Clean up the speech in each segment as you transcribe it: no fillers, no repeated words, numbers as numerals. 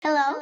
Hello?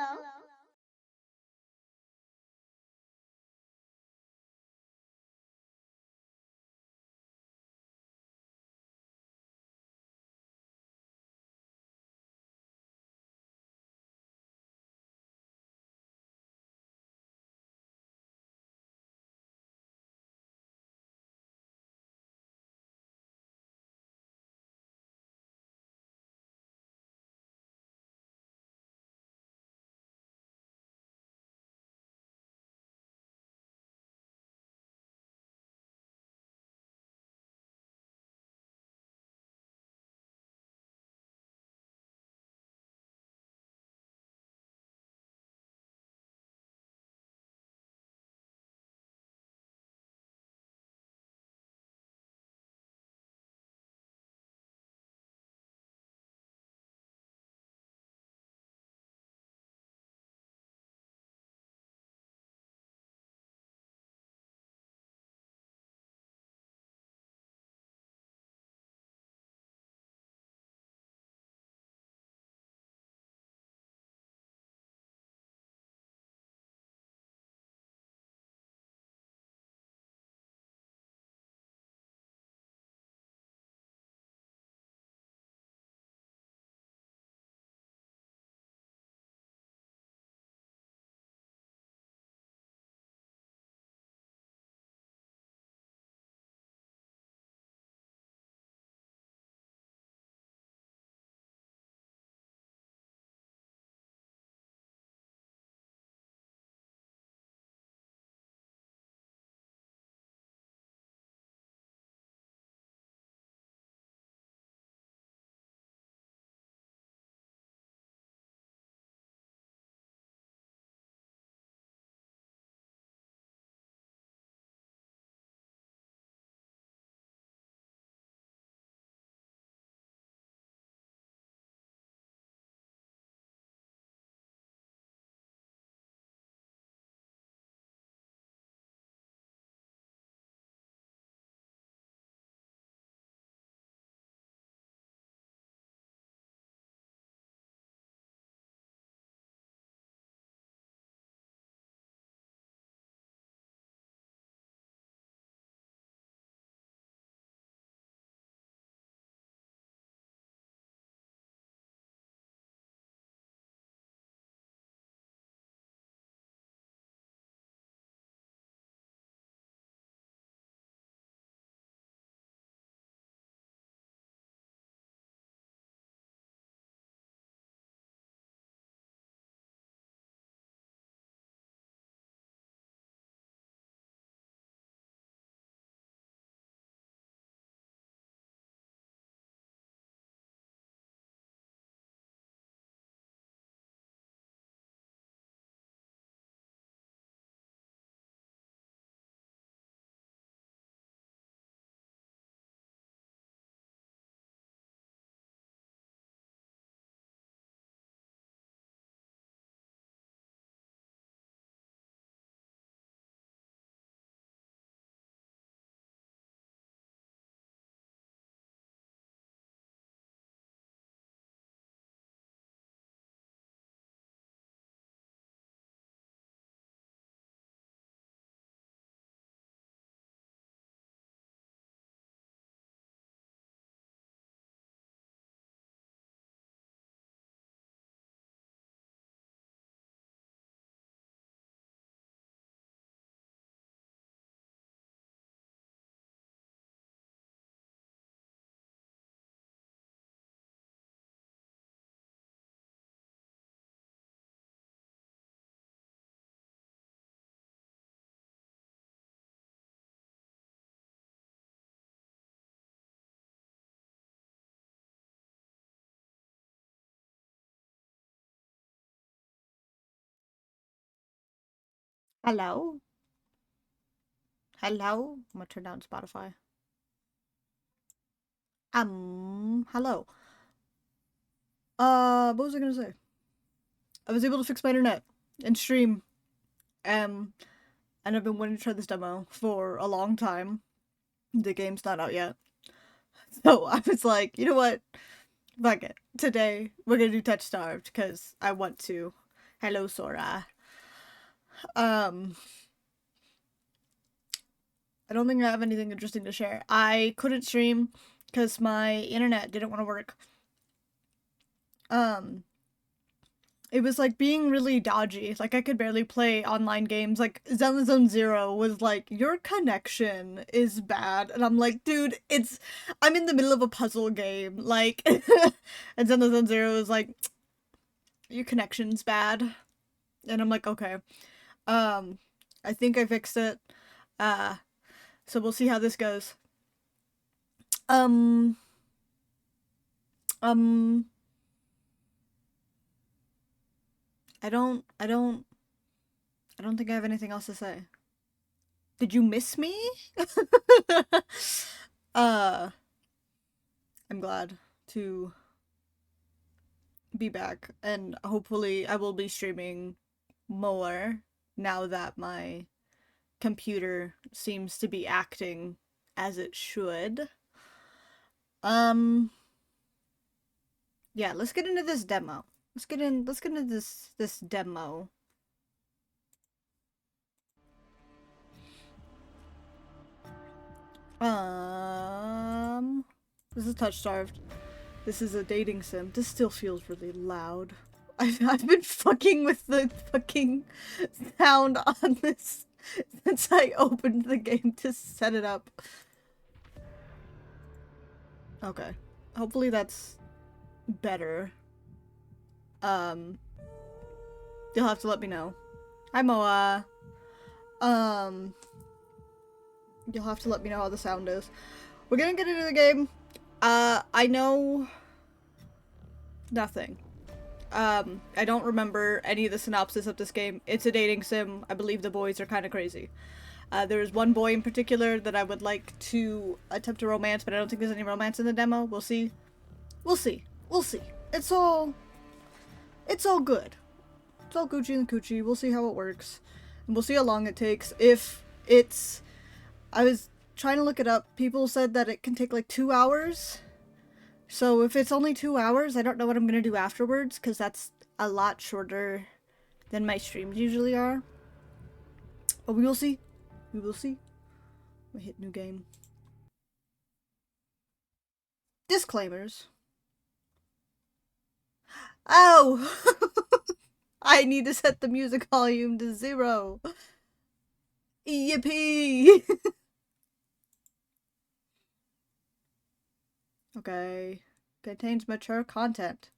Hello? Hello? I'm gonna turn down Spotify. Hello. What was I gonna say? I was able to fix my internet and stream. Um, and I've been wanting to try this demo for a long time. The game's not out yet. So I was like, you know what? Fuck it. Today, we're gonna do Touchstarved because I want to. Hello, Sora. Um, I don't think I have anything interesting to share. I couldn't stream because my internet didn't want to work. Um, it was like being really dodgy. Like I could barely play online games. Like Zenless Zone Zero was like, your connection is bad. And I'm like, dude, I'm in the middle of a puzzle game. Like, and Zenless Zone Zero is like, your connection's bad. And I'm like, okay. Um, I think I fixed it. Uh, so we'll see how this goes. Um, um, I don't think I have anything else to say. Did you miss me? uh, I'm glad to be back, and hopefully I will be streaming more now that my computer seems to be acting as it should. Yeah, let's get into this demo. Let's get into this demo. This is Touchstarved. This is a dating sim. This still feels really loud. I've been fucking with the fucking sound on this since I opened the game to set it up. Okay. Hopefully that's better. You'll have to let me know. Hi, Moa. Um, you'll have to let me know how the sound is. We're gonna get into the game. I know nothing. I don't remember any of the synopsis of this game. It's a dating sim. I believe the boys are kind of crazy. There is one boy in particular that I would like to attempt a romance, but I don't think there's any romance in the demo. We'll see. We'll see. We'll see. It's all good. It's all Gucci and Coochie. We'll see how it works. And we'll see how long it takes. I was trying to look it up. People said that it can take like 2 hours. So if it's only 2 hours, I don't know what I'm gonna do afterwards, because that's a lot shorter than my streams usually are. But we will see. We will see. We hit new game. Disclaimers. Oh! I need to set the music volume to 0. Yippee! Okay. Contains mature content.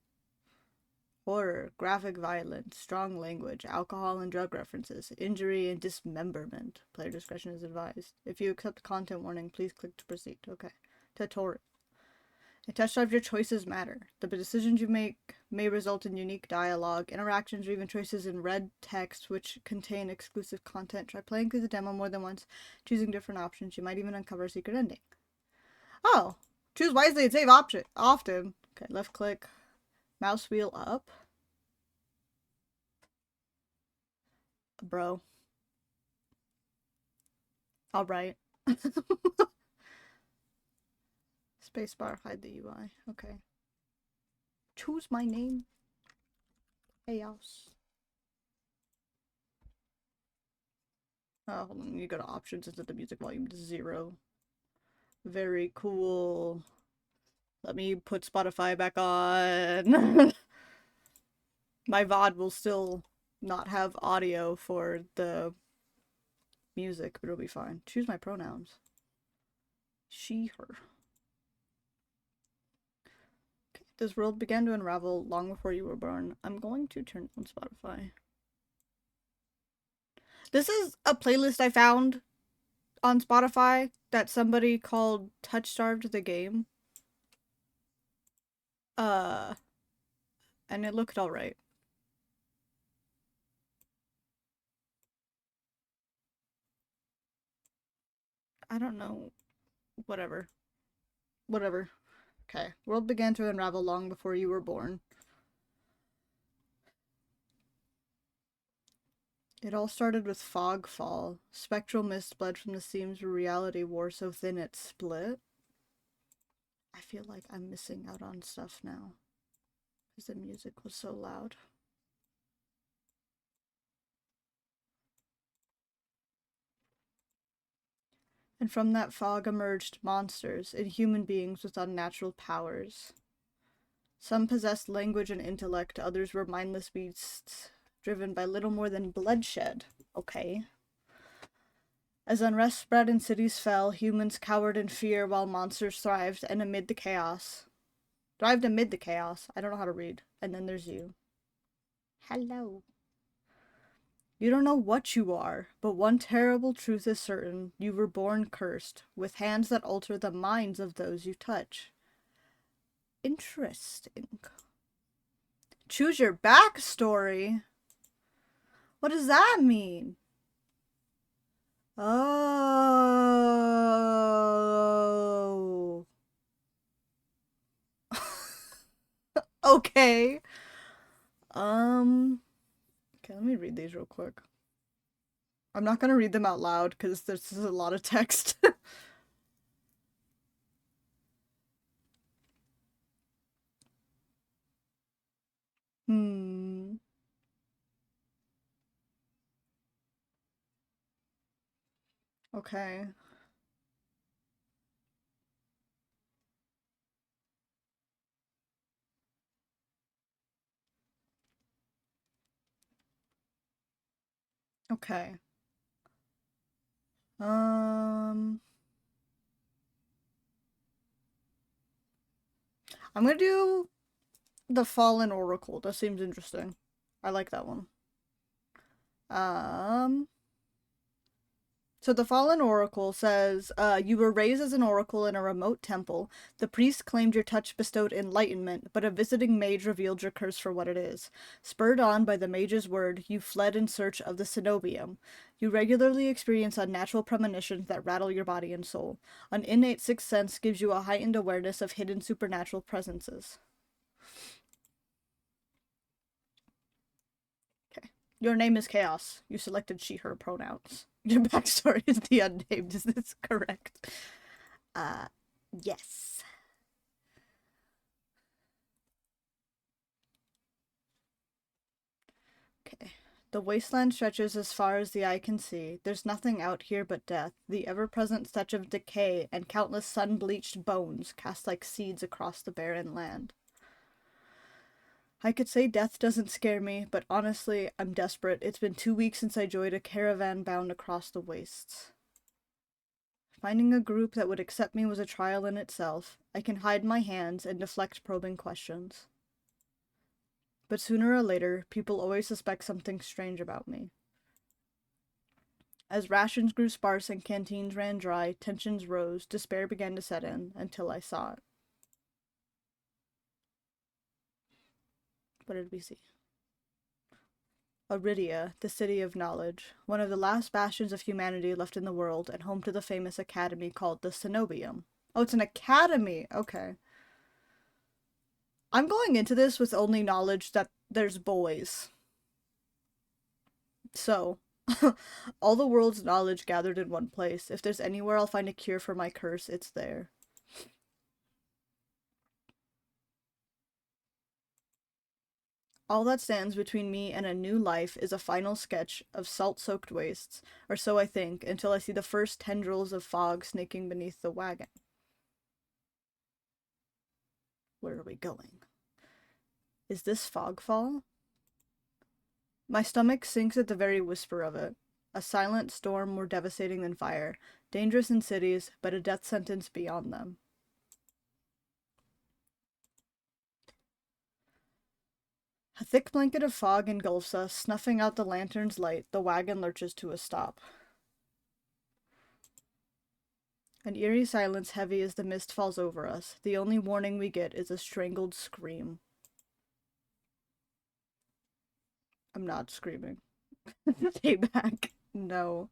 Horror, graphic violence, strong language, alcohol and drug references, injury and dismemberment. Player discretion is advised. If you accept the content warning, please click to proceed. Okay. Tutorial. In Touchstarved, your choices matter. The decisions you make may result in unique dialogue, interactions, or even choices in red text which contain exclusive content. Try playing through the demo more than once, choosing different options. You might even uncover a secret ending. Oh! Choose wisely and save often. Okay, left click. Mouse wheel up. Bro. Alright. Spacebar, hide the UI. Okay. Choose my name. Chaos. Oh, hold on. You go to options and set the music volume to 0. Very cool. Let me put Spotify back on. My VOD will still not have audio for the music, but it'll be fine. Choose my pronouns. She, her. Okay. This world began to unravel long before you were born. I'm going to turn on Spotify. This is a playlist I found on Spotify that somebody called Touchstarved the Game. And it looked alright. I don't know. Whatever. Whatever. Okay. World began to unravel long before you were born. It all started with fog fall. Spectral mist bled from the seams where reality wore so thin it split. I feel like I'm missing out on stuff now. Because the music was so loud. And from that fog emerged monsters and human beings with unnatural powers. Some possessed language and intellect, others were mindless beasts, driven by little more than bloodshed. Okay. As unrest spread and cities fell, humans cowered in fear while monsters thrived and amid the chaos. Thrived amid the chaos. I don't know how to read. And then there's you. Hello. You don't know what you are, but one terrible truth is certain. You were born cursed, with hands that alter the minds of those you touch. Interesting. Choose your backstory? What does that mean? Oh. Okay. Okay, let me read these real quick. I'm not gonna read them out loud because this is a lot of text. Hmm. Okay. Okay. Um, I'm gonna do the Fallen Oracle. That seems interesting. I like that one. Um, so the Fallen Oracle says, you were raised as an oracle in a remote temple. The priest claimed your touch bestowed enlightenment, but a visiting mage revealed your curse for what it is. Spurred on by the mage's word, you fled in search of the cenobium. You regularly experience unnatural premonitions that rattle your body and soul. An innate sixth sense gives you a heightened awareness of hidden supernatural presences. Okay. Your name is Chaos. You selected she/her pronouns. Your backstory is the unnamed. Is this correct? Uh, yes. Okay. The wasteland stretches as far as the eye can see. There's nothing out here but death, the ever-present touch of decay, and countless sun-bleached bones cast like seeds across the barren land. I could say death doesn't scare me, but honestly, I'm desperate. It's been 2 weeks since I joined a caravan bound across the wastes. Finding a group that would accept me was a trial in itself. I can hide my hands and deflect probing questions. But sooner or later, people always suspect something strange about me. As rations grew sparse and canteens ran dry, tensions rose, despair began to set in, until I saw it. What did we see? Aridia, the city of knowledge, one of the last bastions of humanity left in the world, and home to the famous academy called the Cenobium. Oh, it's an academy! Okay. I'm going into this with only knowledge that there's boys. So, all the world's knowledge gathered in one place. If there's anywhere I'll find a cure for my curse, it's there. All that stands between me and a new life is a final sketch of salt-soaked wastes, or so I think, until I see the first tendrils of fog snaking beneath the wagon. Where are we going? Is this fogfall? My stomach sinks at the very whisper of it. A silent storm more devastating than fire, dangerous in cities, but a death sentence beyond them. A thick blanket of fog engulfs us, snuffing out the lantern's light. The wagon lurches to a stop. An eerie silence heavy as the mist falls over us. The only warning we get is a strangled scream. I'm not screaming. Stay back. No.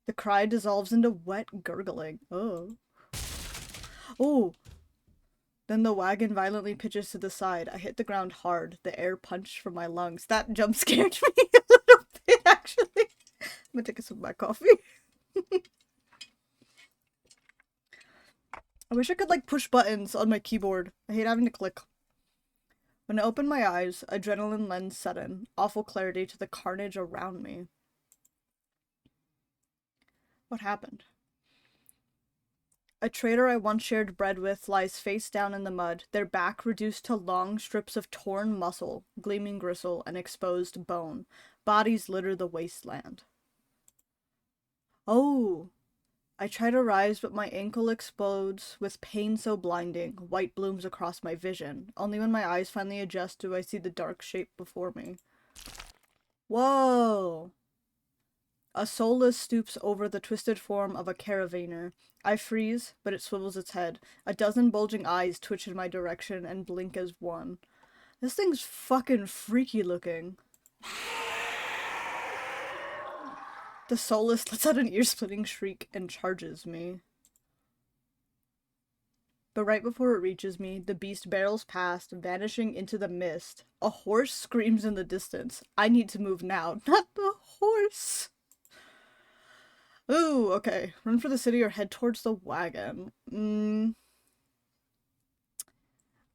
The cry dissolves into wet gurgling. Oh. Oh! Then the wagon violently pitches to the side. I hit the ground hard. The air punched from my lungs. That jump scared me a little bit, actually. I'm gonna take a sip of my coffee. I wish I could, like, push buttons on my keyboard. I hate having to click. When I opened my eyes, adrenaline lens set in. Awful clarity to the carnage around me. What happened? A trader I once shared bread with lies face down in the mud, their back reduced to long strips of torn muscle, gleaming gristle, and exposed bone. Bodies litter the wasteland. Oh! I try to rise, but my ankle explodes with pain so blinding, white blooms across my vision. Only when my eyes finally adjust do I see the dark shape before me. Whoa! A soulless stoops over the twisted form of a caravaner. I freeze, but it swivels its head. A dozen bulging eyes twitch in my direction and blink as one. This thing's fucking freaky looking. The soulless lets out an ear-splitting shriek and charges me. But right before it reaches me, the beast barrels past, vanishing into the mist. A horse screams in the distance. I need to move now, not the horse! Ooh, okay. Run for the city or head towards the wagon. I'm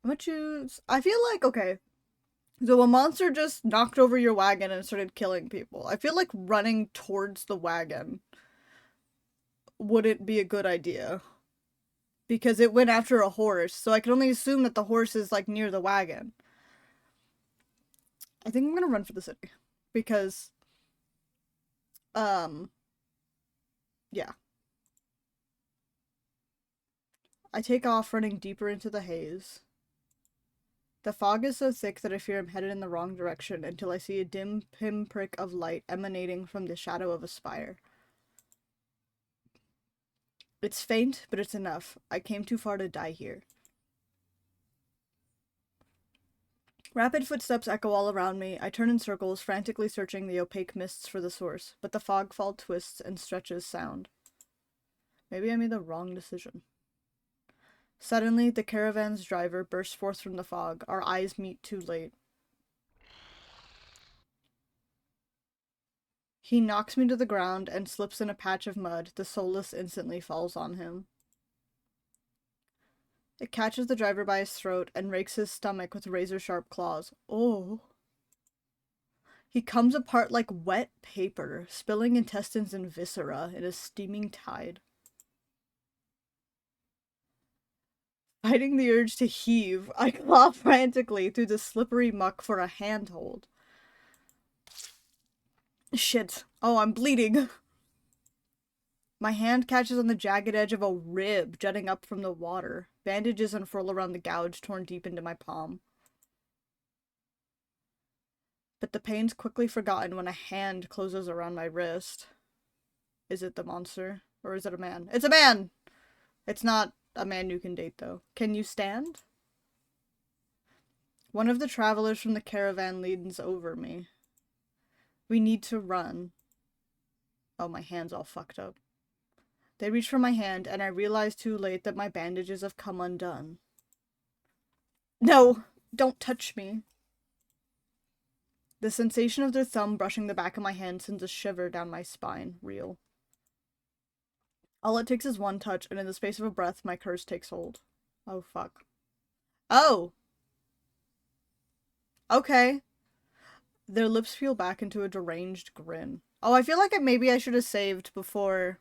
gonna choose... I feel like, okay. So a monster just knocked over your wagon and started killing people. I feel like running towards the wagon wouldn't be a good idea. Because it went after a horse, so I can only assume that the horse is, like, near the wagon. I think I'm gonna run for the city. Because, yeah. I take off, running deeper into the haze. The fog is so thick that I fear I'm headed in the wrong direction until I see a dim pinprick of light emanating from the shadow of a spire. It's faint, but it's enough. I came too far to die here. Rapid footsteps echo all around me. I turn in circles, frantically searching the opaque mists for the source, but the fogfall twists and stretches sound. Maybe I made the wrong decision. Suddenly, the caravan's driver bursts forth from the fog. Our eyes meet too late. He knocks me to the ground and slips in a patch of mud. The soulless instantly falls on him. It catches the driver by his throat and rakes his stomach with razor-sharp claws. Oh. He comes apart like wet paper, spilling intestines and viscera in a steaming tide. Fighting the urge to heave, I claw frantically through the slippery muck for a handhold. Shit. Oh, I'm bleeding. My hand catches on the jagged edge of a rib jutting up from the water. Bandages unfurl around the gouge torn deep into my palm. But the pain's quickly forgotten when a hand closes around my wrist. Is it the monster? Or is it a man? It's a man! It's not a man you can date, though. Can you stand? One of the travelers from the caravan leans over me. We need to run. Oh, my hand's all fucked up. They reach for my hand, and I realize too late that my bandages have come undone. No! Don't touch me! The sensation of their thumb brushing the back of my hand sends a shiver down my spine. Real. All it takes is one touch, and in the space of a breath, my curse takes hold. Oh, fuck. Oh! Okay. Their lips peel back into a deranged grin. Oh, I feel like maybe I should have saved before...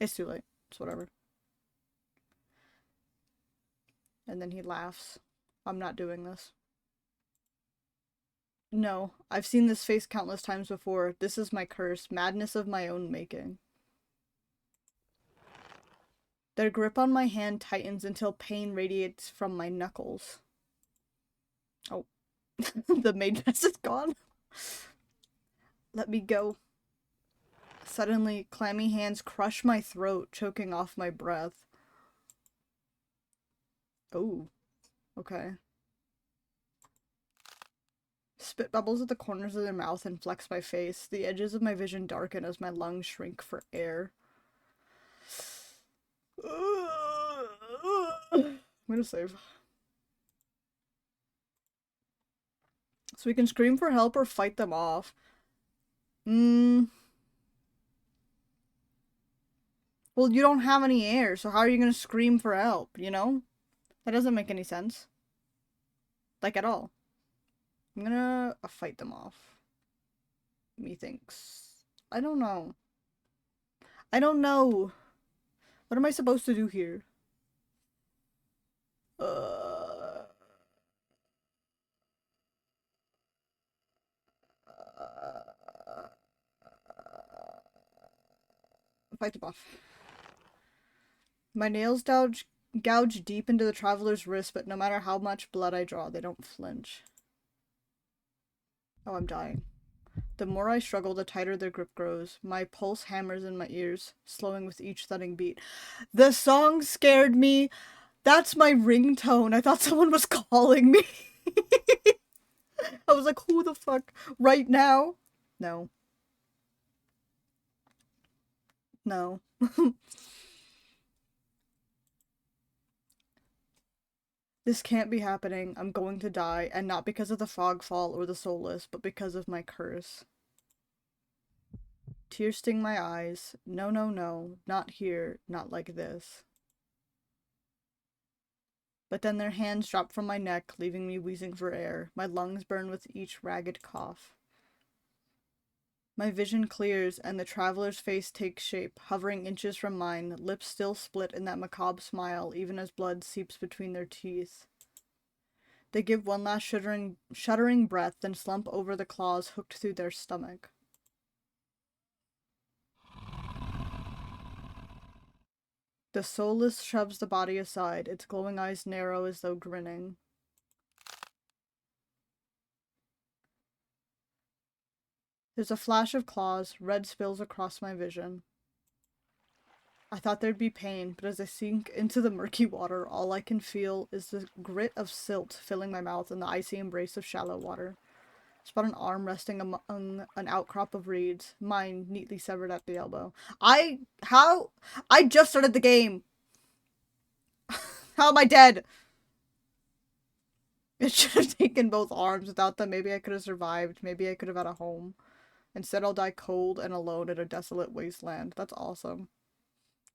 It's too late. It's whatever. And then he laughs. I'm not doing this. No, I've seen this face countless times before. This is my curse. Madness of my own making. Their grip on my hand tightens until pain radiates from my knuckles. Oh. The maid mess is gone. Let me go. Suddenly, clammy hands crush my throat, choking off my breath. Oh. Okay. Spit bubbles at the corners of their mouth and flex my face. The edges of my vision darken as my lungs shrink for air. I'm gonna save. So we can scream for help or fight them off. Well, you don't have any air, so how are you gonna scream for help, you know? That doesn't make any sense. Like, at all. I'm gonna fight them off. Methinks. I don't know. I don't know. What am I supposed to do here? Uh... Fight the buff. My nails gouge deep into the traveler's wrist, but no matter how much blood I draw, they don't flinch. Oh, I'm dying. The more I struggle, the tighter their grip grows. My pulse hammers in my ears, slowing with each thudding beat. The song scared me. That's my ringtone. I thought someone was calling me. I was like, who the fuck? Right now? No. No. This can't be happening. I'm going to die, and not because of the fogfall or the soulless, but because of my curse. Tears sting my eyes. No, no, no. Not here. Not like this. But then their hands drop from my neck, leaving me wheezing for air. My lungs burn with each ragged cough. My vision clears, and the traveler's face takes shape, hovering inches from mine, lips still split in that macabre smile, even as blood seeps between their teeth. They give one last shuddering breath, then slump over the claws hooked through their stomach. The soulless shoves the body aside, its glowing eyes narrow as though grinning. There's a flash of claws, red spills across my vision. I thought there'd be pain, but as I sink into the murky water, all I can feel is the grit of silt filling my mouth and the icy embrace of shallow water. Spot an arm resting among an outcrop of reeds, mine neatly severed at the elbow. I just started the game! How am I dead? It should have taken both arms. Without them, maybe I could have survived. Maybe I could have had a home. Instead, I'll die cold and alone in a desolate wasteland. That's awesome.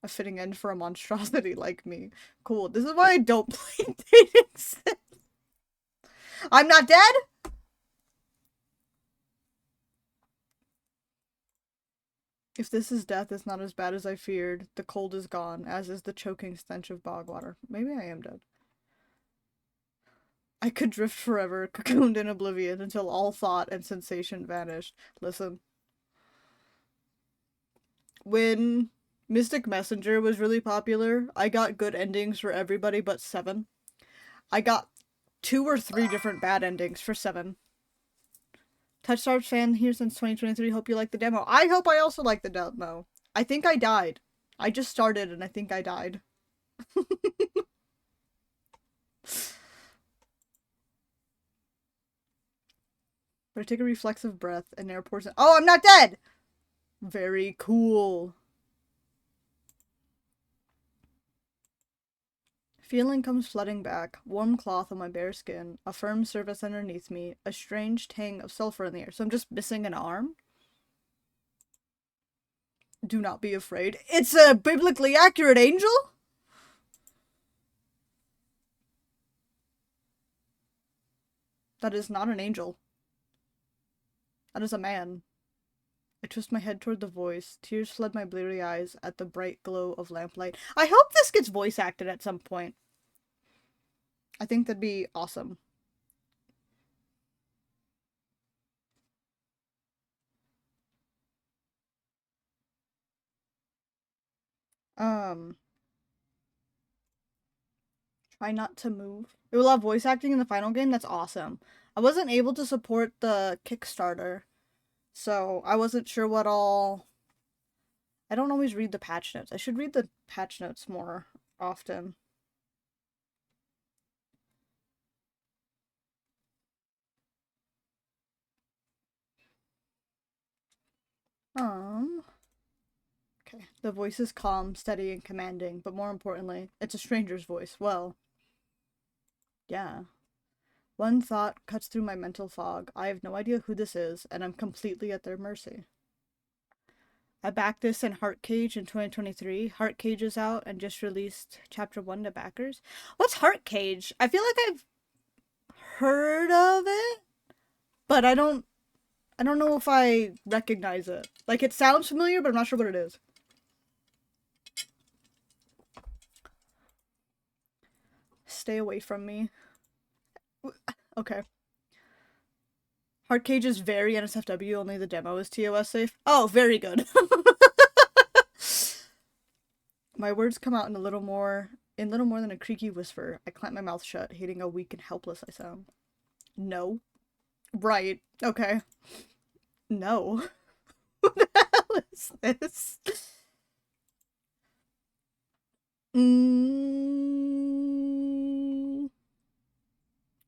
A fitting end for a monstrosity like me. Cool. This is why I don't play dating sim. I'm not dead? If this is death, it's not as bad as I feared. The cold is gone, as is the choking stench of bog water. Maybe I am dead. I could drift forever, cocooned in oblivion, until all thought and sensation vanished. Listen. When Mystic Messenger was really popular, I got good endings for everybody but 7. I got 2 or 3 different bad endings for 7. Touchstarved fan here since 2023. Hope you like the demo. I hope I also like the demo. I think I died. I just started and I think I died. But I take a reflexive breath and air pours in. Oh, I'm not dead! Very cool. Feeling comes flooding back. Warm cloth on my bare skin. A firm surface underneath me. A strange tang of sulfur in the air. So I'm just missing an arm? Do not be afraid. It's a biblically accurate angel? That is not an angel. That is a man. I twist my head toward the voice. Tears flood my bleary eyes at the bright glow of lamplight. I hope this gets voice acted at some point. I think that'd be awesome. Try not to move. It will have voice acting in the final game? That's awesome. I wasn't able to support the Kickstarter, so I wasn't sure what all... I don't always read the patch notes. I should read the patch notes more often. Okay. The voice is calm, steady, and commanding, but more importantly, it's a stranger's voice. Well, yeah. One thought cuts through my mental fog. I have no idea who this is, and I'm completely at their mercy. I backed this in Heart Cage in 2023. Heart Cage is out and just released Chapter 1 to backers. What's Heart Cage? I feel like I've heard of it, but I don't know if I recognize it. Like, it sounds familiar, but I'm not sure what it is. stay away from me. Okay. Hardcage is very NSFW, only the demo is TOS safe. Oh, very good. My words come out in little more than a creaky whisper. I clamp my mouth shut, hating how weak and helpless I sound. No. Right. Okay. No. What the hell is this?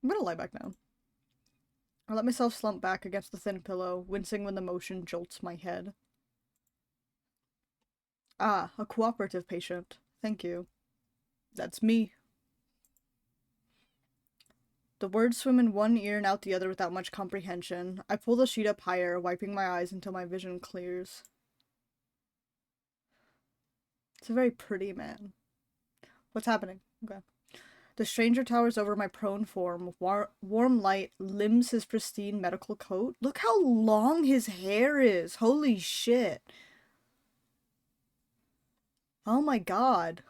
I'm gonna lie back down. I let myself slump back against the thin pillow, wincing when the motion jolts my head. Ah, a cooperative patient. Thank you. That's me. The words swim in one ear and out the other without much comprehension. I pull the sheet up higher, wiping my eyes until my vision clears. It's a very pretty man. What's happening? Okay. The stranger towers over my prone form. Warm light limbs his pristine medical coat. Look how long his hair is. Holy shit. Oh my god.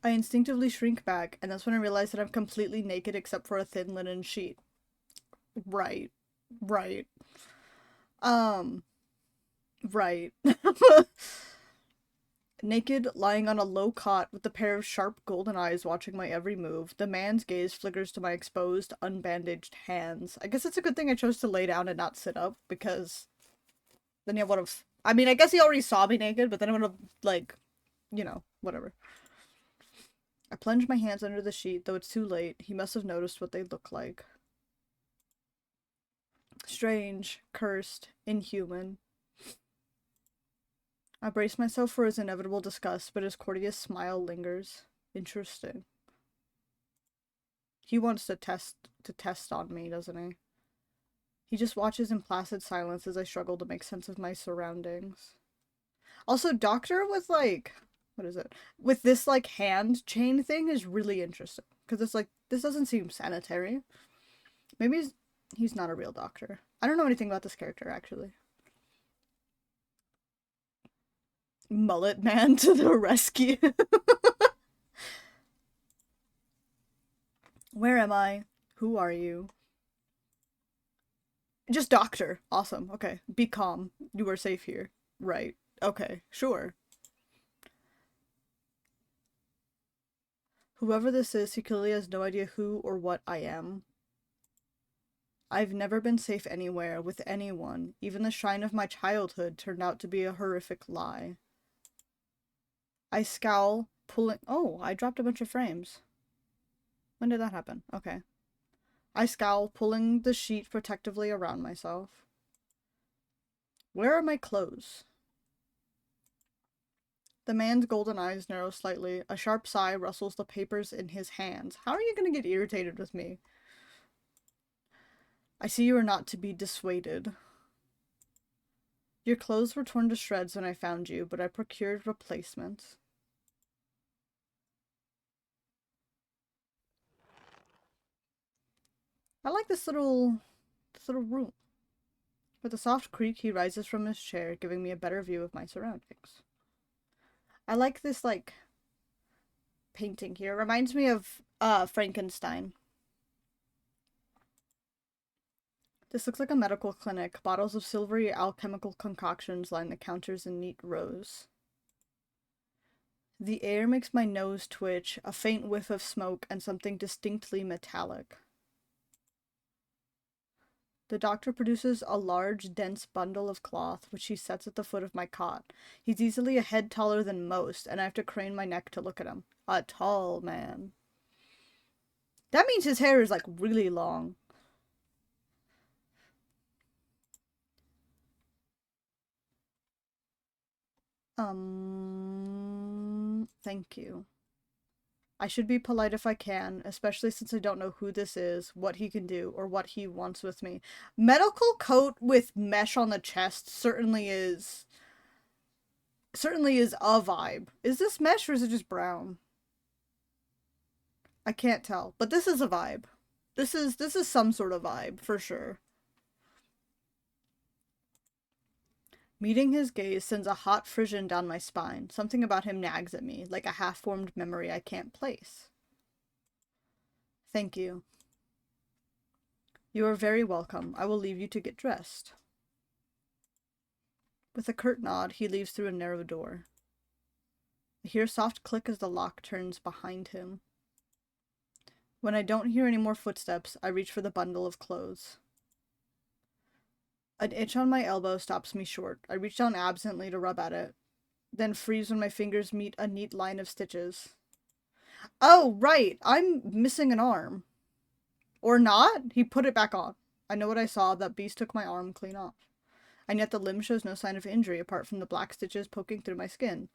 I instinctively shrink back, and that's when I realize that I'm completely naked except for a thin linen sheet. Right. Right. Right. Naked, lying on a low cot with a pair of sharp golden eyes watching my every move, the man's gaze flickers to my exposed, unbandaged hands. I guess it's a good thing I chose to lay down and not sit up, because then he would have... I mean, I guess he already saw me naked, but then I would have, like, you know, whatever. I plunge my hands under the sheet, though it's too late. He must have noticed what they look like. Strange, cursed, inhuman. I brace myself for his inevitable disgust, but his courteous smile lingers. Interesting. He wants to test on me, doesn't he? He just watches in placid silence as I struggle to make sense of my surroundings. Also, Doctor with, like, what is it? With this, like, hand chain thing is really interesting. Because it's like, this doesn't seem sanitary. Maybe he's not a real doctor. I don't know anything about this character, actually. Mullet man to the rescue. Where am I? Who are you? Just doctor. Awesome. Okay. Be calm. You are safe here. Right. Okay. Sure. Whoever this is, he clearly has no idea who or what I am. I've never been safe anywhere, with anyone. Even the shrine of my childhood turned out to be a horrific lie. I scowl, pulling... Oh, I dropped a bunch of frames. When did that happen? Okay. I scowl, pulling the sheet protectively around myself. Where are my clothes? The man's golden eyes narrow slightly. A sharp sigh rustles the papers in his hands. How are you gonna get irritated with me? I see you are not to be dissuaded. Your clothes were torn to shreds when I found you, but I procured replacements. I like this little room. With a soft creak, he rises from his chair, giving me a better view of my surroundings. I like this, like, painting here. It reminds me of, Frankenstein. This looks like a medical clinic. Bottles of silvery alchemical concoctions line the counters in neat rows. The air makes my nose twitch, a faint whiff of smoke, and something distinctly metallic. The doctor produces a large, dense bundle of cloth, which he sets at the foot of my cot. He's easily a head taller than most, and I have to crane my neck to look at him. A tall man. That means his hair is, like, really long. Thank you. I should be polite if I can, especially since I don't know who this is, what he can do, or what he wants with me. Medical coat with mesh on the chest certainly is a vibe. Is this mesh or is it just brown? I can't tell, but this is a vibe. This is some sort of vibe, for sure. Meeting his gaze sends a hot frisson down my spine. Something about him nags at me, like a half-formed memory I can't place. Thank you. You are very welcome. I will leave you to get dressed. With a curt nod, he leaves through a narrow door. I hear a soft click as the lock turns behind him. When I don't hear any more footsteps, I reach for the bundle of clothes. An itch on my elbow stops me short. I reach down absently to rub at it, then freeze when my fingers meet a neat line of stitches. Oh, right! I'm missing an arm. Or not? He put it back on. I know what I saw. That beast took my arm clean off. And yet the limb shows no sign of injury apart from the black stitches poking through my skin.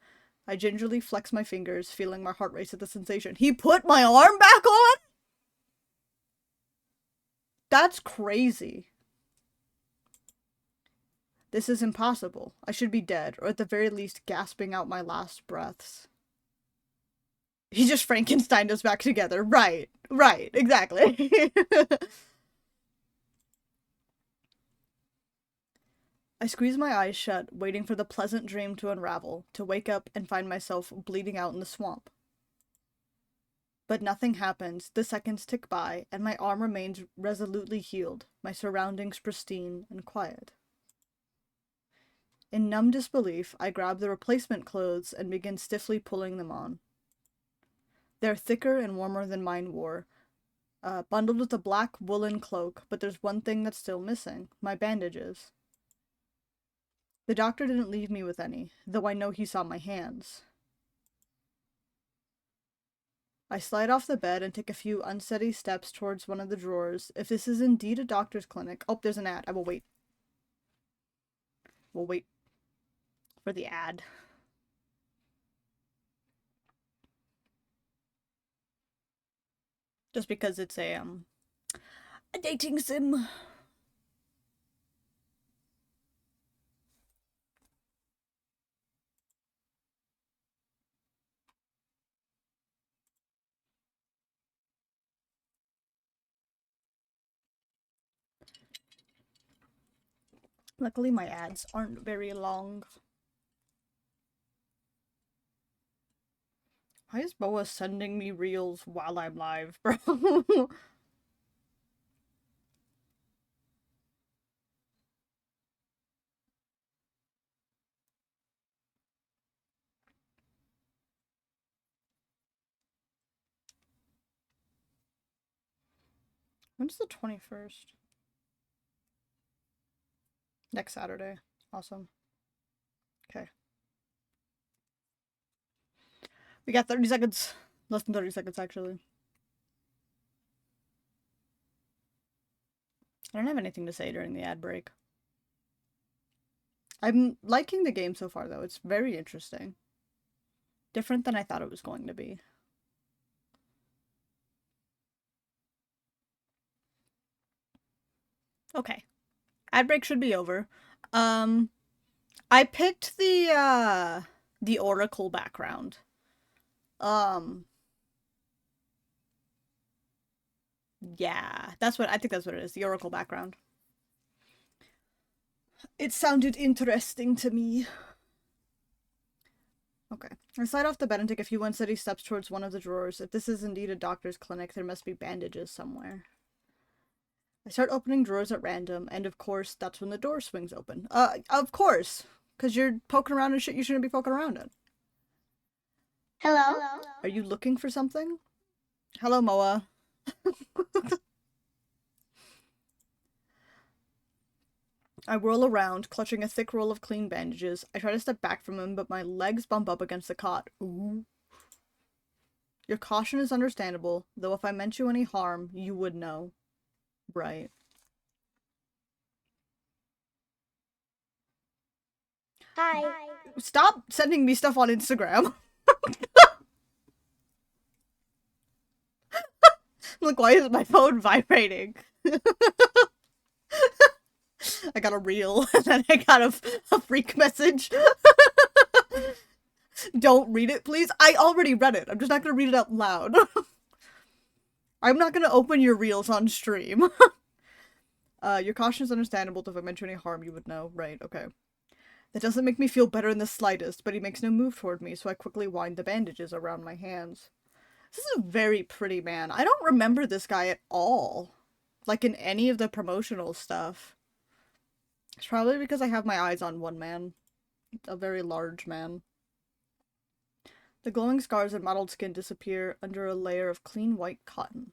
I gingerly flex my fingers, feeling my heart race at the sensation. He put my arm back on?! That's crazy. This is impossible. I should be dead, or at the very least gasping out my last breaths. He just Frankensteined us back together. Right, exactly. I squeeze my eyes shut, waiting for the pleasant dream to unravel, to wake up and find myself bleeding out in the swamp. But nothing happens. The seconds tick by, and my arm remains resolutely healed, my surroundings pristine and quiet. In numb disbelief, I grab the replacement clothes and begin stiffly pulling them on. They're thicker and warmer than mine wore, bundled with a black woolen cloak, but there's one thing that's still missing: my bandages. The doctor didn't leave me with any, though I know he saw my hands. I slide off the bed and take a few unsteady steps towards one of the drawers. If this is indeed a doctor's clinic— oh, there's an ad. I will wait. We'll wait for the ad. Just because it's a dating sim. Luckily, my ads aren't very long. Why is Boa sending me reels while I'm live, bro? When's the 21st? Next Saturday. Awesome. Okay. We got 30 seconds. Less than 30 seconds, actually. I don't have anything to say during the ad break. I'm liking the game so far, though. It's very interesting. Different than I thought it was going to be. Okay. Ad break should be over. I picked the Oracle background. Yeah, I think that's what it is, the Oracle background. It sounded interesting to me. Okay. I slide off the bed and take a few unsteady steps towards one of the drawers. If this is indeed a doctor's clinic, there must be bandages somewhere. I start opening drawers at random, and of course, that's when the door swings open. Of course! Because you're poking around in shit you shouldn't be poking around in. Hello? Are you looking for something? Hello, Moa. I whirl around, clutching a thick roll of clean bandages. I try to step back from him, but my legs bump up against the cot. Ooh. Your caution is understandable, though if I meant you any harm, you would know. Right. Hi. Stop sending me stuff on Instagram. I'm like, why is my phone vibrating? I got a reel, and then I got a freak message. Don't read it, please. I already read it. I'm just not gonna read it out loud. I'm not gonna open your reels on stream. Your caution is understandable, though if I meant you any harm, you would know. Right, okay. It doesn't make me feel better in the slightest, but he makes no move toward me, so I quickly wind the bandages around my hands. This is a very pretty man. I don't remember this guy at all. Like in any of the promotional stuff. It's probably because I have my eyes on one man. A very large man. The glowing scars and mottled skin disappear under a layer of clean white cotton.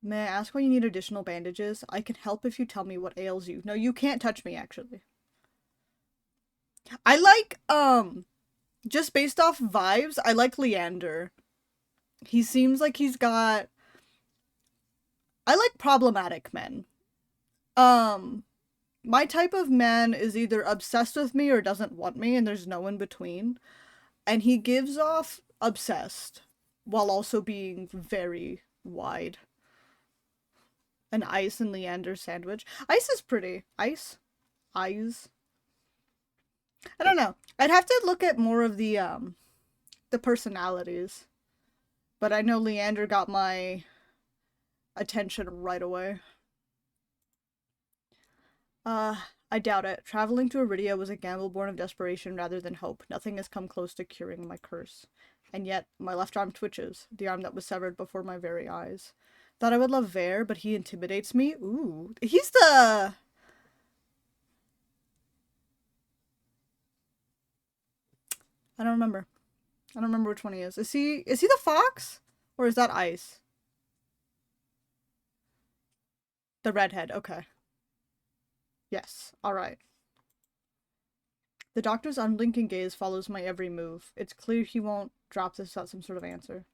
May I ask why you need additional bandages? I can help if you tell me what ails you. No, you can't touch me, actually. I like, just based off vibes, I like Leander. He seems like he's got... I like problematic men. My type of man is either obsessed with me or doesn't want me, and there's no in between. And he gives off obsessed, while also being very wide. An Ice and Leander sandwich. Ice is pretty. Ice? Eyes? I don't know. I'd have to look at more of the personalities. But I know Leander got my attention right away. I doubt it. Traveling to Iridia was a gamble born of desperation rather than hope. Nothing has come close to curing my curse. And yet, my left arm twitches, the arm that was severed before my very eyes. Thought I would love Vare, but he intimidates me? Ooh. He's the... I don't remember. I don't remember which one he is. Is he the fox? Or is that Ice? The redhead, okay. Yes, alright. The doctor's unblinking gaze follows my every move. It's clear he won't drop this without some sort of answer.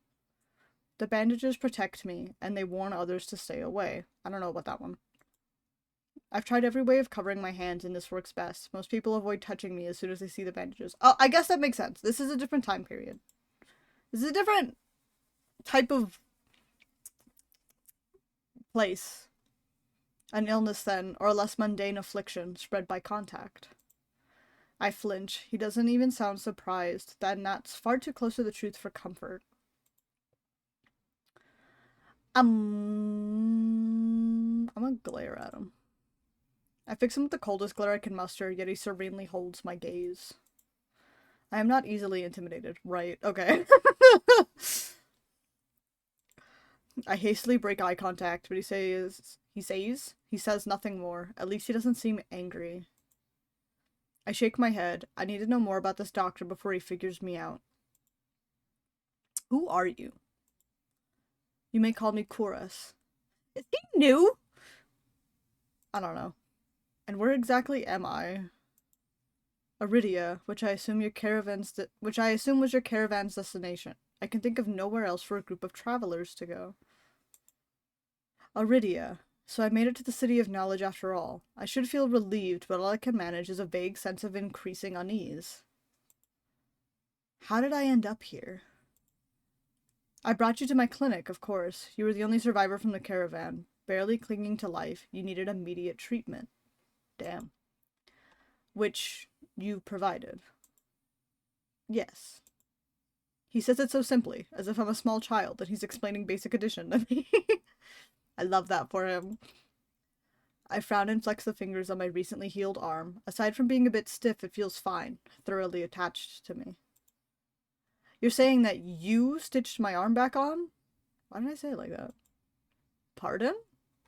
The bandages protect me, and they warn others to stay away. I don't know about that one. I've tried every way of covering my hands, and this works best. Most people avoid touching me as soon as they see the bandages. Oh, I guess that makes sense. This is a different time period. This is a different type of place. An illness, then, or a less mundane affliction spread by contact. I flinch. He doesn't even sound surprised. That's far too close to the truth for comfort. I'm gonna glare at him. I fix him with the coldest glare I can muster, yet he serenely holds my gaze. I am not easily intimidated. Right, okay. I hastily break eye contact, but he says nothing more. At least he doesn't seem angry. I shake my head. I need to know more about this doctor before he figures me out. Who are you? You may call me Chorus. Is he new? I don't know. And where exactly am I? Iridia, which I assume was your caravan's destination. I can think of nowhere else for a group of travelers to go. Iridia. So I made it to the City of Knowledge after all. I should feel relieved, but all I can manage is a vague sense of increasing unease. How did I end up here? I brought you to my clinic, of course. You were the only survivor from the caravan. Barely clinging to life, you needed immediate treatment. Damn. Which you provided. Yes. He says it so simply, as if I'm a small child, that he's explaining basic addition to me. I love that for him. I frown and flex the fingers on my recently healed arm. Aside from being a bit stiff, it feels fine, thoroughly attached to me. You're saying that you stitched my arm back on? Why did I say it like that? Pardon?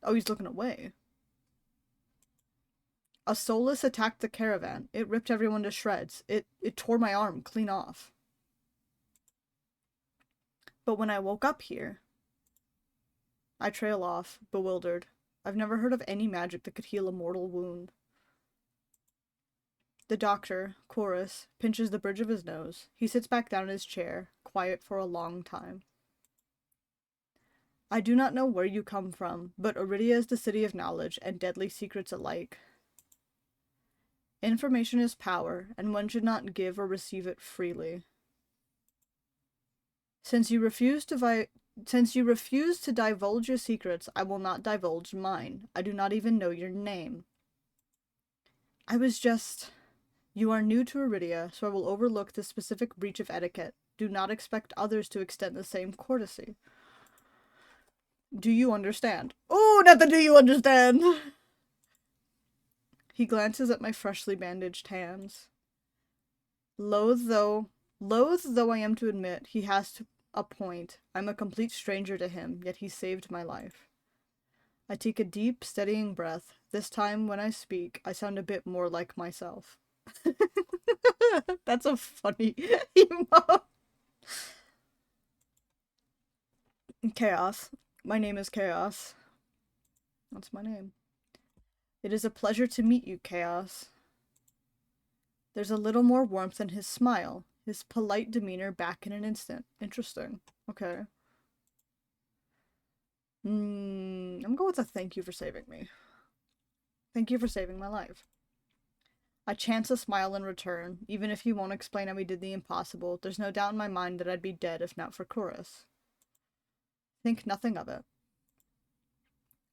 Oh, he's looking away. A Solus attacked the caravan. It ripped everyone to shreds. It tore my arm clean off. But when I woke up here... I trail off, bewildered. I've never heard of any magic that could heal a mortal wound. The doctor, Chorus, pinches the bridge of his nose. He sits back down in his chair, quiet for a long time. I do not know where you come from, but Iridia is the city of knowledge, and deadly secrets alike. Information is power, and one should not give or receive it freely. Since you refuse to divulge your secrets, I will not divulge mine. I do not even know your name. You are new to Iridia, so I will overlook this specific breach of etiquette. Do not expect others to extend the same courtesy. Do you understand? Oh, not the do you understand! He glances at my freshly bandaged hands. Loath though I am to admit, he has a point. I'm a complete stranger to him, yet he saved my life. I take a deep, steadying breath. This time, when I speak, I sound a bit more like myself. That's a funny emote. Chaos. My name is Chaos. That's my name. It is a pleasure to meet you, Chaos. There's a little more warmth in his smile, his polite demeanor back in an instant. Interesting. Okay. I'm going with a thank you for saving me. Thank you for saving my life. I chance a smile in return. Even if he won't explain how he did the impossible, there's no doubt in my mind that I'd be dead if not for Chorus. Think nothing of it.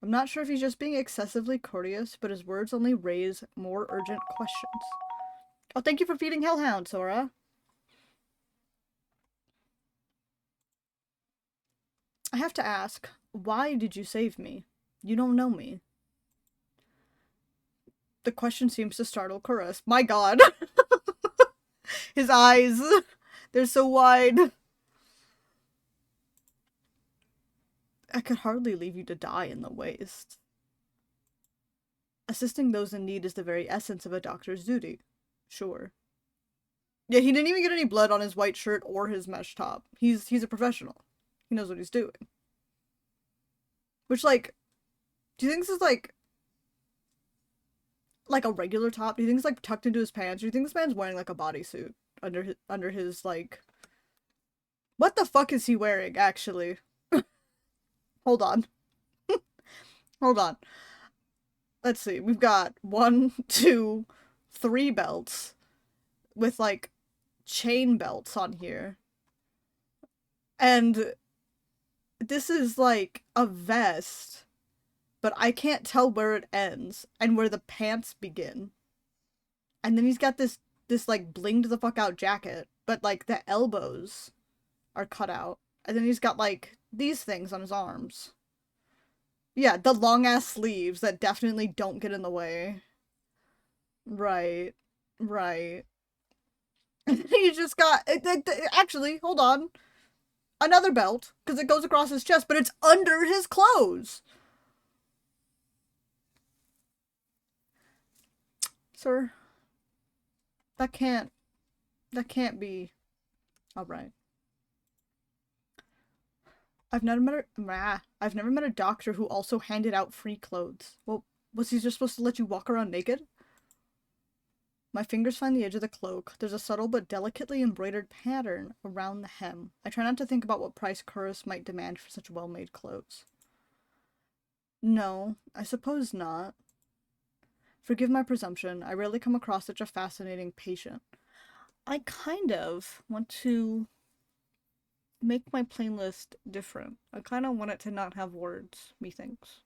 I'm not sure if he's just being excessively courteous, but his words only raise more urgent questions. Oh, thank you for feeding Hellhound, Sora. I have to ask, why did you save me? You don't know me. The question seems to startle Chorus. My god. His eyes. They're so wide. I could hardly leave you to die in the waste. Assisting those in need is the very essence of a doctor's duty. Sure. Yeah, he didn't even get any blood on his white shirt or his mesh top. He's a professional. He knows what he's doing. Which, like, do you think this is like a regular top? Do you think it's like tucked into his pants? Or do you think this man's wearing like a bodysuit under his like? What the fuck is he wearing actually? Hold on. Hold on. Let's see. We've got 1, 2, 3 belts with like chain belts on here. And this is like a vest, but I can't tell where it ends and where the pants begin. And then he's got this like blinged the fuck out jacket, but like the elbows are cut out. And then he's got like these things on his arms. Yeah, the long ass sleeves that definitely don't get in the way. Right. Right. He just got actually, hold on. Another belt, because it goes across his chest, but it's under his clothes. Sir, that can't be alright. I've never met a doctor who also handed out free clothes. Well, was he just supposed to let you walk around naked? My fingers find the edge of the cloak. There's a subtle but delicately embroidered pattern around the hem. I try not to think about what price Chorus might demand for such well-made clothes. No, I suppose not. Forgive my presumption. I rarely come across such a fascinating patient. I kind of want to make my playlist different. I kind of want it to not have words, methinks.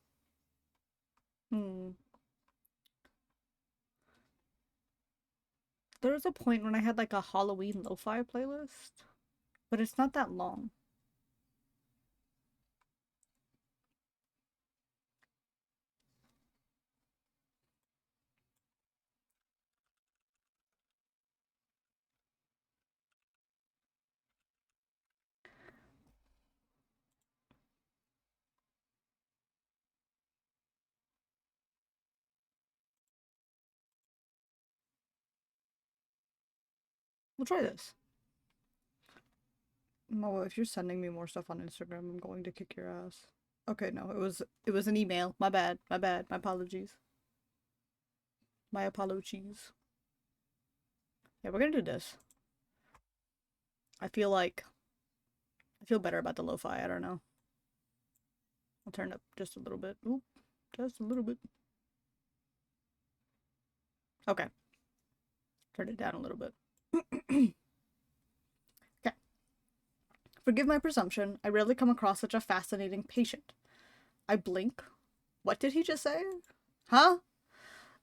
There was a point when I had like a Halloween lo-fi playlist, but it's not that long. We'll try this. No, if you're sending me more stuff on Instagram, I'm going to kick your ass. Okay, no, it was an email. My bad. My bad. My apologies. My apologies. Yeah, we're gonna do this. I feel better about the lo-fi. I don't know. I'll turn it up just a little bit. Ooh, just a little bit. Okay. Turn it down a little bit. Okay. Forgive my presumption. I rarely come across such a fascinating patient. I blink. What did he just say? Huh?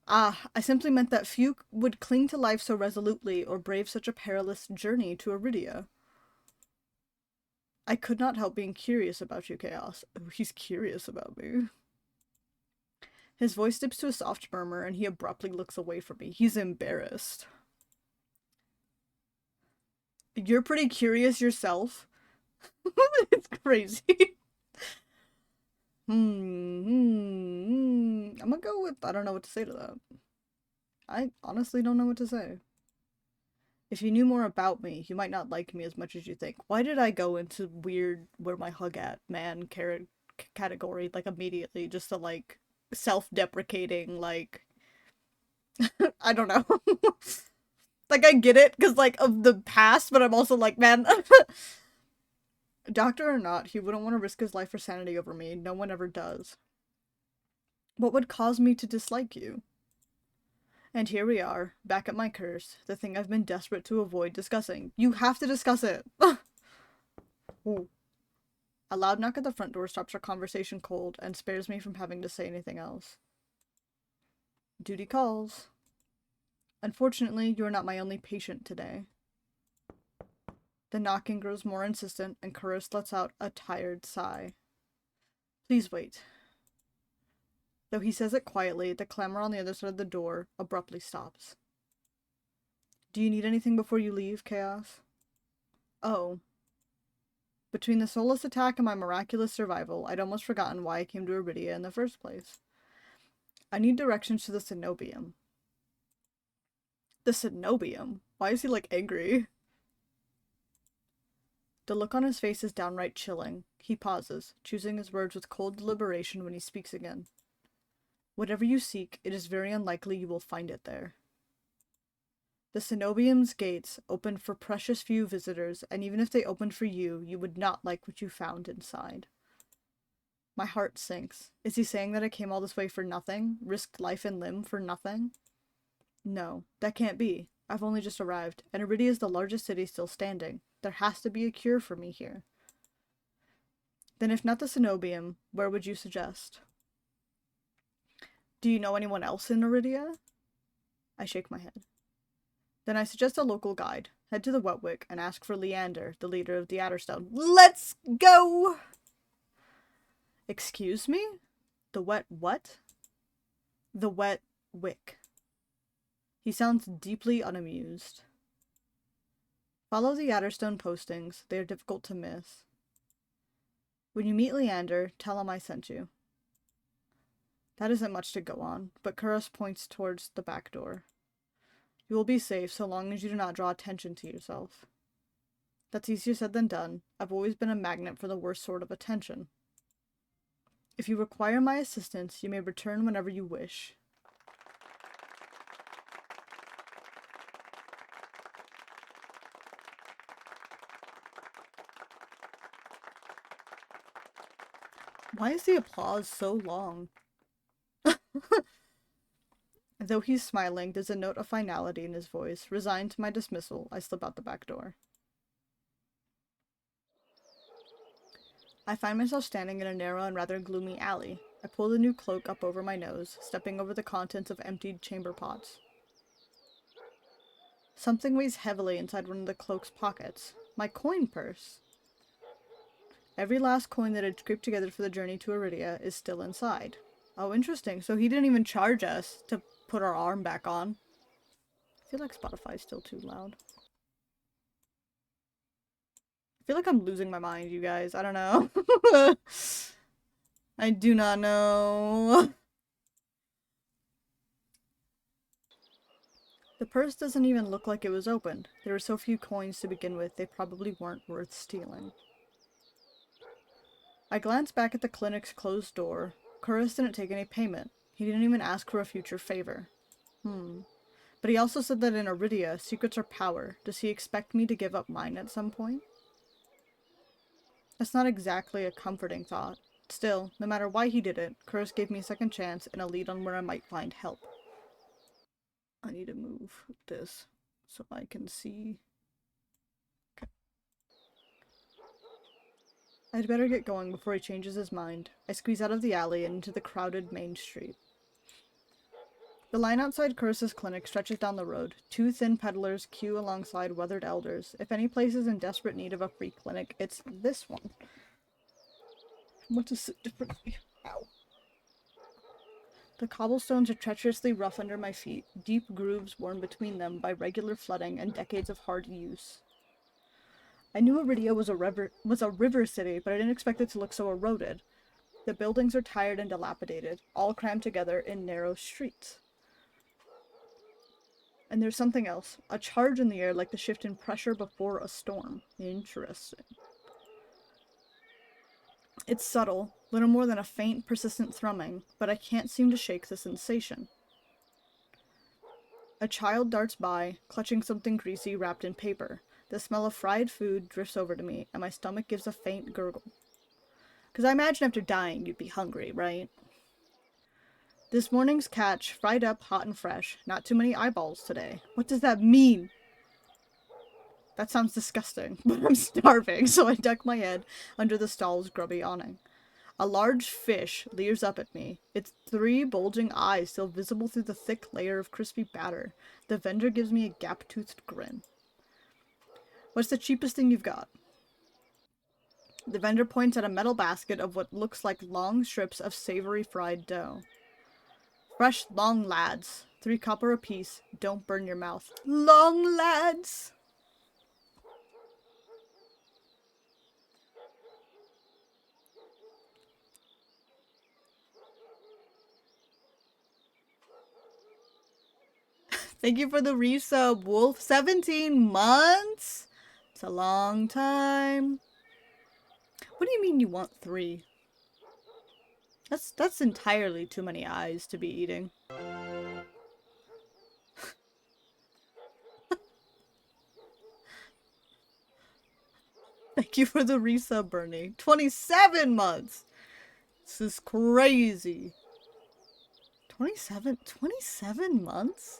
I simply meant that few would cling to life so resolutely or brave such a perilous journey to Iridia. I could not help being curious about you, Chaos. Oh, he's curious about me. His voice dips to a soft murmur, and he abruptly looks away from me. He's embarrassed. You're pretty curious yourself. It's crazy. I'm gonna go with, I don't know what to say to that. I honestly don't know what to say. If you knew more about me, you might not like me as much as you think. Why did I go into weird where my hug at man category like immediately, just to like self-deprecating, like I don't know. Like I get it because like of the past, but I'm also like, man, doctor or not, he wouldn't want to risk his life or sanity over me. No one ever does. What would cause me to dislike you? And here we are, back at my curse, the thing I've been desperate to avoid discussing. You have to discuss it! Ooh. A loud knock at the front door stops our conversation cold and spares me from having to say anything else. Duty calls. Unfortunately, you are not my only patient today. The knocking grows more insistent, and Karis lets out a tired sigh. Please wait. Though he says it quietly, the clamor on the other side of the door abruptly stops. Do you need anything before you leave, Chaos? Oh. Between the soulless attack and my miraculous survival, I'd almost forgotten why I came to Iridia in the first place. I need directions to the Cenobium. The Cenobium? Why is he, like, angry? The look on his face is downright chilling. He pauses, choosing his words with cold deliberation when he speaks again. Whatever you seek, it is very unlikely you will find it there. The Cenobium's gates open for precious few visitors, and even if they opened for you, you would not like what you found inside. My heart sinks. Is he saying that I came all this way for nothing? Risked life and limb for nothing? No, that can't be. I've only just arrived, and Iridia is the largest city still standing. There has to be a cure for me here. Then if not the Cenobium, where would you suggest? Do you know anyone else in Iridia? I shake my head. Then I suggest a local guide. Head to the Wetwick and ask for Leander, the leader of the Adderstone. Let's go! Excuse me? The wet what? The Wetwick. He sounds deeply unamused. Follow the Adderstone postings. They are difficult to miss. When you meet Leander, tell him I sent you. That isn't much to go on, but Kuros points towards the back door. You will be safe so long as you do not draw attention to yourself. That's easier said than done. I've always been a magnet for the worst sort of attention. If you require my assistance, you may return whenever you wish. Why is the applause so long? Though he's smiling, there's a note of finality in his voice. Resigned to my dismissal, I slip out the back door. I find myself standing in a narrow and rather gloomy alley. I pull the new cloak up over my nose, stepping over the contents of emptied chamber pots. Something weighs heavily inside one of the cloak's pockets. My coin purse. Every last coin that I'd scraped together for the journey to Iridia is still inside. Oh, interesting. So he didn't even charge us to put our arm back on. I feel like Spotify's still too loud. I feel like I'm losing my mind, you guys. I don't know. I do not know. The purse doesn't even look like it was opened. There were so few coins to begin with, they probably weren't worth stealing. I glanced back at the clinic's closed door. Kuros didn't take any payment. He didn't even ask for a future favor. But he also said that in Iridia, secrets are power. Does he expect me to give up mine at some point? That's not exactly a comforting thought. Still, no matter why he did it, Kuros gave me a second chance and a lead on where I might find help. I need to move this so I can see. Okay. I'd better get going before he changes his mind. I squeeze out of the alley and into the crowded main street. The line outside Kuros's clinic stretches down the road. Two thin peddlers queue alongside weathered elders. If any place is in desperate need of a free clinic, it's this one. What is it differently? Ow. The cobblestones are treacherously rough under my feet, deep grooves worn between them by regular flooding and decades of hard use. I knew Iridia was a river city, but I didn't expect it to look so eroded. The buildings are tired and dilapidated, all crammed together in narrow streets. And there's something else. A charge in the air like the shift in pressure before a storm. Interesting. It's subtle, little more than a faint, persistent thrumming, but I can't seem to shake the sensation. A child darts by, clutching something greasy wrapped in paper. The smell of fried food drifts over to me, and my stomach gives a faint gurgle. Because I imagine after dying you'd be hungry, right? This morning's catch, fried up, hot and fresh. Not too many eyeballs today. What does that mean? That sounds disgusting, but I'm starving, so I duck my head under the stall's grubby awning. A large fish leers up at me, its 3 bulging eyes still visible through the thick layer of crispy batter. The vendor gives me a gap-toothed grin. What's the cheapest thing you've got? The vendor points at a metal basket of what looks like long strips of savory fried dough. Fresh long lads, 3 copper apiece, don't burn your mouth. Long lads! Thank you for the resub, Wolf. 17 months? It's a long time. What do you mean you want 3? That's entirely too many eyes to be eating. Thank you for the resub, Bernie. 27 months! This is crazy. 27 months?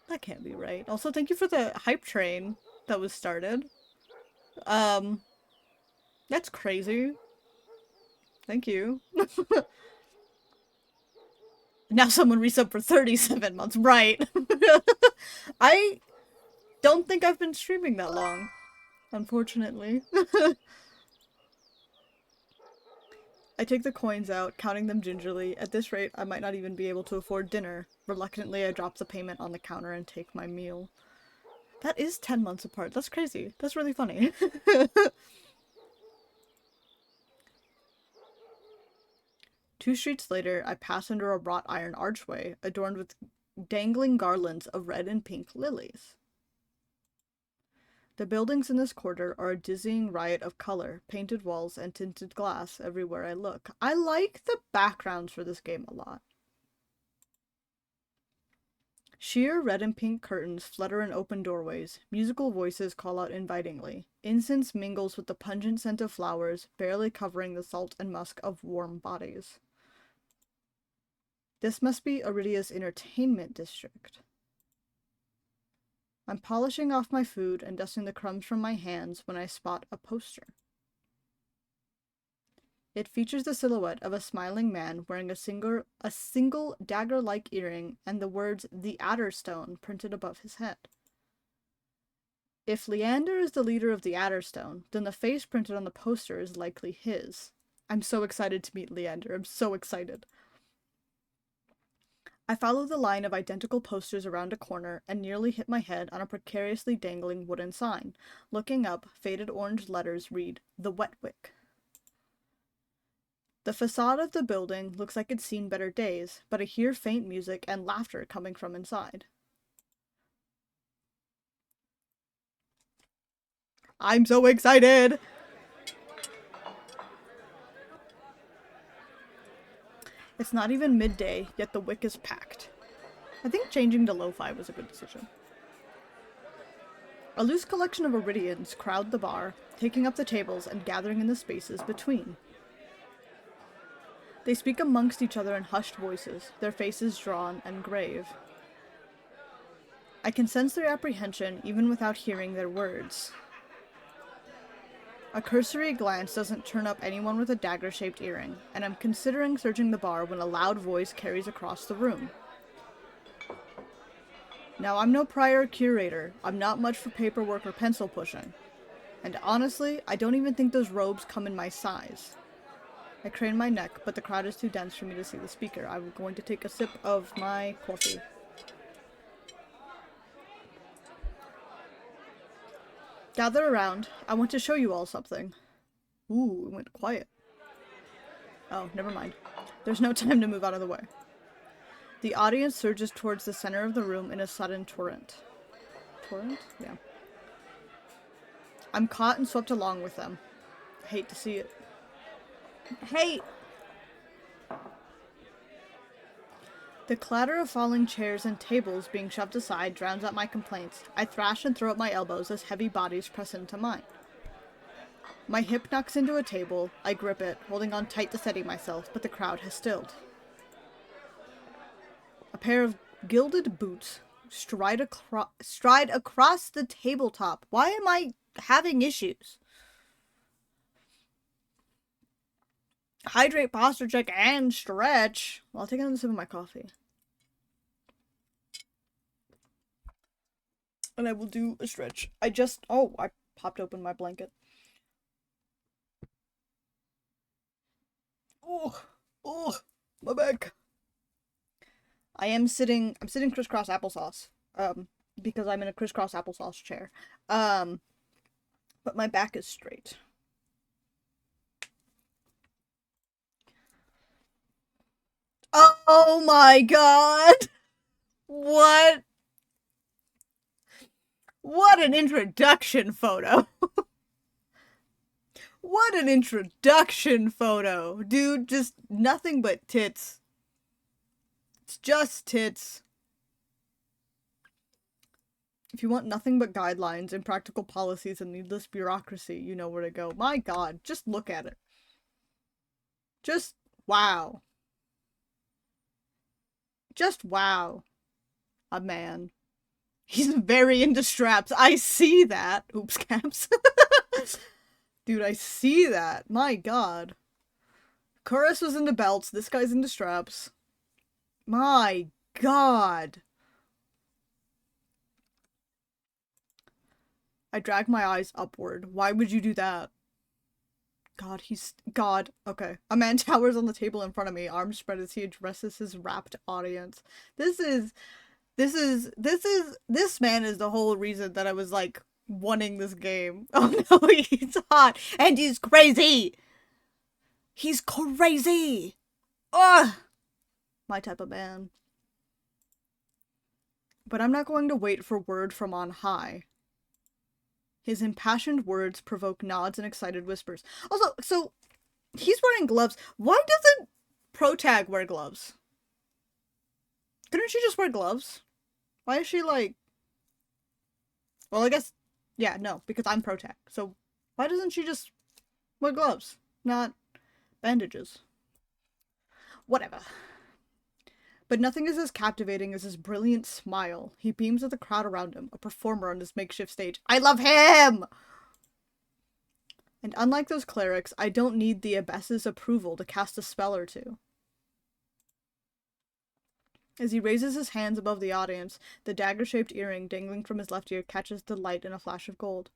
That can't be right. Also, thank you for the hype train that was started. That's crazy. Thank you. Now someone resub for 37 months. Right. I don't think I've been streaming that long, unfortunately. I take the coins out, counting them gingerly. At this rate, I might not even be able to afford dinner. Reluctantly, I drop the payment on the counter and take my meal. That is 10 months apart. That's crazy. That's really funny. 2 streets later, I pass under a wrought iron archway, adorned with dangling garlands of red and pink lilies. The buildings in this quarter are a dizzying riot of color, painted walls, and tinted glass everywhere I look. I like the backgrounds for this game a lot. Sheer red and pink curtains flutter in open doorways. Musical voices call out invitingly. Incense mingles with the pungent scent of flowers, barely covering the salt and musk of warm bodies. This must be Iridia's entertainment district. I'm polishing off my food and dusting the crumbs from my hands when I spot a poster. It features the silhouette of a smiling man wearing a single dagger-like earring and the words "The Adderstone" printed above his head. If Leander is the leader of the Adderstone, then the face printed on the poster is likely his. I'm so excited to meet Leander. I'm so excited. I follow the line of identical posters around a corner and nearly hit my head on a precariously dangling wooden sign. Looking up, faded orange letters read, "The Wetwick." The facade of the building looks like it's seen better days, but I hear faint music and laughter coming from inside. I'm so excited! It's not even midday, yet the wick is packed. I think changing to lo-fi was a good decision. A loose collection of Iridians crowd the bar, taking up the tables and gathering in the spaces between. They speak amongst each other in hushed voices, their faces drawn and grave. I can sense their apprehension even without hearing their words. A cursory glance doesn't turn up anyone with a dagger-shaped earring, and I'm considering searching the bar when a loud voice carries across the room. Now, I'm no prior curator. I'm not much for paperwork or pencil pushing. And honestly, I don't even think those robes come in my size. I crane my neck, but the crowd is too dense for me to see the speaker. I'm going to take a sip of my coffee. Gather around. I want to show you all something. Ooh, it went quiet. Oh, never mind. There's no time to move out of the way. The audience surges towards the center of the room in a sudden torrent. Torrent? Yeah. I'm caught and swept along with them. I hate to see it. Hey! The clatter of falling chairs and tables being shoved aside drowns out my complaints. I thrash and throw up my elbows as heavy bodies press into mine. My hip knocks into a table. I grip it, holding on tight to steady myself, but the crowd has stilled. A pair of gilded boots stride across the tabletop. Why am I having issues? Hydrate, posture check, and stretch. Well, I'll take another sip of my coffee. And I will do a stretch. I popped open my blanket. Oh, my back. I'm sitting crisscross applesauce. Because I'm in a crisscross applesauce chair. But my back is straight. Oh my god! What? What an introduction photo! What an introduction photo! Dude, just nothing but tits. It's just tits. If you want nothing but guidelines, impractical policies, and needless bureaucracy, you know where to go. My god, just look at it. Just wow. Just wow. A man. He's very into straps. I see that. Oops, caps. Dude, I see that. My god. Chorus was into belts. This guy's into straps. My god. I drag my eyes upward. Why would you do that? God. Okay. A man towers on the table in front of me, arms spread as he addresses his rapt audience. This man is the whole reason that I was like wanting this game. Oh no, he's hot and he's crazy. He's crazy. Ugh. My type of man. But I'm not going to wait for word from on high. His impassioned words provoke nods and excited whispers. Also, so he's wearing gloves. Why doesn't Protag wear gloves? Couldn't she just wear gloves? Why is she like... Well, I guess... Yeah, no, because I'm Protag. So why doesn't she just wear gloves? Not bandages. Whatever. But nothing is as captivating as his brilliant smile. He beams at the crowd around him, a performer on his makeshift stage. I love him! And unlike those clerics, I don't need the abbess's approval to cast a spell or two. As he raises his hands above the audience, the dagger-shaped earring dangling from his left ear catches the light in a flash of gold.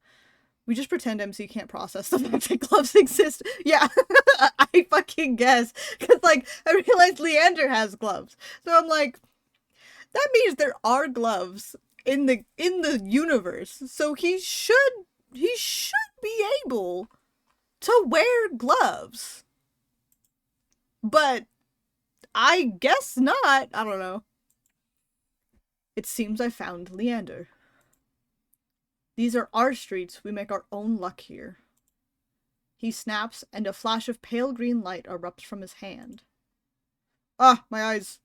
We just pretend MC can't process the fact that gloves exist. Yeah, I fucking guess. Because, like, I realized Leander has gloves. So I'm like, that means there are gloves in the universe. So he should be able to wear gloves. But I guess not. I don't know. It seems I found Leander. These are our streets. We make our own luck here. He snaps, and a flash of pale green light erupts from his hand. Ah, my eyes.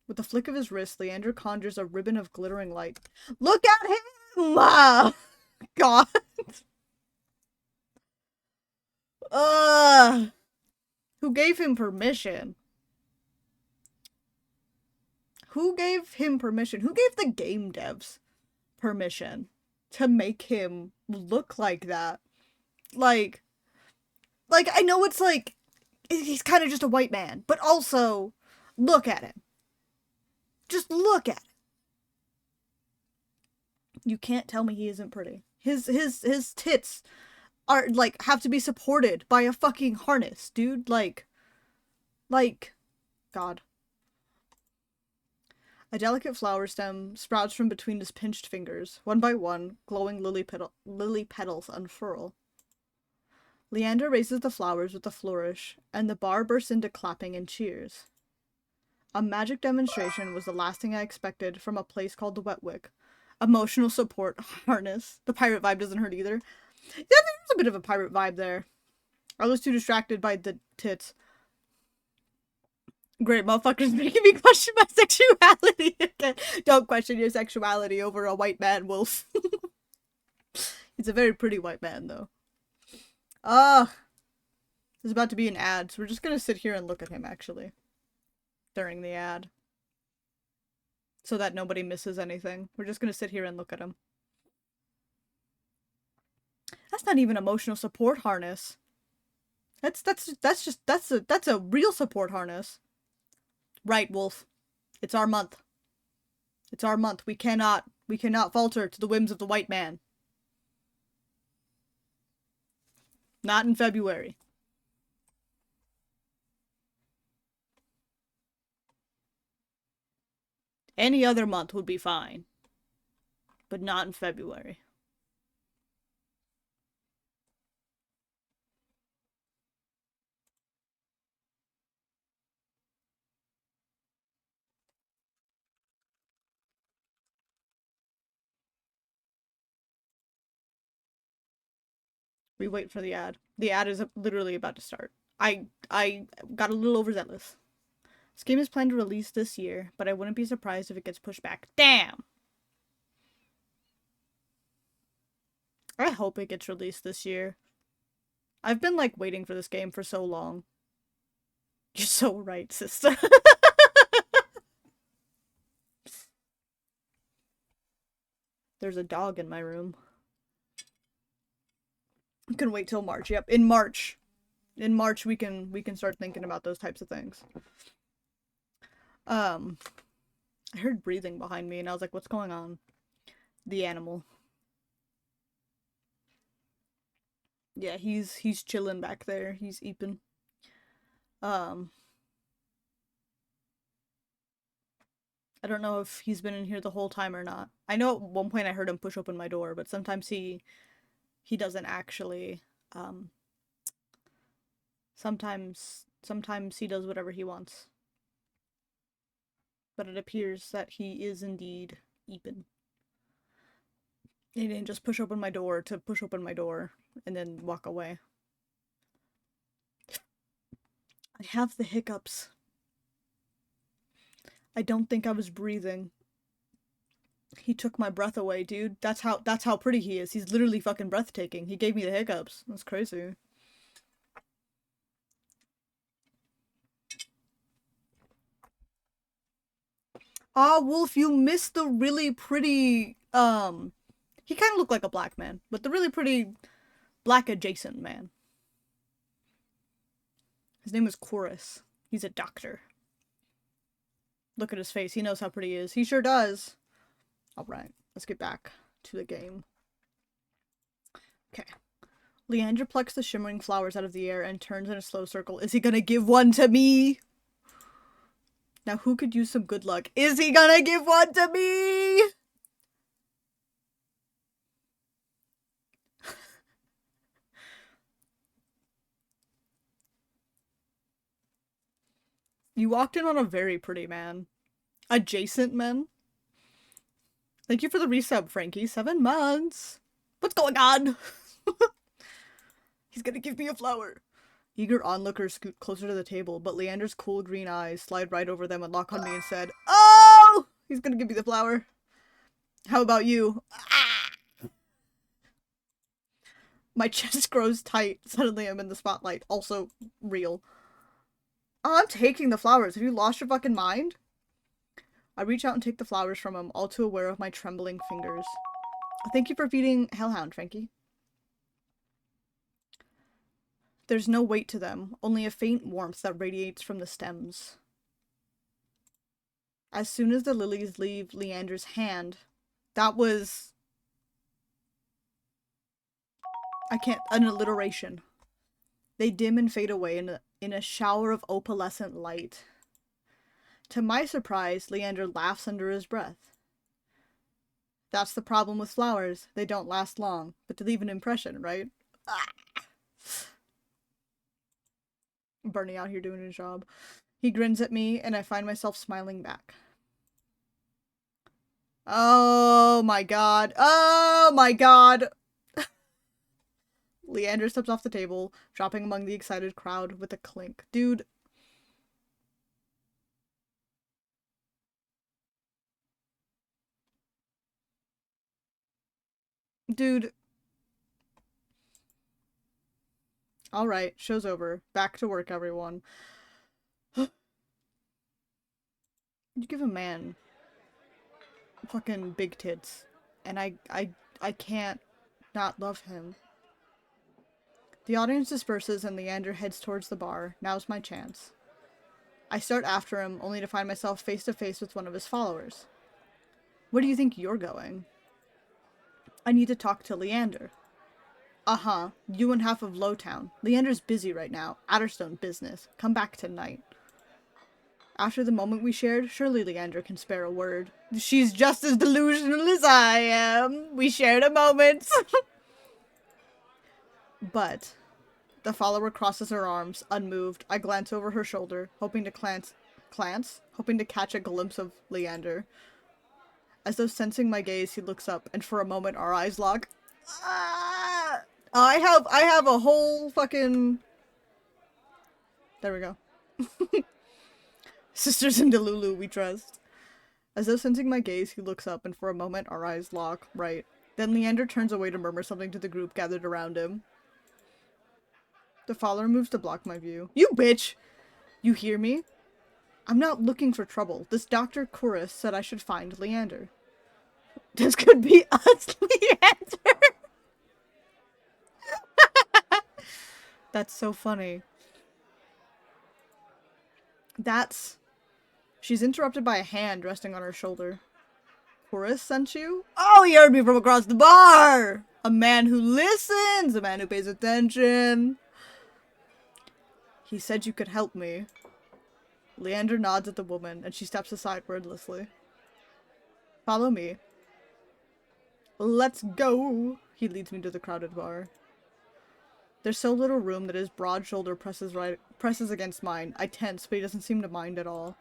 With a flick of his wrist, Leander conjures a ribbon of glittering light. Look at him! Ah, God. Who gave him permission? Who gave him permission? Who gave the game devs permission to make him look like that? Like I know it's like he's kind of just a white man, but also look at him. Just look at him. You can't tell me he isn't pretty. His tits are, like, have to be supported by a fucking harness, dude. Like, God. A delicate flower stem sprouts from between his pinched fingers. One by one, glowing lily petals unfurl. Leander raises the flowers with a flourish, and the bar bursts into clapping and cheers. A magic demonstration was the last thing I expected from a place called the Wetwick. Emotional support harness. The pirate vibe doesn't hurt either. Yeah, there's a bit of a pirate vibe there. I was too distracted by the tits. Great motherfuckers making me question my sexuality again. Don't question your sexuality over a white man, Wolf. He's a very pretty white man, though. There's about to be an ad, so we're just gonna sit here and look at him, actually. During the ad. So that nobody misses anything. We're just gonna sit here and look at him. That's not even emotional support harness. That's a real support harness. Right, Wolf. It's our month. It's our month. We cannot falter to the whims of the white man. Not in February. Any other month would be fine. But not in February. We wait for the ad. The ad is literally about to start. I got a little overzealous. This game is planned to release this year, but I wouldn't be surprised if it gets pushed back. Damn! I hope it gets released this year. I've been, like, waiting for this game for so long. You're so right, sister. There's a dog in my room. I can wait till March. Yep, in March. In March we can start thinking about those types of things. I heard breathing behind me and I was like, what's going on? The animal. Yeah, he's chilling back there. He's eeping. I don't know if he's been in here the whole time or not. I know at one point I heard him push open my door, but sometimes he doesn't actually. Sometimes he does whatever he wants. But it appears that he is indeed eeping. He didn't just push open my door to push open my door and then walk away. I have the hiccups. I don't think I was breathing. He took my breath away, dude. That's how pretty he is. He's literally fucking breathtaking. He gave me the hiccups. That's crazy. Ah, Wolf, you missed the really pretty, he kind of looked like a black man, but the really pretty black adjacent man. His name was Chorus. He's a doctor. Look at his face. He knows how pretty he is. He sure does. Alright, let's get back to the game. Okay. Leandra plucks the shimmering flowers out of the air and turns in a slow circle. Is he gonna give one to me? Now who could use some good luck? Is he gonna give one to me? You walked in on a very pretty man. Adjacent men? Thank you for the resub, Frankie. 7 months. What's going on? He's gonna give me a flower. Eager onlookers scoot closer to the table, but Leander's cool green eyes slide right over them and lock on me and said, "Oh! He's gonna give me the flower. How about you?" Ah! My chest grows tight. Suddenly I'm in the spotlight. Also real. Oh, I'm taking the flowers. Have you lost your fucking mind? I reach out and take the flowers from him, all too aware of my trembling fingers. Thank you for feeding Hellhound, Frankie. There's no weight to them, only a faint warmth that radiates from the stems. As soon as the lilies leave Leander's hand, that was... I can't. An alliteration. They dim and fade away in a shower of opalescent light. To my surprise, Leander laughs under his breath. That's the problem with flowers. They don't last long, but to leave an impression, right? Ah! Bernie out here doing his job. He grins at me, and I find myself smiling back. Oh my god. Oh my god! Leander steps off the table, dropping among the excited crowd with a clink. Dude. Dude. Alright, show's over. Back to work, everyone. You give a man fucking big tits, and I can't not love him. The audience disperses and Leander heads towards the bar. Now's my chance. I start after him, only to find myself face to face with one of his followers. Where do you think you're going? I need to talk to Leander. Uh-huh. You and half of Lowtown. Leander's busy right now. Adderstone business. Come back tonight. After the moment we shared, surely Leander can spare a word. She's just as delusional as I am. We shared a moment. But the follower crosses her arms, unmoved. I glance over her shoulder, hoping to hoping to catch a glimpse of Leander. As though sensing my gaze, he looks up, and for a moment our eyes lock. Ah! I have a whole fucking... There we go. Sisters in Delulu, we trust. As though sensing my gaze, he looks up, and for a moment our eyes lock. Right. Then Leander turns away to murmur something to the group gathered around him. The follower moves to block my view. You bitch! You hear me? I'm not looking for trouble. This Dr. Chorus said I should find Leander. This could be us, Leander! That's so funny. That's... She's interrupted by a hand resting on her shoulder. Chorus sent you? Oh, he heard me from across the bar! A man who listens! A man who pays attention! He said you could help me. Leander nods at the woman, and she steps aside wordlessly. Follow me. Let's go! He leads me to the crowded bar. There's so little room that his broad shoulder presses against mine. I tense, but he doesn't seem to mind at all.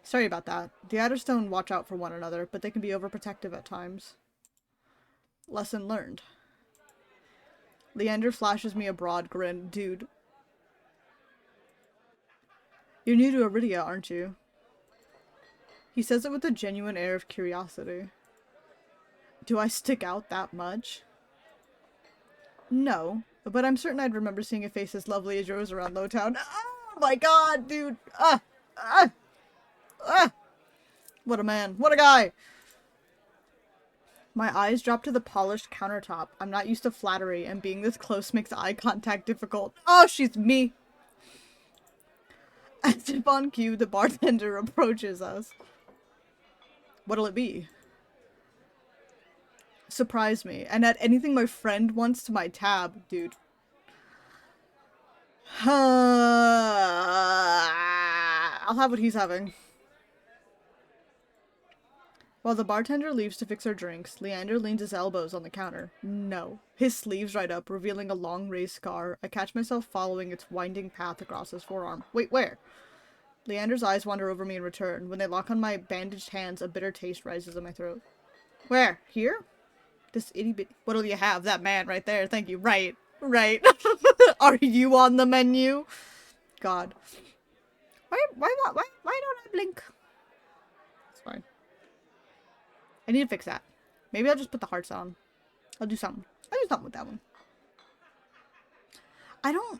Sorry about that. The Adderstone watch out for one another, but they can be overprotective at times. Lesson learned. Leander flashes me a broad grin. Dude. You're new to Iridia, aren't you? He says it with a genuine air of curiosity. Do I stick out that much? No, but I'm certain I'd remember seeing a face as lovely as yours around Lowtown. Oh my god, dude! What a man. What a guy! My eyes drop to the polished countertop. I'm not used to flattery, and being this close makes eye contact difficult. Oh, she's me! As if on cue, the bartender approaches us. What'll it be? Surprise me, and add anything my friend wants to my tab, dude. I'll have what he's having. While the bartender leaves to fix our drinks, Leander leans his elbows on the counter. No. His sleeves right up, revealing a long raised scar. I catch myself following its winding path across his forearm. Wait, where? Leander's eyes wander over me in return. When they lock on my bandaged hands, a bitter taste rises in my throat. Where? Here? This itty bitty... What'll you have? That man right there. Thank you. Right. Right. Are you on the menu? God. Why don't I blink? It's fine. I need to fix that. Maybe I'll just put the hearts on. I'll do something. I'll do something with that one. I don't...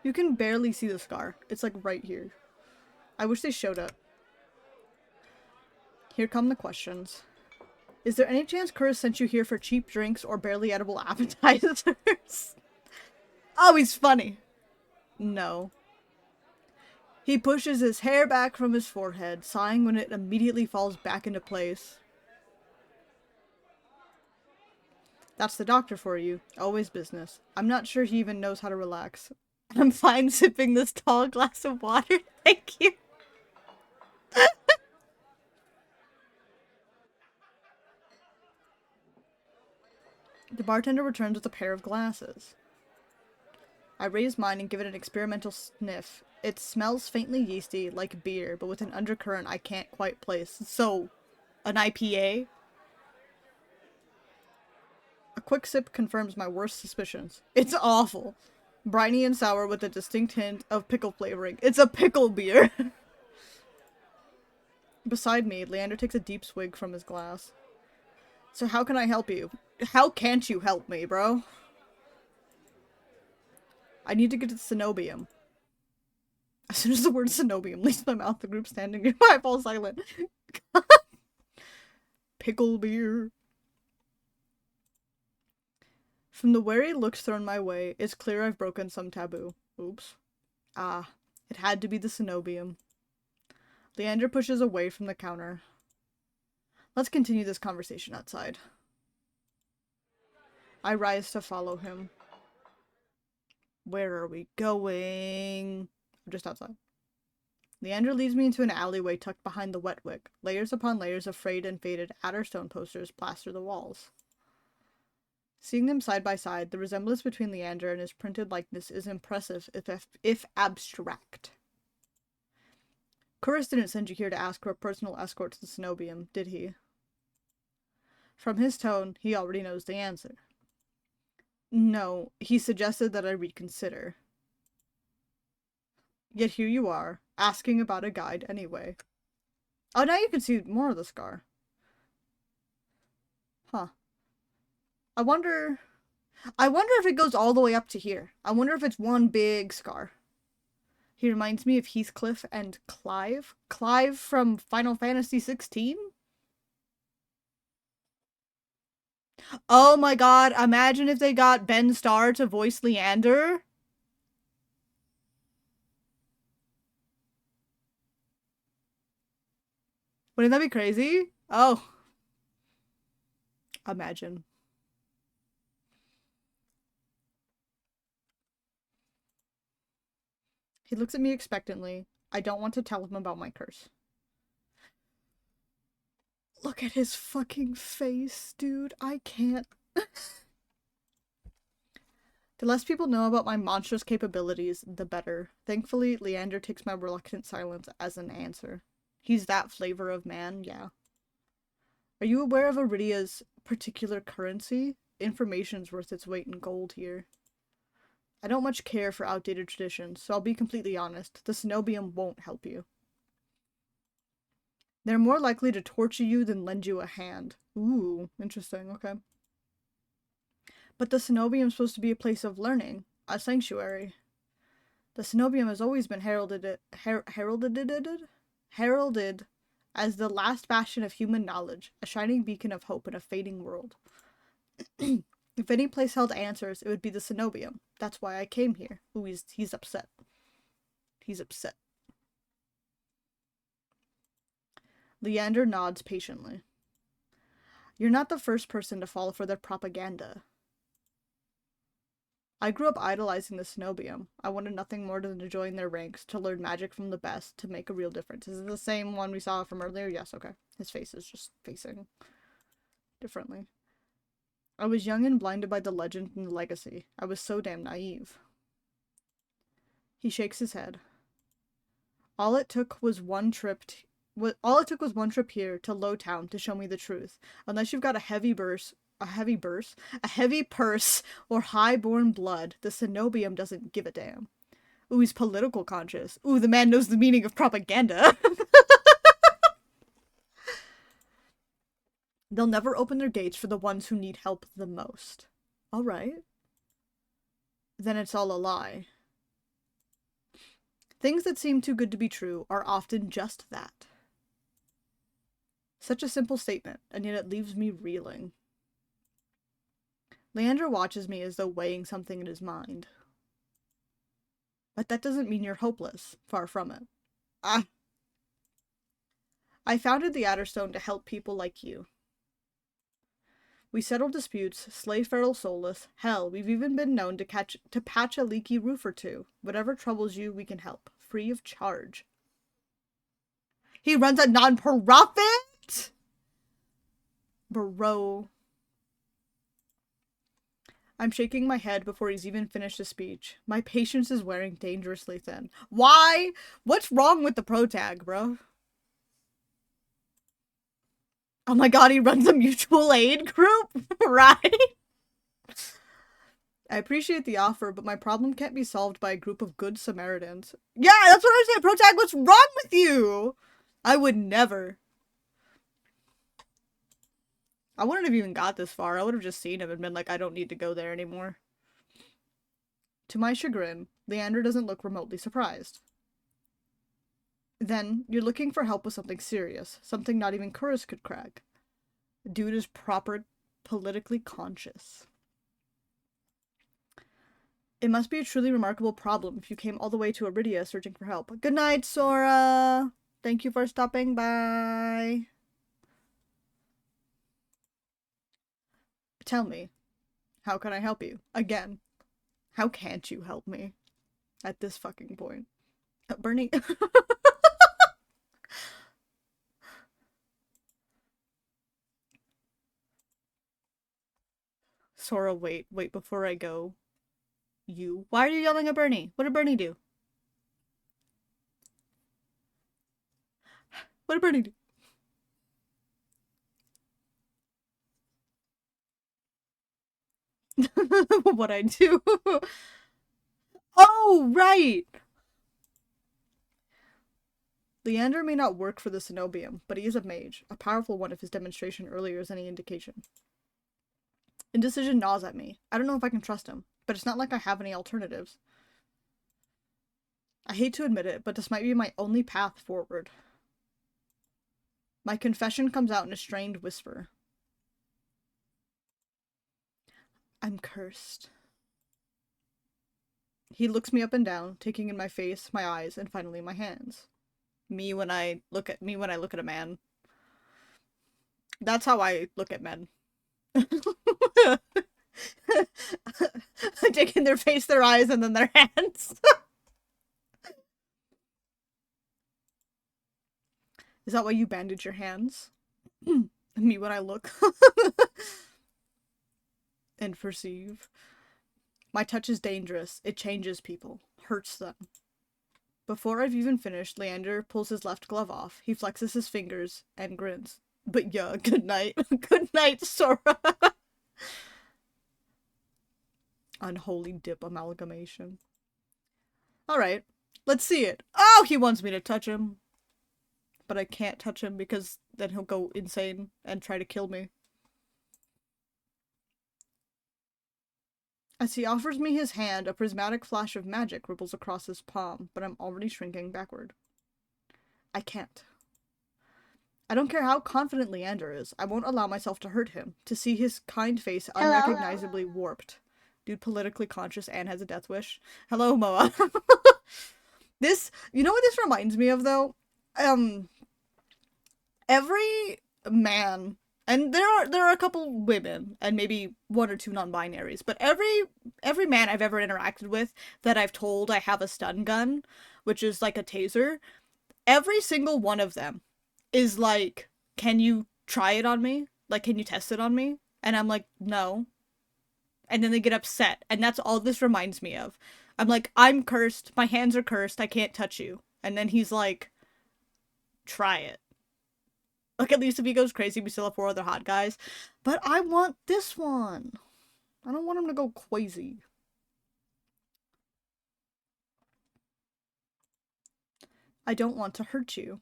You can barely see the scar. It's like right here. I wish they showed it. Here come the questions. Is there any chance Curtis sent you here for cheap drinks or barely edible appetizers? Oh, he's funny. No. He pushes his hair back from his forehead, sighing when it immediately falls back into place. That's the doctor for you. Always business. I'm not sure he even knows how to relax. I'm fine sipping this tall glass of water. Thank you. The bartender returns with a pair of glasses. I raise mine and give it an experimental sniff. It smells faintly yeasty, like beer, but with an undercurrent I can't quite place. So, an IPA? A quick sip confirms my worst suspicions. It's awful. Briny and sour with a distinct hint of pickle flavoring. It's a pickle beer! Beside me, Leander takes a deep swig from his glass. So how can I help you? How can't you help me, bro? I need to get to the Cenobium. As soon as the word Cenobium leaves my mouth, the group standing nearby I fall silent. Pickle beer. From the wary looks thrown my way, it's clear I've broken some taboo. Oops. Ah, it had to be the Cenobium. Leander pushes away from the counter. Let's continue this conversation outside. I rise to follow him. Where are we going? I'm just outside. Leander leads me into an alleyway tucked behind the wet wick. Layers upon layers of frayed and faded Adderstone posters plaster the walls. Seeing them side by side, the resemblance between Leander and his printed likeness is impressive, if abstract. Chorus didn't send you here to ask for a personal escort to the Cenobium, did he? From his tone, he already knows the answer. No, he suggested that I reconsider. Yet here you are, asking about a guide anyway. Oh, now you can see more of the scar. Huh. I wonder if it goes all the way up to here. I wonder if it's one big scar. He reminds me of Heathcliff and Clive. Clive from Final Fantasy 16? Oh my god, imagine if they got Ben Starr to voice Leander. Wouldn't that be crazy? Oh. Imagine. He looks at me expectantly. I don't want to tell him about my curse. Look at his fucking face, dude. I can't. The less people know about my monstrous capabilities, the better. Thankfully, Leander takes my reluctant silence as an answer. He's that flavor of man, yeah. Are you aware of Iridia's particular currency? Information's worth its weight in gold here. I don't much care for outdated traditions, so I'll be completely honest. The Cenobium won't help you. They're more likely to torture you than lend you a hand. Ooh, interesting, okay. But the Cenobium's supposed to be a place of learning, a sanctuary. The Cenobium has always been heralded as the last bastion of human knowledge, a shining beacon of hope in a fading world. If any place held answers, it would be the Cenobium. That's why I came here. Ooh, he's upset. He's upset. Leander nods patiently. You're not the first person to fall for their propaganda. I grew up idolizing the Cenobium. I wanted nothing more than to join their ranks, to learn magic from the best, to make a real difference. Is it the same one we saw from earlier? Yes, okay. His face is just facing differently. I was young and blinded by the legend and the legacy. I was so damn naive. He shakes his head. All it took was one trip here to Lowtown to show me the truth. Unless you've got a heavy purse, or high-born blood, the Cenobium doesn't give a damn. Ooh, he's political conscious. Ooh, the man knows the meaning of propaganda. They'll never open their gates for the ones who need help the most. Alright. Then it's all a lie. Things that seem too good to be true are often just that. Such a simple statement, and yet it leaves me reeling. Leander watches me as though weighing something in his mind. But that doesn't mean you're hopeless. Far from it. I founded the Adderstone to help people like you. We settle disputes, slay feral soulless. Hell, we've even been known to patch a leaky roof or two. Whatever troubles you, we can help. Free of charge. He runs a non-profit? Bro. I'm shaking my head before he's even finished his speech. My patience is wearing dangerously thin. Why? What's wrong with the protag, bro? Oh my god, he runs a mutual aid group? Right? I appreciate the offer, but my problem can't be solved by a group of good Samaritans. Yeah, that's what I'm saying, protag, what's wrong with you? I would never. I wouldn't have even got this far. I would have just seen him and been like, I don't need to go there anymore. To my chagrin, Leander doesn't look remotely surprised. Then, you're looking for help with something serious. Something not even Curris could crack. Dude is proper politically conscious. It must be a truly remarkable problem if you came all the way to Iridia searching for help. Good night, Sora! Thank you for stopping by. Tell me, how can I help you? Again, how can't you help me? At this fucking point. Bernie. Sora, wait before I go. You? Why are you yelling at Bernie? What did Bernie do? What did Bernie do? What I do? Oh, right! Leander may not work for the Cenobium, but he is a mage, a powerful one if his demonstration earlier is any indication. Indecision gnaws at me. I don't know if I can trust him, but it's not like I have any alternatives. I hate to admit it, but this might be my only path forward. My confession comes out in a strained whisper. I'm cursed. He looks me up and down, taking in my face, my eyes, and finally my hands. Me when I look at a man. That's how I look at men. Taking their face, their eyes, and then their hands. Is that why you bandage your hands? Me when I look and perceive. My touch is dangerous. It changes people. Hurts them. Before I've even finished, Leander pulls his left glove off. He flexes his fingers and grins. But yeah, good night. Good night, Sora. Unholy dip amalgamation. Alright, let's see it. Oh, he wants me to touch him. But I can't touch him because then he'll go insane and try to kill me. As he offers me his hand, a prismatic flash of magic ripples across his palm, but I'm already shrinking backward. I can't. I don't care how confident Leander is. I won't allow myself to hurt him, to see his kind face unrecognizably warped. Dude politically conscious and has a death wish. Hello, Moa. This, you know what this reminds me of, though? Every man, and there are a couple women, and maybe one or two non-binaries, but every man I've ever interacted with that I've told I have a stun gun, which is like a taser, every single one of them is like, can you try it on me? Like, can you test it on me? And I'm like, no. And then they get upset, and that's all this reminds me of. I'm like, I'm cursed, my hands are cursed, I can't touch you. And then he's like, try it. Like, at least if he goes crazy, we still have 4 other hot guys. But I want this one. I don't want him to go crazy. I don't want to hurt you.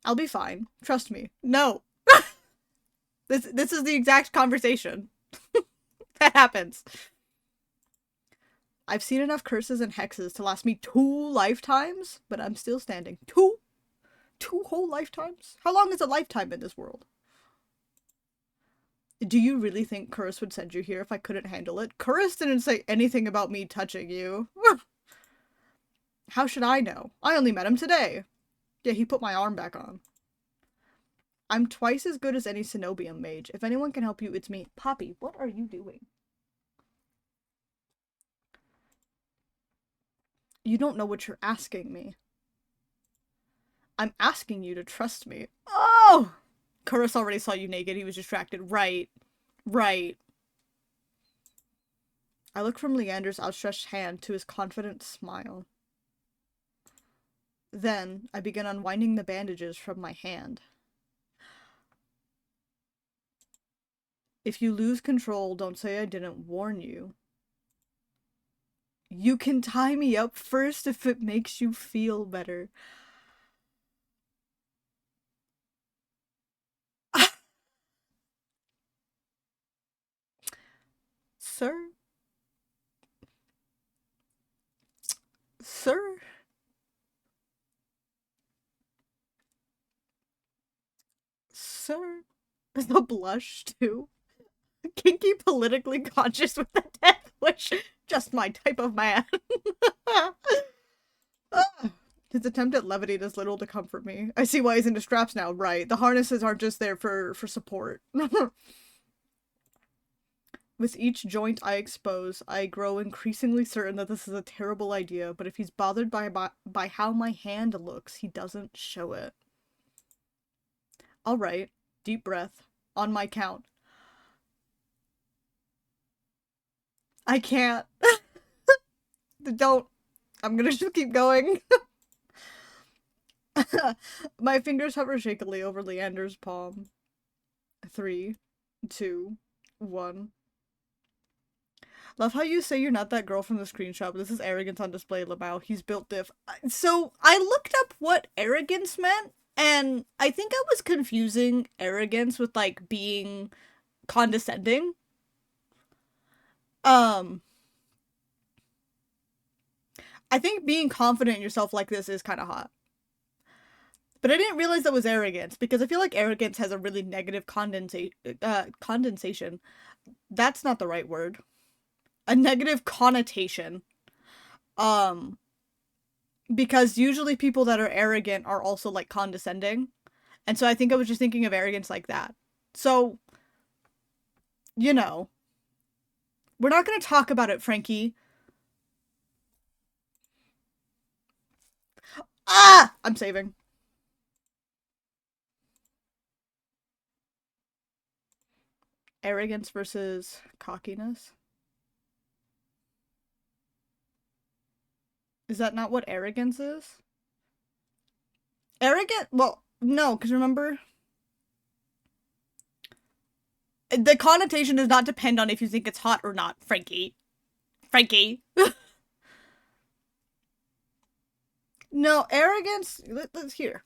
I'll be fine. Trust me. No. This is the exact conversation that happens. I've seen enough curses and hexes to last me 2 lifetimes, but I'm still standing. 2 whole lifetimes? How long is a lifetime in this world? Do you really think Curris would send you here if I couldn't handle it? Curris didn't say anything about me touching you. How should I know? I only met him today. Yeah, he put my arm back on. I'm twice as good as any Cenobium mage. If anyone can help you, it's me. Poppy, what are you doing? You don't know what you're asking me. I'm asking you to trust me. Oh! Chorus already saw you naked. He was distracted. Right. Right. I look from Leander's outstretched hand to his confident smile. Then, I begin unwinding the bandages from my hand. If you lose control, don't say I didn't warn you. You can tie me up first if it makes you feel better. Sir? Sir? Sir? The blush, too. Kinky, politically conscious with the death wish. Just my type of man. His attempt at levity does little to comfort me. I see why he's into straps now, right. The harnesses aren't just there for support. With each joint I expose, I grow increasingly certain that this is a terrible idea, but if he's bothered by how my hand looks, he doesn't show it. Alright, deep breath. On my count. I can't. Don't. I'm gonna just keep going. My fingers hover shakily over Leander's palm. 3, 2, 1. Love how you say you're not that girl from the screenshot, but this is arrogance on display, Lamau. He's built diff. So, I looked up what arrogance meant, and I think I was confusing arrogance with, like, being condescending. I think being confident in yourself like this is kind of hot. But I didn't realize that was arrogance, because I feel like arrogance has a really negative condensation. That's not the right word. A negative connotation. Because usually people that are arrogant are also, like, condescending. And so I think I was just thinking of arrogance like that. So, you know. We're not gonna talk about it, Frankie. Ah! I'm saving. Arrogance versus cockiness. Is that not what arrogance is? Arrogant? Well, no, because remember, the connotation does not depend on if you think it's hot or not, Frankie. Frankie. No, arrogance. Let's here.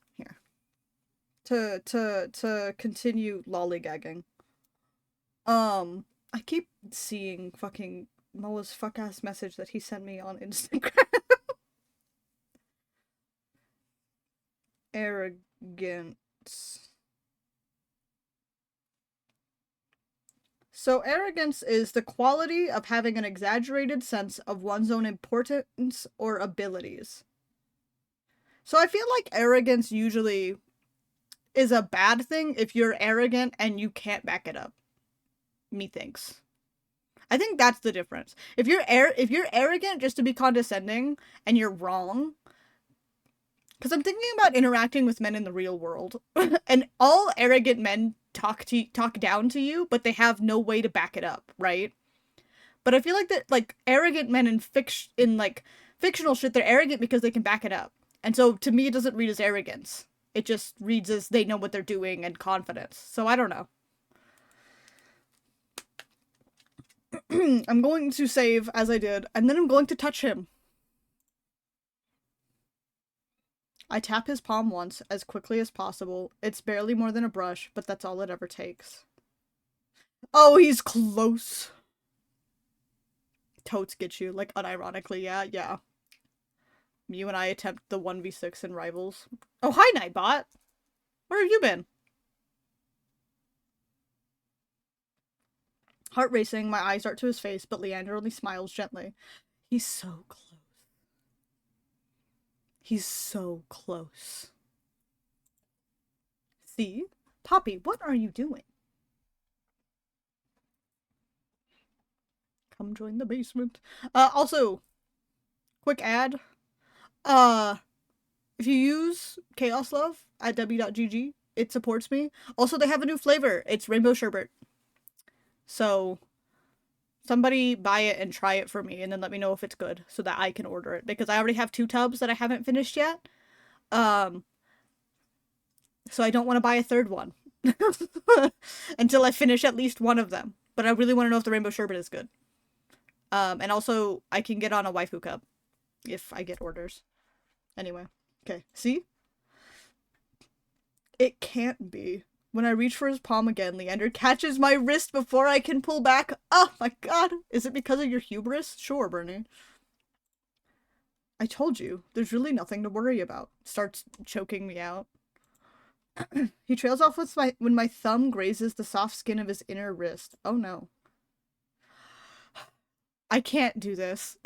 To continue lollygagging. I keep seeing fucking Moa's fuck ass message that he sent me on Instagram. Arrogance. So arrogance is the quality of having an exaggerated sense of one's own importance or abilities. So I feel like arrogance usually is a bad thing if you're arrogant and you can't back it up. Methinks. I think that's the difference. If you're arrogant just to be condescending and you're wrong, because I'm thinking about interacting with men in the real world, and all arrogant men talk down to you, but they have no way to back it up, right? But I feel like that, like, arrogant men in fictional shit, they're arrogant because they can back it up. And so to me, it doesn't read as arrogance. It just reads as they know what they're doing and confidence. So I don't know. I'm going to save as I did, and then I'm going to touch him. I tap his palm once, as quickly as possible. It's barely more than a brush, but that's all it ever takes. Oh, he's close. Totes get you, like, unironically, yeah. You and I attempt the 1v6 in Rivals. Oh, hi, Nightbot! Where have you been? Heart racing, my eyes dart to his face, but Leander only smiles gently. He's so close. He's so close. See? Poppy, what are you doing? Come join the basement. Also, quick ad. If you use Chaos Love at w.gg, it supports me. Also, they have a new flavor. It's rainbow sherbet. So, somebody buy it and try it for me, and then let me know if it's good, so that I can order it. Because I already have 2 tubs that I haven't finished yet. So I don't want to buy a 3rd one. Until I finish at least one of them. But I really want to know if the rainbow sherbet is good. And also, I can get on a waifu cup. If I get orders. Anyway. Okay, see? It can't be. When I reach for his palm again, Leander catches my wrist before I can pull back. Oh my god. Is it because of your hubris? Sure, Bernie. I told you, there's really nothing to worry about. Starts choking me out. He trails off with when my thumb grazes the soft skin of his inner wrist. Oh no. I can't do this.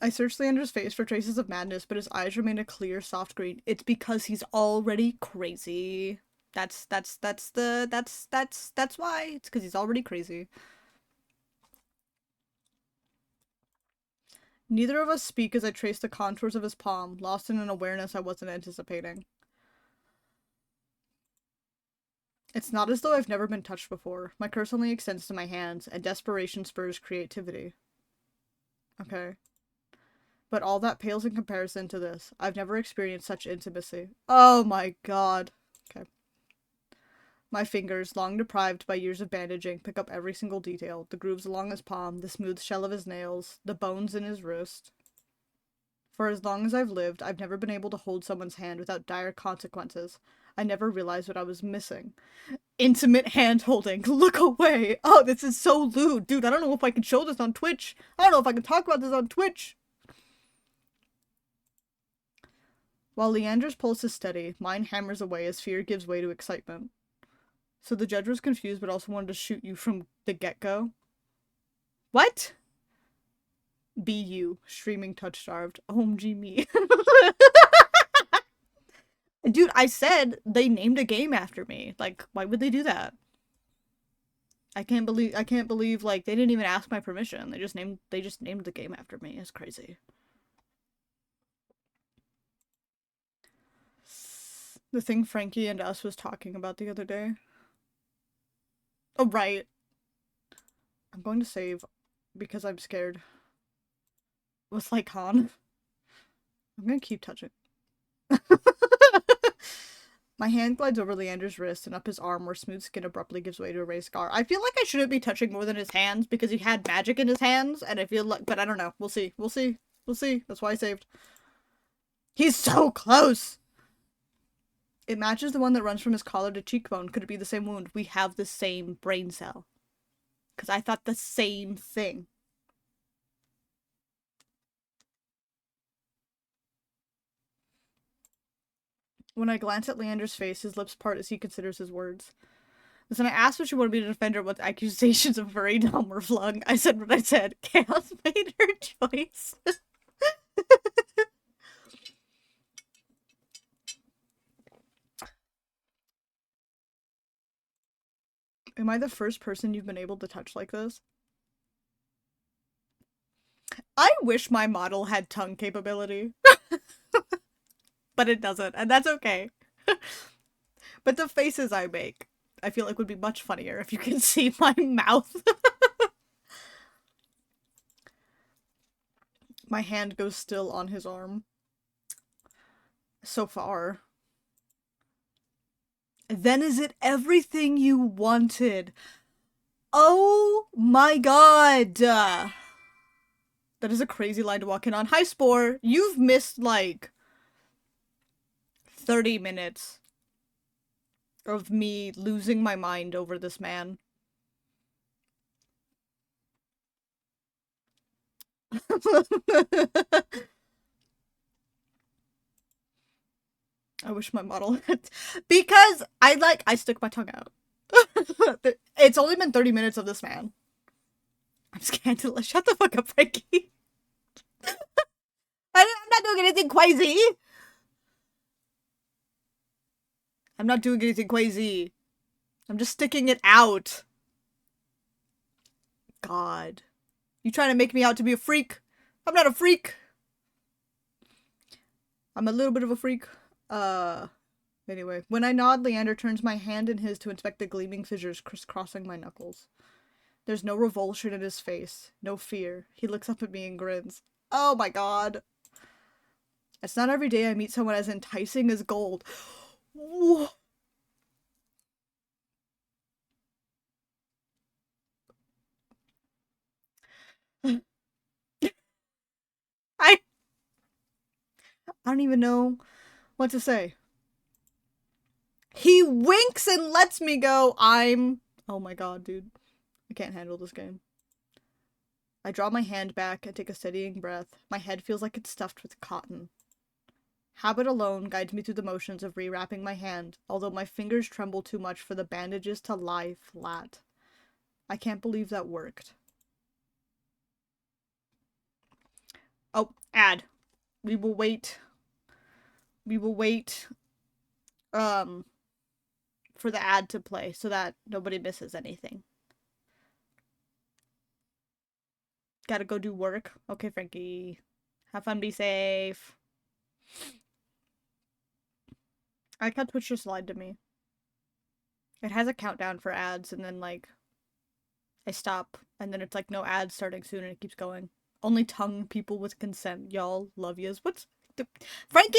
I searched Leander's face for traces of madness, but his eyes remain a clear, soft green. It's because he's already crazy. That's why. It's because he's already crazy. Neither of us speak as I trace the contours of his palm, lost in an awareness I wasn't anticipating. It's not as though I've never been touched before. My curse only extends to my hands, and desperation spurs creativity. Okay. But all that pales in comparison to this. I've never experienced such intimacy. Oh my god. Okay. My fingers, long deprived by years of bandaging, pick up every single detail. The grooves along his palm, the smooth shell of his nails, the bones in his wrist. For as long as I've lived, I've never been able to hold someone's hand without dire consequences. I never realized what I was missing. Intimate hand-holding. Look away! Oh, this is so lewd. Dude, I don't know if I can show this on Twitch. I don't know if I can talk about this on Twitch. While Leander's pulse is steady, mine hammers away as fear gives way to excitement. So the judge was confused but also wanted to shoot you from the get-go? What? Be you, streaming Touchstarved. OMG me. Dude, I said they named a game after me. Like, why would they do that? I can't believe like they didn't even ask my permission. They just named the game after me. It's crazy. The thing Frankie and us was talking about the other day. Oh, right. I'm going to save because I'm scared. With like Han. I'm gonna keep touching. My hand glides over Leander's wrist and up his arm where smooth skin abruptly gives way to a raised scar. I feel like I shouldn't be touching more than his hands because he had magic in his hands and I feel like, but I don't know. We'll see. We'll see. We'll see. That's why I saved. He's so close! It matches the one that runs from his collar to cheekbone. Could it be the same wound? We have the same brain cell. Because I thought the same thing. When I glance at Leander's face, his lips part as he considers his words. Listen, I asked what she wanted me to defend her with accusations of furrydom were flung. I said what I said. Chaos made her choice. Am I the first person you've been able to touch like this? I wish my model had tongue capability. But it doesn't, and that's okay. But the faces I make, I feel like would be much funnier if you can see my mouth. My hand goes still on his arm. So far. Then is it everything you wanted? Oh my god! That is a crazy line to walk in on. Hi, Spore. You've missed, like, 30 minutes of me losing my mind over this man. I wish my model had... Because I stick my tongue out. It's only been 30 minutes of this man. I'm scandalous. Shut the fuck up, Frankie. I'm not doing anything crazy. I'm not doing anything crazy. I'm just sticking it out. God. You trying to make me out to be a freak? I'm not a freak. I'm a little bit of a freak. Anyway. When I nod, Leander turns my hand in his to inspect the gleaming fissures crisscrossing my knuckles. There's no revulsion in his face. No fear. He looks up at me and grins. Oh my god. It's not every day I meet someone as enticing as gold. Whoa. I don't even know what to say. He winks and lets me go. Oh my god, dude. I can't handle this game. I draw my hand back and take a steadying breath. My head feels like it's stuffed with cotton. Habit alone guides me through the motions of rewrapping my hand, although my fingers tremble too much for the bandages to lie flat. I can't believe that worked. Oh, ad. We will wait. We will wait, for the ad to play so that nobody misses anything. Gotta go do work. Okay, Frankie. Have fun, be safe. I like how Twitch just lied to me. It has a countdown for ads, and then, like, I stop, and then it's like, no ads starting soon, and it keeps going. Only tongue people with consent. Y'all love yous. What's... Frankie?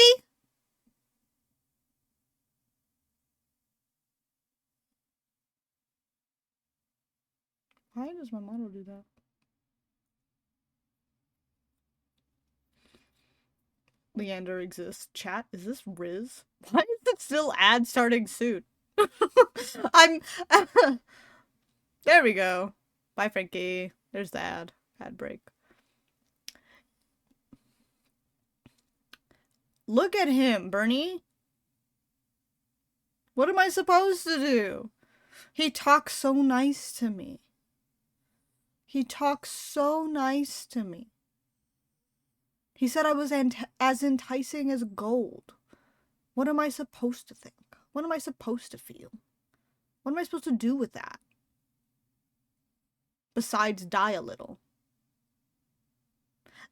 Why does my model do that? Leander exists. Chat, is this Riz? Why is it still ad starting soon? I'm... There we go. Bye, Frankie. There's the ad. Ad break. Look at him, Bernie. What am I supposed to do? He talks so nice to me. He talks so nice to me. He said I was as enticing as gold. What am I supposed to think? What am I supposed to feel? What am I supposed to do with that? Besides die a little.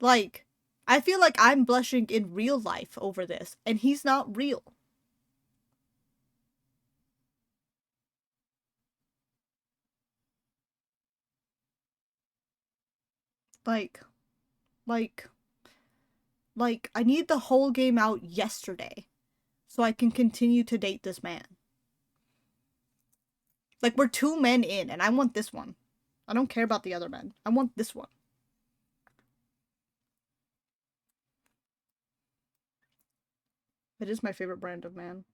Like, I feel like I'm blushing in real life over this, and he's not real. Like, I need the whole game out yesterday so I can continue to date this man. Like, we're 2 men in, and I want this one. I don't care about the other men. I want this one. It is my favorite brand of man.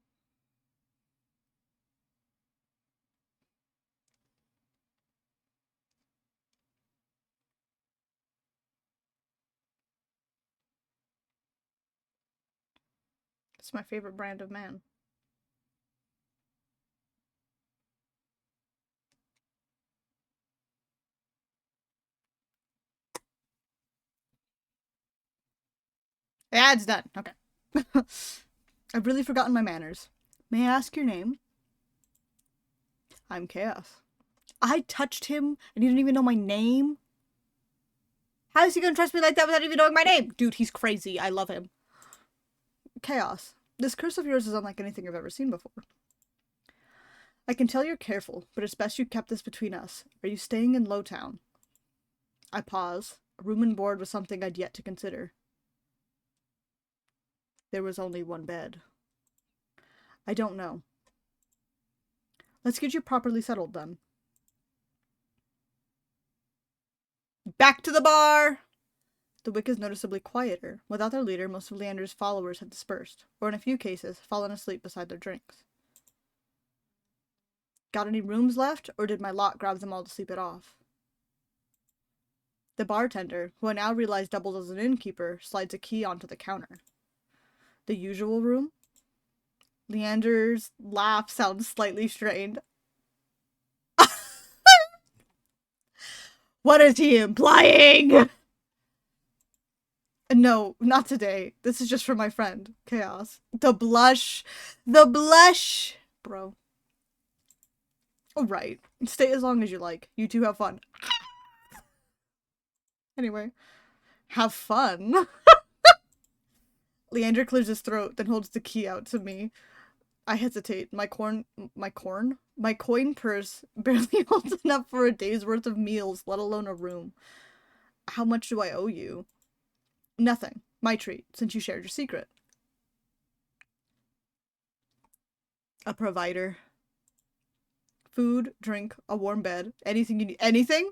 It's my favorite brand of man. The ad's done. Okay. I've really forgotten my manners. May I ask your name? I'm Chaos. I touched him and he didn't even know my name? How is he gonna trust me like that without even knowing my name? Dude, he's crazy. I love him. Chaos. This curse of yours is unlike anything I've ever seen before. I can tell you're careful, but it's best you kept this between us. Are you staying in Lowtown? I pause. A room and board was something I'd yet to consider. There was only one bed. I don't know. Let's get you properly settled, then. Back to the bar! The Wick is noticeably quieter. Without their leader, most of Leander's followers had dispersed, or in a few cases, fallen asleep beside their drinks. Got any rooms left, or did my lot grab them all to sleep it off? The bartender, who I now realize doubles as an innkeeper, slides a key onto the counter. The usual room? Leander's laugh sounds slightly strained. What is he implying? No, not today. This is just for my friend. Chaos. The blush. The blush! Bro. Alright. Stay as long as you like. You two have fun. Anyway. Have fun. Leander clears his throat, then holds the key out to me. I hesitate. My coin purse barely holds enough for a day's worth of meals, let alone a room. How much do I owe you? Nothing. My treat, since you shared your secret. A provider. Food, drink, a warm bed, anything you need. Anything?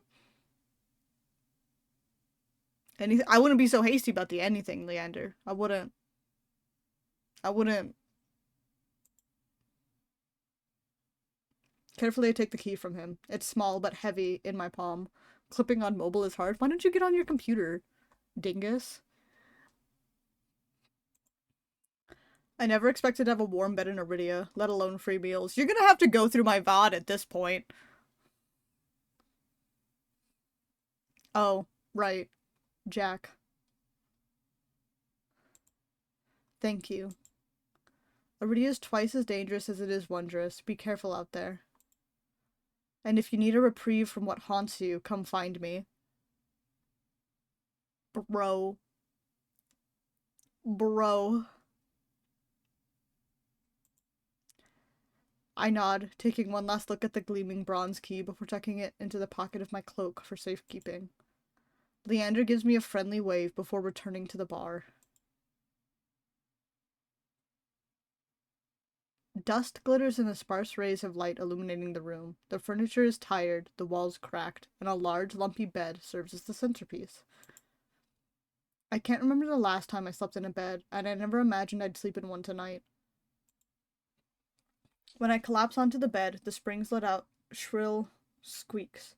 Anything? I wouldn't be so hasty about the anything, Leander. I wouldn't. Carefully, I take the key from him. It's small but heavy in my palm. Clipping on mobile is hard. Why don't you get on your computer, dingus? I never expected to have a warm bed in Iridia, let alone free meals. You're gonna have to go through my VOD at this point. Oh, right. Jack. Thank you. Iridia is twice as dangerous as it is wondrous. Be careful out there. And if you need a reprieve from what haunts you, come find me. Bro. Bro. I nod, taking one last look at the gleaming bronze key before tucking it into the pocket of my cloak for safekeeping. Leander gives me a friendly wave before returning to the bar. Dust glitters in the sparse rays of light illuminating the room. The furniture is tired, the walls cracked, and a large, lumpy bed serves as the centerpiece. I can't remember the last time I slept in a bed, and I never imagined I'd sleep in one tonight. When I collapse onto the bed, the springs let out shrill squeaks.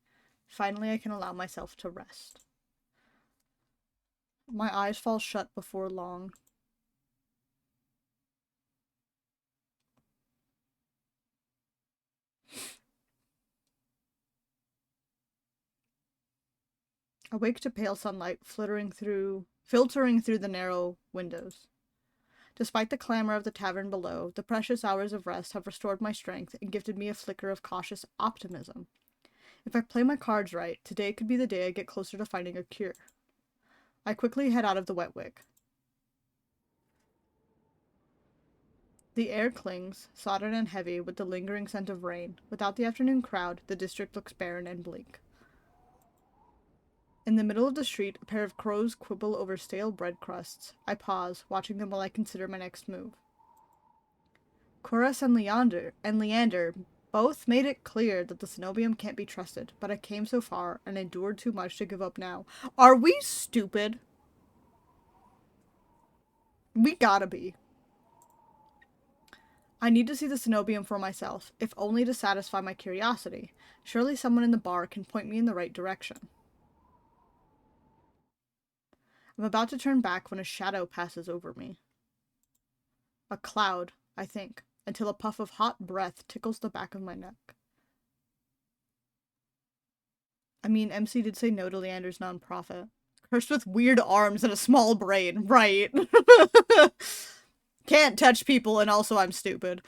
Finally, I can allow myself to rest. My eyes fall shut before long. Awake to pale sunlight filtering through the narrow windows. Despite the clamor of the tavern below, the precious hours of rest have restored my strength and gifted me a flicker of cautious optimism. If I play my cards right, today could be the day I get closer to finding a cure. I quickly head out of the wet wick. The air clings, sodden and heavy, with the lingering scent of rain. Without the afternoon crowd, the district looks barren and bleak. In the middle of the street, a pair of crows quibble over stale bread crusts. I pause, watching them while I consider my next move. Chorus and Leander both made it clear that the Cenobium can't be trusted, but I came so far and endured too much to give up now. Are we stupid? We gotta be. I need to see the Cenobium for myself, if only to satisfy my curiosity. Surely someone in the bar can point me in the right direction. I'm about to turn back when a shadow passes over me. A cloud, I think, until a puff of hot breath tickles the back of my neck. I mean, MC did say no to Leander's nonprofit. Cursed with weird arms and a small brain, right? Can't touch people and also I'm stupid.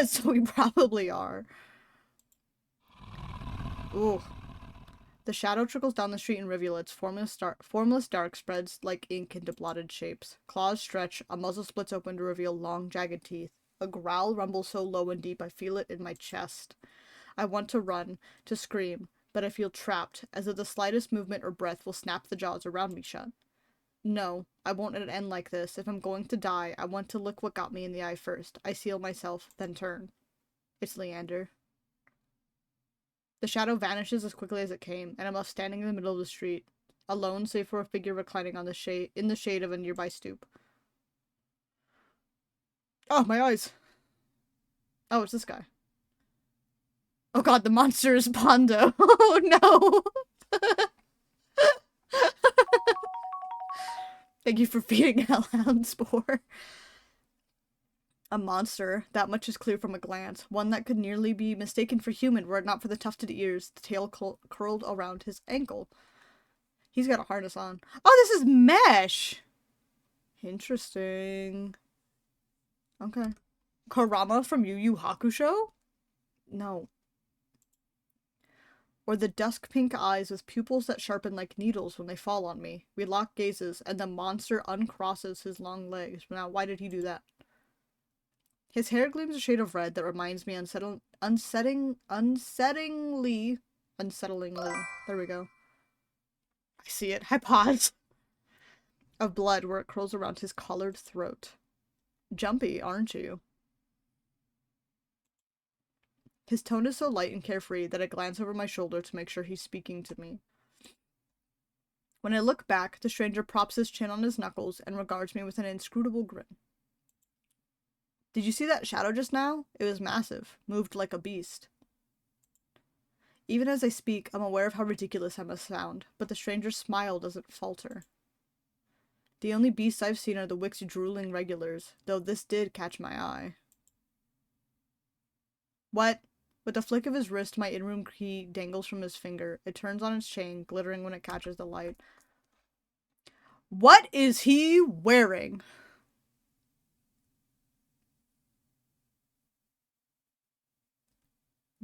So we probably are. Ooh. The shadow trickles down the street in rivulets, formless dark spreads like ink into blotted shapes. Claws stretch, a muzzle splits open to reveal long, jagged teeth. A growl rumbles so low and deep I feel it in my chest. I want to run, to scream, but I feel trapped, as if the slightest movement or breath will snap the jaws around me shut. No, I won't let it end like this. If I'm going to die, I want to look what got me in the eye first. I seal myself, then turn. It's Leander. The shadow vanishes as quickly as it came, and I'm left standing in the middle of the street, alone save for a figure reclining in the shade of a nearby stoop. Oh, my eyes! Oh, it's this guy. Oh god, the monster is Pondo! Oh no! Thank you for feeding Hellhound Spore. A monster, that much is clear from a glance. One that could nearly be mistaken for human were it not for the tufted ears, the tail curled around his ankle. He's got a harness on. Oh, this is mesh! Interesting. Okay. Kurama from Yu Yu Hakusho? No. Or the dusk pink eyes with pupils that sharpen like needles when they fall on me. We lock gazes, and the monster uncrosses his long legs. Now, why did he do that? His hair gleams a shade of red that reminds me unsettlingly. There we go. I see it. I pause. Of blood where it curls around his collared throat. Jumpy, aren't you? His tone is so light and carefree that I glance over my shoulder to make sure he's speaking to me. When I look back, the stranger props his chin on his knuckles and regards me with an inscrutable grin. Did you see that shadow just now? It was massive, moved like a beast. Even as I speak, I'm aware of how ridiculous I must sound, but the stranger's smile doesn't falter. The only beasts I've seen are the Wick's drooling regulars, though this did catch my eye. What? With a flick of his wrist, my in-room key dangles from his finger. It turns on its chain, glittering when it catches the light. What is he wearing?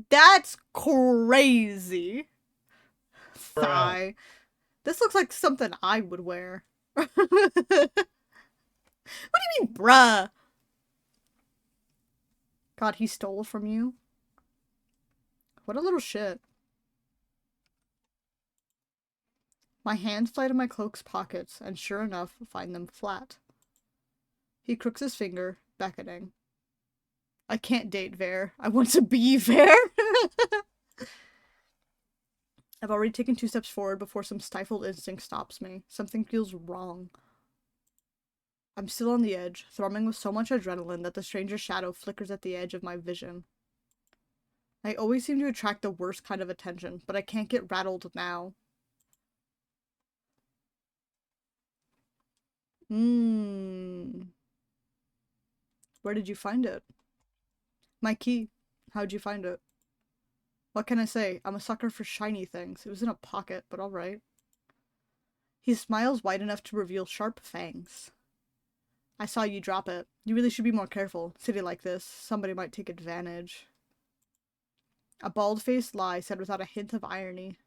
That's crazy. Sigh. This looks like something I would wear. What do you mean, bruh? God, he stole from you? What a little shit. My hands fly to my cloak's pockets, and sure enough, find them flat. He crooks his finger, beckoning. I can't date Vare. I want to be Vare. I've already taken 2 steps forward before some stifled instinct stops me. Something feels wrong. I'm still on the edge, thrumming with so much adrenaline that the stranger's shadow flickers at the edge of my vision. I always seem to attract the worst kind of attention, but I can't get rattled now. Where did you find it? My key. How'd you find it? What can I say? I'm a sucker for shiny things. It was in a pocket, but alright. He smiles wide enough to reveal sharp fangs. I saw you drop it. You really should be more careful. City like this, somebody might take advantage. A bald-faced lie said without a hint of irony.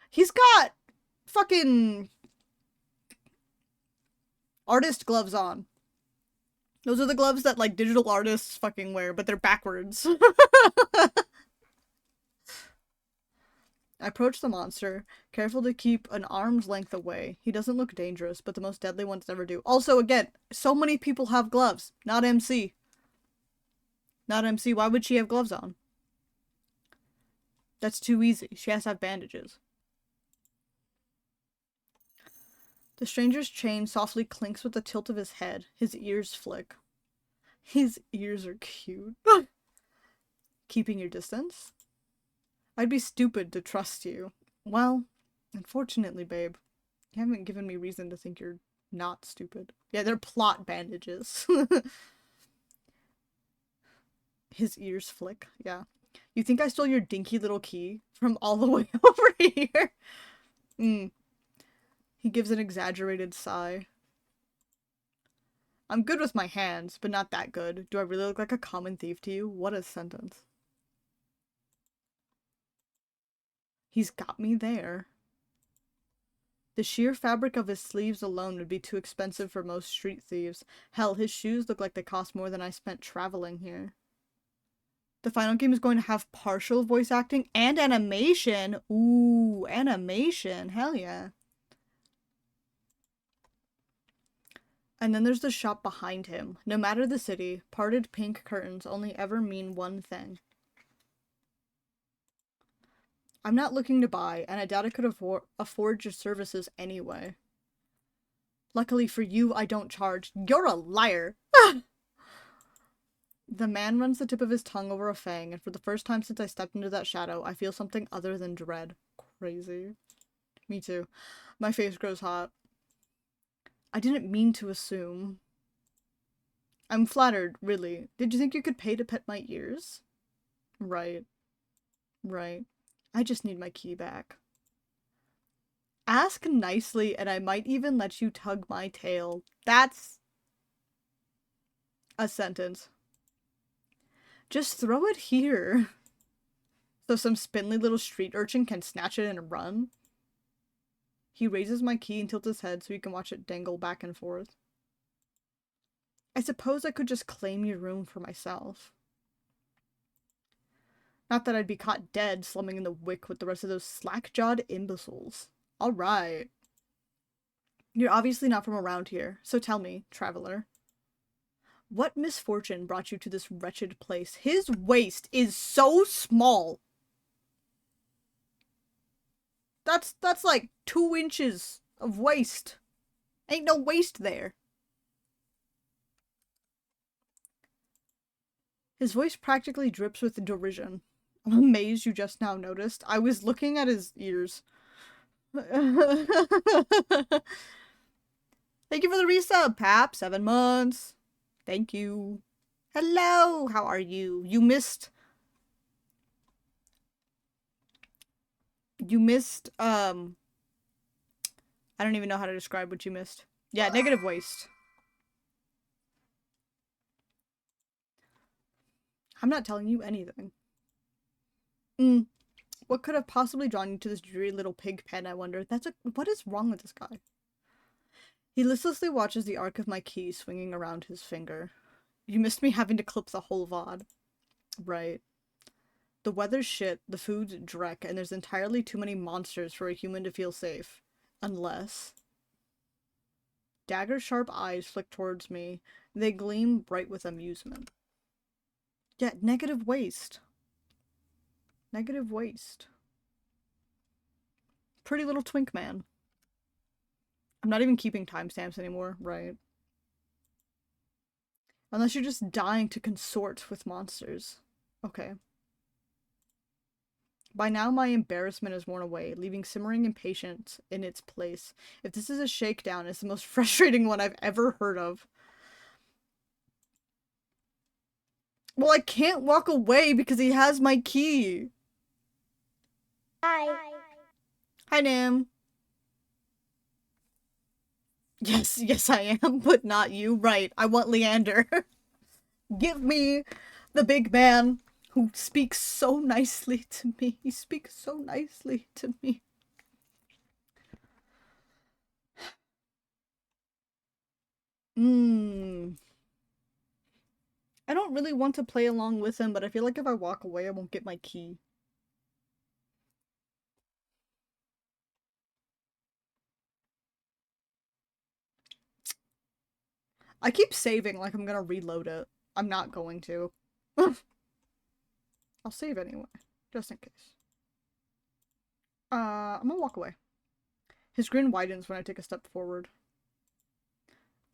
He's got fucking artist gloves on. Those are the gloves that, like, digital artists fucking wear, but they're backwards. I approach the monster, careful to keep an arm's length away. He doesn't look dangerous, but the most deadly ones never do. Also, again, so many people have gloves. Not MC. Not MC. Why would she have gloves on? That's too easy. She has to have bandages. The stranger's chain softly clinks with the tilt of his head. His ears flick. His ears are cute. Keeping your distance? I'd be stupid to trust you. Well, unfortunately, babe, you haven't given me reason to think you're not stupid. Yeah, they're plot bandages. His ears flick. Yeah. You think I stole your dinky little key from all the way over here? He gives an exaggerated sigh. I'm good with my hands, but not that good. Do I really look like a common thief to you? What a sentence. He's got me there. The sheer fabric of his sleeves alone would be too expensive for most street thieves. Hell, his shoes look like they cost more than I spent traveling here. The final game is going to have partial voice acting and animation. Ooh, animation. Hell yeah. And then there's the shop behind him. No matter the city, parted pink curtains only ever mean one thing. I'm not looking to buy, and I doubt I could afford your services anyway. Luckily for you, I don't charge. You're a liar! The man runs the tip of his tongue over a fang, and for the first time since I stepped into that shadow, I feel something other than dread. Crazy. Me too. My face grows hot. I didn't mean to assume. I'm flattered, really. Did you think you could pay to pet my ears? Right. Right. I just need my key back. Ask nicely and I might even let you tug my tail. That's a sentence. Just throw it here. So some spindly little street urchin can snatch it and run. He raises my key and tilts his head so he can watch it dangle back and forth. I suppose I could just claim your room for myself. Not that I'd be caught dead slumming in the wick with the rest of those slack-jawed imbeciles. Alright. You're obviously not from around here, so tell me, traveler. What misfortune brought you to this wretched place? His waist is so small! That's like 2 inches of waist. Ain't no waist there. His voice practically drips with derision. I'm amazed you just now noticed. I was looking at his ears. Thank you for the resub, Pap. 7 months. Thank you. Hello, how are you? You missed, I don't even know how to describe what you missed. Yeah, negative waste. I'm not telling you anything. What could have possibly drawn you to this dreary little pig pen, I wonder? What is wrong with this guy? He listlessly watches the arc of my key swinging around his finger. You missed me having to clip the whole VOD. Right. The weather's shit, the food's dreck, and there's entirely too many monsters for a human to feel safe. Unless... Dagger-sharp eyes flick towards me. They gleam bright with amusement. Yeah, negative waste. Negative waste. Pretty little twink man. I'm not even keeping timestamps anymore, right? Unless you're just dying to consort with monsters. Okay. By now my embarrassment is worn away, leaving simmering impatience in its place. If this is a shakedown, it's the most frustrating one I've ever heard of. Well, I can't walk away because he has my key. Hi. Hi, Nam. Yes, I am, but not you. Right, I want Leander. Give me the big man who speaks so nicely to me. He speaks so nicely to me. I don't really want to play along with him, but I feel like if I walk away, I won't get my key. I keep saving like I'm gonna reload it. I'm not going to. I'll save anyway, just in case. I'm gonna walk away. His grin widens when I take a step forward.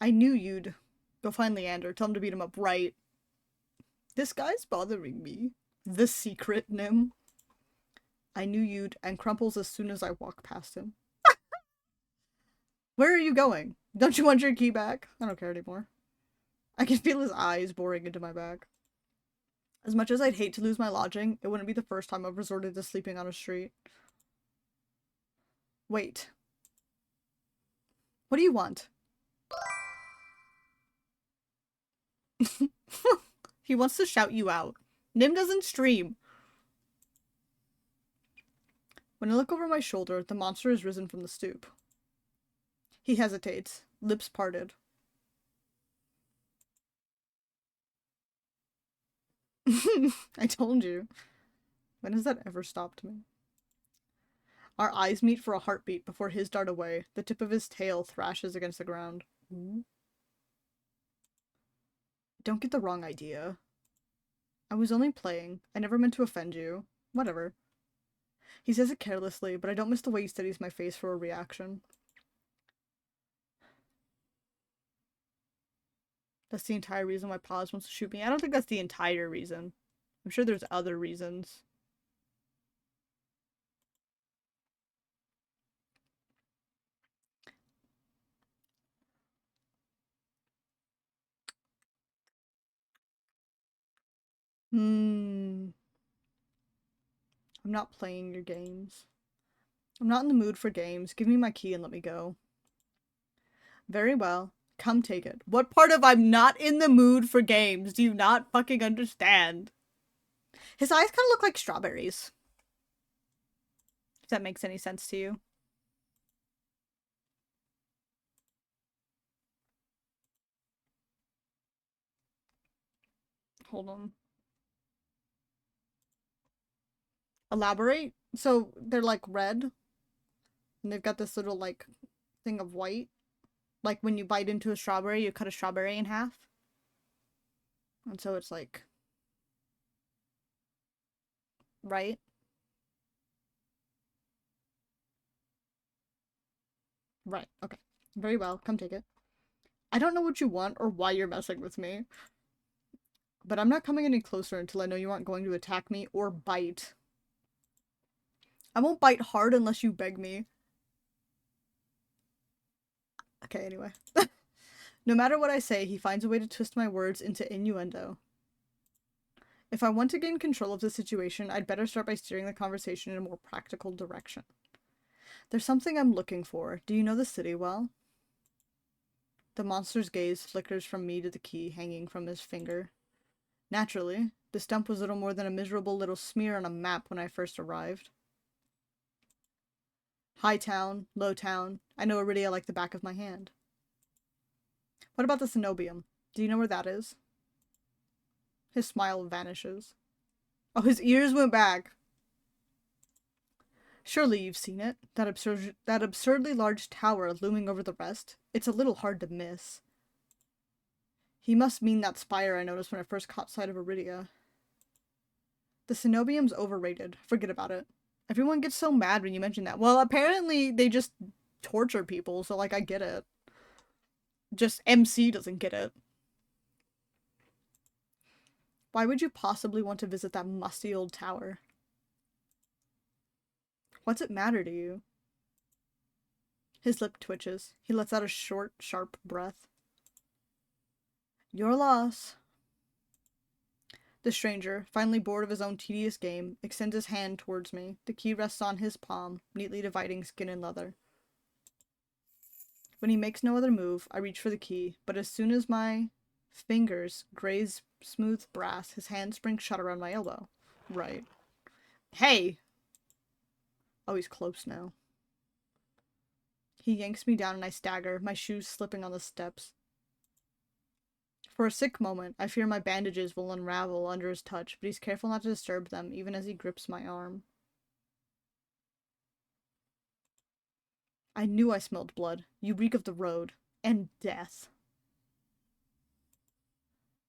I knew you'd. Go find Leander, tell him to beat him up right. This guy's bothering me. The secret Nim. I knew you'd, and crumples as soon as I walk past him. Where are you going? Don't you want your key back? I don't care anymore. I can feel his eyes boring into my back. As much as I'd hate to lose my lodging, it wouldn't be the first time I've resorted to sleeping on a street. Wait. What do you want? He wants to shout you out. Nim doesn't stream. When I look over my shoulder, the monster has risen from the stoop. He hesitates, lips parted. I told you. When has that ever stopped me? Our eyes meet for a heartbeat before his dart away. The tip of his tail thrashes against the ground. Ooh. Don't get the wrong idea. I was only playing. I never meant to offend you. Whatever. He says it carelessly, but I don't miss the way he studies my face for a reaction. That's the entire reason why Paz wants to shoot me. I don't think that's the entire reason. I'm sure there's other reasons. I'm not playing your games. I'm not in the mood for games. Give me my key and let me go. Very well. Come take it. What part of I'm not in the mood for games do you not fucking understand? His eyes kind of look like strawberries. If that makes any sense to you. Hold on. Elaborate? So they're like red. And they've got this little like thing of white. Like when you bite into a strawberry, you cut a strawberry in half. And so it's like... Right? Right. Okay. Very well. Come take it. I don't know what you want or why you're messing with me. But I'm not coming any closer until I know you aren't going to attack me or bite. I won't bite hard unless you beg me. Okay, anyway. No matter what I say, he finds a way to twist my words into innuendo. If I want to gain control of the situation, I'd better start by steering the conversation in a more practical direction. There's something I'm looking for. Do you know the city well? The monster's gaze flickers from me to the key hanging from his finger. Naturally, the stump was little more than a miserable little smear on a map when I first arrived. High town, low town, I know Iridia like the back of my hand. What about the cenobium? Do you know where that is? His smile vanishes. Oh, his ears went back. Surely you've seen it. That absurdly large tower looming over the rest. It's a little hard to miss. He must mean that spire I noticed when I first caught sight of Iridia. The cenobium's overrated. Forget about it. Everyone gets so mad when you mention that. Well, apparently they just torture people, so like I get it. Just MC doesn't get it. Why would you possibly want to visit that musty old tower? What's it matter to you? His lip twitches. He lets out a short, sharp breath. Your loss. The stranger, finally bored of his own tedious game, extends his hand towards me. The key rests on his palm, neatly dividing skin and leather. When he makes no other move, I reach for the key, but as soon as my fingers graze smooth brass, his hand springs shut around my elbow. Right. Hey! Oh, he's close now. He yanks me down and I stagger, my shoes slipping on the steps. For a sick moment, I fear my bandages will unravel under his touch, but he's careful not to disturb them, even as he grips my arm. I knew I smelled blood. You reek of the road. And death.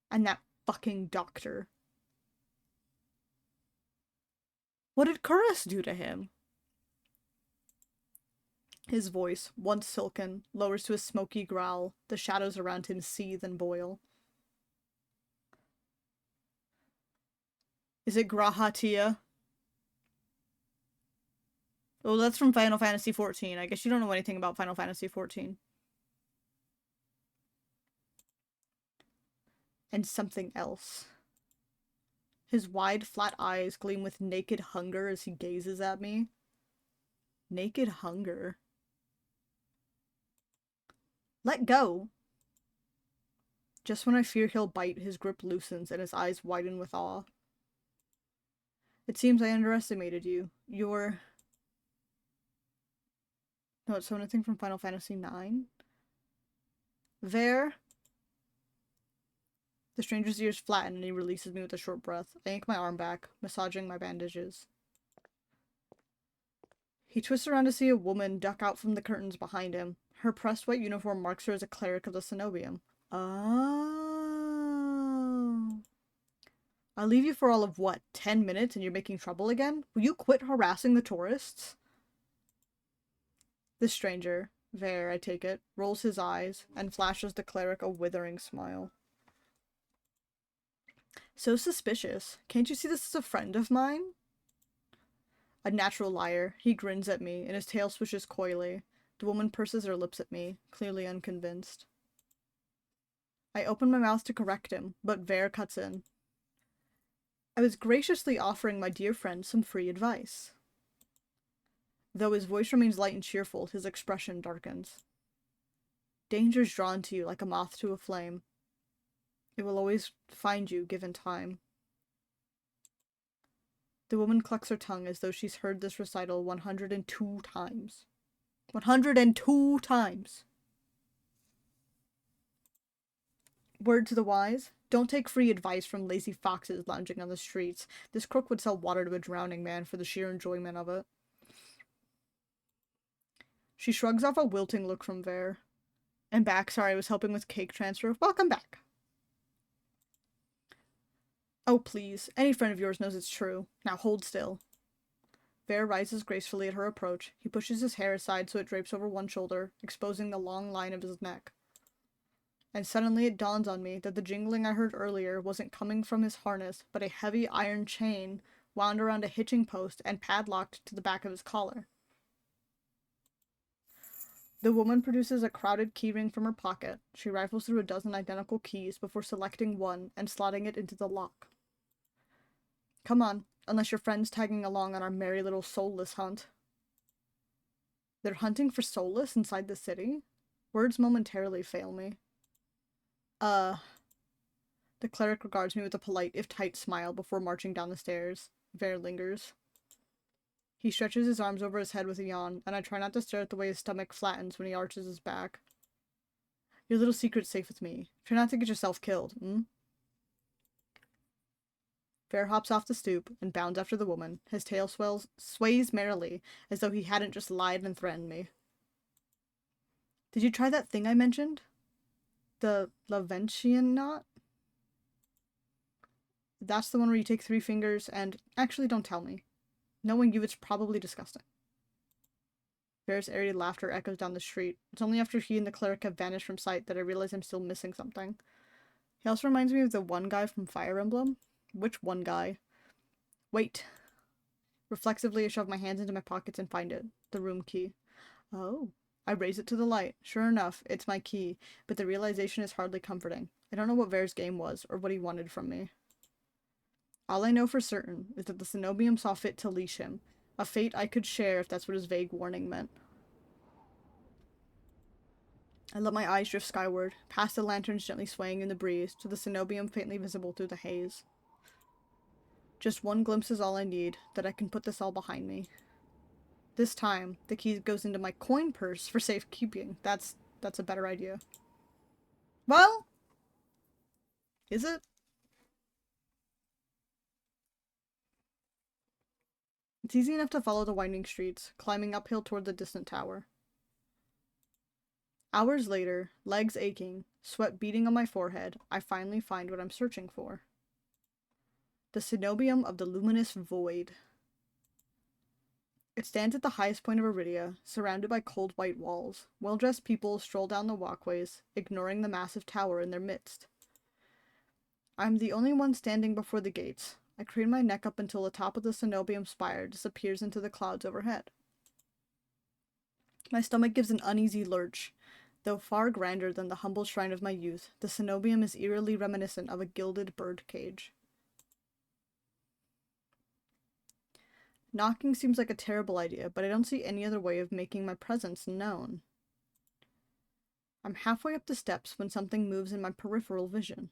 And that fucking doctor. What did Curtis do to him? His voice, once silken, lowers to a smoky growl. The shadows around him seethe and boil. Is it Grahatia? Oh, that's from Final Fantasy XIV. I guess you don't know anything about Final Fantasy XIV. And something else. His wide, flat eyes gleam with naked hunger as he gazes at me. Naked hunger? Let go! Just when I fear he'll bite, his grip loosens and his eyes widen with awe. It seems I underestimated you. You're... No, it's anything from Final Fantasy IX? There. The stranger's ears flatten and he releases me with a short breath. I yank my arm back, massaging my bandages. He twists around to see a woman duck out from the curtains behind him. Her pressed white uniform marks her as a cleric of the cenobium. Oh. I'll leave you for all of what, 10 minutes and you're making trouble again? Will you quit harassing the tourists? The stranger, there I take it, rolls his eyes and flashes the cleric a withering smile. So suspicious. Can't you see this is a friend of mine? A natural liar. He grins at me, and his tail swishes coyly. The woman purses her lips at me, clearly unconvinced. I open my mouth to correct him, but Vare cuts in. I was graciously offering my dear friend some free advice. Though his voice remains light and cheerful, his expression darkens. Danger's drawn to you like a moth to a flame. It will always find you given time. The woman clucks her tongue as though she's heard this recital 102 times. 102 times! Word to the wise, don't take free advice from lazy foxes lounging on the streets. This crook would sell water to a drowning man for the sheer enjoyment of it. She shrugs off a wilting look from Vare. And back, sorry, I was helping with cake transfer. Welcome back. Oh, please. Any friend of yours knows it's true. Now hold still. Vare rises gracefully at her approach. He pushes his hair aside so it drapes over one shoulder, exposing the long line of his neck. And suddenly it dawns on me that the jingling I heard earlier wasn't coming from his harness, but a heavy iron chain wound around a hitching post and padlocked to the back of his collar. The woman produces a crowded keyring from her pocket. She rifles through a dozen identical keys before selecting one and slotting it into the lock. Come on, unless your friend's tagging along on our merry little soulless hunt. They're hunting for soulless inside the city? Words momentarily fail me. The cleric regards me with a polite, if tight, smile before marching down the stairs. Vare lingers. He stretches his arms over his head with a yawn, and I try not to stare at the way his stomach flattens when he arches his back. Your little secret's safe with me. Try not to get yourself killed, Vare hops off the stoop and bounds after the woman. His tail sways merrily, as though he hadn't just lied and threatened me. Did you try that thing I mentioned? The Laventian knot? That's the one where you take 3 fingers and... Actually, don't tell me. Knowing you, it's probably disgusting. Vare's airy laughter echoes down the street. It's only after he and the cleric have vanished from sight that I realize I'm still missing something. He also reminds me of the one guy from Fire Emblem. Which one guy? Wait. Reflexively, I shove my hands into my pockets and find it. The room key. Oh. I raise it to the light. Sure enough, it's my key, but the realization is hardly comforting. I don't know what Vare's game was, or what he wanted from me. All I know for certain is that the Cenobium saw fit to leash him, a fate I could share if that's what his vague warning meant. I let my eyes drift skyward, past the lanterns gently swaying in the breeze, to the Cenobium faintly visible through the haze. Just one glimpse is all I need, that I can put this all behind me. This time, the key goes into my coin purse for safekeeping. That's a better idea. Well, is it? It's easy enough to follow the winding streets, climbing uphill toward the distant tower. Hours later, legs aching, sweat beading on my forehead, I finally find what I'm searching for. The Cenobium of the Luminous Void. It stands at the highest point of Iridia, surrounded by cold white walls. Well-dressed people stroll down the walkways, ignoring the massive tower in their midst. I'm the only one standing before the gates. I crane my neck up until the top of the Cenobium spire disappears into the clouds overhead. My stomach gives an uneasy lurch. Though far grander than the humble shrine of my youth, the Cenobium is eerily reminiscent of a gilded bird cage. Knocking seems like a terrible idea, but I don't see any other way of making my presence known. I'm halfway up the steps when something moves in my peripheral vision.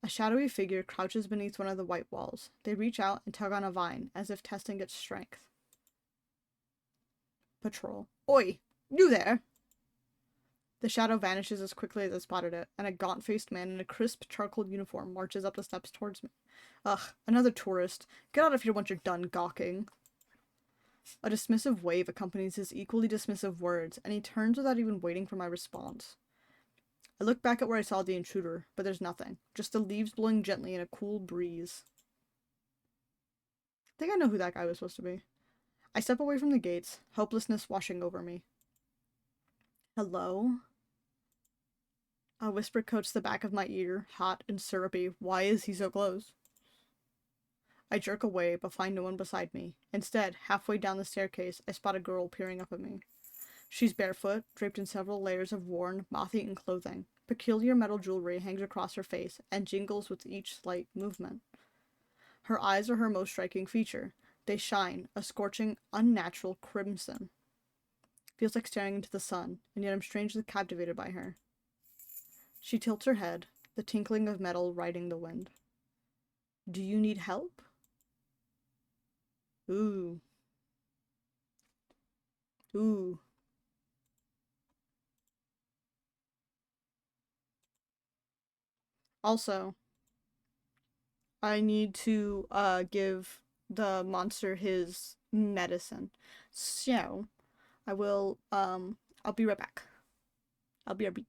A shadowy figure crouches beneath one of the white walls. They reach out and tug on a vine, as if testing its strength. Patrol. Oi! You there! The shadow vanishes as quickly as I spotted it, and a gaunt-faced man in a crisp charcoal uniform marches up the steps towards me. Ugh, another tourist. Get out of here once you're done gawking. A dismissive wave accompanies his equally dismissive words, and he turns without even waiting for my response. I look back at where I saw the intruder, but there's nothing. Just the leaves blowing gently in a cool breeze. I think I know who that guy was supposed to be. I step away from the gates, helplessness washing over me. Hello? A whisper coats the back of my ear, hot and syrupy. Why is he so close? I jerk away, but find no one beside me. Instead, halfway down the staircase, I spot a girl peering up at me. She's barefoot, draped in several layers of worn, moth-eaten clothing. Peculiar metal jewelry hangs across her face, and jingles with each slight movement. Her eyes are her most striking feature. They shine, a scorching, unnatural crimson. Feels like staring into the sun, and yet I'm strangely captivated by her. She tilts her head, the tinkling of metal riding the wind. Do you need help? Ooh. Ooh. Also, I need to give the monster his medicine. So, I'll be right back. I'll be right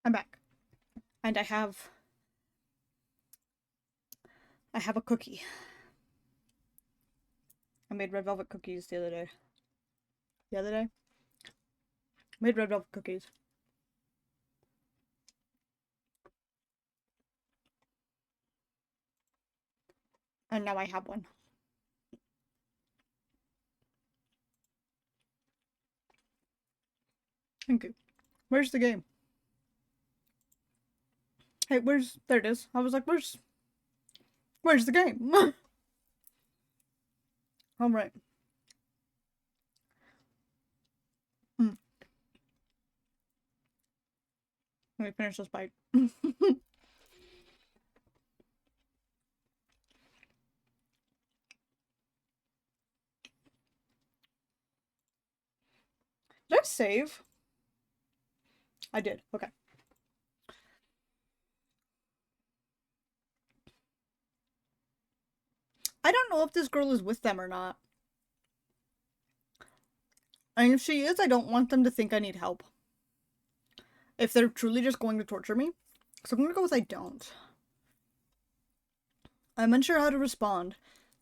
I'm back. And I have a cookie. I made red velvet cookies the other day. Made red velvet cookies. And now I have one. Thank you. Where's the game? Hey, there it is. I was like, where's the game? Alright. Let me finish this bite. Did I save? I did. Okay. I don't know if this girl is with them or not. And if she is, I don't want them to think I need help. If they're truly just going to torture me. So I'm gonna go with I don't. I'm unsure how to respond.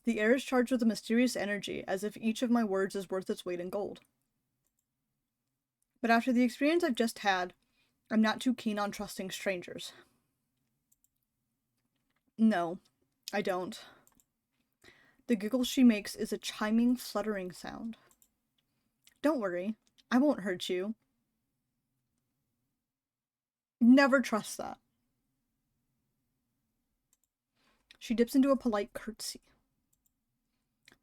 The air is charged with a mysterious energy, as if each of my words is worth its weight in gold. But after the experience I've just had, I'm not too keen on trusting strangers. No, I don't. The giggle she makes is a chiming, fluttering sound. Don't worry, I won't hurt you. Never trust that. She dips into a polite curtsy.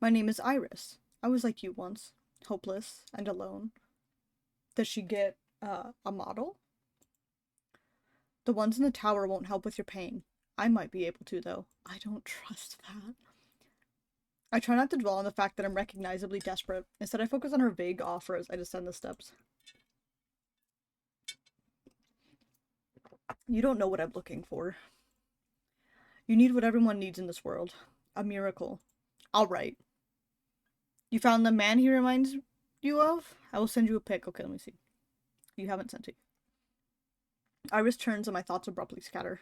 My name is Iris. I was like you once, hopeless and alone. Does she get a model? The ones in the tower won't help with your pain. I might be able to, though. I don't trust that. I try not to dwell on the fact that I'm recognizably desperate. Instead, I focus on her vague offer as I descend the steps. You don't know what I'm looking for. You need what everyone needs in this world. A miracle. All right. You found the man he reminds you of? I will send you a pic. Okay, let me see. You haven't sent it. Iris turns and my thoughts abruptly scatter.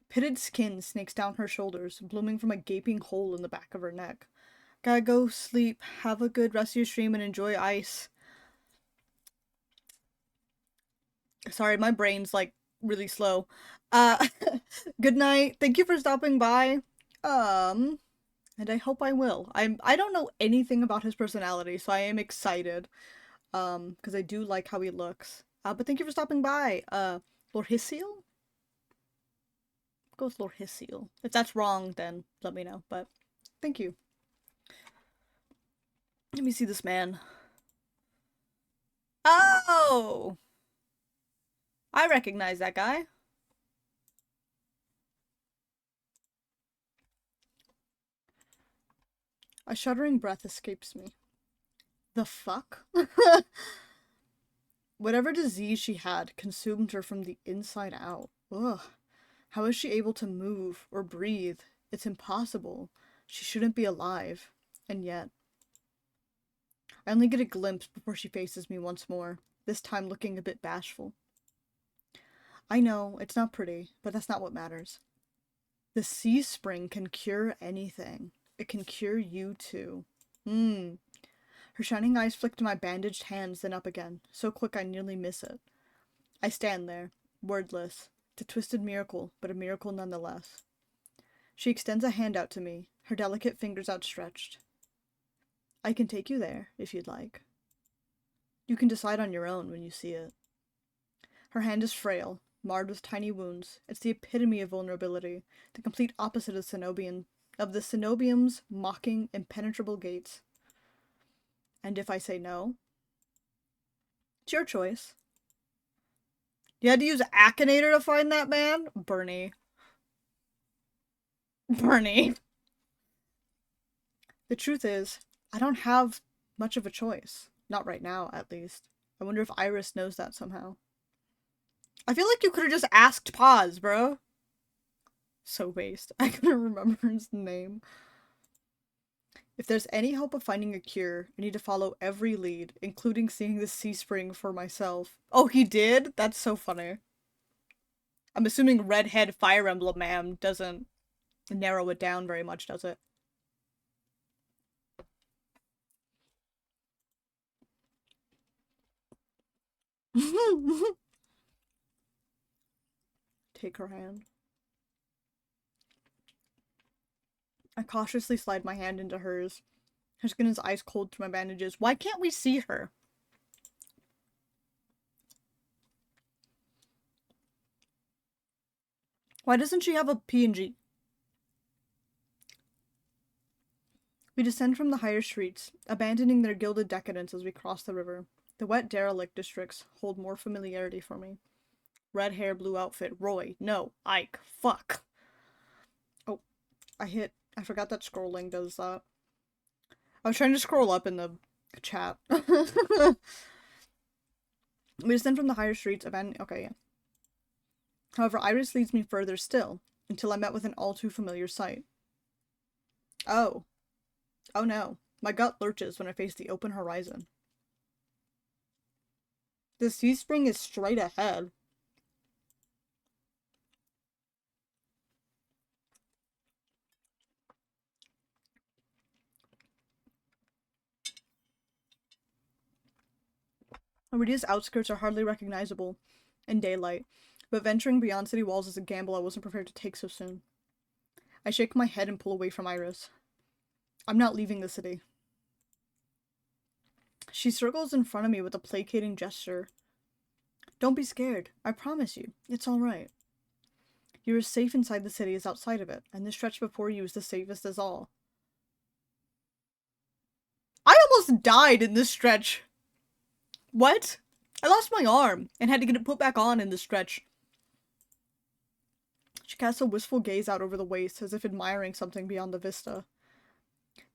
Pitted skin snakes down her shoulders, blooming from a gaping hole in the back of her neck. Gotta go sleep, have a good rest of your stream, and enjoy ice. Sorry, my brain's like really slow. Good night. Thank you for stopping by. And I hope I will. I don't know anything about his personality, so I am excited. Because I do like how he looks. But thank you for stopping by. Lord Hisiel? Go with Lord Hisiel. If that's wrong, then let me know. But thank you. Let me see this man. Oh! I recognize that guy. A shuddering breath escapes me. The fuck? Whatever disease she had consumed her from the inside out. Ugh. How is she able to move or breathe? It's impossible. She shouldn't be alive. And yet. I only get a glimpse before she faces me once more, this time looking a bit bashful. I know, it's not pretty, but that's not what matters. The sea spring can cure anything. It can cure you too. Her shining eyes flick to my bandaged hands, then up again, so quick I nearly miss it. I stand there, wordless. It's a twisted miracle, but a miracle nonetheless. She extends a hand out to me, her delicate fingers outstretched. I can take you there, if you'd like. You can decide on your own when you see it. Her hand is frail, marred with tiny wounds. It's the epitome of vulnerability, the complete opposite of the Cenobium's mocking, impenetrable gates. And if I say no? It's your choice. You had to use Akinator to find that man? Bernie. The truth is, I don't have much of a choice. Not right now, at least. I wonder if Iris knows that somehow. I feel like you could have just asked pause, bro. So based. I couldn't remember his name. If there's any hope of finding a cure, I need to follow every lead, including seeing the sea spring for myself. Oh, he did? That's so funny. I'm assuming Redhead Fire Emblem Man doesn't narrow it down very much, does it? Take her hand. I cautiously slide my hand into hers. Her skin is ice cold through my bandages. Why can't we see her? Why doesn't she have a PNG? We descend from the higher streets, abandoning their gilded decadence as we cross the river. The wet derelict districts hold more familiarity for me. Red hair, blue outfit. Roy. No. Ike. Fuck. Oh, I forgot that scrolling does that. I was trying to scroll up in the chat. We descend from the higher streets, abandoning. Okay, yeah. However, Iris leads me further still, until I'm met with an all too familiar sight. Oh. Oh no. My gut lurches when I face the open horizon. The sea spring is straight ahead. Iridia's outskirts are hardly recognizable in daylight, but venturing beyond city walls is a gamble I wasn't prepared to take so soon. I shake my head and pull away from Iris. I'm not leaving the city. She circles in front of me with a placating gesture. Don't be scared. I promise you. It's all right. You're as safe inside the city as outside of it, and this stretch before you is the safest as all. I almost died in this stretch. What? I lost my arm and had to get it put back on in this stretch. She casts a wistful gaze out over the waste, as if admiring something beyond the vista.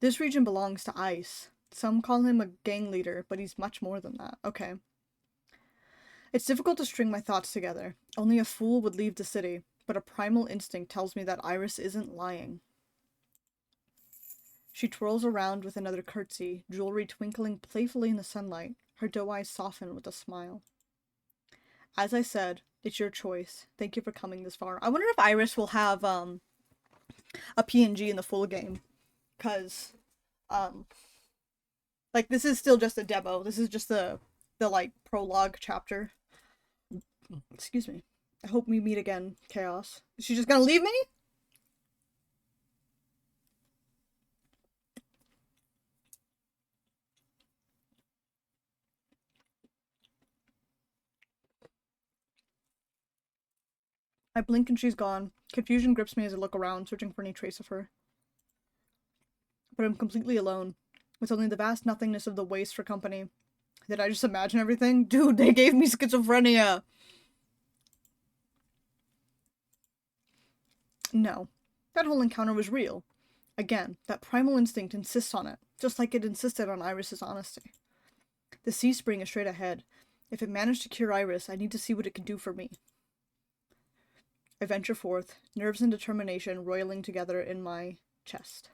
This region belongs to Ice. Some call him a gang leader, but he's much more than that. Okay. It's difficult to string my thoughts together. Only a fool would leave the city, but a primal instinct tells me that Iris isn't lying. She twirls around with another curtsy, jewelry twinkling playfully in the sunlight. Her doe eyes soften with a smile. As I said, it's your choice. Thank you for coming this far. I wonder if Iris will have a PNG in the full game. Cause like this is still just a demo. This is just the like prologue chapter. Excuse me. I hope we meet again, Chaos. Is she just gonna leave me? I blink and she's gone. Confusion grips me as I look around, searching for any trace of her. But I'm completely alone, with only the vast nothingness of the waste for company. Did I just imagine everything? Dude, they gave me schizophrenia! No. That whole encounter was real. Again, that primal instinct insists on it, just like it insisted on Iris's honesty. The sea spring is straight ahead. If it managed to cure Iris, I need to see what it can do for me. I venture forth, nerves and determination roiling together in my chest.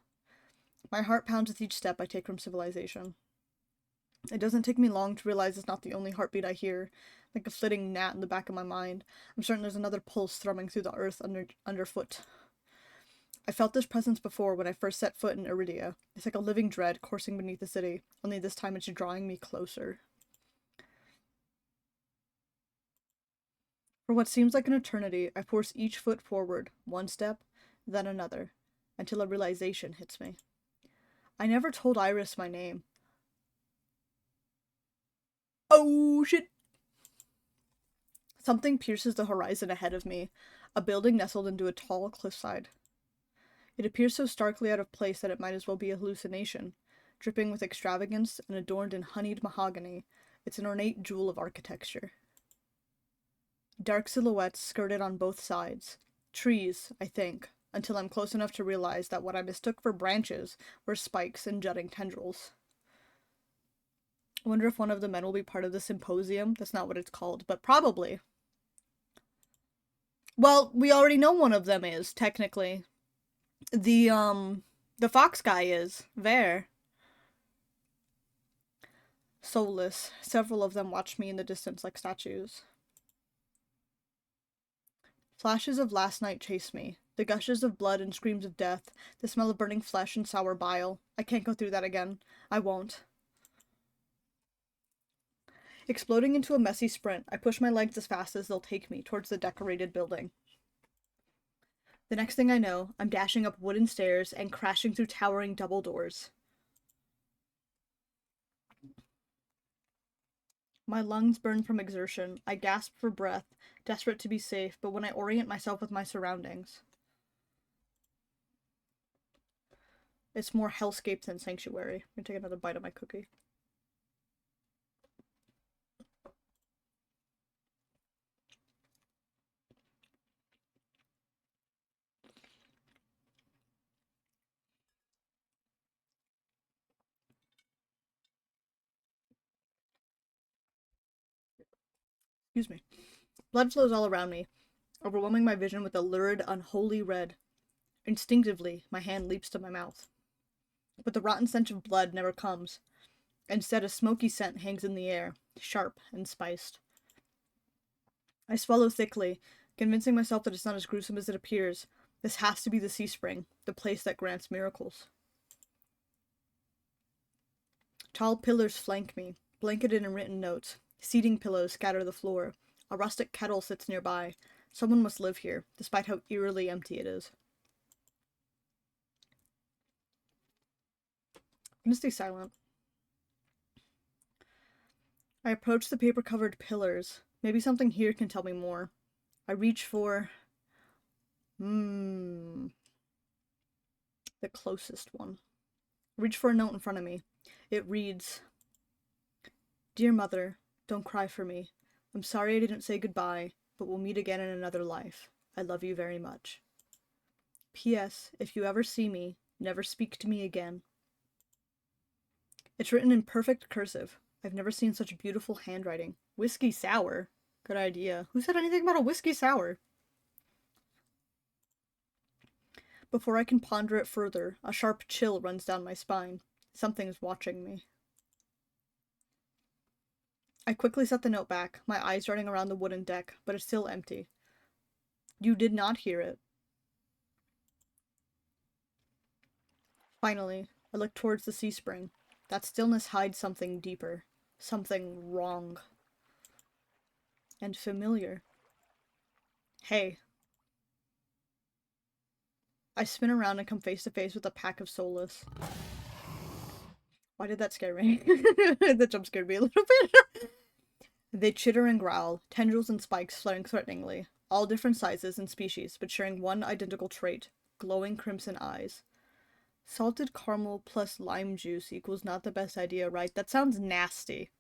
My heart pounds with each step I take from civilization. It doesn't take me long to realize it's not the only heartbeat I hear, like a flitting gnat in the back of my mind. I'm certain there's another pulse thrumming through the earth underfoot. I felt this presence before when I first set foot in Iridia. It's like a living dread coursing beneath the city, only this time it's drawing me closer. For what seems like an eternity, I force each foot forward, one step, then another, until a realization hits me. I never told Iris my name. Oh, shit! Something pierces the horizon ahead of me, a building nestled into a tall cliffside. It appears so starkly out of place that it might as well be a hallucination. Dripping with extravagance and adorned in honeyed mahogany, it's an ornate jewel of architecture. Dark silhouettes skirted on both sides. Trees, I think, until I'm close enough to realize that what I mistook for branches were spikes and jutting tendrils. I wonder if one of the men will be part of the symposium. That's not what it's called, but probably. Well, we already know one of them is, technically. The The fox guy is. There. Soulless. Several of them watched me in the distance like statues. Flashes of last night chase me. The gushes of blood and screams of death. The smell of burning flesh and sour bile. I can't go through that again. I won't. Exploding into a messy sprint, I push my legs as fast as they'll take me towards the decorated building. The next thing I know, I'm dashing up wooden stairs and crashing through towering double doors. My lungs burn from exertion. I gasp for breath, desperate to be safe, but when I orient myself with my surroundings, it's more hellscape than sanctuary. I'm gonna take another bite of my cookie. Excuse me. Blood flows all around me, overwhelming my vision with a lurid, unholy red. Instinctively, my hand leaps to my mouth. But the rotten stench of blood never comes. Instead, a smoky scent hangs in the air, sharp and spiced. I swallow thickly, convincing myself that it's not as gruesome as it appears. This has to be the Sea Spring, the place that grants miracles. Tall pillars flank me, blanketed in written notes. Seating pillows scatter the floor. A rustic kettle sits nearby. Someone must live here, despite how eerily empty it is. I'm gonna stay silent. I approach the paper-covered pillars. Maybe something here can tell me more. I reach for... the closest one. I reach for a note in front of me. It reads, "Dear Mother, don't cry for me. I'm sorry I didn't say goodbye, but we'll meet again in another life. I love you very much. P.S. If you ever see me, never speak to me again." It's written in perfect cursive. I've never seen such beautiful handwriting. Whiskey sour? Good idea. Who said anything about a whiskey sour? Before I can ponder it further, a sharp chill runs down my spine. Something's watching me. I quickly set the note back, my eyes darting around the wooden deck, but it's still empty. You did not hear it. Finally, I look towards the Sea Spring. That stillness hides something deeper. Something wrong. And familiar. Hey. I spin around and come face to face with a pack of soulless. Why did that scare me? That jump scared me a little bit. They chitter and growl, tendrils and spikes flaring threateningly, all different sizes and species, but sharing one identical trait, glowing crimson eyes. Salted caramel plus lime juice equals not the best idea, right? That sounds nasty.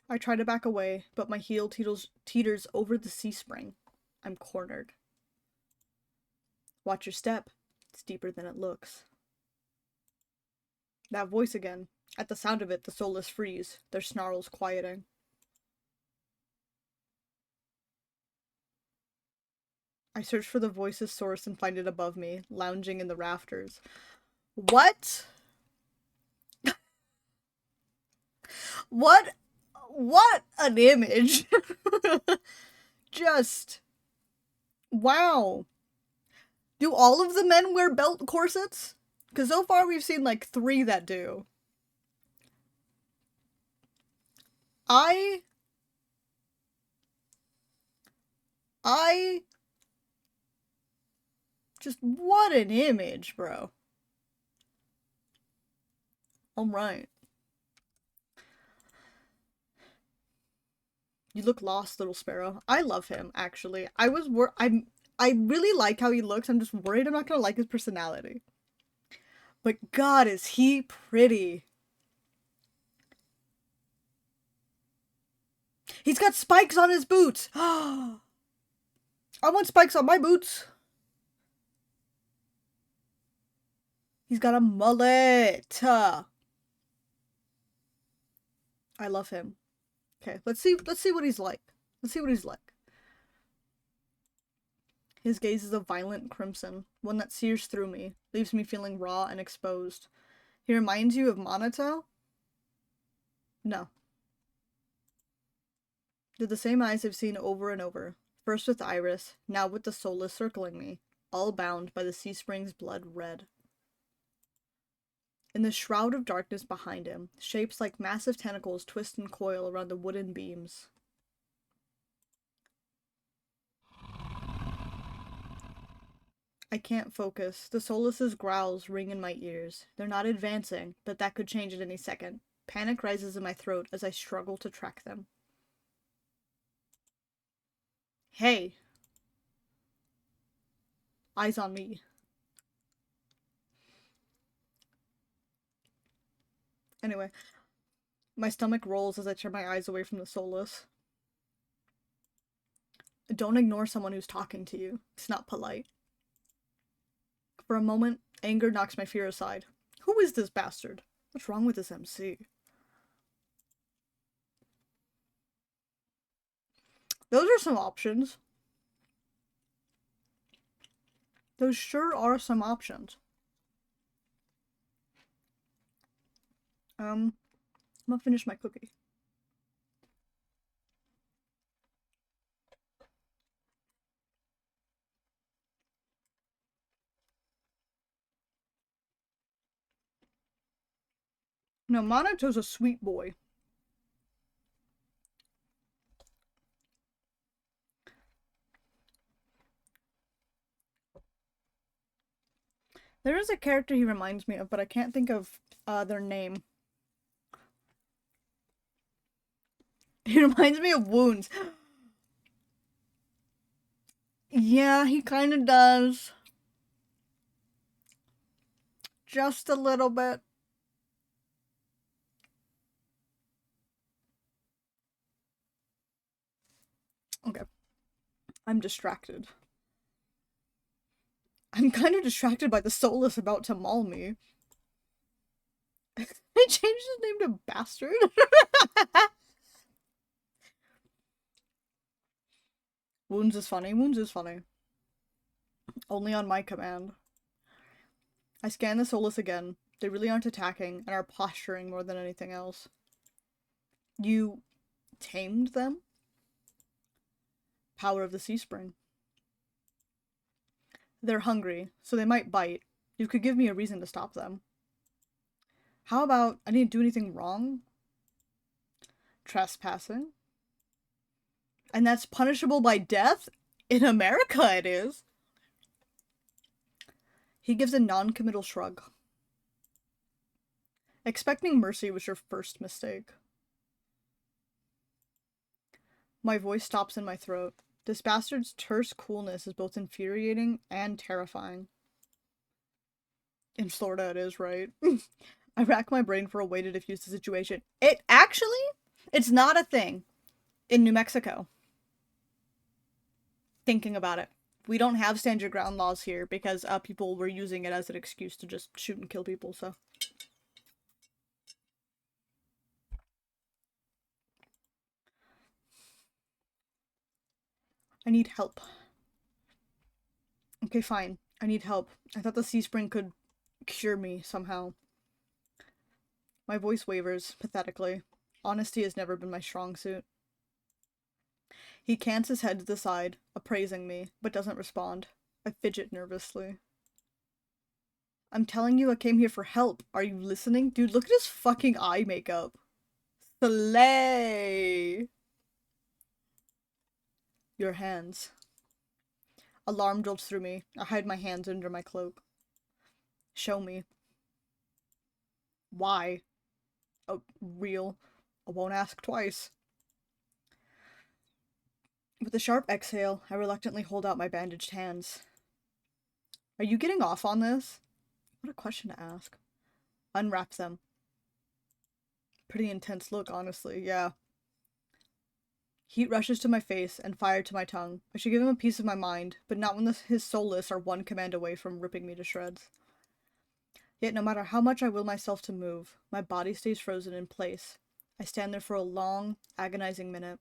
I try to back away, but my heel teeters over the Sea Spring. I'm cornered. Watch your step. It's deeper than it looks. That voice again. At the sound of it, the soulless freeze, their snarls quieting. I search for the voice's source and find it above me, lounging in the rafters. What? What an image. Just wow. Do all of the men wear belt corsets? Because so far we've seen like 3 that do. I just, what an image, bro. Alright. You look lost, little sparrow. I love him, actually. I really like how he looks. I'm just worried I'm not gonna like his personality. But God, is he pretty. He's got spikes on his boots. I want spikes on my boots. He's got a mullet. I love him. Okay, let's see what he's like. Let's see what he's like. His gaze is a violent crimson, one that sears through me, leaves me feeling raw and exposed. He reminds you of Monato? No. They're the same eyes I've seen over and over, first with Iris, now with the Soulless circling me, all bound by the sea spring's blood red. In the shroud of darkness behind him, shapes like massive tentacles twist and coil around the wooden beams. I can't focus. The Soulless's growls ring in my ears. They're not advancing, but that could change at any second. Panic rises in my throat as I struggle to track them. Hey! Eyes on me. Anyway, my stomach rolls as I turn my eyes away from the Soulless. Don't ignore someone who's talking to you. It's not polite. For a moment, anger knocks my fear aside. Who is this bastard? What's wrong with this MC? Those are some options. Those sure are some options. I'm gonna finish my cookie. No, Monato's a sweet boy. There is a character he reminds me of, but I can't think of their name. He reminds me of Wounds. Yeah, he kind of does. Just a little bit. Okay. I'm distracted. I'm kind of distracted by the Soulless about to maul me. They changed his name to Bastard. Wounds is funny. Wounds is funny. Only on my command. I scan the Soulless again. They really aren't attacking and are posturing more than anything else. You tamed them? Power of the Sea Spring. They're hungry, so they might bite. You could give me a reason to stop them. How about I didn't do anything wrong? Trespassing? And that's punishable by death? In America it is. He gives a non-committal shrug. Expecting mercy was your first mistake. My voice stops in my throat. This bastard's terse coolness is both infuriating and terrifying. In Florida it is, right? I rack my brain for a way to diffuse the situation. It's not a thing in New Mexico. Thinking about it. We don't have stand your ground laws here because people were using it as an excuse to just shoot and kill people, so. I need help. Okay, fine. I need help. I thought the sea spring could cure me somehow. My voice wavers, pathetically. Honesty has never been my strong suit. He cants his head to the side, appraising me, but doesn't respond. I fidget nervously. I'm telling you I came here for help. Are you listening? Dude, look at his fucking eye makeup. Slay! Your hands. Alarm jolts through me. I hide my hands under my cloak. Show me. Why? Oh, real. I won't ask twice. With a sharp exhale, I reluctantly hold out my bandaged hands. Are you getting off on this? What a question to ask. Unwrap them. Pretty intense look, honestly, yeah. Heat rushes to my face and fire to my tongue. I should give him a piece of my mind, but not when his soulless are one command away from ripping me to shreds. Yet no matter how much I will myself to move, my body stays frozen in place. I stand there for a long, agonizing minute.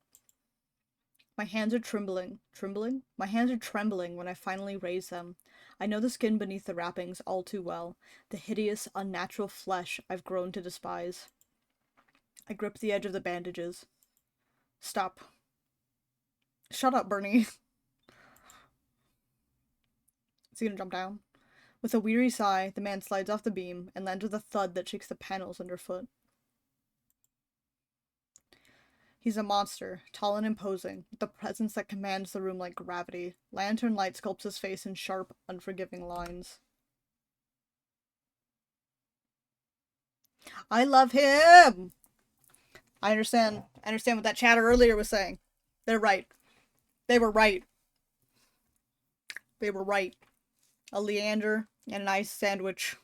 My hands are trembling. Trembling? My hands are trembling when I finally raise them. I know the skin beneath the wrappings all too well, the hideous, unnatural flesh I've grown to despise. I grip the edge of the bandages. Stop. Shut up, Bernie. Is he gonna jump down? With a weary sigh, the man slides off the beam and lands with a thud that shakes the panels underfoot. He's a monster, tall and imposing, with a presence that commands the room like gravity. Lantern light sculpts his face in sharp, unforgiving lines. I love him! I understand what that chatter earlier was saying. They're right. They were right. They were right. A Leander and an ice sandwich.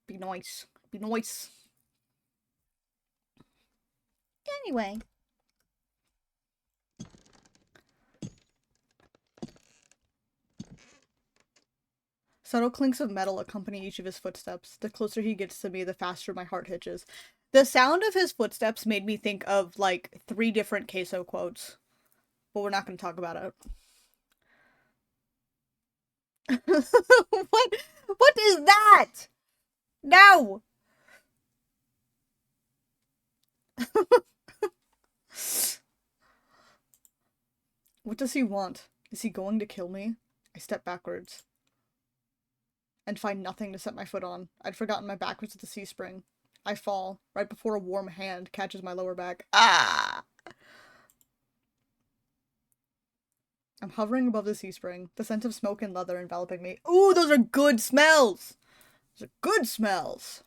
Be nice. Be nice. Anyway. Subtle clinks of metal accompany each of his footsteps. The closer he gets to me, the faster my heart hitches. The sound of his footsteps made me think of, like, 3 different queso quotes. But we're not going to talk about it. What is that? No! What does he want? Is he going to kill me? I step backwards and find nothing to set my foot on. I'd forgotten my back was at the C-spring. I fall, right before a warm hand catches my lower back. Ah! I'm hovering above the C-spring, the scent of smoke and leather enveloping me. Ooh, those are good smells! Those are good smells!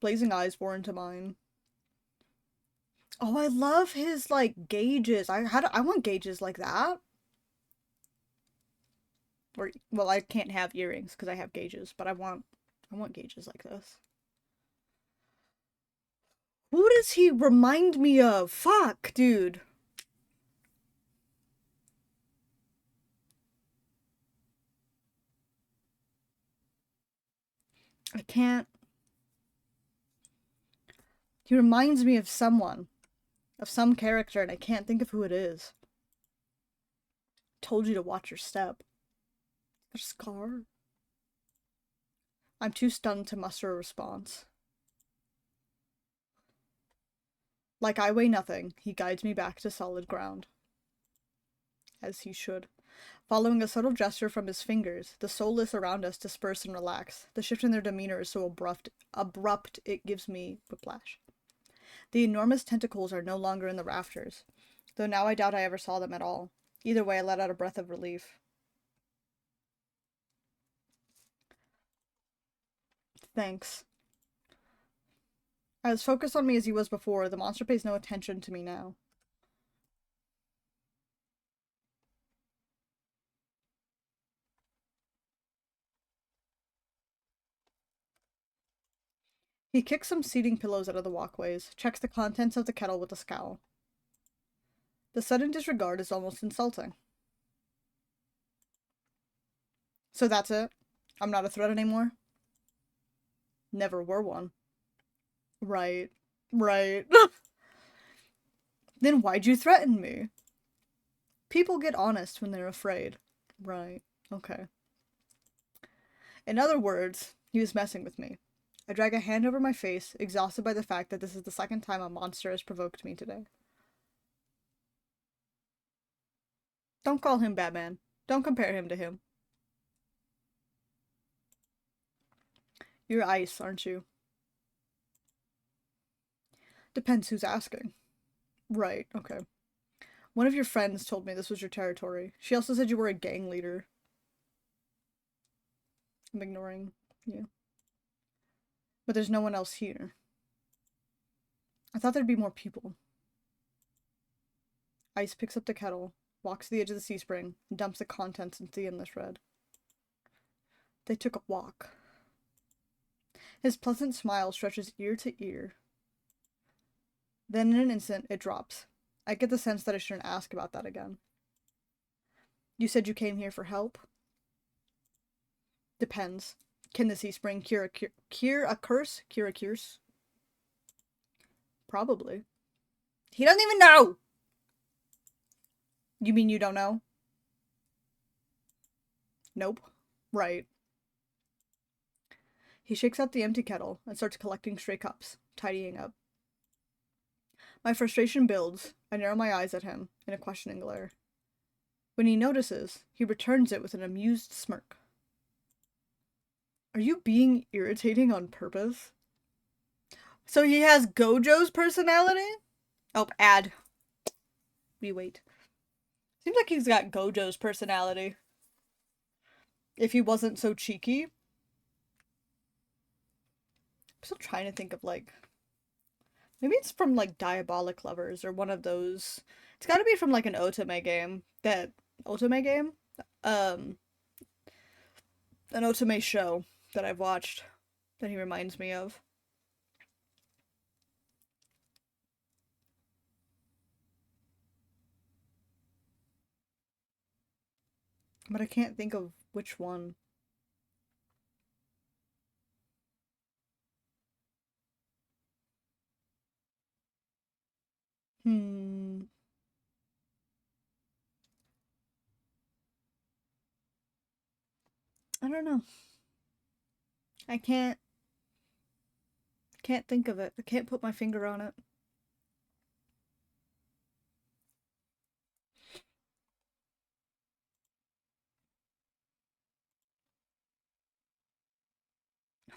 Blazing eyes bore into mine. Oh, I love his, like, gauges. I want gauges like that. Or, well, I can't have earrings because I have gauges, but I want gauges like this. Who does he remind me of? Fuck, dude. I can't. He reminds me of someone. Of some character, and I can't think of who it is. Told you to watch your step. A scar? I'm too stunned to muster a response. Like I weigh nothing, he guides me back to solid ground. As he should. Following a subtle gesture from his fingers, the soulless around us disperse and relax. The shift in their demeanor is so abrupt it gives me whiplash. The enormous tentacles are no longer in the rafters, though now I doubt I ever saw them at all. Either way, I let out a breath of relief. Thanks. As focused on me as he was before, the monster pays no attention to me now. He kicks some seating pillows out of the walkways, checks the contents of the kettle with a scowl. The sudden disregard is almost insulting. So that's it? I'm not a threat anymore? Never were one. Right. Right. Then why'd you threaten me? People get honest when they're afraid. Right. Okay. In other words, he was messing with me. I drag a hand over my face, exhausted by the fact that this is the second time a monster has provoked me today. Don't call him Batman. Don't compare him to him. You're ice, aren't you? Depends who's asking. Right, okay. One of your friends told me this was your territory. She also said you were a gang leader. I'm ignoring you. But there's no one else here. I thought there'd be more people. Ice picks up the kettle, walks to the edge of the C-spring, and dumps the contents into the endless red. They took a walk. His pleasant smile stretches ear to ear. Then in an instant, it drops. I get the sense that I shouldn't ask about that again. You said you came here for help? Depends. Can the C-spring cure a curse? Cure a curse? Probably. He doesn't even know! You mean you don't know? Nope. Right. He shakes out the empty kettle and starts collecting stray cups, tidying up. My frustration builds. I narrow my eyes at him in a questioning glare. When he notices, he returns it with an amused smirk. Are you being irritating on purpose? So he has Gojo's personality? Oh, ad. We wait. Seems like he's got Gojo's personality. If he wasn't so cheeky. I'm still trying to think of, like... Maybe it's from, like, Diabolic Lovers or one of those... It's gotta be from, like, an Otome game. Otome game? An Otome show that I've watched that he reminds me of. But I can't think of which one. Hmm. I don't know. I can't think of it. I can't put my finger on it.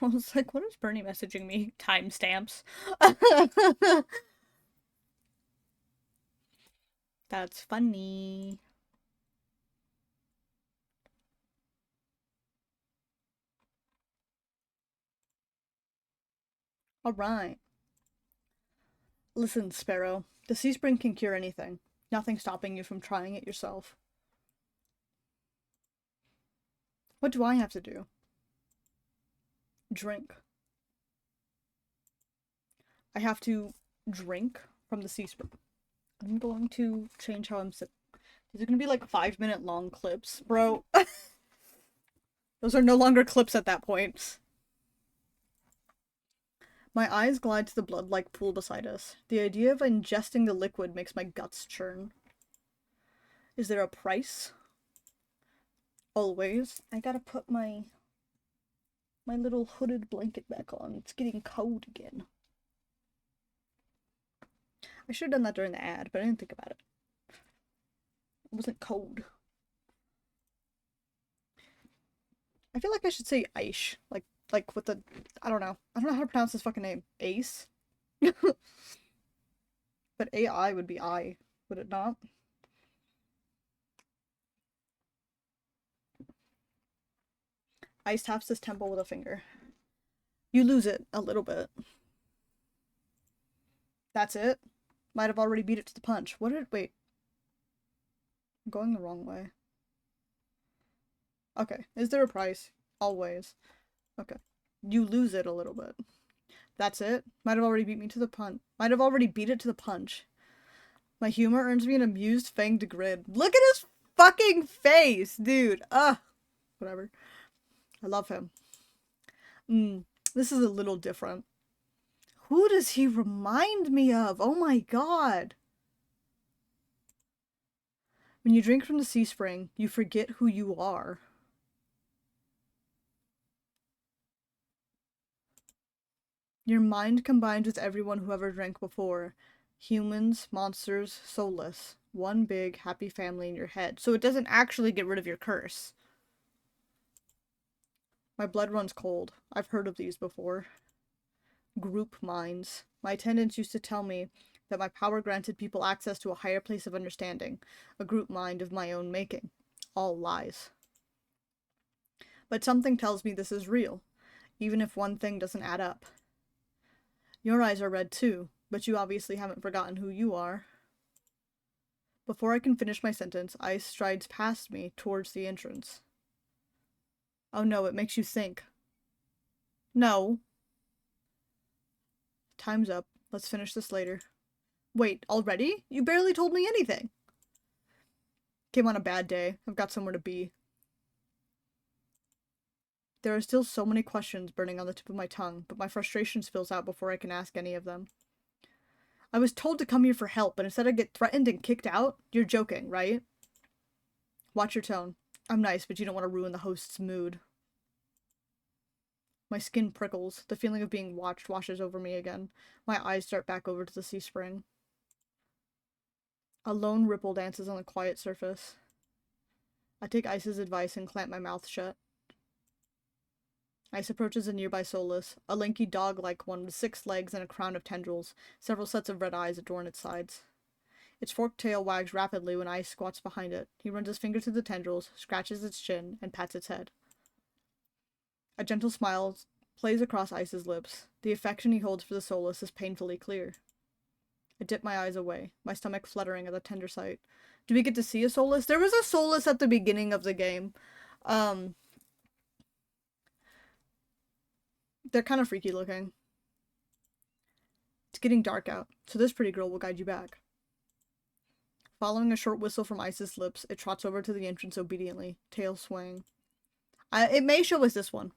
I was like, what is Bernie messaging me? Timestamps. That's funny. Alright. Listen, Sparrow. The sea spring can cure anything. Nothing stopping you from trying it yourself. What do I have to do? Drink. I have to drink from the sea spring. I'm going to change how I'm sitting. These are gonna be like 5-minute long clips, bro. Those are no longer clips at that point. My eyes glide to the blood-like pool beside us. The idea of ingesting the liquid makes my guts churn. Is there a price? Always. I gotta put my little hooded blanket back on. It's getting cold again. I should have done that during the ad, but I didn't think about it. It wasn't cold. I feel like I should say Aish. Like with the... I don't know. I don't know how to pronounce this fucking name. Ace? But AI would be I, would it not? Ice taps his temple with a finger. You lose it a little bit. That's it? Might have already beat it to the punch. Wait. I'm going the wrong way. Okay. Is there a price? Always. Okay. You lose it a little bit. That's it? Might have already beat me to the punch. Might have already beat it to the punch. My humor earns me an amused fanged grin. Look at his fucking face, dude. Ugh. Whatever. I love him. This is a little different. Who does he remind me of? Oh my god. When you drink from the sea spring, you forget who you are. Your mind combines with everyone who ever drank before. Humans, monsters, soulless. One big, happy family in your head. So it doesn't actually get rid of your curse. My blood runs cold. I've heard of these before. Group minds. My attendants used to tell me that my power granted people access to a higher place of understanding, a group mind of my own making. All lies. But something tells me this is real, even if one thing doesn't add up. Your eyes are red too, but you obviously haven't forgotten who you are. Before I can finish my sentence, Ice strides past me towards the entrance. Oh no, it makes you think. No. Time's up. Let's finish this later. Wait, already? You barely told me anything. Came on a bad day. I've got somewhere to be. There are still so many questions burning on the tip of my tongue, but my frustration spills out before I can ask any of them. I was told to come here for help, but instead I get threatened and kicked out? You're joking, right? Watch your tone. I'm nice, but you don't want to ruin the host's mood. My skin prickles. The feeling of being watched washes over me again. My eyes dart back over to the sea spring. A lone ripple dances on the quiet surface. I take Ice's advice and clamp my mouth shut. Ice approaches a nearby Solus, a lanky dog-like one with 6 legs and a crown of tendrils. Several sets of red eyes adorn its sides. Its forked tail wags rapidly when Ice squats behind it. He runs his finger through the tendrils, scratches its chin, and pats its head. A gentle smile plays across Ice's lips. The affection he holds for the Solus is painfully clear. I dip my eyes away, my stomach fluttering at the tender sight. Do we get to see a Solus? There was a Solus at the beginning of the game. They're kind of freaky looking. It's getting dark out, so this pretty girl will guide you back. Following a short whistle from Ice's lips, it trots over to the entrance obediently, tail swaying. It may show us this one.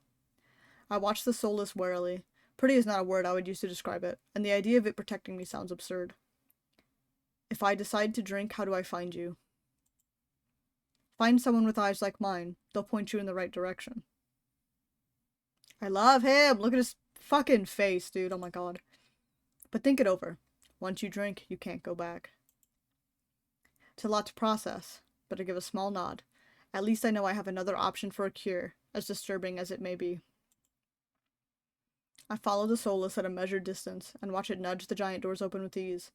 I watch the Solus warily. Pretty is not a word I would use to describe it, and the idea of it protecting me sounds absurd. If I decide to drink, how do I find you? Find someone with eyes like mine. They'll point you in the right direction. I love him! Look at his fucking face, dude. Oh my god. But think it over. Once you drink, you can't go back. It's a lot to process, but I give a small nod. At least I know I have another option for a cure, as disturbing as it may be. I follow the Solus at a measured distance, and watch it nudge the giant doors open with ease.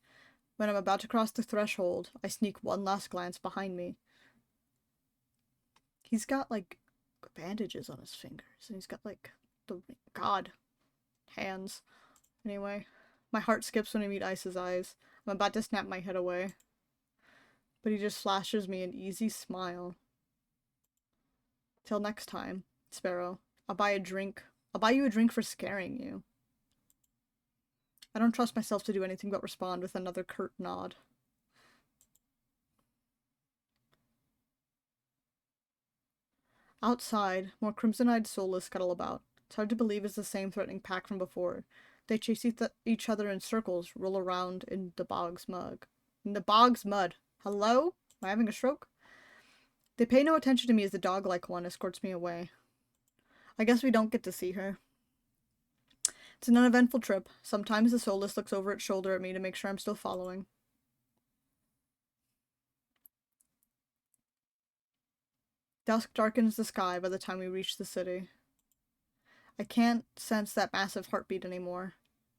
When I'm about to cross the threshold, I sneak one last glance behind me. He's got, like, bandages on his fingers, and he's got, like, hands. Anyway, my heart skips when I meet Ice's eyes. I'm about to snap my head away. But he just flashes me an easy smile. Till next time, Sparrow. I'll buy you a drink for scaring you. I don't trust myself to do anything but respond with another curt nod. Outside, more crimson-eyed Solus scuttle about. It's hard to believe it's the same threatening pack from before. They chase each other in circles, roll around in the bog's mud. Hello? Am I having a stroke? They pay no attention to me as the dog-like one escorts me away. I guess we don't get to see her. It's an uneventful trip. Sometimes the Solus looks over its shoulder at me to make sure I'm still following. Dusk darkens the sky by the time we reach the city. I can't sense that massive heartbeat anymore.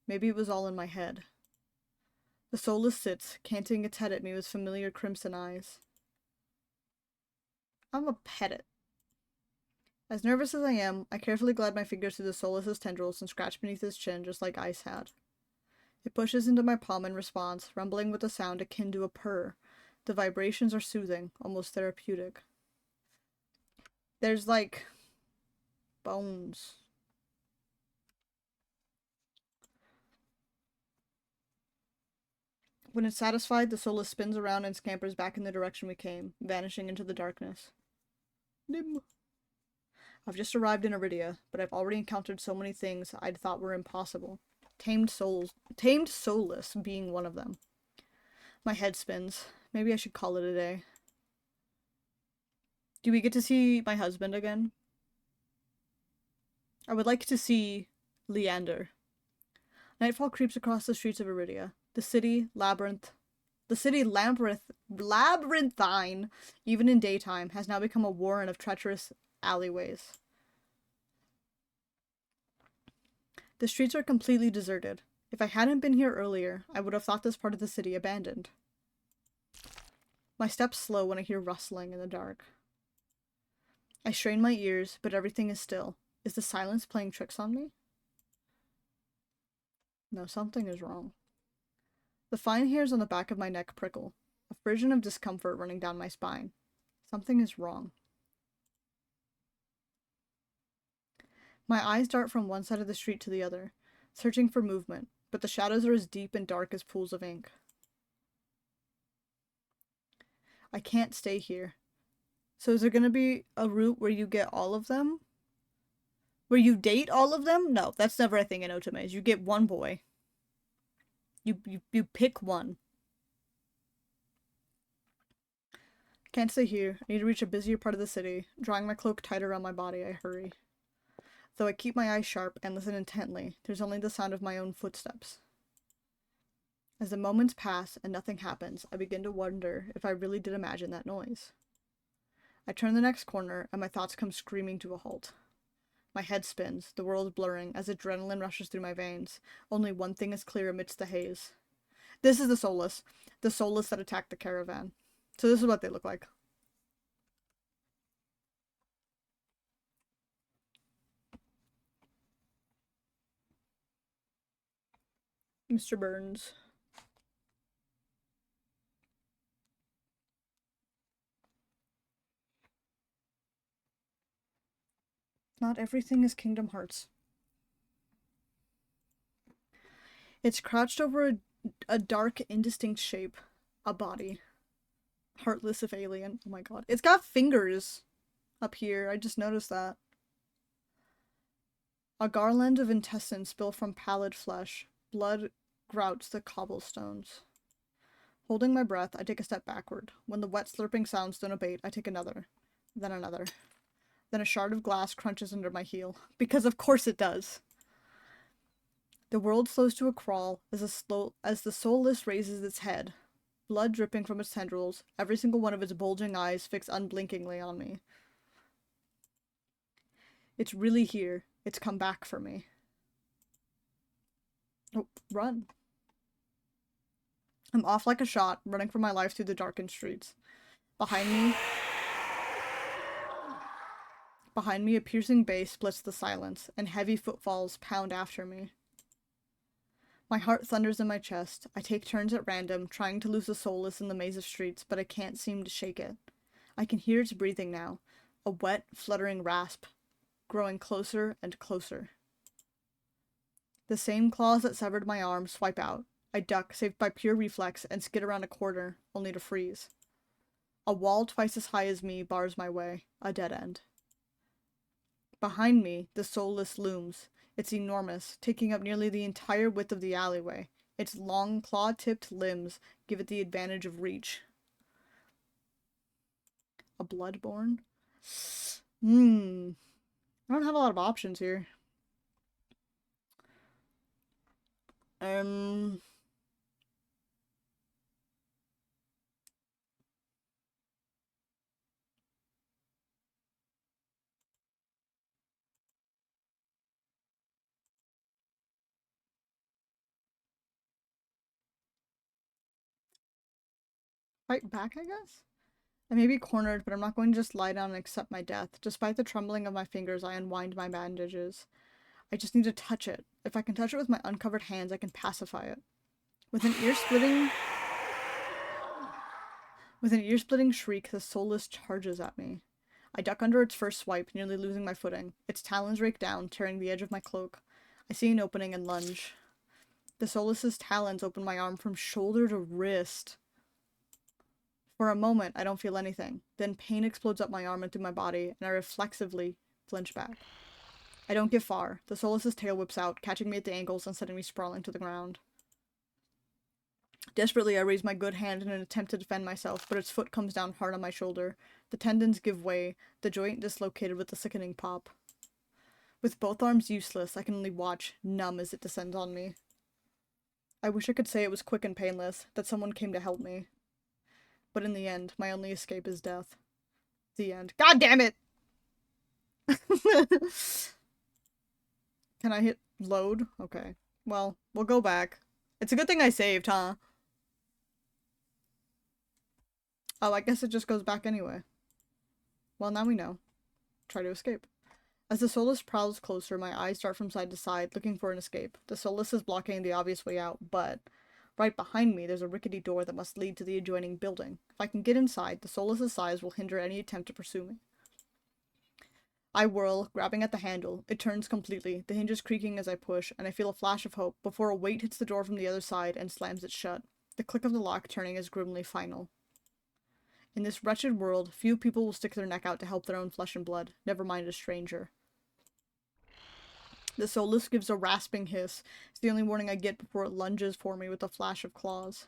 Maybe it was all in my head. The Solus sits, canting its head at me with familiar crimson eyes. I'm a pet it. As nervous as I am, I carefully glide my fingers through the Solus's tendrils and scratch beneath his chin just like Ice had. It pushes into my palm in response, rumbling with a sound akin to a purr. The vibrations are soothing, almost therapeutic. There's, like, bones. When it's satisfied, the Solus spins around and scampers back in the direction we came, vanishing into the darkness. Nim. I've just arrived in Iridia, but I've already encountered so many things I'd thought were impossible. Tamed Solus being one of them. My head spins. Maybe I should call it a day. Do we get to see my husband again? I would like to see Leander. Nightfall creeps across the streets of Iridia. The city labyrinthine, even in daytime, has now become a warren of treacherous alleyways. The streets are completely deserted. If I hadn't been here earlier, I would have thought this part of the city abandoned. My steps slow when I hear rustling in the dark. I strain my ears, but everything is still. Is the silence playing tricks on me? No, something is wrong. The fine hairs on the back of my neck prickle, a frisson of discomfort running down my spine. Something is wrong. My eyes dart from one side of the street to the other, searching for movement, but the shadows are as deep and dark as pools of ink. I can't stay here. So is there gonna be a route where you get all of them? Where you date all of them? No, that's never a thing in Otomes. You get one boy. You pick one. Can't stay here. I need to reach a busier part of the city. Drawing my cloak tight around my body, I hurry. Though I keep my eyes sharp and listen intently, there's only the sound of my own footsteps. As the moments pass and nothing happens, I begin to wonder if I really did imagine that noise. I turn the next corner, and my thoughts come screaming to a halt. My head spins, the world blurring, as adrenaline rushes through my veins. Only one thing is clear amidst the haze. This is the Soulless that attacked the caravan. So this is what they look like. Mr. Burns. Not everything is Kingdom Hearts. It's crouched over a dark, indistinct shape. A body. Heartless if alien. Oh my god. It's got fingers up here. I just noticed that. A garland of intestines spill from pallid flesh. Blood grouts the cobblestones. Holding my breath, I take a step backward. When the wet slurping sounds don't abate, I take another. Then another. Then a shard of glass crunches under my heel. Because of course it does. The world slows to a crawl as the Soulless raises its head. Blood dripping from its tendrils, every single one of its bulging eyes fixed unblinkingly on me. It's really here. It's come back for me. Oh, run. I'm off like a shot, running for my life through the darkened streets. Behind me, a piercing bass splits the silence, and heavy footfalls pound after me. My heart thunders in my chest. I take turns at random, trying to lose the Soulless in the maze of streets, but I can't seem to shake it. I can hear its breathing now, a wet, fluttering rasp, growing closer and closer. The same claws that severed my arm swipe out. I duck, saved by pure reflex, and skid around a corner, only to freeze. A wall twice as high as me bars my way, a dead end. Behind me, the Soulless looms. It's enormous, taking up nearly the entire width of the alleyway. Its long, claw-tipped limbs give it the advantage of reach. A Bloodborne? I don't have a lot of options here. Fight back, I guess? I may be cornered, but I'm not going to just lie down and accept my death. Despite the trembling of my fingers, I unwind my bandages. I just need to touch it. If I can touch it with my uncovered hands, I can pacify it. With an ear-splitting shriek, the Soulless charges at me. I duck under its first swipe, nearly losing my footing. Its talons rake down, tearing the edge of my cloak. I see an opening and lunge. The Soulless's talons open my arm from shoulder to wrist. For a moment, I don't feel anything. Then pain explodes up my arm and through my body, and I reflexively flinch back. I don't get far. The Soulless's tail whips out, catching me at the ankles and sending me sprawling to the ground. Desperately, I raise my good hand in an attempt to defend myself, but its foot comes down hard on my shoulder. The tendons give way, the joint dislocated with a sickening pop. With both arms useless, I can only watch, numb as it descends on me. I wish I could say it was quick and painless, that someone came to help me. But in the end, my only escape is death. The end. God damn it! Can I hit load? Okay. Well, we'll go back. It's a good thing I saved, huh? Oh, I guess it just goes back anyway. Well, now we know. Try to escape. As the Soulless prowls closer, my eyes dart from side to side, looking for an escape. The Soulless is blocking the obvious way out, but right behind me there's a rickety door that must lead to the adjoining building. If I can get inside, the Soulless's size will hinder any attempt to pursue me. I whirl, grabbing at the handle. It turns completely, the hinges creaking as I push, and I feel a flash of hope before a weight hits the door from the other side and slams it shut. The click of the lock turning is grimly final. In this wretched world, few people will stick their neck out to help their own flesh and blood, never mind a stranger. The soulless gives a rasping hiss. It's the only warning I get before it lunges for me with a flash of claws.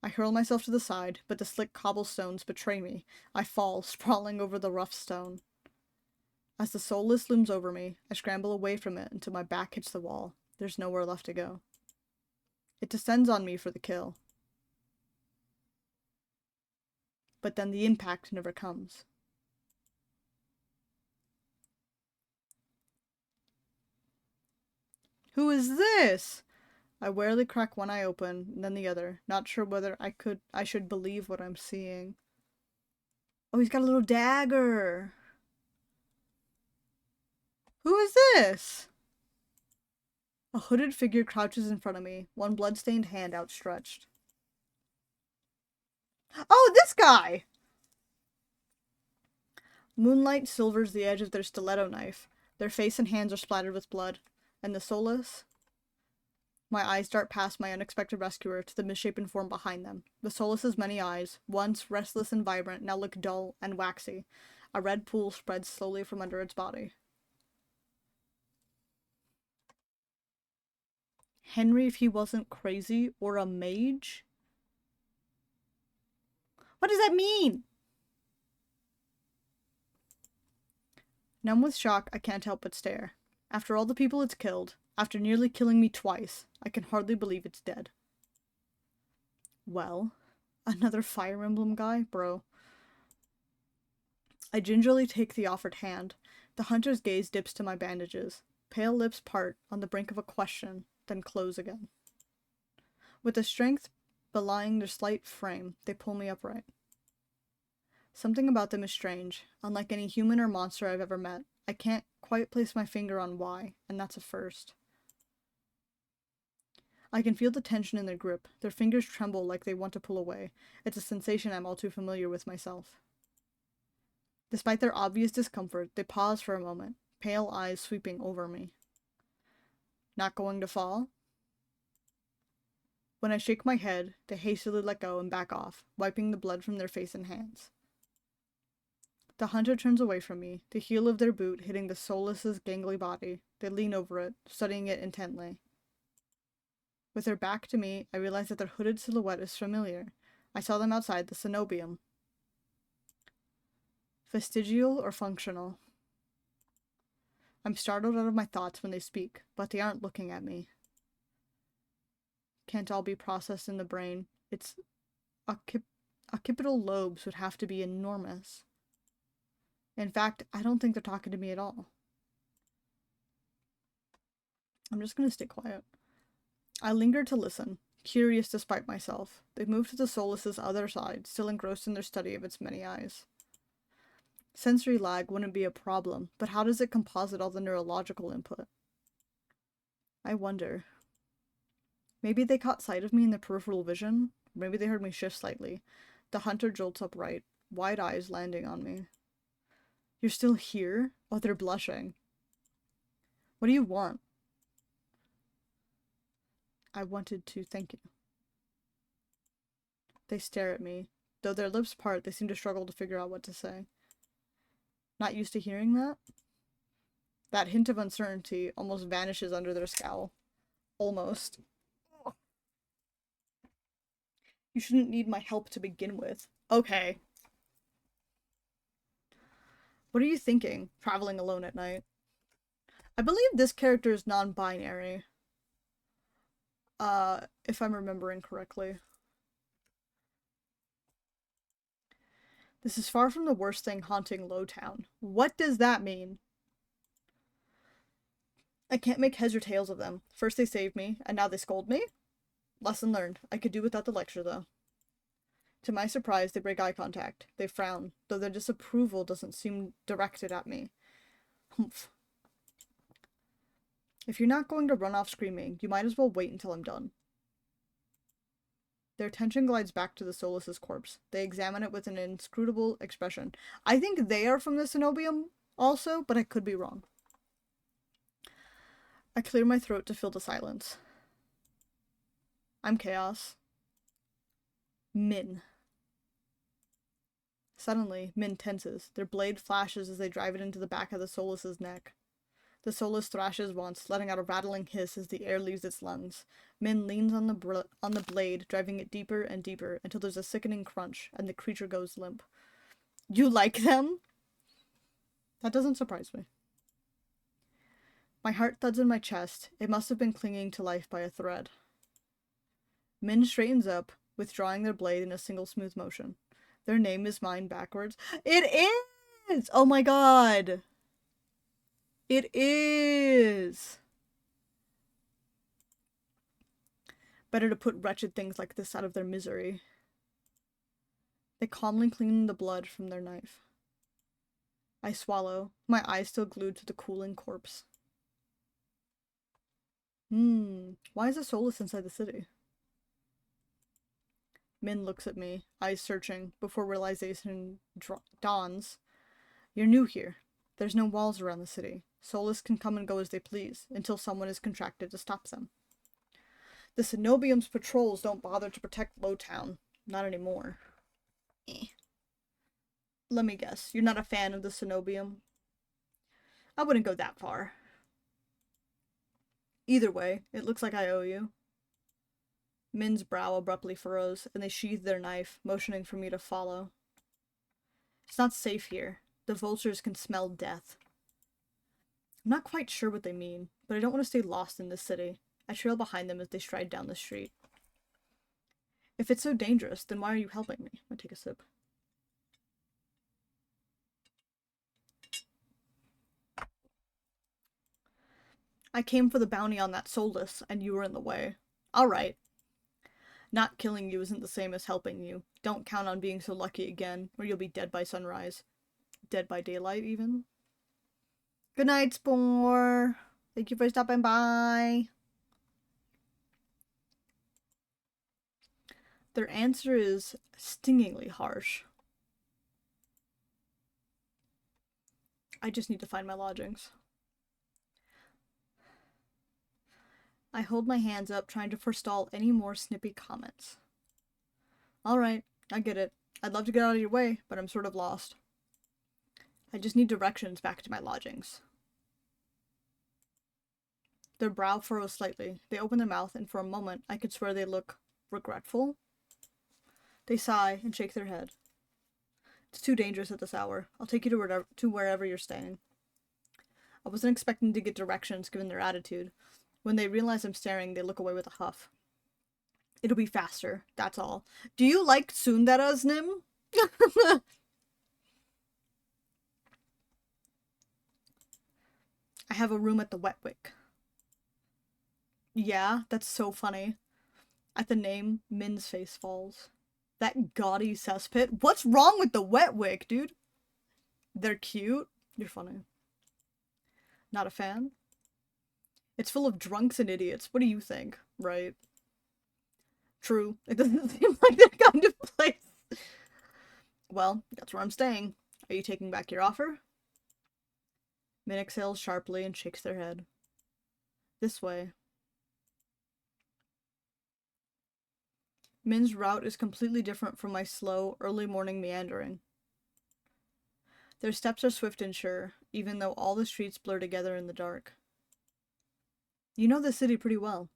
I hurl myself to the side, but the slick cobblestones betray me. I fall, sprawling over the rough stone. As the soulless looms over me, I scramble away from it until my back hits the wall. There's nowhere left to go. It descends on me for the kill. But then the impact never comes. Who is this? I warily crack one eye open, and then the other, not sure whether I should believe what I'm seeing. Oh, he's got a little dagger. Who is this? A hooded figure crouches in front of me, one blood-stained hand outstretched. Oh, this guy! Moonlight silvers the edge of their stiletto knife. Their face and hands are splattered with blood. And the soulless? My eyes dart past my unexpected rescuer to the misshapen form behind them. The soulless's many eyes, once restless and vibrant, now look dull and waxy. A red pool spreads slowly from under its body. Henry, if he wasn't crazy, or a mage? What does that mean? Numb with shock, I can't help but stare. After all the people it's killed, after nearly killing me twice, I can hardly believe it's dead. Well, another Fire Emblem guy, bro. I gingerly take the offered hand. The hunter's gaze dips to my bandages. Pale lips part on the brink of a question, then close again. With the strength belying their slight frame, they pull me upright. Something about them is strange, unlike any human or monster I've ever met. I can't quite place my finger on why, and that's a first. I can feel the tension in their grip. Their fingers tremble like they want to pull away. It's a sensation I'm all too familiar with myself. Despite their obvious discomfort, they pause for a moment, pale eyes sweeping over me. Not going to fall? When I shake my head, they hastily let go and back off, wiping the blood from their face and hands. The hunter turns away from me, the heel of their boot hitting the soulless's gangly body. They lean over it, studying it intently. With their back to me, I realize that their hooded silhouette is familiar. I saw them outside the cenobium. Vestigial or functional? I'm startled out of my thoughts when they speak, but they aren't looking at me. Can't all be processed in the brain. Its occipital lobes would have to be enormous. In fact, I don't think they're talking to me at all. I'm just gonna stay quiet. I linger to listen, curious despite myself. They move to the soulless's other side, still engrossed in their study of its many eyes. Sensory lag wouldn't be a problem, but how does it composite all the neurological input? I wonder. Maybe they caught sight of me in their peripheral vision? Maybe they heard me shift slightly. The hunter jolts upright, wide eyes landing on me. You're still here? Oh, they're blushing. What do you want? I wanted to thank you. They stare at me. Though their lips part, they seem to struggle to figure out what to say. Not used to hearing that? That hint of uncertainty almost vanishes under their scowl. Almost. You shouldn't need my help to begin with. Okay. What are you thinking, traveling alone at night? I believe this character is non-binary. If I'm remembering correctly. This is far from the worst thing haunting Lowtown. What does that mean? I can't make heads or tails of them. First they saved me, and now they scold me? Lesson learned. I could do without the lecture, though. To my surprise, they break eye contact. They frown, though their disapproval doesn't seem directed at me. Humph. If you're not going to run off screaming, you might as well wait until I'm done. Their attention glides back to the soulless's corpse. They examine it with an inscrutable expression. I think they are from the cenobium also, but I could be wrong. I clear my throat to fill the silence. I'm Chaos. Min. Suddenly, Min tenses. Their blade flashes as they drive it into the back of the soulless's neck. The Solus thrashes once, letting out a rattling hiss as the air leaves its lungs. Min leans on the blade, driving it deeper and deeper until there's a sickening crunch, and the creature goes limp. You like them? That doesn't surprise me. My heart thuds in my chest. It must have been clinging to life by a thread. Min straightens up, withdrawing their blade in a single smooth motion. Their name is mine backwards. It is! Oh my god! It is! Better to put wretched things like this out of their misery. They calmly clean the blood from their knife. I swallow, my eyes still glued to the cooling corpse. Why is a Solus inside the city? Min looks at me, eyes searching, before realization dawns. You're new here. There's no walls around the city. Solus can come and go as they please, until someone is contracted to stop them. The Cenobium's patrols don't bother to protect Lowtown. Not anymore. Let me guess, you're not a fan of the Cenobium? I wouldn't go that far. Either way, it looks like I owe you. Min's brow abruptly furrows, and they sheathe their knife, motioning for me to follow. It's not safe here. The vultures can smell death. I'm not quite sure what they mean, but I don't want to stay lost in this city. I trail behind them as they stride down the street. If it's so dangerous, then why are you helping me? I take a sip. I came for the bounty on that Solus, and you were in the way. Alright. Not killing you isn't the same as helping you. Don't count on being so lucky again, or you'll be dead by sunrise. Dead by daylight, even. Good night, Spore. Thank you for stopping by. Their answer is stingingly harsh. I just need to find my lodgings. I hold my hands up, trying to forestall any more snippy comments. Alright, I get it. I'd love to get out of your way, but I'm sort of lost. I just need directions back to my lodgings. Their brow furrows slightly. They open their mouth, and for a moment, I could swear they look regretful. They sigh and shake their head. It's too dangerous at this hour. I'll take you to wherever you're staying. I wasn't expecting to get directions given their attitude. When they realize I'm staring, they look away with a huff. It'll be faster, that's all. Do you like tsunderas, Nim? I have a room at the Wetwick. Yeah, that's so funny. At the name, Min's face falls. That gaudy cesspit? What's wrong with the Wetwick, dude? They're cute. You're funny. Not a fan? It's full of drunks and idiots. What do you think? Right? True. It doesn't seem like that kind of place. Well, that's where I'm staying. Are you taking back your offer? Min exhales sharply and shakes their head. This way. Min's route is completely different from my slow, early morning meandering. Their steps are swift and sure, even though all the streets blur together in the dark. You know the city pretty well.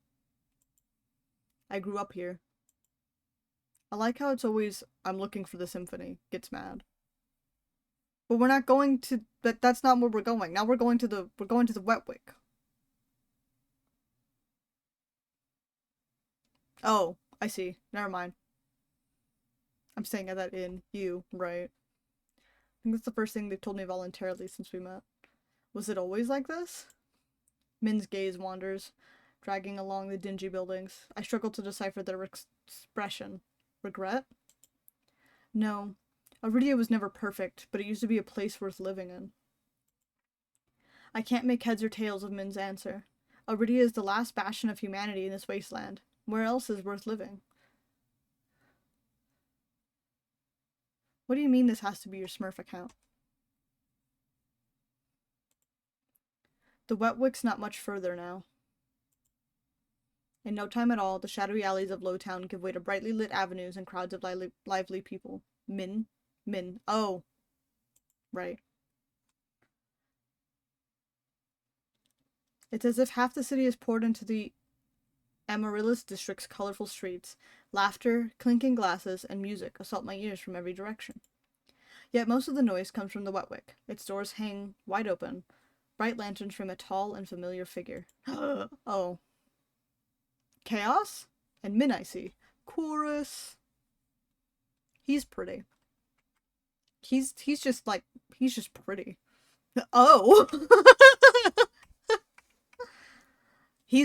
I grew up here. I like how it's always, I'm looking for the symphony, gets mad. But we're not going to, that's not where we're going. Now we're going to the Wetwick. Oh, I see. Never mind. I'm saying that in you, right? I think that's the first thing they've told me voluntarily since we met. Was it always like this? Min's gaze wanders, dragging along the dingy buildings. I struggle to decipher their expression. Regret? No. Aridia was never perfect, but it used to be a place worth living in. I can't make heads or tails of Min's answer. Aridia is the last bastion of humanity in this wasteland. Where else is worth living? What do you mean this has to be your Smurf account? The Wetwick's not much further now. In no time at all, the shadowy alleys of Lowtown give way to brightly lit avenues and crowds of lively people. Min. Oh. Right. It's as if half the city is poured into the Amaryllis district's colorful streets. Laughter, clinking glasses, and music assault my ears from every direction. Yet most of the noise comes from the Wetwick. Its doors hang wide open. Bright lanterns frame a tall and familiar figure. Oh. Chaos? And Min I see. Chorus. He's pretty. He's just like, he's just pretty. Oh. He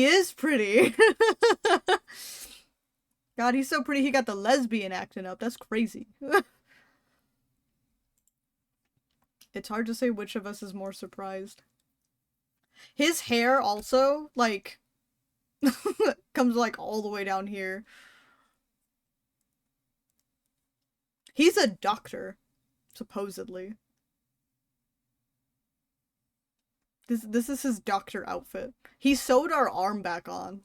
is pretty. God, he's so pretty he got the lesbian acting up. That's crazy. It's hard to say which of us is more surprised. His hair also, like, comes like all the way down here. He's a doctor, supposedly. This is his doctor outfit. He sewed our arm back on.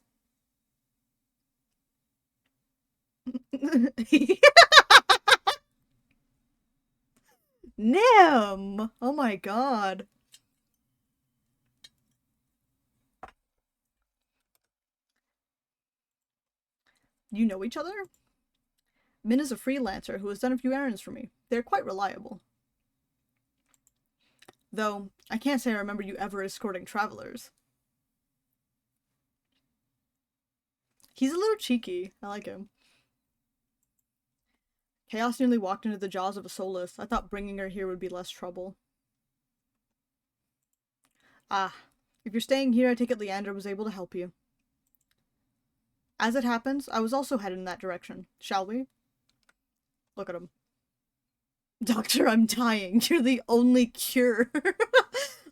Nim! Oh my god. You know each other? Min is a freelancer who has done a few errands for me. They're quite reliable. Though, I can't say I remember you ever escorting travelers. He's a little cheeky. I like him. Chaos nearly walked into the jaws of a soulless. I thought bringing her here would be less trouble. Ah, if you're staying here, I take it Leander was able to help you. As it happens, I was also headed in that direction. Shall we? Look at him. Doctor, I'm dying. You're the only cure.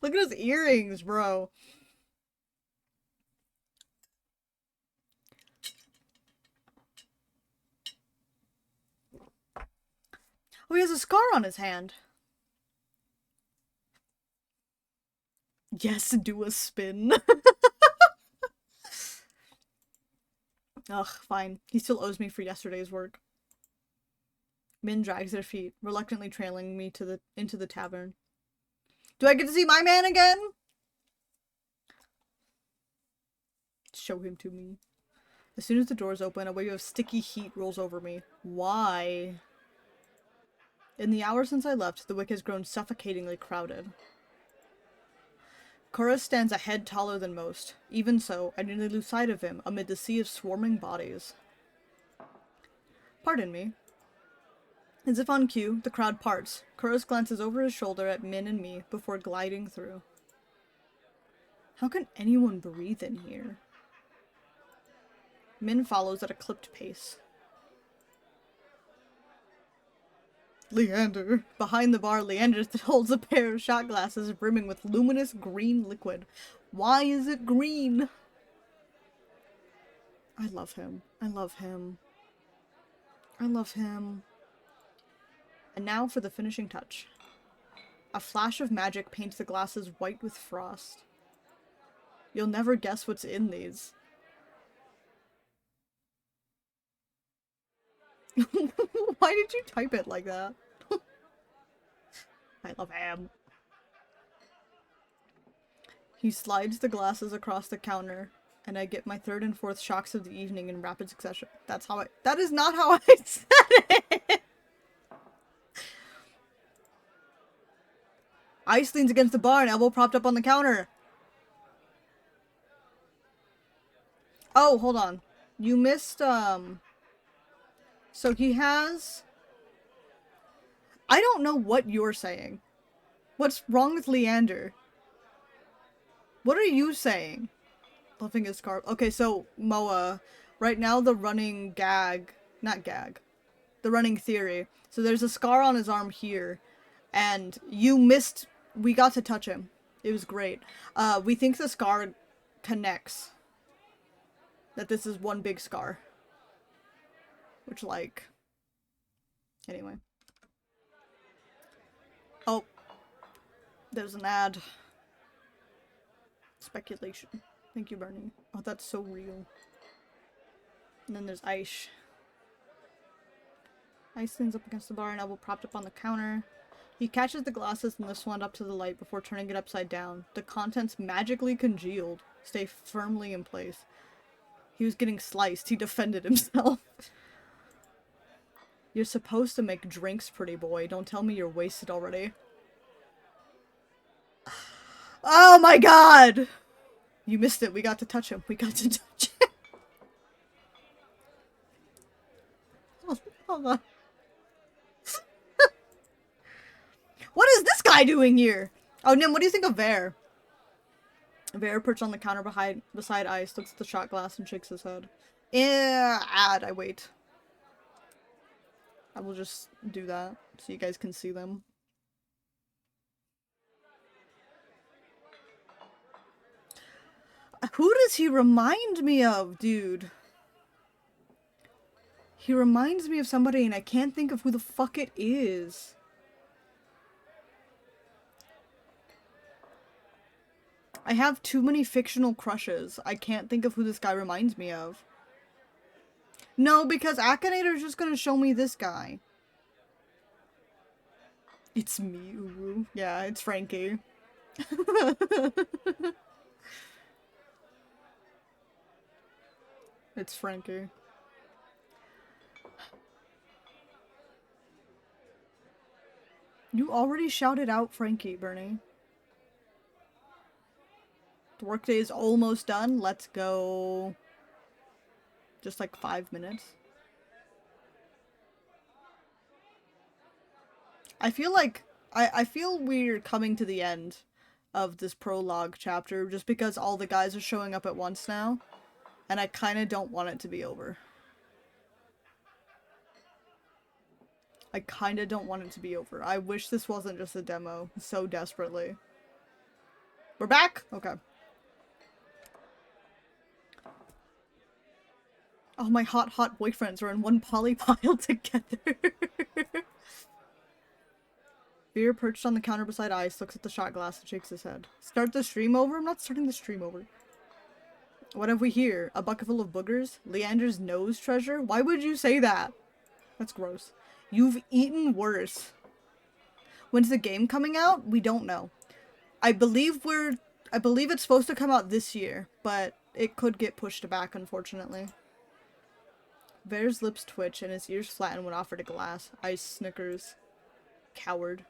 Look at his earrings, bro. Oh, he has a scar on his hand. Yes, do a spin. Ugh, fine. He still owes me for yesterday's work. Min drags their feet, reluctantly trailing me into the tavern. Do I get to see my man again? Show him to me. As soon as the doors open, a wave of sticky heat rolls over me. Why? In the hour since I left, the wick has grown suffocatingly crowded. Chorus stands a head taller than most. Even so, I nearly lose sight of him amid the sea of swarming bodies. Pardon me. As if on cue, the crowd parts. Chorus glances over his shoulder at Min and me before gliding through. How can anyone breathe in here? Min follows at a clipped pace. Leander. Behind the bar, Leander holds a pair of shot glasses brimming with luminous green liquid. Why is it green? I love him. I love him. I love him. And now for the finishing touch. A flash of magic paints the glasses white with frost. You'll never guess what's in these. Why did you type it like that? I love him. He slides the glasses across the counter, and I get my third and fourth shocks of the evening in rapid succession. That is not how I said it! Ice leans against the bar and elbow propped up on the counter. Oh, hold on. You missed, So he has... I don't know what you're saying. What's wrong with Leander? What are you saying? Loving his scarf. Okay, so, Moa, right now the running gag... Not gag. The running theory. So there's a scar on his arm here. And you missed... We got to touch him. It was great. We think the scar connects. That this is one big scar. Which, like... Anyway. Oh. There's an ad. Speculation. Thank you, Bernie. Oh, that's so real. And then there's Aish. Aish leans up against the bar and elbow propped up on the counter. He catches the glasses and lifts one up to the light before turning it upside down. The contents magically congealed, stay firmly in place. He was getting sliced. He defended himself. You're supposed to make drinks, pretty boy. Don't tell me you're wasted already. Oh my god! You missed it. We got to touch him. We got to touch him. Hold on. What is this guy doing here? Oh, Nim, what do you think of Vare? Vare perched on the counter beside Ice, looks at the shot glass and shakes his head. I wait. I will just do that so you guys can see them. Who does he remind me of, dude? He reminds me of somebody and I can't think of who the fuck it is. I have too many fictional crushes. I can't think of who this guy reminds me of. No, because Akinator's just gonna show me this guy. It's me, Uru. Yeah, it's Frankie. It's Frankie. You already shouted out Frankie, Bernie. The workday is almost done. Let's go. Just like 5 minutes. I feel like I feel we're coming to the end of this prologue chapter just because all the guys are showing up at once now. And I kind of don't want it to be over. I kind of don't want it to be over. I wish this wasn't just a demo so desperately. We're back? Okay. Oh, my hot boyfriends are in one poly pile together. Beer perched on the counter beside Ice, looks at the shot glass and shakes his head. Start the stream over? I'm not starting the stream over. What have we here? A bucket full of boogers? Leander's nose treasure? Why would you say that? That's gross. You've eaten worse. When's the game coming out? We don't know. I believe it's supposed to come out this year, but it could get pushed back, unfortunately. Vare's lips twitch and his ears flatten when offered a glass. Ice snickers. Coward.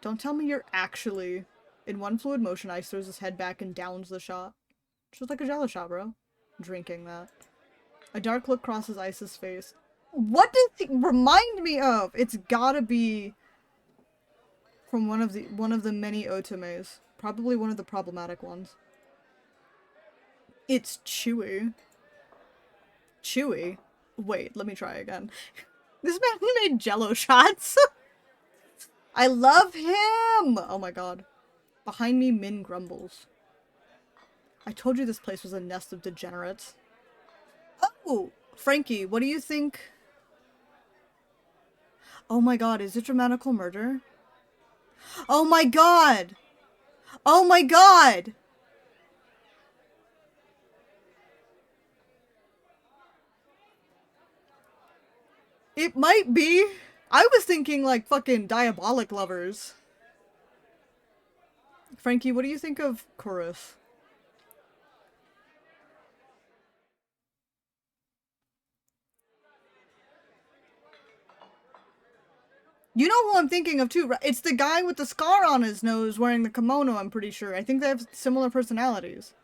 Don't tell me you're actually... In one fluid motion, Ice throws his head back and downs the shot. Just like a jello shot, bro. Drinking that. A dark look crosses Ice's face. What does he remind me of? It's gotta be from one of the many otomes. Probably one of the problematic ones. It's Chewy. Chewy? Wait, let me try again. This man made jello shots. I love him! Oh my god. Behind me, Min grumbles. I told you this place was a nest of degenerates. Oh! Frankie, what do you think? Oh my god, is it dramatical murder? Oh my god! Oh my god! It might be. I was thinking like fucking diabolic lovers. Frankie, what do you think of Chorus? You know who I'm thinking of too, right? It's the guy with the scar on his nose wearing the kimono, I'm pretty sure. I think they have similar personalities.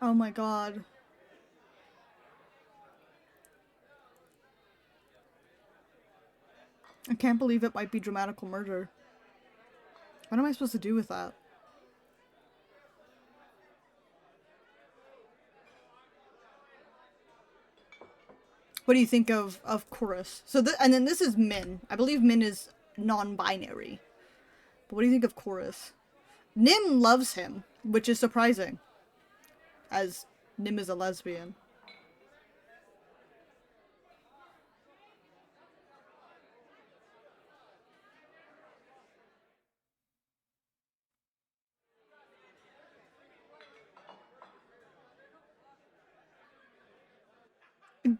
Oh my god. I can't believe it might be dramatical murder. What am I supposed to do with that? What do you think of Chorus? So, and then this is Min. I believe Min is non-binary. But what do you think of Chorus? Nim loves him, which is surprising, as Nim is a lesbian.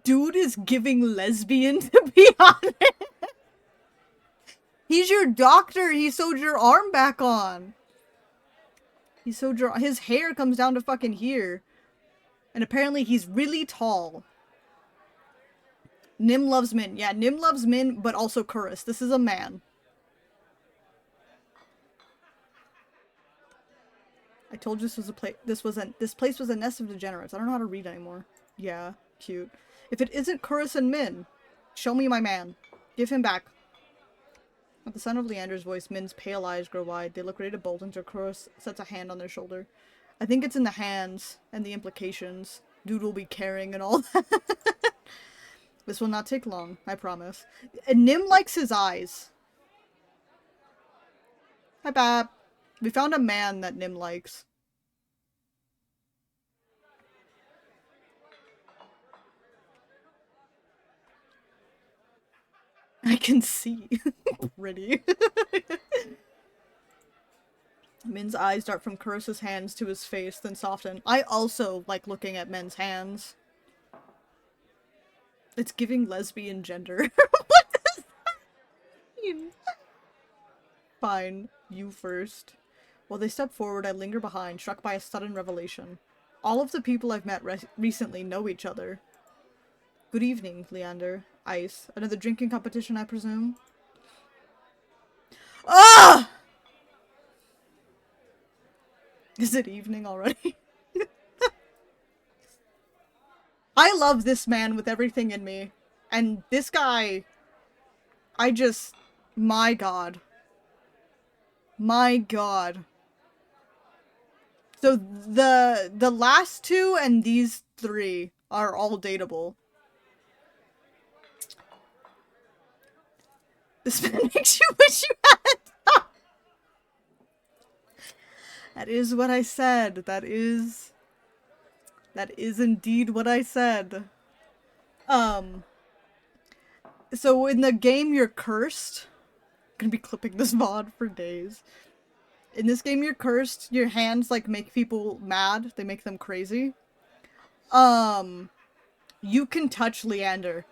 dude is giving lesbian, to be honest. He's your doctor. He sewed your arm back on. He sewed your... His hair comes down to fucking here. And apparently he's really tall. Nim loves Min. Yeah, Nim loves Min, but also Kurus. This is a man. I told you this was a place. This place was a nest of degenerates. I don't know how to read anymore. Yeah, cute. If it isn't Kurus and Min, show me my man. Give him back. At the sound of Leander's voice, Min's pale eyes grow wide. They look ready to bolt until Kurus sets a hand on their shoulder. I think it's in the hands and the implications. Dude will be carrying and all that. This will not take long, I promise. And Nim likes his eyes. Hi, Bab. We found a man that Nim likes. I can see. Pretty. Min's eyes dart from Kurus's hands to his face, then soften. I also like looking at men's hands. It's giving lesbian gender. What does that mean? Fine, you first. While they step forward, I linger behind, struck by a sudden revelation. All of the people I've met recently know each other. Good evening, Leander. Ice. Another drinking competition, I presume? Ah! Is it evening already? I love this man with everything in me. And this guy... I just... My god. My god. So the last two and these three are all dateable. This makes you wish you had. That is what I said. That is indeed what I said. So in the game you're cursed. I'm gonna be clipping this VOD for days. In this game you're cursed. Your hands like make people mad. They make them crazy. You can touch Leander.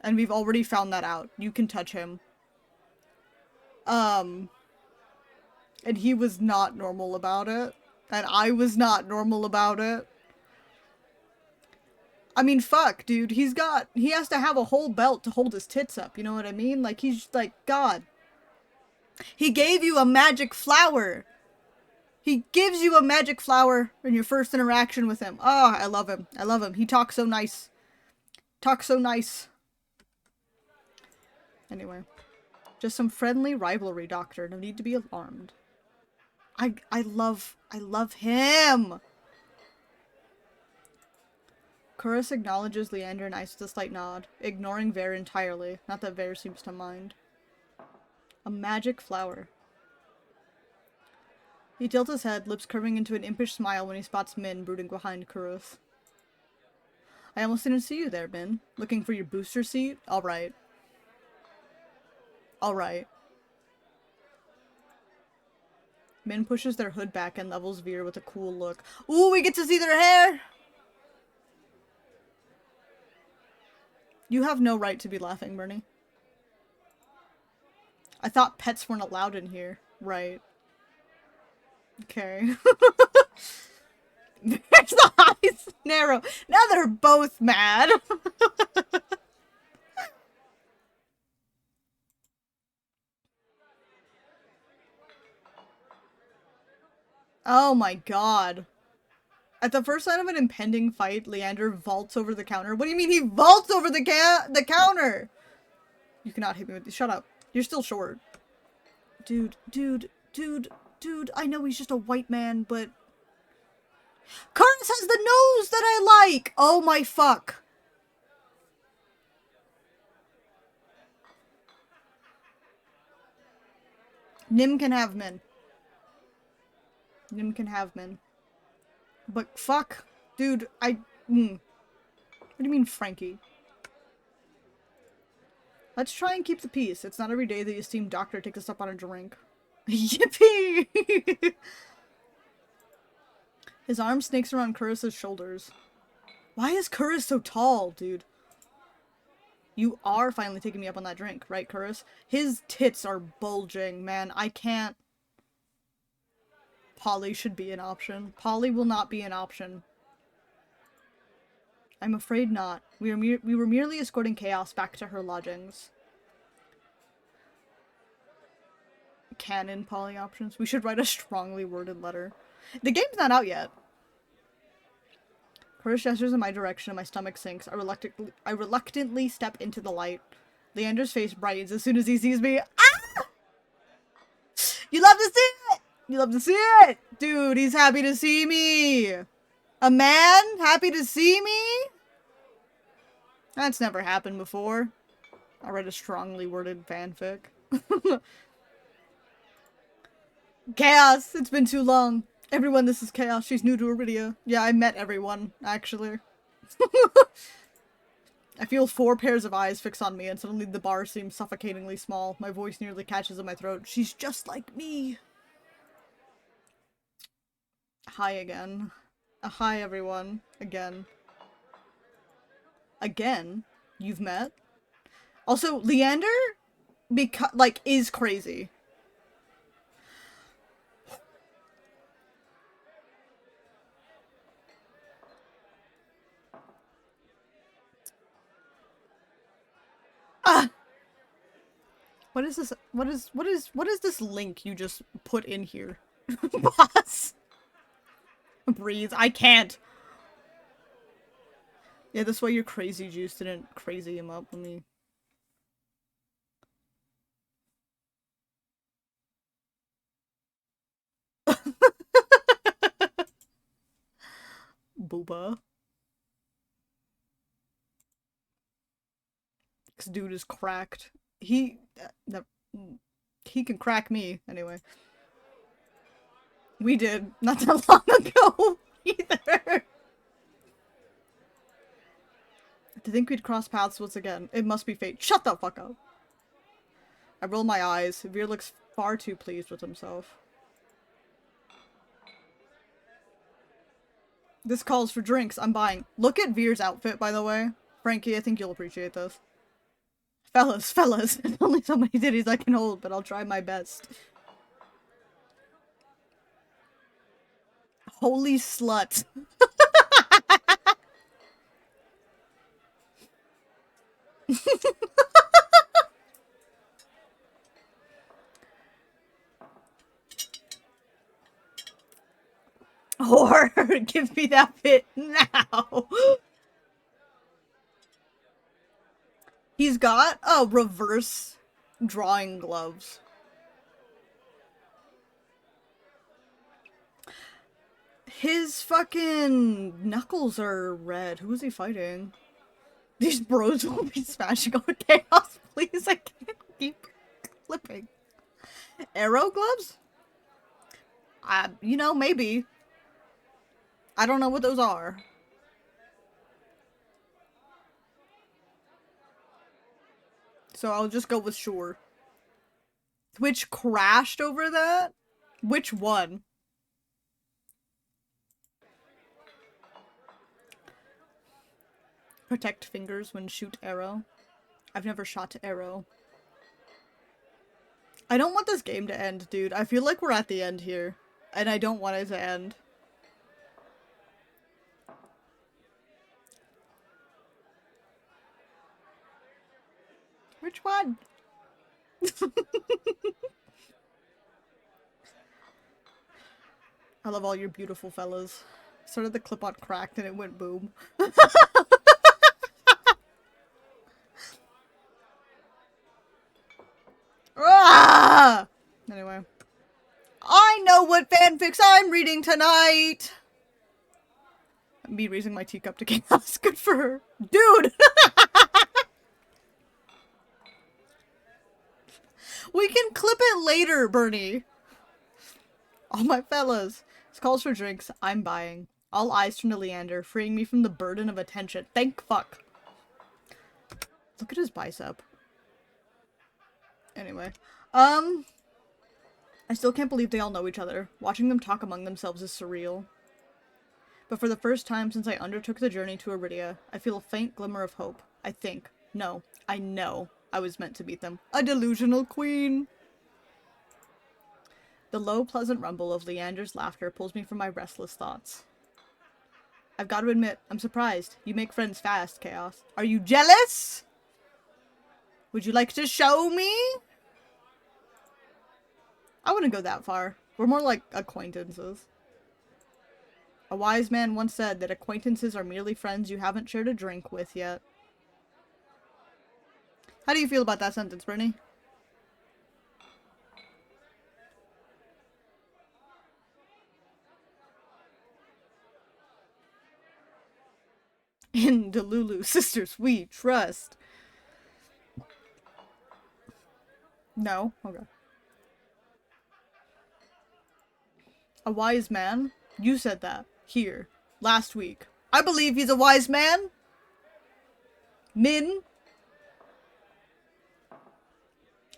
And we've already found that out. You can touch him. And he was not normal about it. And I was not normal about it. I mean, fuck, dude. He has to have a whole belt to hold his tits up. You know what I mean? Like, he's like, God. He gave you a magic flower. He gives you a magic flower in your first interaction with him. Oh, I love him. I love him. He talks so nice. Talks so nice. Anyway. Just some friendly rivalry, Doctor. No need to be alarmed. I love him! Kurus acknowledges Leander and Ice with a slight nod, ignoring Vare entirely. Not that Vare seems to mind. A magic flower. He tilts his head, lips curving into an impish smile when he spots Min brooding behind Kurus. I almost didn't see you there, Min. Looking for your booster seat? Alright. Alright. Min pushes their hood back and levels Veer with a cool look. Ooh, we get to see their hair! You have no right to be laughing, Bernie. I thought pets weren't allowed in here. Right. Okay. There's the eyes narrow. Now they're both mad. Oh my god. At the first sign of an impending fight, Leander vaults over the counter. What do you mean he vaults over the counter? You cannot hit me with this. Shut up. You're still short. Dude, I know he's just a white man, but... Kurus has the nose that I like! Oh my fuck. Nim can have Min. Nim can have Min. But fuck. Dude, What do you mean, Frankie? Let's try and keep the peace. It's not every day the esteemed doctor takes us up on a drink. Yippee! His arm snakes around Kurus's shoulders. Why is Curris so tall, dude? You are finally taking me up on that drink, right, Curris? His tits are bulging, man. I can't. Polly should be an option. Polly will not be an option. I'm afraid not. We were merely escorting Chaos back to her lodgings. Canon Polly options. We should write a strongly worded letter. The game's not out yet. Curtis gestures in my direction and my stomach sinks. I reluctantly step into the light. Leander's face brightens as soon as he sees me. Ah! You love to see it! You love to see it! Dude, he's happy to see me! A man happy to see me? That's never happened before. I read a strongly worded fanfic. Chaos! It's been too long. Everyone, this is Chaos. She's new to Iridia. Yeah, I met everyone, actually. I feel 4 pairs of eyes fix on me, and suddenly the bar seems suffocatingly small. My voice nearly catches in my throat. She's just like me. Hi again. Hi, everyone. Again. Again? You've met? Also, Leander, is crazy. Ah! What is this? What is this link you just put in here? Boss! Breathe. I can't! Yeah, this way your crazy juice didn't crazy him up. Let me... Booba. This dude is cracked. He can crack me, anyway. We did. Not that long ago, either. To think we'd cross paths once again. It must be fate. Shut the fuck up. I roll my eyes. Veer looks far too pleased with himself. This calls for drinks. I'm buying. Look at Veer's outfit, by the way. Frankie, I think you'll appreciate this. Fellas, there's only so many titties I can hold, but I'll try my best. Holy slut. Whore, give me that fit now. He's got reverse drawing gloves. His fucking knuckles are red. Who is he fighting? These bros will be smashing over chaos, please. I can't keep flipping. Arrow gloves? You know, maybe. I don't know what those are. So I'll just go with sure. Twitch crashed over that? Which one? Protect fingers when shoot arrow. I've never shot arrow. I don't want this game to end, dude. I feel like we're at the end here. And I don't want it to end. Which one? I love all your beautiful fellas. Started the clip on cracked and it went boom. Ah! Anyway. I know what fanfics I'm reading tonight! Me raising my teacup to chaos. Good for her. Dude! We can clip it later, Bernie. All my fellas. This calls for drinks. I'm buying. All eyes turn to Leander, freeing me from the burden of attention. Thank fuck. Look at his bicep. Anyway. I still can't believe they all know each other. Watching them talk among themselves is surreal. But for the first time since I undertook the journey to Iridia, I feel a faint glimmer of hope. I think. No. I know I was meant to beat them. A delusional queen! The low, pleasant rumble of Leander's laughter pulls me from my restless thoughts. I've got to admit, I'm surprised. You make friends fast, Chaos. Are you jealous? Would you like to show me? I wouldn't go that far. We're more like acquaintances. A wise man once said that acquaintances are merely friends you haven't shared a drink with yet. How do you feel about that sentence, Brittany? In Delulu sisters we trust. No? Okay. A wise man? You said that. Here. Last week. I believe he's a wise man! Min?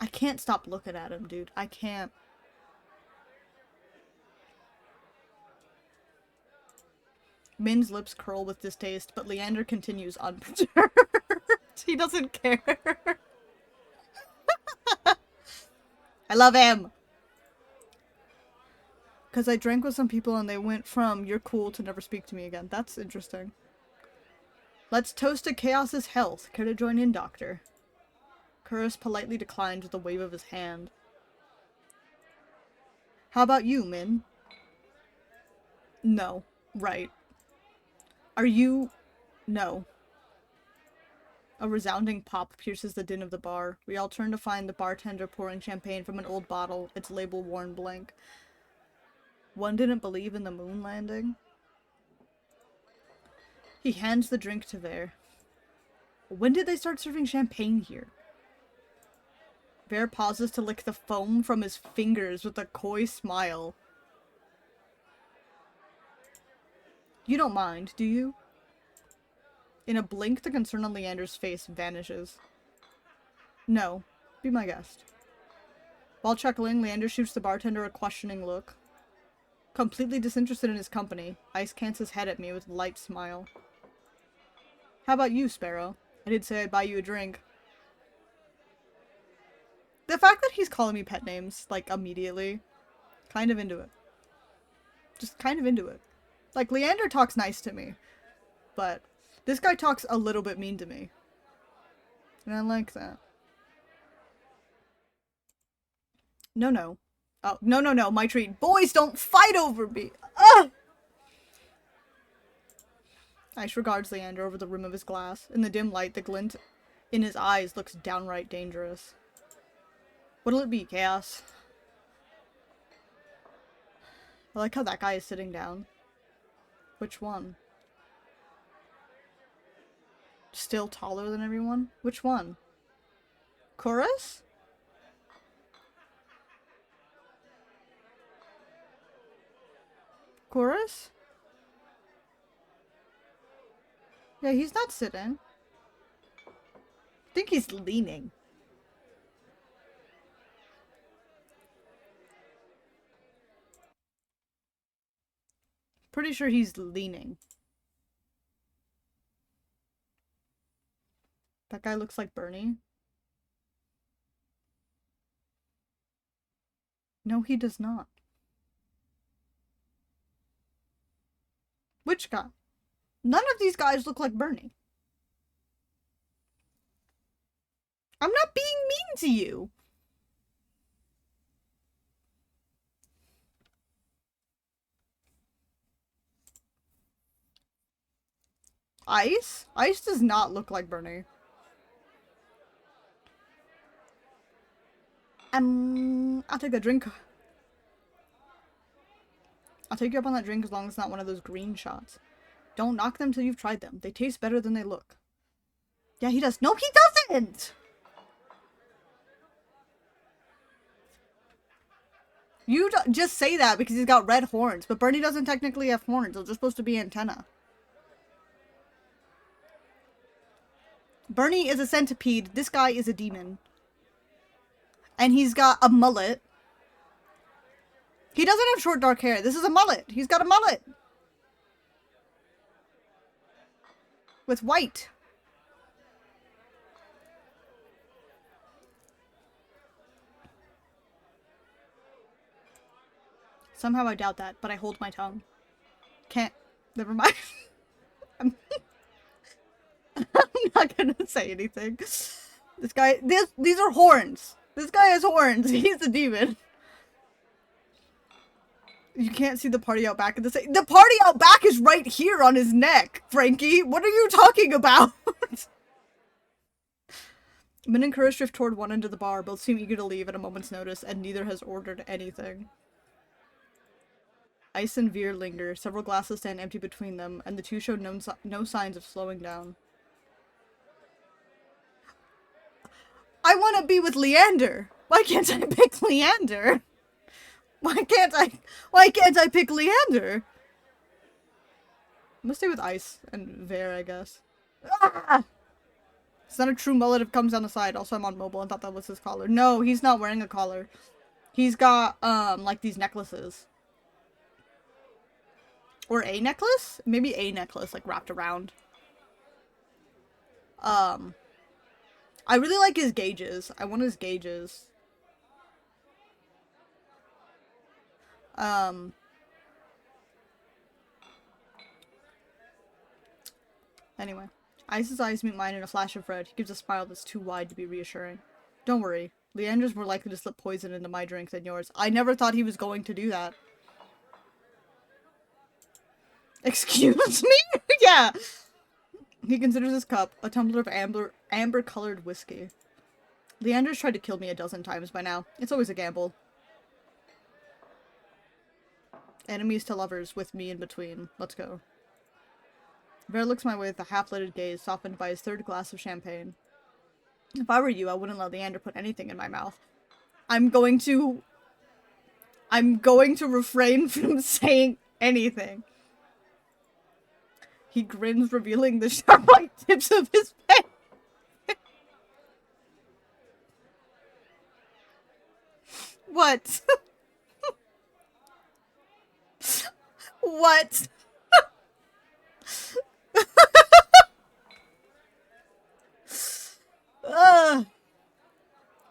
I can't stop looking at him, dude. I can't. Min's lips curl with distaste, but Leander continues unperturbed. He doesn't care. I love him! Because I drank with some people and they went from "you're cool" to "never speak to me again." That's interesting. Let's toast to Chaos's health. Care to join in, Doctor? Curus politely declined with a wave of his hand. How about you, Min? No. Right. Are you... No. A resounding pop pierces the din of the bar. We all turn to find the bartender pouring champagne from an old bottle, its label worn blank. One didn't believe in the moon landing. He hands the drink to Vare. When did they start serving champagne here? Vare pauses to lick the foam from his fingers with a coy smile. You don't mind, do you? In a blink, the concern on Leander's face vanishes. No. Be my guest. While chuckling, Leander shoots the bartender a questioning look. Completely disinterested in his company, Ice cants his head at me with a light smile. How about you, Sparrow? I did say I'd buy you a drink. The fact that he's calling me pet names, like, immediately, kind of into it. Just kind of into it. Like, Leander talks nice to me, but this guy talks a little bit mean to me. And I like that. No, no. Oh, no, no, no, my treat. Boys don't fight over me! Ugh! Ice regards Leander over the rim of his glass. In the dim light, the glint in his eyes looks downright dangerous. What'll it be, Chaos? I like how that guy is sitting down. Which one? Still taller than everyone? Which one? Chorus? Chorus? Yeah, he's not sitting. I think he's leaning. Pretty sure he's leaning. That guy looks like Bernie. No, he does not. Which guy? None of these guys look like Bernie. I'm not being mean to you. Ice? Ice does not look like Bernie. I'll take that drink. I'll take you up on that drink as long as it's not one of those green shots. Don't knock them till you've tried them. They taste better than they look. Yeah, he does. No, he doesn't! You just say that because he's got red horns, but Bernie doesn't technically have horns. They're just supposed to be antenna. Bernie is a centipede. This guy is a demon. And he's got a mullet. He doesn't have short dark hair. This is a mullet. He's got a mullet. with white. Somehow I doubt that, but I hold my tongue. Can't. Never mind. I'm not gonna say anything. This guy. These are horns. This guy has horns. He's a demon. You can't see the party out back of the The party out back is right here on his neck, Frankie. What are you talking about? Min and Kurish drift toward one end of the bar. Both seem eager to leave at a moment's notice, and neither has ordered anything. Ice and Veer linger. Several glasses stand empty between them, and the two show no signs of slowing down. I want to be with Leander. Why can't I pick Leander? Why can't I pick Leander? I'm gonna stay with Ice and Veer, I guess. Ah! It's not a true mullet if it comes down the side. Also, I'm on mobile and thought that was his collar. No, he's not wearing a collar. He's got, like these necklaces. Or a necklace? Maybe a necklace, like, wrapped around. I really like his gauges. I want his gauges. Anyway. Ice's eyes meet mine in a flash of red. He gives a smile that's too wide to be reassuring. Don't worry. Leander's more likely to slip poison into my drink than yours. I never thought he was going to do that. Excuse me? Yeah. He considers his cup a tumbler of amber-colored whiskey. Leander's tried to kill me a dozen times by now. It's always a gamble. Enemies to lovers, with me in between. Let's go. Ver looks my way with a half-lidded gaze, softened by his third glass of champagne. If I were you, I wouldn't let Leander put anything in my mouth. I'm going to refrain from saying anything. He grins, revealing the sharp white tips of his pen. What? What?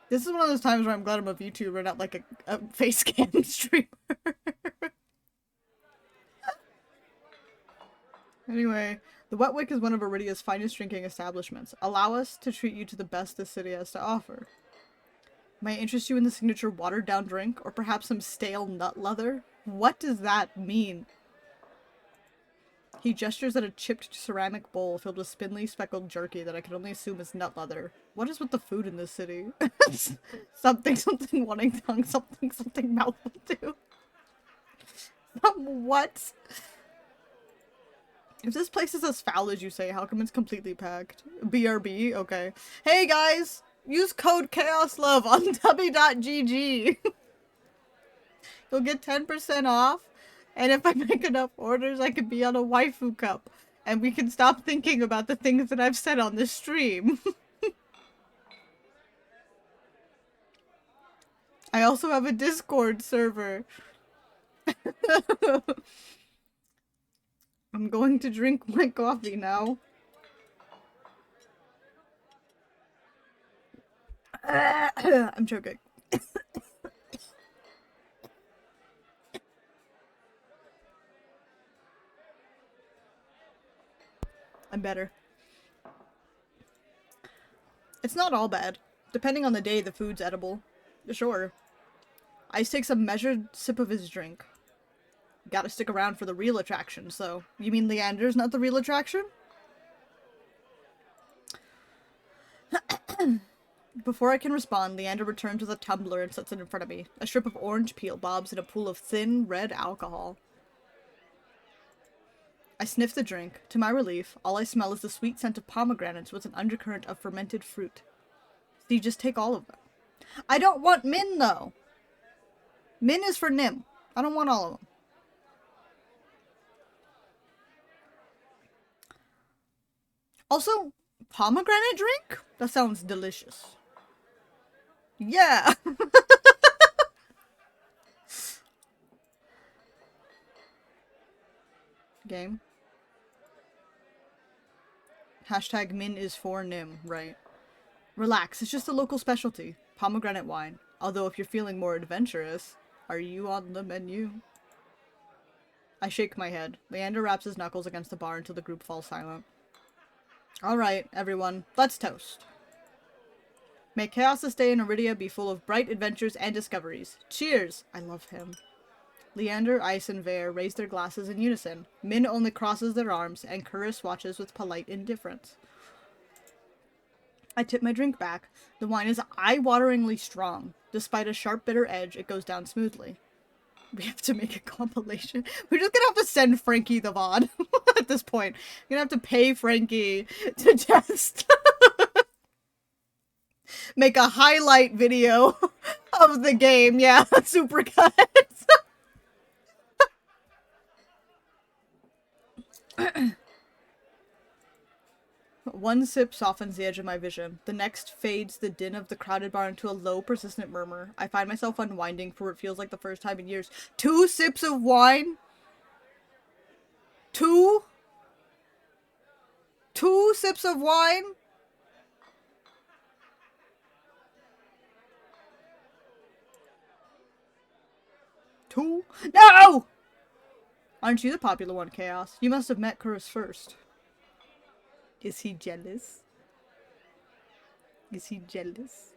This is one of those times where I'm glad I'm a VTuber, not like a face cam streamer. Anyway, the Wetwick is one of Iridia's finest drinking establishments. Allow us to treat you to the best this city has to offer. May I interest you in the signature watered-down drink, or perhaps some stale nut leather? What does that mean? He gestures at a chipped ceramic bowl filled with spindly, speckled jerky that I can only assume is nut leather. What is with the food in this city? something wanting tongue, something mouthful too. What? If this place is as foul as you say, how come it's completely packed? BRB? Okay. Hey guys! Use code CHAOSLOVE on w.gg. You'll get 10% off. And if I make enough orders, I could be on a waifu cup. And we can stop thinking about the things that I've said on this stream. I also have a Discord server. I'm going to drink my coffee now. I'm joking. I'm better. It's not all bad. Depending on the day, the food's edible. Sure. Ice takes a measured sip of his drink. Gotta stick around for the real attraction, so... You mean Leander's not the real attraction? Before I can respond, Leander returns with a tumbler and sets it in front of me. A strip of orange peel bobs in a pool of thin, red alcohol. I sniff the drink. To my relief, all I smell is the sweet scent of pomegranates with an undercurrent of fermented fruit. So you just take all of them. I don't want Min, though! Min is for Nim. I don't want all of them. Also, pomegranate drink? That sounds delicious. Yeah! Game. Hashtag Min is for Nim, right? Relax, it's just a local specialty. Pomegranate wine. Although if you're feeling more adventurous, are you on the menu? I shake my head. Leander wraps his knuckles against the bar until the group falls silent. Alright, everyone, let's toast. May Chaos' day in Iridia be full of bright adventures and discoveries. Cheers! I love him. Leander, Ice, and Vare raise their glasses in unison. Min only crosses their arms, and Curris watches with polite indifference. I tip my drink back. The wine is eye-wateringly strong. Despite a sharp, bitter edge, it goes down smoothly. We have to make a compilation. We're just gonna have to send Frankie the VOD at this point. We're gonna have to pay Frankie to test. Make a highlight video of the game. Yeah, supercut. One sip softens the edge of my vision. The next fades the din of the crowded bar into a low, persistent murmur. I find myself unwinding for what feels like the first time in years. 2 sips of wine? 2 sips of wine? Two? No! Aren't you the popular one, Chaos? You must have met Curris first. Is he jealous? Is he jealous?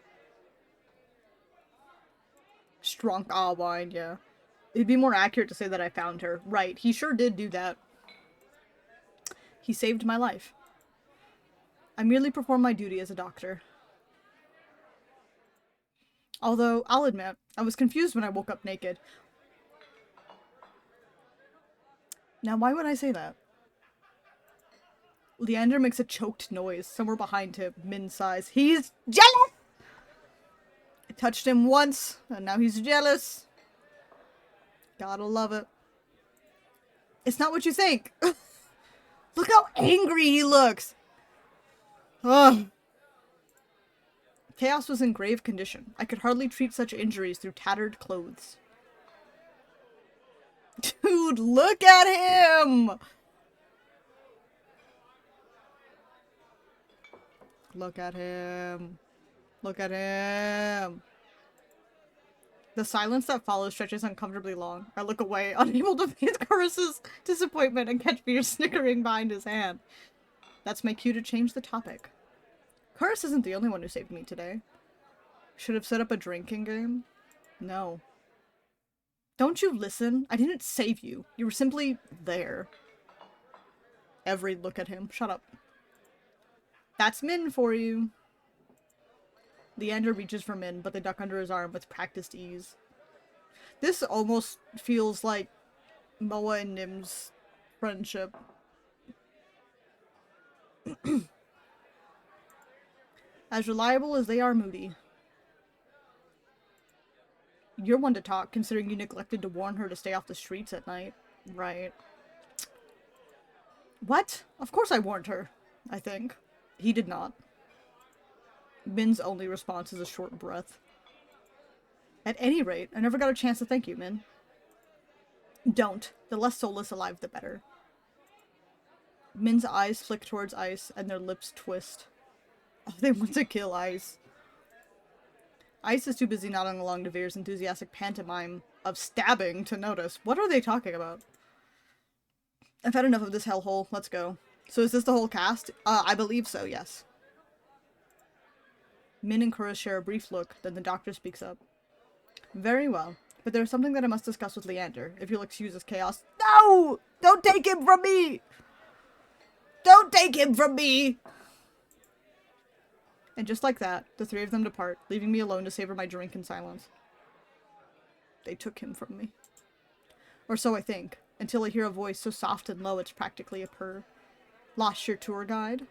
Strong wine, yeah. It'd be more accurate to say that I found her. Right, he sure did do that. He saved my life. I merely performed my duty as a doctor. Although, I'll admit, I was confused when I woke up naked. Now, why would I say that? Leander makes a choked noise somewhere behind him, Min sighs. He's jealous! I touched him once, and now he's jealous. Gotta love it. It's not what you think. Look how angry he looks. Ugh. Chaos was in grave condition. I could hardly treat such injuries through tattered clothes. Dude, look at him! Look at him. Look at him. The silence that follows stretches uncomfortably long. I look away, unable to face Curris's disappointment and catch Beer snickering behind his hand. That's my cue to change the topic. Curris isn't the only one who saved me today. Should have set up a drinking game? No. Don't you listen? I didn't save you. You were simply there. Every look at him. Shut up. That's Min for you. Leander reaches for Min, but they duck under his arm with practiced ease. This almost feels like Moa and Nim's friendship. As reliable as they are moody. You're one to talk, considering you neglected to warn her to stay off the streets at night. Right. What? Of course I warned her, I think. He did not. Min's only response is a short breath. At any rate, I never got a chance to thank you, Min. Don't. The less soulless alive, the better. Min's eyes flick towards Ice, and their lips twist. Oh, they want to kill Ice. Ice is too busy nodding along to Veer's enthusiastic pantomime of stabbing to notice. What are they talking about? I've had enough of this hellhole. Let's go. So is this the whole cast? I believe so, yes. Min and Curris share a brief look, then the doctor speaks up. Very well, but there's something that I must discuss with Leander, if you'll excuse this chaos. No! Don't take him from me! Don't take him from me! And just like that, the three of them depart, leaving me alone to savor my drink in silence. They took him from me. Or so I think, until I hear a voice so soft and low it's practically a purr. Lost your tour guide?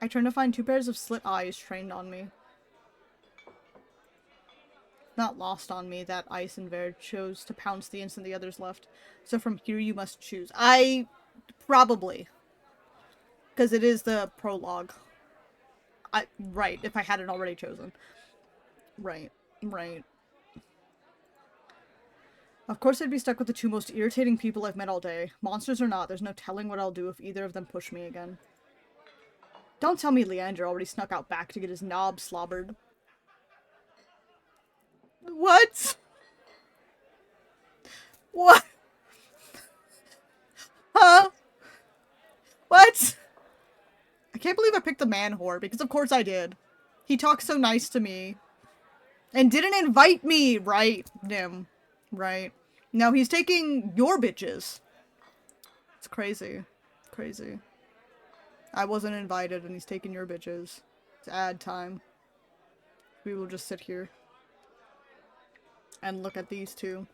I turn to find 2 pairs of slit eyes trained on me. Not lost on me that Ice and Vare chose to pounce the instant the others left. So from here you must choose. Probably. Because it is the prologue. Right, if I hadn't already chosen. Right. Of course I'd be stuck with the two most irritating people I've met all day. Monsters or not, there's no telling what I'll do if either of them push me again. Don't tell me Leander already snuck out back to get his knob slobbered. What? What? Huh? What? I can't believe I picked the man whore, because of course I did. He talked so nice to me. And didn't invite me, right, Nim? Right. Now he's taking your bitches. It's crazy. Crazy. I wasn't invited and he's taking your bitches. It's ad time. We will just sit here. And look at these two.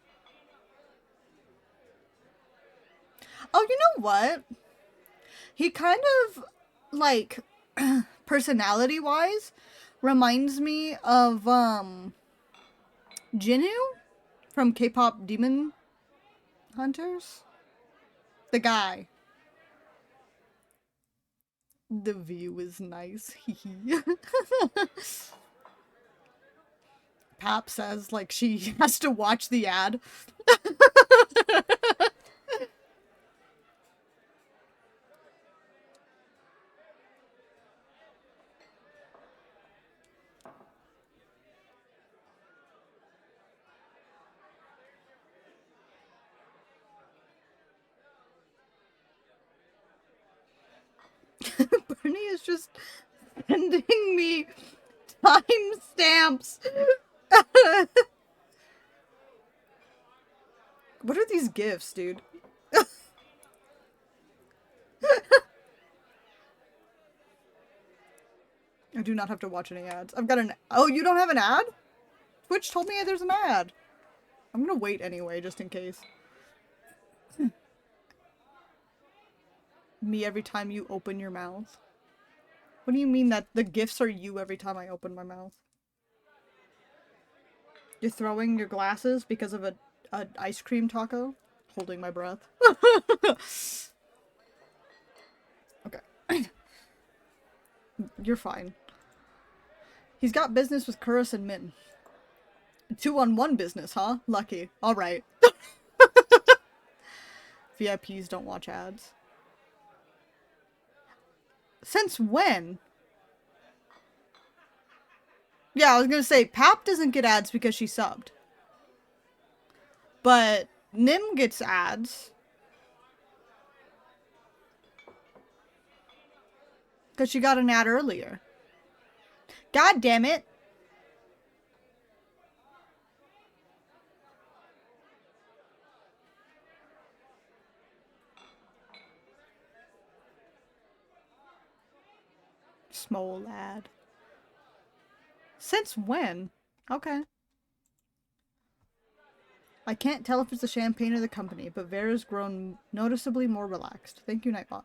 Oh, you know what? He kind of, like, personality-wise, reminds me of, Jinwoo from K-pop Demon Hunters? The guy. The view is nice. Pap says, like, she has to watch the ad. Bernie is just sending me timestamps. What are these gifts, dude? I do not have to watch any ads. I've got an- Oh, you don't have an ad? Twitch told me there's an ad. I'm gonna wait anyway, just in case. Me every time you open your mouth? What do you mean that the gifts are you every time I open my mouth? You're throwing your glasses because of a ice cream taco? Holding my breath. Okay. You're fine. He's got business with Kuris and Min. 2-on-1 business, huh? Lucky. Alright. VIPs don't watch ads. Since when? Yeah, I was gonna say, Pap doesn't get ads because she subbed. But Nim gets ads. Because she got an ad earlier. God damn it. Small ad. Since when? Okay. I can't tell if it's the champagne or the company, but Vera's grown noticeably more relaxed. Thank you, Nightbot.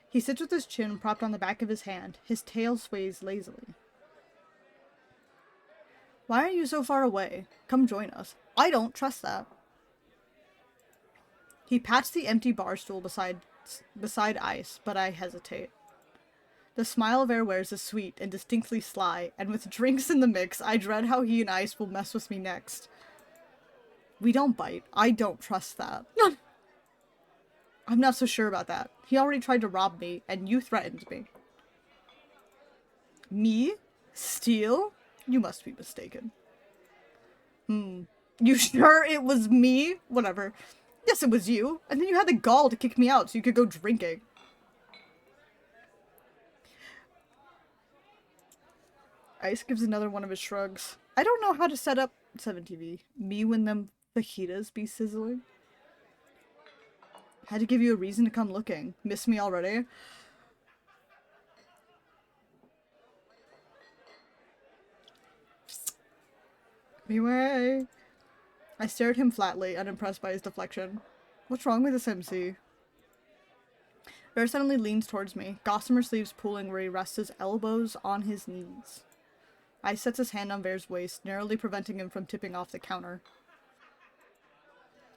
He sits with his chin propped on the back of his hand. His tail sways lazily. Why are you so far away? Come join us. I don't trust that. He pats the empty bar stool beside Ice, but I hesitate. The smile Ver wears is sweet and distinctly sly, and with drinks in the mix, I dread how he and Ice will mess with me next. We don't bite. I don't trust that. I'm not so sure about that. He already tried to rob me, and you threatened me. Me? Steal? You must be mistaken. You sure it was me? Whatever. Yes, it was you. And then you had the gall to kick me out so you could go drinking. Ice gives another one of his shrugs. I don't know how to set up 7TV. Me when them fajitas be sizzling. Had to give you a reason to come looking. Miss me already? Me way. I stare at him flatly, unimpressed by his deflection. What's wrong with this MC? Bear suddenly leans towards me, gossamer sleeves pooling where he rests his elbows on his knees. Ice sets his hand on Bear's waist, narrowly preventing him from tipping off the counter.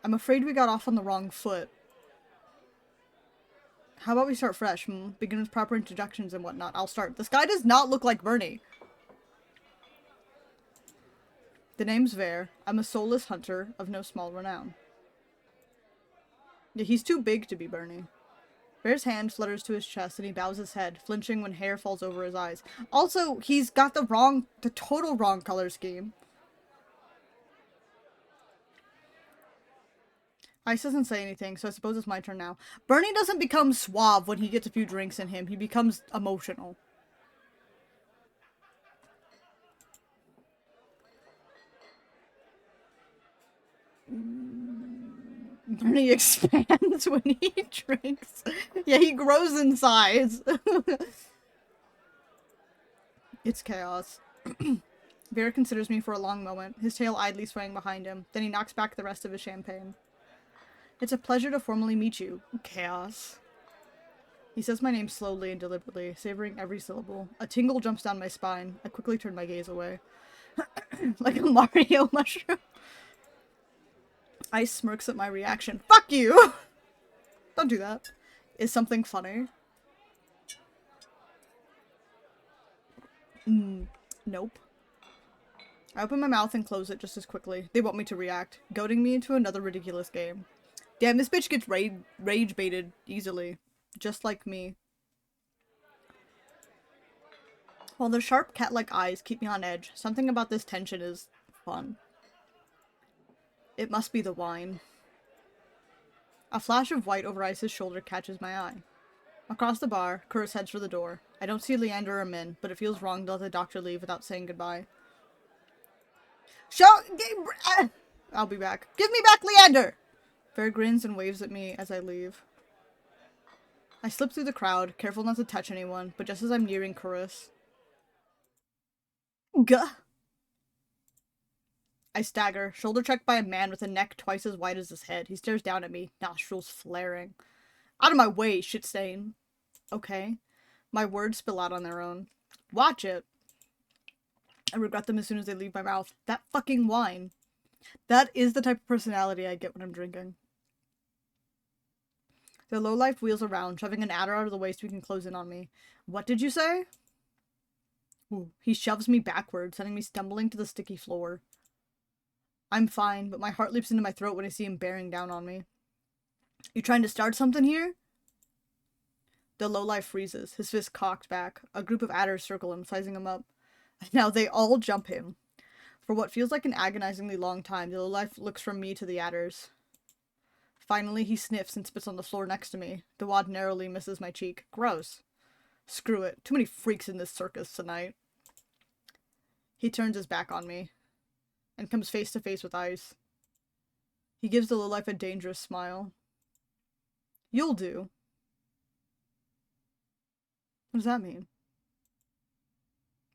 I'm afraid we got off on the wrong foot. How about we start fresh, Begin with proper introductions and whatnot. I'll start. This guy does not look like Bernie. The name's Vare. I'm a soulless hunter of no small renown. Yeah, he's too big to be Bernie. Vare's hand flutters to his chest and he bows his head, flinching when hair falls over his eyes. Also, he's got the total wrong color scheme. Ice doesn't say anything, so I suppose it's my turn now. Bernie doesn't become suave when he gets a few drinks in him. He becomes emotional. Bernie expands when he drinks. Yeah, he grows in size. It's chaos. Vera considers me for a long moment, his tail idly swaying behind him. Then he knocks back the rest of his champagne. It's a pleasure to formally meet you, Chaos. He says my name slowly and deliberately, savoring every syllable. A tingle jumps down my spine. I quickly turn my gaze away. Like a Mario mushroom. Ice smirks at my reaction. Fuck you! Don't do that. Is something funny? Nope. I open my mouth and close it just as quickly. They want me to react, goading me into another ridiculous game. Damn, this bitch gets rage baited easily. Just like me. While their sharp cat-like eyes keep me on edge, something about this tension is fun. It must be the wine. A flash of white over Ice's shoulder catches my eye. Across the bar, Curtis heads for the door. I don't see Leander or Min, but it feels wrong to let the doctor leave without saying goodbye. I'll be back. Give me back Leander! Fair grins and waves at me as I leave. I slip through the crowd, careful not to touch anyone, but just as I'm nearing Curtis... Gah! I stagger, shoulder checked by a man with a neck twice as wide as his head. He stares down at me, nostrils flaring. Out of my way, shit stain. Okay. My words spill out on their own. Watch it. I regret them as soon as they leave my mouth. That fucking wine. That is the type of personality I get when I'm drinking. The lowlife wheels around, shoving an adder out of the way so he can close in on me. What did you say? Ooh. He shoves me backward, sending me stumbling to the sticky floor. I'm fine, but my heart leaps into my throat when I see him bearing down on me. You trying to start something here? The lowlife freezes, his fist cocked back. A group of adders circle him, sizing him up. Now they all jump him. For what feels like an agonizingly long time, the lowlife looks from me to the adders. Finally, he sniffs and spits on the floor next to me. The wad narrowly misses my cheek. Gross. Screw it. Too many freaks in this circus tonight. He turns his back on me and comes face to face with Ice. He gives the lowlife a dangerous smile. You'll do. What does that mean?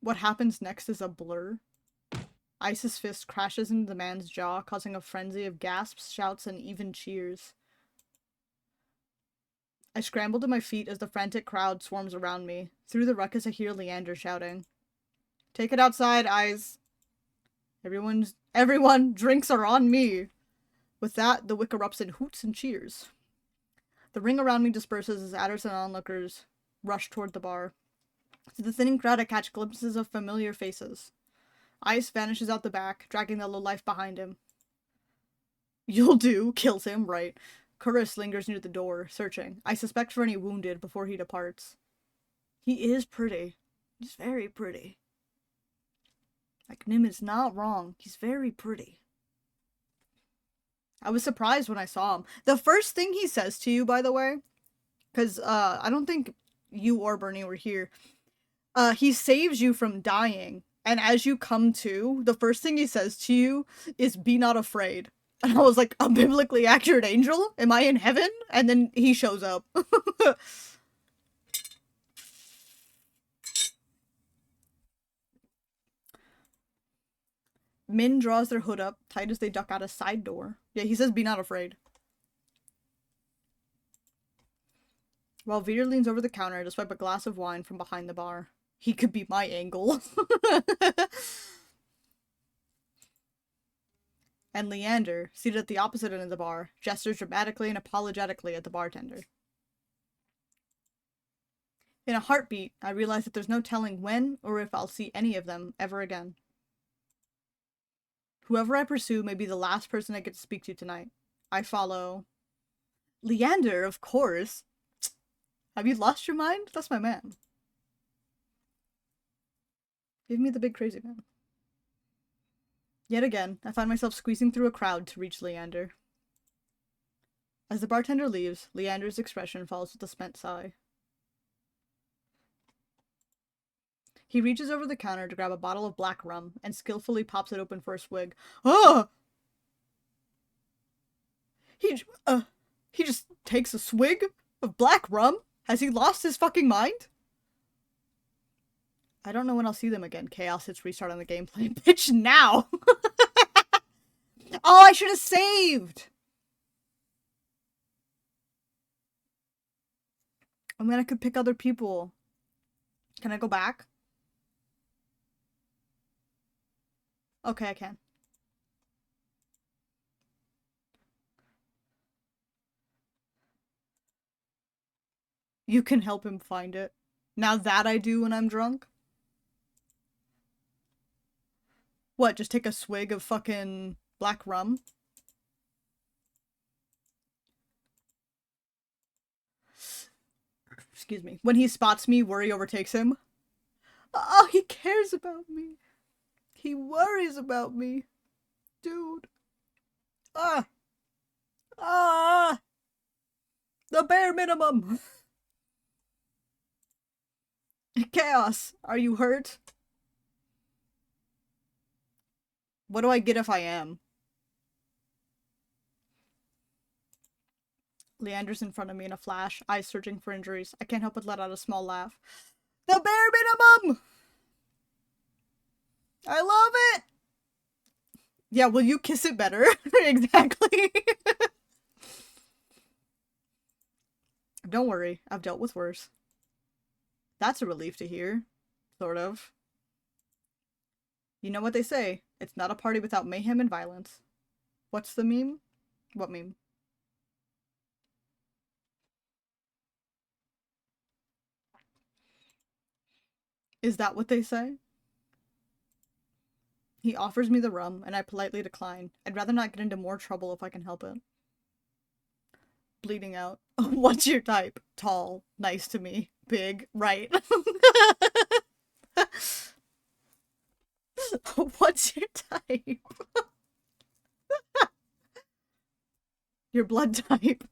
What happens next is a blur. Ice's fist crashes into the man's jaw, causing a frenzy of gasps, shouts, and even cheers. I scramble to my feet as the frantic crowd swarms around me. Through the ruckus I hear Leander shouting. Take it outside, Ice. Everyone, drinks are on me. With that, the wick erupts in hoots and cheers. The ring around me disperses as adders and onlookers rush toward the bar. Through the thinning crowd I catch glimpses of familiar faces. Ice vanishes out the back, dragging the lowlife behind him. You'll do, kills him, right. Curtis lingers near the door, searching. I suspect for any wounded before he departs. He is pretty. He's very pretty. Like, Nim is not wrong. He's very pretty. I was surprised when I saw him. The first thing he says to you, by the way, because I don't think you or Bernie were here, he saves you from dying. And as you come to, the first thing he says to you is, be not afraid. And I was like, a biblically accurate angel? Am I in heaven? And then he shows up. Min draws their hood up, tight as they duck out a side door. Yeah, he says, be not afraid. While Veer leans over the counter to swipe a glass of wine from behind the bar. He could be my angle. And Leander, seated at the opposite end of the bar, gestures dramatically and apologetically at the bartender. In a heartbeat, I realize that there's no telling when or if I'll see any of them ever again. Whoever I pursue may be the last person I get to speak to tonight. I follow... Leander, of course. Have you lost your mind? That's my man. Give me the big crazy man. Yet again, I find myself squeezing through a crowd to reach Leander. As the bartender leaves, Leander's expression follows with a spent sigh. He reaches over the counter to grab a bottle of black rum and skillfully pops it open for a swig. Oh! He just takes a swig of black rum? Has he lost his fucking mind? I don't know when I'll see them again. Chaos hits restart on the gameplay. Bitch, now! Oh, I should have saved! I mean, I could pick other people. Can I go back? Okay, I can. You can help him find it. Now that I do when I'm drunk? What, just take a swig of fucking black rum? Excuse me. When he spots me, worry overtakes him. Oh, he cares about me. He worries about me. Dude. Ah. Ah. The bare minimum. Chaos, are you hurt? What do I get if I am? Leander's in front of me in a flash, eyes searching for injuries. I can't help but let out a small laugh. The bare minimum! I love it! Yeah, will you kiss it better? Exactly. Don't worry, I've dealt with worse. That's a relief to hear. Sort of. You know what they say, it's not a party without mayhem and violence. What's the meme? What meme? Is that what they say? He offers me the rum, and I politely decline. I'd rather not get into more trouble if I can help it. Bleeding out. What's your type? Tall. Nice to me. Big. Right. What's your type? Your blood type?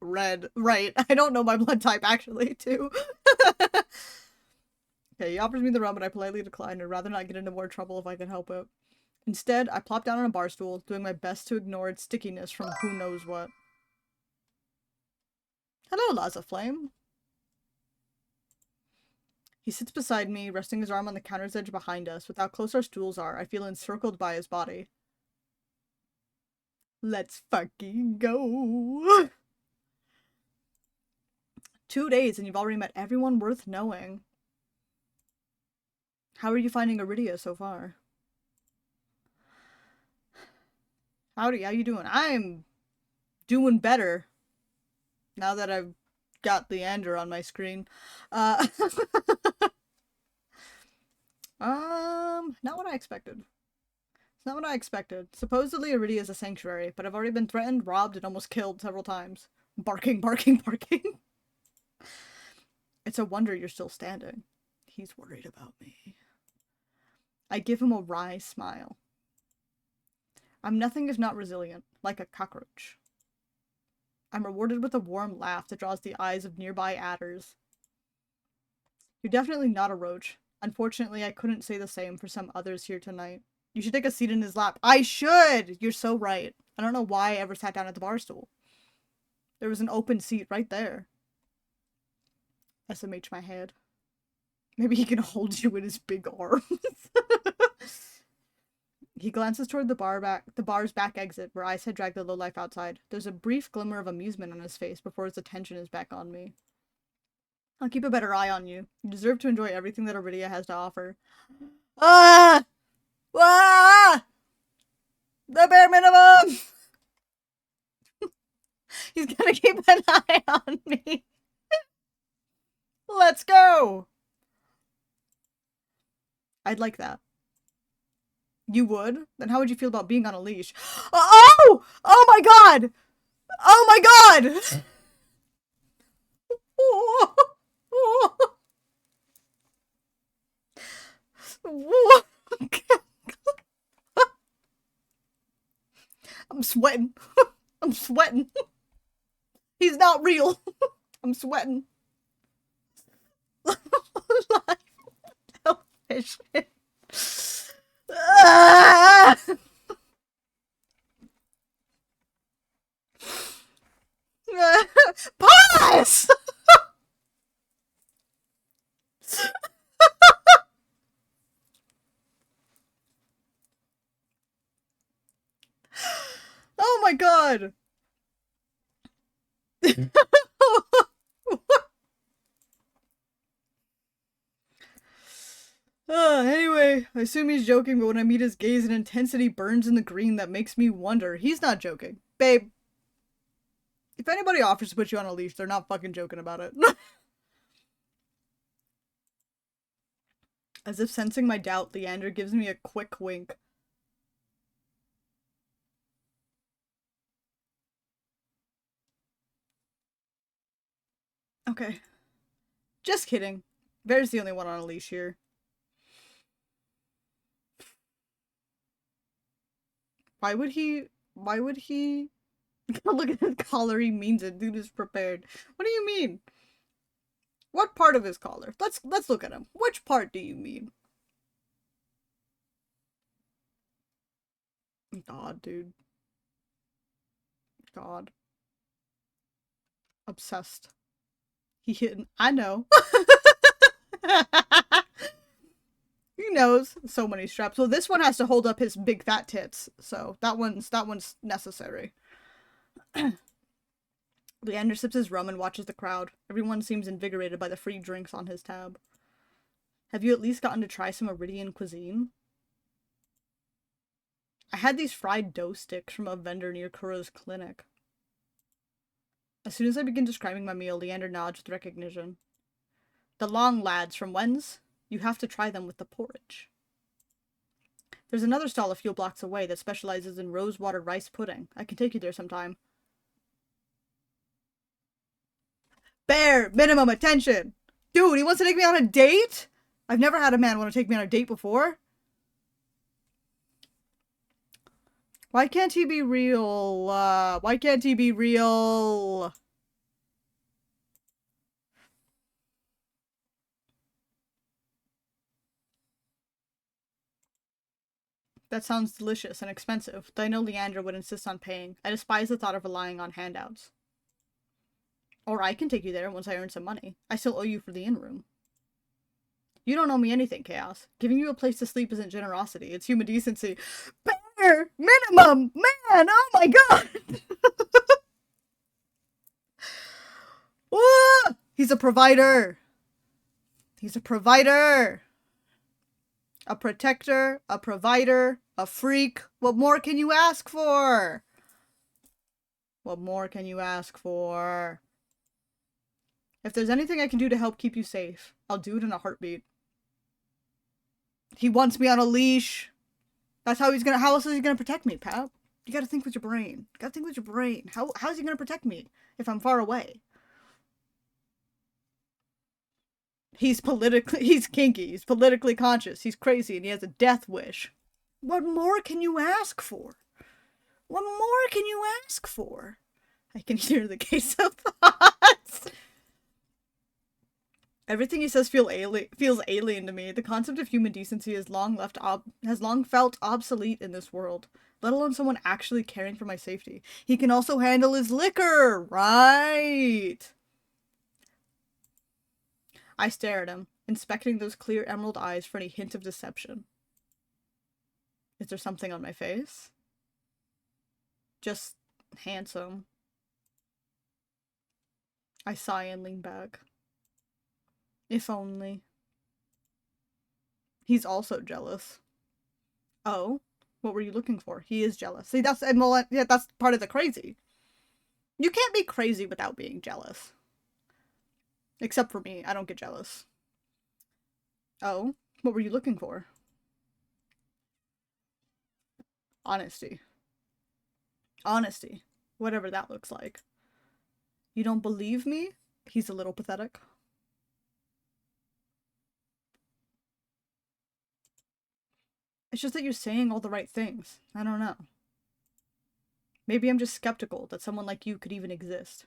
Red. Right. I don't know my blood type, actually, too. Okay, he offers me the rum, but I politely decline. I'd rather not get into more trouble if I can help it. Instead, I plop down on a bar stool, doing my best to ignore its stickiness from who knows what. Hello, Laza Flame. He sits beside me, resting his arm on the counter's edge behind us. With how close our stools are, I feel encircled by his body. Let's fucking go! 2 days and you've already met everyone worth knowing. How are you finding Iridia so far? Howdy, how you doing? I'm doing better. Now that I've got Leander on my screen. Not what I expected. It's not what I expected. Supposedly Iridia is a sanctuary, but I've already been threatened, robbed, and almost killed several times. Barking, barking, barking. It's a wonder you're still standing. He's worried about me. I give him a wry smile. I'm nothing if not resilient, like a cockroach. I'm rewarded with a warm laugh that draws the eyes of nearby adders. You're definitely not a roach. Unfortunately, I couldn't say the same for some others here tonight. You should take a seat in his lap. I should! You're so right. I don't know why I ever sat down at the bar stool. There was an open seat right there. SMH my head. Maybe he can hold you in his big arms. He glances toward the bar's back exit, where Ice had dragged the lowlife outside. There's a brief glimmer of amusement on his face before his attention is back on me. I'll keep a better eye on you. You deserve to enjoy everything that Iridia has to offer. Ah! Ah! The bare minimum! He's gonna keep an eye on me. Let's go! I'd like that. You would? Then how would you feel about being on a leash? Oh! Oh my god! Oh my god! I'm sweating. I'm sweating. He's not real. I'm sweating. Pause! Oh my god! Anyway, I assume he's joking, but when I meet his gaze, an intensity burns in the green that makes me wonder. He's not joking. Babe, if anybody offers to put you on a leash, they're not fucking joking about it. As if sensing my doubt, Leander gives me a quick wink. Okay. Just kidding. Bear's the only one on a leash here. Why would he look at his collar, he means it. Dude is prepared. What do you mean? What part of his collar? Let's look at him. Which part do you mean? God, dude. God. Obsessed. He hit. I know. He knows. So many straps. So this one has to hold up his big fat tits. So that one's necessary. Leander sips his rum and watches the crowd. Everyone seems invigorated by the free drinks on his tab. Have you at least gotten to try some Iridian cuisine? I had these fried dough sticks from a vendor near Kuro's clinic. As soon as I begin describing my meal, Leander nods with recognition. The long lads from Wens? You have to try them with the porridge. There's another stall a few blocks away that specializes in rosewater rice pudding. I can take you there sometime. Bear! Minimum attention! Dude, he wants to take me on a date? I've never had a man want to take me on a date before. Why can't he be real? Why can't he be real? That sounds delicious and expensive, though I know Leander would insist on paying. I despise the thought of relying on handouts. Or I can take you there once I earn some money. I still owe you for the in-room. You don't owe me anything, Chaos. Giving you a place to sleep isn't generosity, it's human decency. Bear! Minimum! Man! Oh my god! Whoa! He's a provider! He's a provider! A protector, a provider, a freak. What more can you ask for? What more can you ask for? If there's anything I can do to help keep you safe, I'll do it in a heartbeat. He wants me on a leash. That's how how else is he gonna protect me, pal? You gotta think with your brain. You gotta think with your brain. How's he gonna protect me if I'm far away? He's kinky, he's politically conscious, he's crazy, and he has a death wish. What more can you ask for? What more can you ask for? I can hear the case of thoughts. Everything he says feels alien to me. The concept of human decency has long felt obsolete in this world, let alone someone actually caring for my safety. He can also handle his liquor, right? I stare at him, inspecting those clear emerald eyes for any hint of deception. Is there something on my face? Just handsome. I sigh and lean back. If only. He's also jealous. Oh? What were you looking for? He is jealous. See, that's part of the crazy. You can't be crazy without being jealous. Except for me. I don't get jealous. Oh? What were you looking for? Honesty. Honesty. Whatever that looks like. You don't believe me? He's a little pathetic. It's just that you're saying all the right things. I don't know. Maybe I'm just skeptical that someone like you could even exist.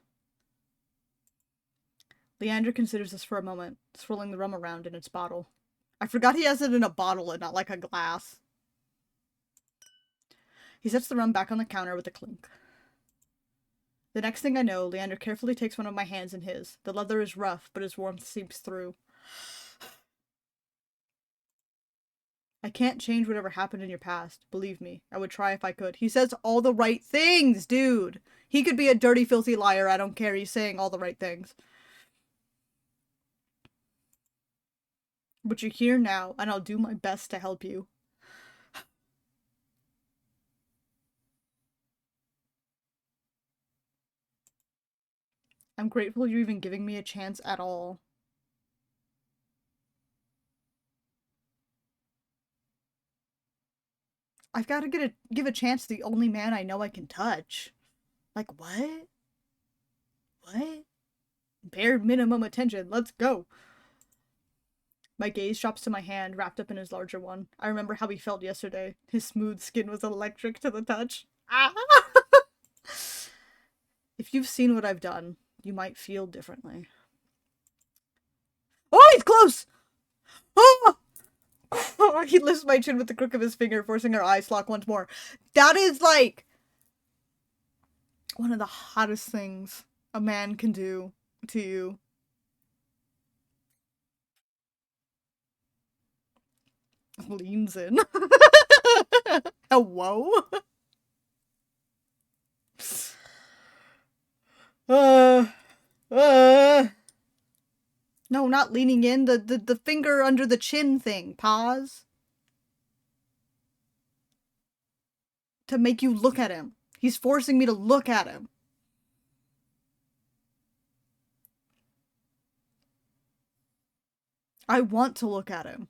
Leander considers this for a moment, swirling the rum around in its bottle. I forgot he has it in a bottle and not like a glass. He sets the rum back on the counter with a clink. The next thing I know, Leander carefully takes one of my hands in his. The leather is rough, but his warmth seeps through. I can't change whatever happened in your past. Believe me, I would try if I could. He says all the right things, dude. He could be a dirty, filthy liar. I don't care. He's saying all the right things. But you're here now, and I'll do my best to help you. I'm grateful you're even giving me a chance at all. I've got to give a chance to the only man I know I can touch. Like, what? What? Bare minimum attention. Let's go. My gaze drops to my hand, wrapped up in his larger one. I remember how he felt yesterday. His smooth skin was electric to the touch. Ah! If you've seen what I've done, you might feel differently. Oh, he's close! Oh! He lifts my chin with the crook of his finger, forcing our eyes to lock once more. That is, like, one of the hottest things a man can do to you. Leans in. Hello? No, not leaning in. The finger under the chin thing. Pause. To make you look at him. He's forcing me to look at him. I want to look at him.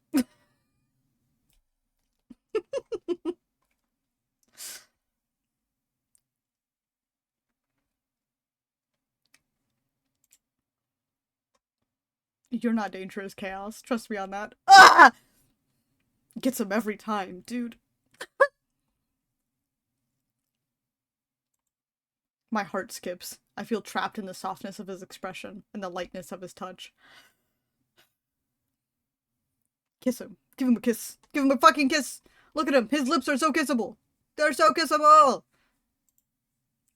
You're not dangerous, Chaos. Trust me on that. Ah! Gets him every time, dude. My heart skips. I feel trapped in the softness of his expression and the lightness of his touch. Kiss him. Give him a kiss. Give him a fucking kiss. Look at him. His lips are so kissable. They're so kissable.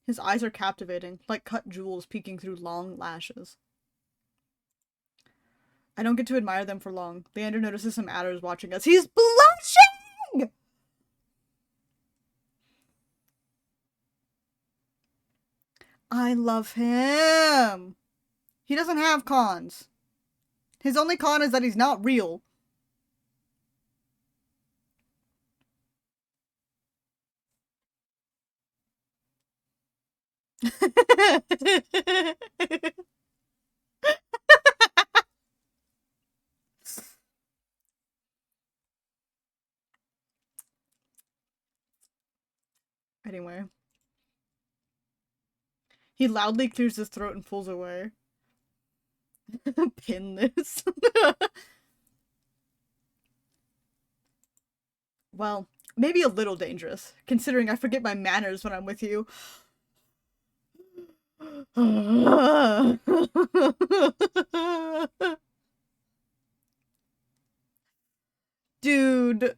His eyes are captivating, like cut jewels peeking through long lashes. I don't get to admire them for long. Leander notices some adders watching us. He's blushing! I love him. He doesn't have cons. His only con is that he's not real. Anyway. He loudly clears his throat and pulls away. Pin this. Well, maybe a little dangerous, considering I forget my manners when I'm with you. Dude.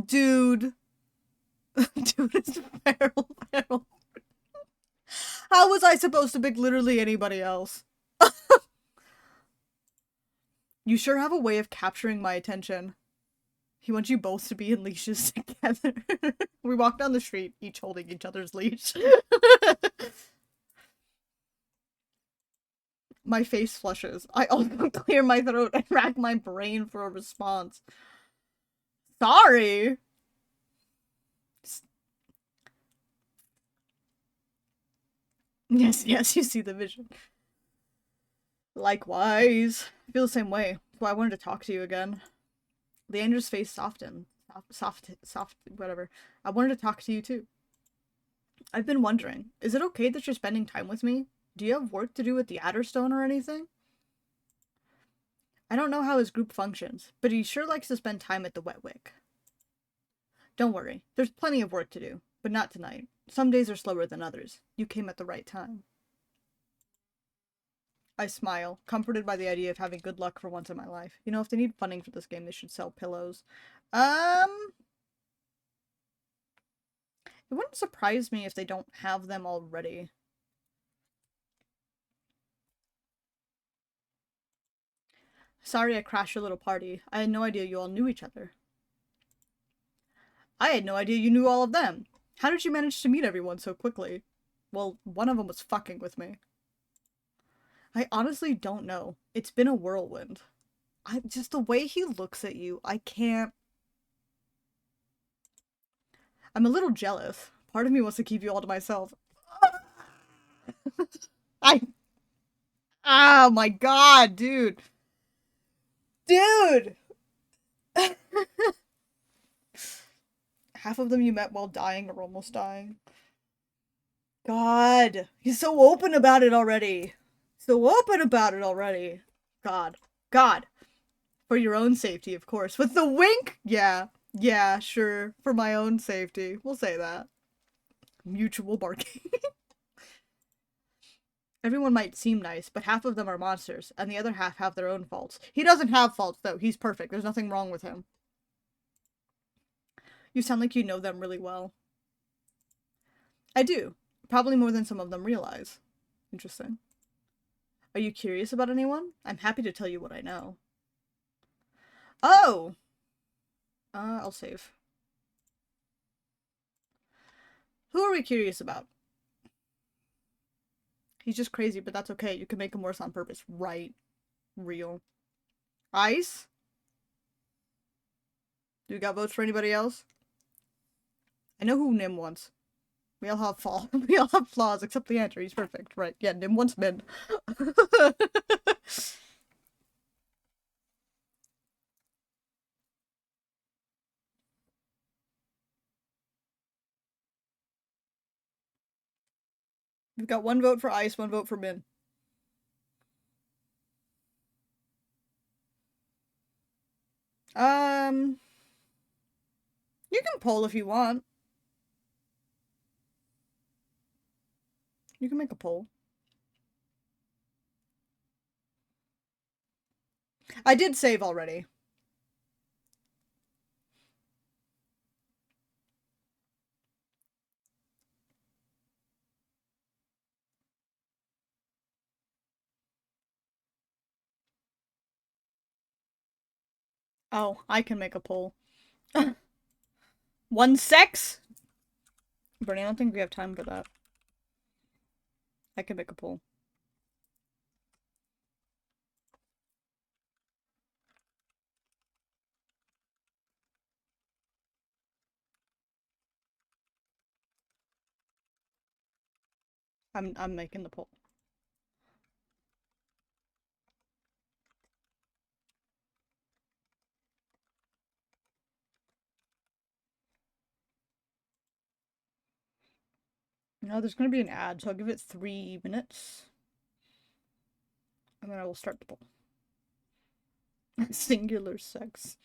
Dude. Dude, it's feral. How was I supposed to pick literally anybody else? You sure have a way of capturing my attention. He wants you both to be in leashes together. We walk down the street, each holding each other's leash. My face flushes. I also clear my throat and rack my brain for a response. Sorry! Yes, you see the vision. Likewise. I feel the same way. That's why I wanted to talk to you again. Leandra's face softened. Soft, whatever. I wanted to talk to you too. I've been wondering, is it okay that you're spending time with me? Do you have work to do with the Adderstone or anything? I don't know how his group functions, but he sure likes to spend time at the Wetwick. Don't worry, there's plenty of work to do, but not tonight. Some days are slower than others. You came at the right time. I smile, comforted by the idea of having good luck for once in my life. You know, if they need funding for this game, they should sell pillows. It wouldn't surprise me if they don't have them already. Sorry I crashed your little party. I had no idea you all knew each other. I had no idea you knew all of them. How did you manage to meet everyone so quickly? Well, one of them was fucking with me. I honestly don't know. It's been a whirlwind. Just the way he looks at you, I can't... I'm a little jealous. Part of me wants to keep you all to myself. I... Oh my god, dude. Dude! Half of them you met while dying or almost dying. God. He's so open about it already. So open about it already. God. God. For your own safety, of course. With the wink? Yeah. Yeah, sure. For my own safety. We'll say that. Mutual barking. Everyone might seem nice, but half of them are monsters, and the other half have their own faults. He doesn't have faults, though. He's perfect. There's nothing wrong with him. You sound like you know them really well. I do. Probably more than some of them realize. Interesting. Are you curious about anyone? I'm happy to tell you what I know. Oh! I'll save. Who are we curious about? He's just crazy, but that's okay. You can make him worse on purpose. Right. Real. Ice? Do you got votes for anybody else? I know who Nim wants. We all have we all have flaws, except the answer. He's perfect. Right. Yeah, Nim wants men. We've got one vote for Ice, one vote for Min. You can poll if you want. You can make a poll. I did save already. Oh, I can make a poll. One sex? Bernie, I don't think we have time for that. I can make a poll. I'm making the poll. No, there's gonna be an ad, so I'll give it 3 minutes. And then I will start the poll. Singular sex.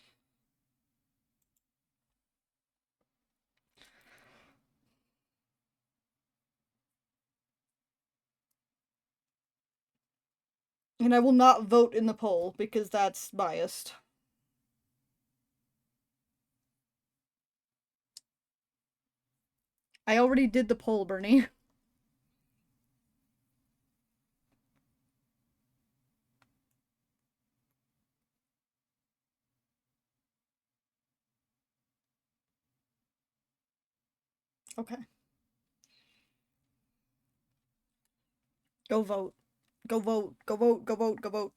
And I will not vote in the poll because that's biased. I already did the poll, Bernie. Okay. Go vote. Go vote. Go vote. Go vote. Go vote.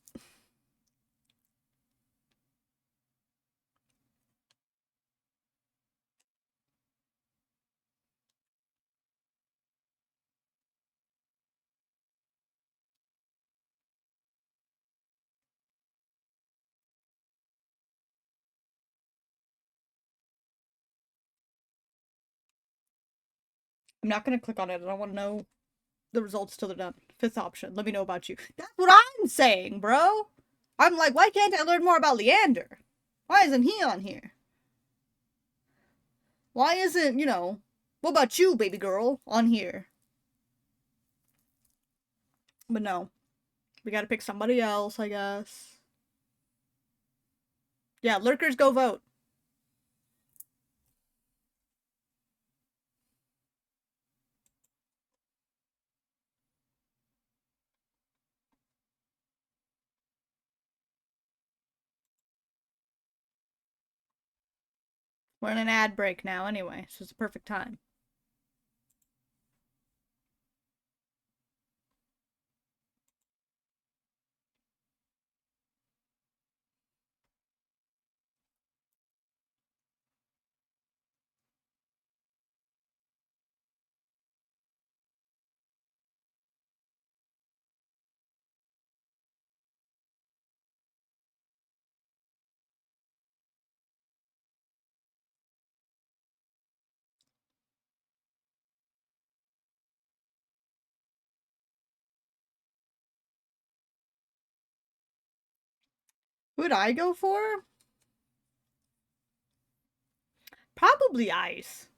I'm not gonna click on it. I don't want to know the results till they're done. Fifth option. Let me know about you. That's what I'm saying, bro. I'm like, why can't I learn more about Leander? Why isn't he on here? Why isn't, what about you, baby girl, on here? But no. We gotta pick somebody else, I guess. Yeah, lurkers, go vote. We're in an ad break now anyway, so it's a perfect time. Who'd I go for? Probably Ice.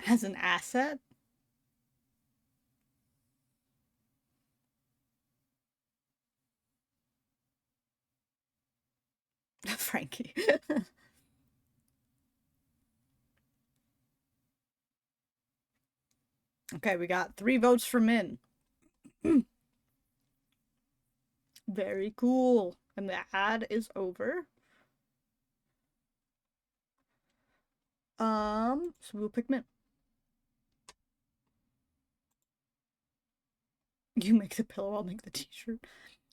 As an asset? Frankie. Okay, we got 3 votes for Min. Very cool. And the ad is over. So we'll pick Min. You make the pillow, I'll make the t-shirt.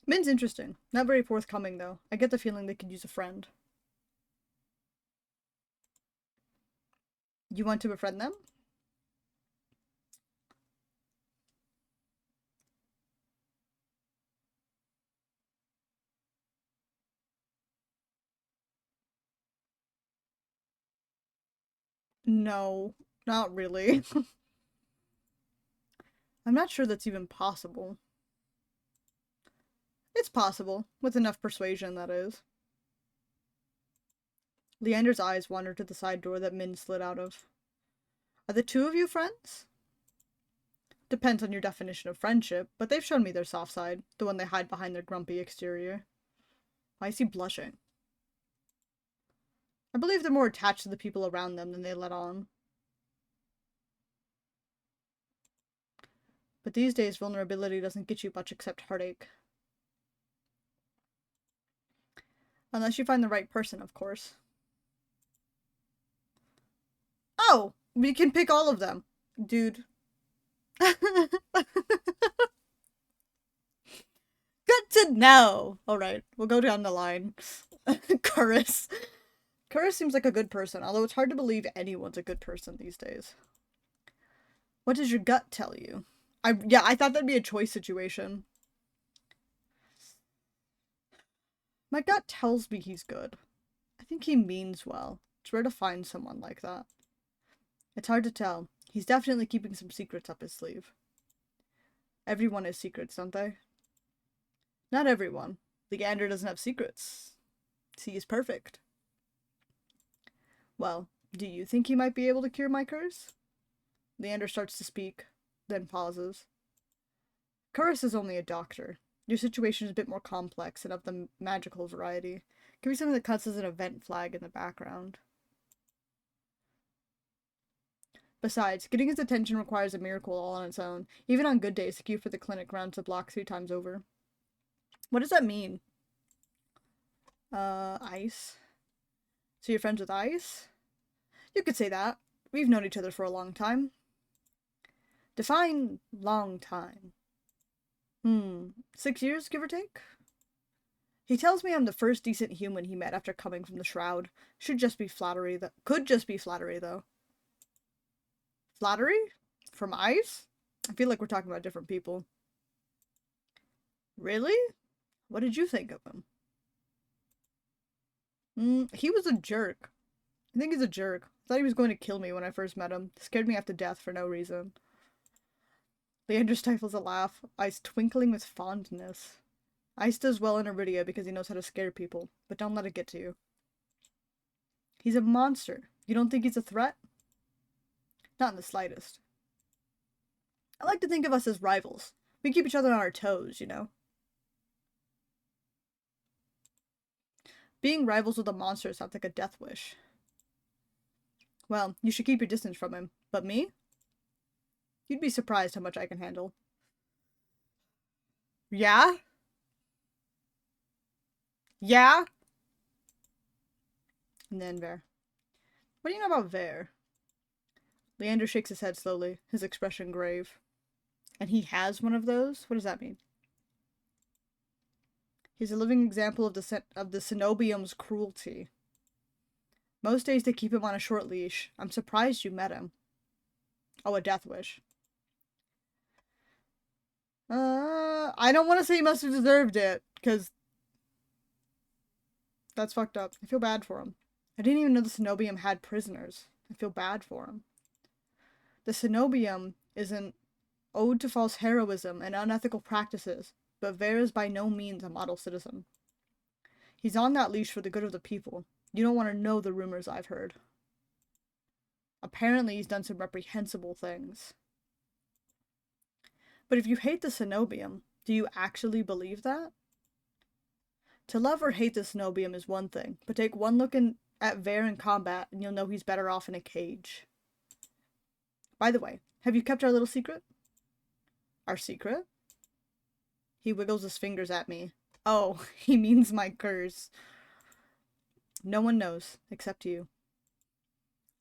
Min's interesting. Not very forthcoming, though. I get the feeling they could use a friend. You want to befriend them? No, not really. I'm not sure that's even possible. It's possible, with enough persuasion, that is. Leander's eyes wandered to the side door that Min slid out of. Are the 2 of you friends? Depends on your definition of friendship, but they've shown me their soft side, the one they hide behind their grumpy exterior. Why is he blushing? I believe they're more attached to the people around them than they let on. But these days, vulnerability doesn't get you much except heartache. Unless you find the right person, of course. Oh! We can pick all of them. Dude. Good to know! Alright, we'll go down the line. Curris. Curris seems like a good person, although it's hard to believe anyone's a good person these days. What does your gut tell you? I thought that'd be a choice situation. My gut tells me he's good. I think he means well. It's rare to find someone like that. It's hard to tell. He's definitely keeping some secrets up his sleeve. Everyone has secrets, don't they? Not everyone. Leander doesn't have secrets. He is perfect. Well, do you think he might be able to cure my curse? Leander starts to speak, then pauses. Curris is only a doctor. Your situation is a bit more complex and of the magical variety. Give me something that cuts as an event flag in the background. Besides, getting his attention requires a miracle all on its own. Even on good days, the queue for the clinic rounds the block 3 times over. What does that mean? Ice. So you're friends with Ice? You could say that. We've known each other for a long time. Define long time. 6 years, give or take? He tells me I'm the first decent human he met after coming from the Shroud. Should just be flattery, could just be flattery, though. Flattery? From Ice? I feel like we're talking about different people. Really? What did you think of him? He was a jerk. I think he's a jerk. I thought he was going to kill me when I first met him. Scared me half to death for no reason. Leander stifles a laugh, eyes twinkling with fondness. Ice does well in Iridia because he knows how to scare people, but don't let it get to you. He's a monster. You don't think he's a threat? Not in the slightest. I like to think of us as rivals. We keep each other on our toes, you know? Being rivals with a monster sounds like a death wish. Well, you should keep your distance from him. But me? You'd be surprised how much I can handle. Yeah? Yeah? And then Ver. What do you know about Ver? Leander shakes his head slowly, his expression grave. And he has one of those? What does that mean? He's a living example of the Cenobium's cruelty. Most days they keep him on a short leash. I'm surprised you met him. Oh, a death wish. I don't want to say he must have deserved it, because that's fucked up. I feel bad for him. I didn't even know the Cenobium had prisoners. I feel bad for him. The Cenobium is an ode to false heroism and unethical practices, but Ver is by no means a model citizen. He's on that leash for the good of the people. You don't want to know the rumors I've heard. Apparently he's done some reprehensible things. But if you hate the Cenobium, do you actually believe that? To love or hate the Cenobium is one thing, but take one look at Ver in combat and you'll know he's better off in a cage. By the way, have you kept our little secret? Our secret? He wiggles his fingers at me. Oh, he means my curse. No one knows, except you.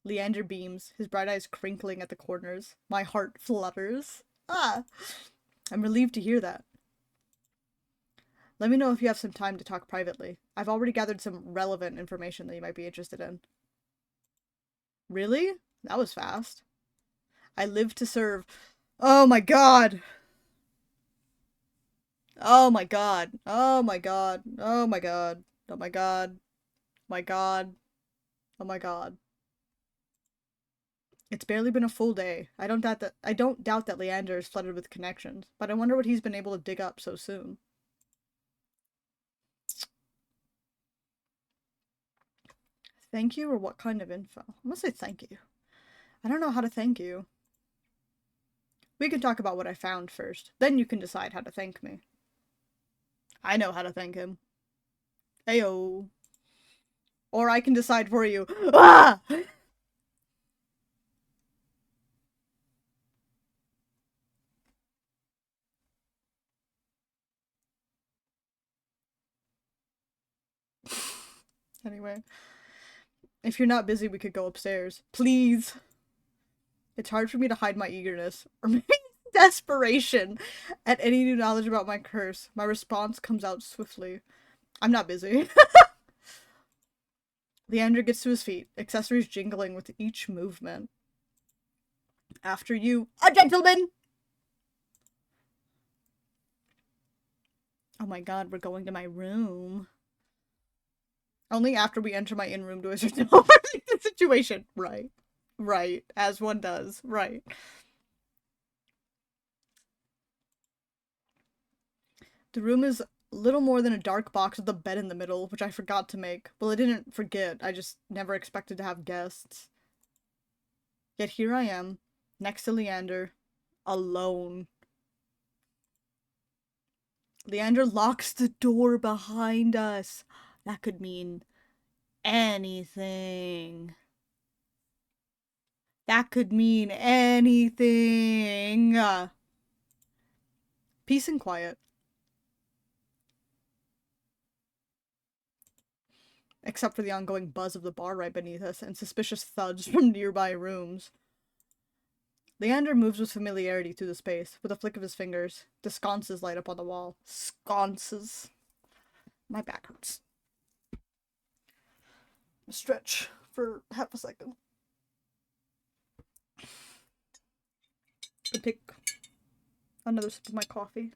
Leander beams, his bright eyes crinkling at the corners. My heart flutters. Ah! I'm relieved to hear that. Let me know if you have some time to talk privately. I've already gathered some relevant information that you might be interested in. Really? That was fast. I live to serve. Oh my god! Oh my god. Oh my god. Oh my god. Oh my god. My god. Oh my god. It's barely been a full day. I don't doubt that Leander is flooded with connections, but I wonder what he's been able to dig up so soon. Thank you, or what kind of info? I'm gonna say thank you. I don't know how to thank you. We can talk about what I found first. Then you can decide how to thank me. I know how to thank him. Ayo. Or I can decide for you. Ah! Anyway. If you're not busy, we could go upstairs. Please. It's hard for me to hide my eagerness, or maybe desperation, at any new knowledge about my curse. My response comes out swiftly. I'm not busy. Leander gets to his feet, accessories jingling with each movement. After you, a gentleman! Oh my god, we're going to my room. Only after we enter my in-room do I start to overthink the situation. Right. Right. As one does. Right. The room is little more than a dark box with a bed in the middle, which I forgot to make. Well, I didn't forget. I just never expected to have guests. Yet here I am, next to Leander, alone. Leander locks the door behind us. That could mean anything. That could mean anything. Peace and quiet. Except for the ongoing buzz of the bar right beneath us and suspicious thuds from nearby rooms. Leander moves with familiarity through the space, with a flick of his fingers. The sconces light up on the wall. Sconces. My back hurts. Stretch for half a second. I take another sip of my coffee.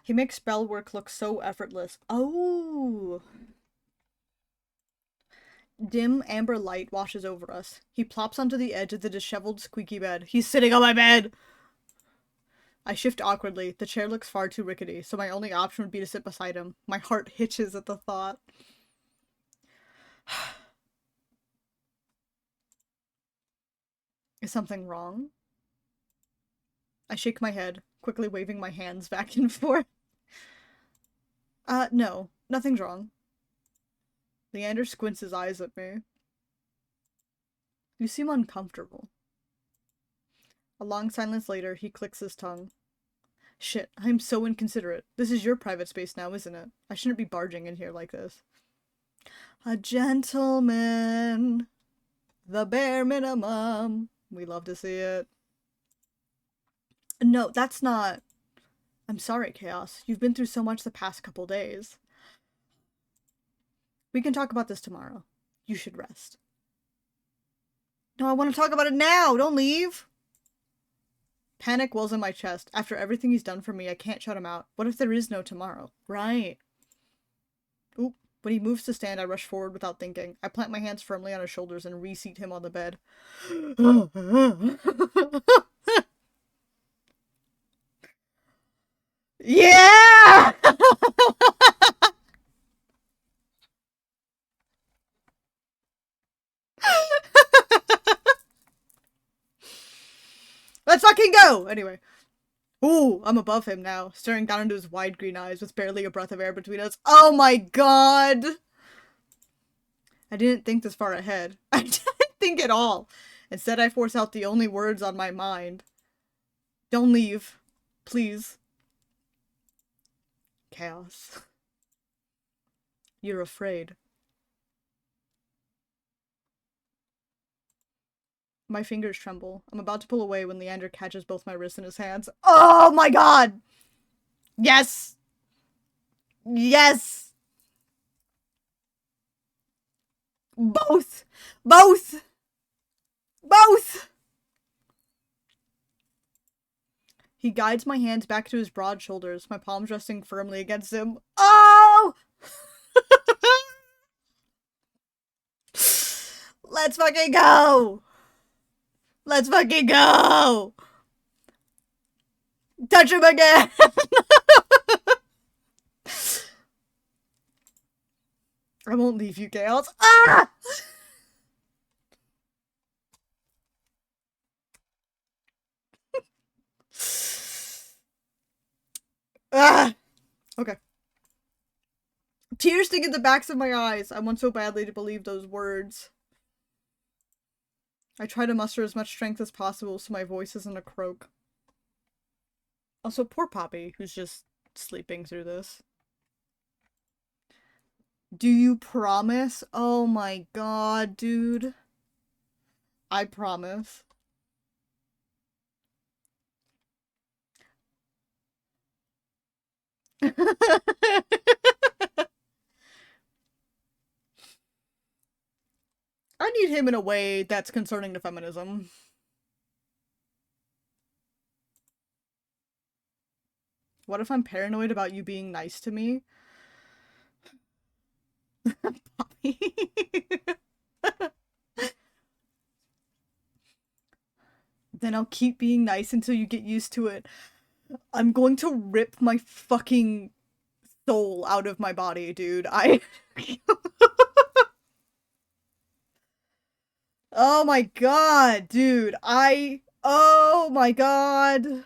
He makes spell work look so effortless. Oh! Dim amber light washes over us. He plops onto the edge of the disheveled, squeaky bed. He's sitting on my bed! I shift awkwardly. The chair looks far too rickety, so my only option would be to sit beside him. My heart hitches at the thought. Is something wrong? I shake my head, quickly waving my hands back and forth. No. Nothing's wrong. Leander squints his eyes at me. You seem uncomfortable. A long silence later, he clicks his tongue. Shit, I'm so inconsiderate. This is your private space now, isn't it? I shouldn't be barging in here like this. A gentleman. The bare minimum. We love to see it. No, that's not... I'm sorry, Chaos. You've been through so much the past couple days. We can talk about this tomorrow. You should rest. No, I want to talk about it now! Don't leave! Panic wells in my chest. After everything he's done for me, I can't shut him out. What if there is no tomorrow? Right. Oop. When he moves to stand, I rush forward without thinking. I plant my hands firmly on his shoulders and reseat him on the bed. Yeah! Let's fucking go! Anyway. Ooh, I'm above him now, staring down into his wide green eyes with barely a breath of air between us. Oh my god! I didn't think this far ahead. I didn't think at all. Instead, I force out the only words on my mind. Don't leave. Please. Chaos. You're afraid. My fingers tremble. I'm about to pull away when Leander catches both my wrists in his hands. Oh my god! Yes! Yes! Both! Both! Both! He guides my hands back to his broad shoulders, my palms resting firmly against him. Oh! Let's fucking go! Let's fucking go! Touch him again! I won't leave you, Chaos. Ah! Ah! Okay. Tears sting at the backs of my eyes. I want so badly to believe those words. I try to muster as much strength as possible so my voice isn't a croak. Also, poor Poppy, who's just sleeping through this. Do you promise? Oh my god, dude. I promise. I need him in a way that's concerning to feminism. What if I'm paranoid about you being nice to me? Poppy. Then I'll keep being nice until you get used to it. I'm going to rip my fucking soul out of my body, dude. Oh my god, dude. Oh my god.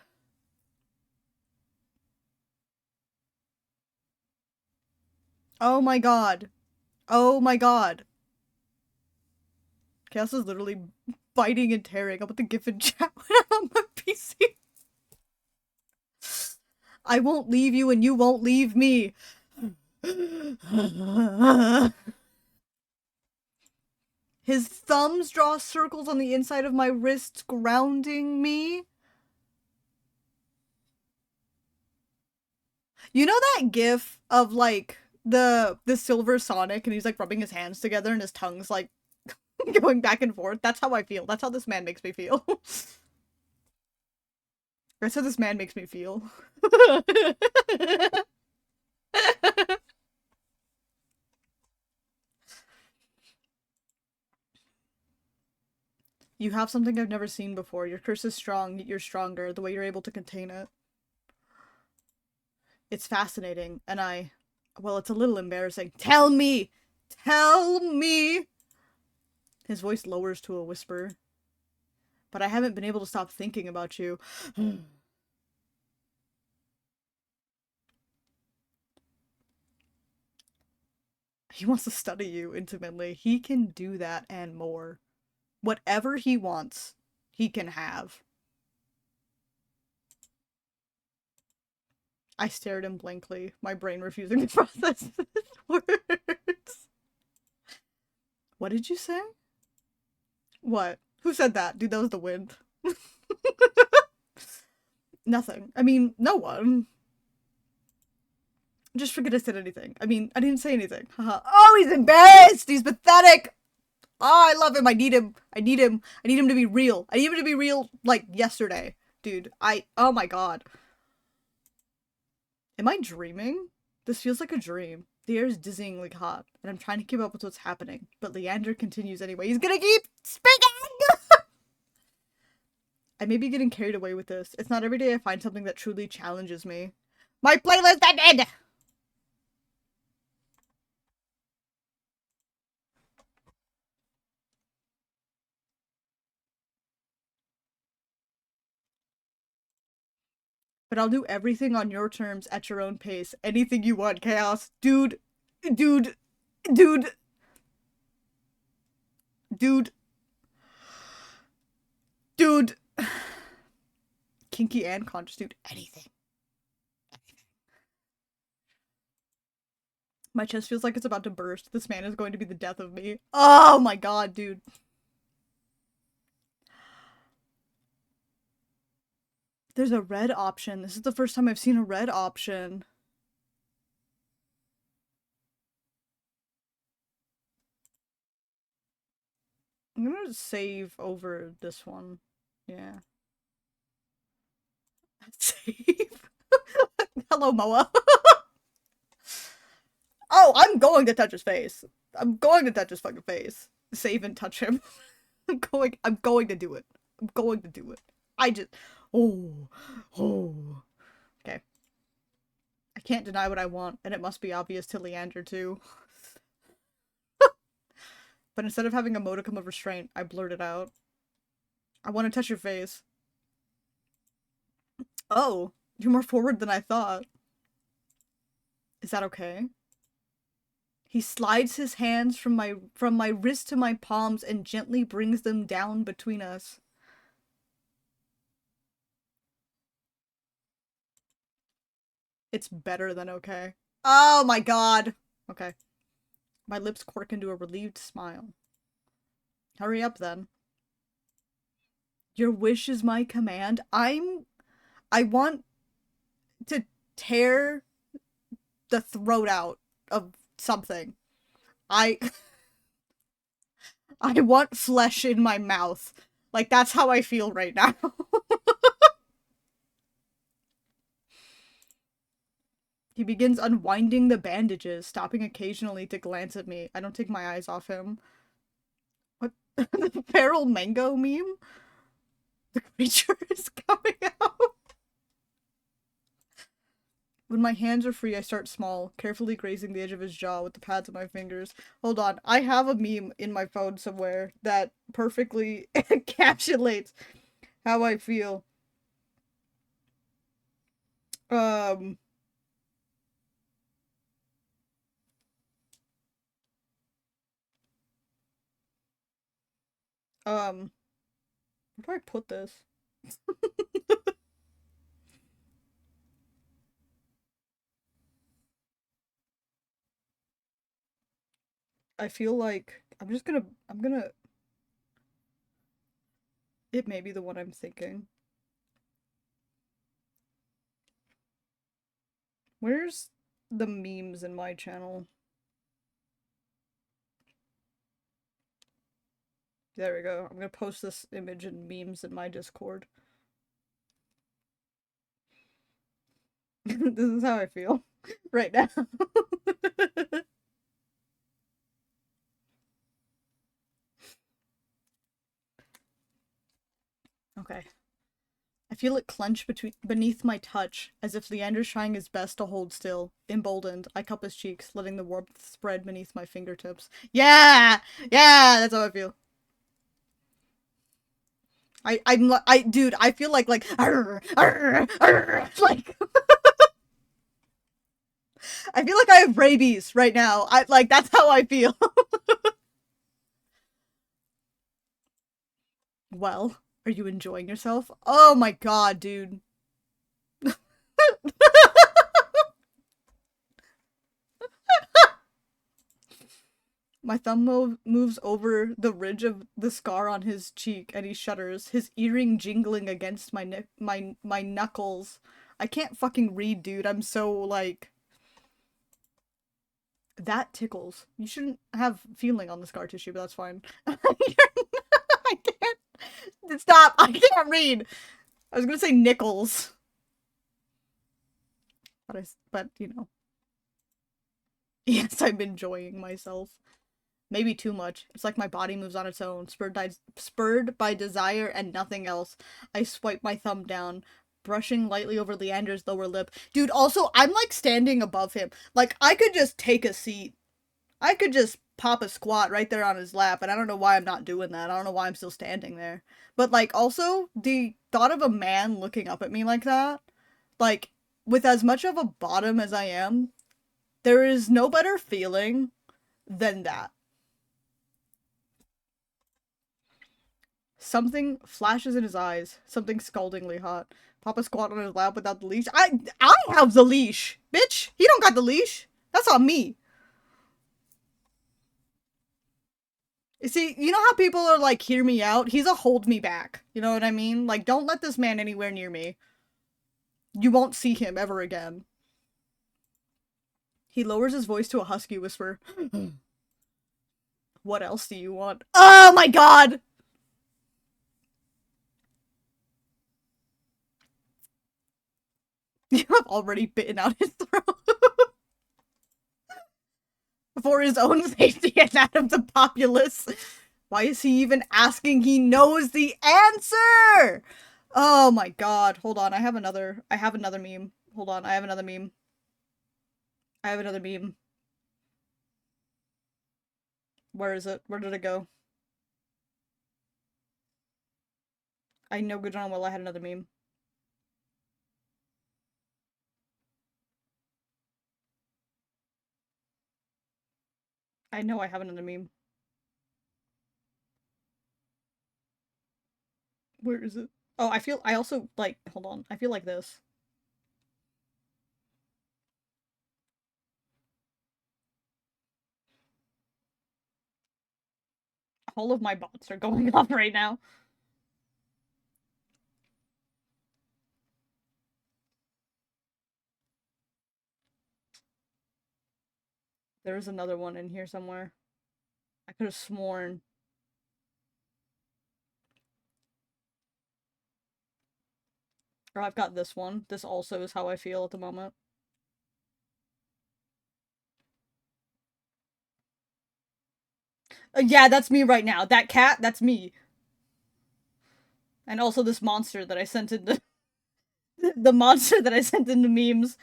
Oh my god. Oh my god. Chaos is literally biting and tearing. I'll put the gif in chat when I'm on my PC. I won't leave you and you won't leave me. His thumbs draw circles on the inside of my wrists, grounding me. You know that gif of like the silver Sonic and he's like rubbing his hands together and his tongue's like going back and forth? That's how I feel. That's how this man makes me feel. That's how this man makes me feel. You have something I've never seen before. Your curse is strong, you're stronger, the way you're able to contain it. It's fascinating, and well, it's a little embarrassing. Tell me! Tell me! His voice lowers to a whisper. But I haven't been able to stop thinking about you. He wants to study you intimately. He can do that and more. Whatever he wants, he can have. I stared at him blankly, my brain refusing to process his words. What did you say? What? Who said that? Dude, that was the wind. Nothing. I mean, no one. Just forget I said anything. I mean, I didn't say anything. Haha. Oh, he's embarrassed! He's pathetic! Oh, I love him. I need him. I need him. I need him to be real. I need him to be real, like, yesterday. Dude, oh my god. Am I dreaming? This feels like a dream. The air is dizzyingly hot, and I'm trying to keep up with what's happening. But Leander continues anyway. He's gonna keep speaking! I may be getting carried away with this. It's not every day I find something that truly challenges me. My playlist ended! But I'll do everything on your terms at your own pace. Anything you want, Chaos. Dude. Dude. Dude. Dude. Dude. Kinky and conscious, dude. Anything. My chest feels like it's about to burst. This man is going to be the death of me. Oh my god, dude. There's a red option. This is the first time I've seen a red option. I'm gonna save over this one. Yeah. Save? Hello, Moa. Oh, I'm going to touch his face. I'm going to touch his fucking face. Save and touch him. I'm going to do it. I'm going to do it. Oh. Okay. I can't deny what I want, and it must be obvious to Leander too. But instead of having a modicum of restraint, I blurted out. I want to touch your face. Oh, you're more forward than I thought. Is that okay? He slides his hands from my wrist to my palms and gently brings them down between us. It's better than okay. Oh my god. Okay. My lips quirk into a relieved smile. Hurry up then. Your wish is my command. I want to tear the throat out of something. I I want flesh in my mouth. Like, that's how I feel right now. He begins unwinding the bandages, stopping occasionally to glance at me. I don't take my eyes off him. What? The feral mango meme? The creature is coming out. When my hands are free, I start small, carefully grazing the edge of his jaw with the pads of my fingers. Hold on, I have a meme in my phone somewhere that perfectly encapsulates how I feel. Um... Where do I put this? I feel like I'm gonna it may be the one I'm thinking. Where's the memes in my channel? There we go. I'm gonna post this image in memes in my Discord. This is how I feel right now. Okay. I feel it clench beneath my touch, as if Leander's trying his best to hold still. Emboldened, I cup his cheeks, letting the warmth spread beneath my fingertips. Yeah! Yeah! That's how I feel. Dude, I feel like, arr, arr, arr, like, I feel like I have rabies right now. That's how I feel. Well, are you enjoying yourself? Oh my god, dude. My thumb moves over the ridge of the scar on his cheek, and he shudders, his earring jingling against my knuckles. I can't fucking read, dude. I'm so, like... That tickles. You shouldn't have feeling on the scar tissue, but that's fine. I can't... Stop! I can't read! I was gonna say nickels. But, you know. Yes, I'm enjoying myself. Maybe too much. It's like my body moves on its own, spurred by desire and nothing else. I swipe my thumb down, brushing lightly over Leander's lower lip. Dude, also, I'm like standing above him. Like, I could just take a seat. I could just pop a squat right there on his lap, and I don't know why I'm not doing that. I don't know why I'm still standing there. But, like, also, the thought of a man looking up at me like that, like, with as much of a bottom as I am, there is no better feeling than that. Something flashes in his eyes, something scaldingly hot. Papa squat on his lap without the leash. I have the leash, bitch. He don't got the leash. That's on me. You see, you know how people are like, hear me out? He's a hold me back. You know what I mean? Like, don't let this man anywhere near me. You won't see him ever again. He lowers his voice to a husky whisper. What else do you want? Oh my god! You have already bitten out his throat. For his own safety and that of the populace. Why is he even asking? He knows the answer! Oh my god. Hold on, I have another meme. Hold on, I have another meme. Where is it? Where did it go? I know good darn well I had another meme. I know I have another meme. Where is it? Oh, I also, like, hold on. I feel like this. All of my bots are going off right now. There's another one in here somewhere. I could have sworn. Or I've got this one. This also is how I feel at the moment. Yeah, that's me right now. That cat, that's me. And also this monster that I sent into... the monster that I sent into memes.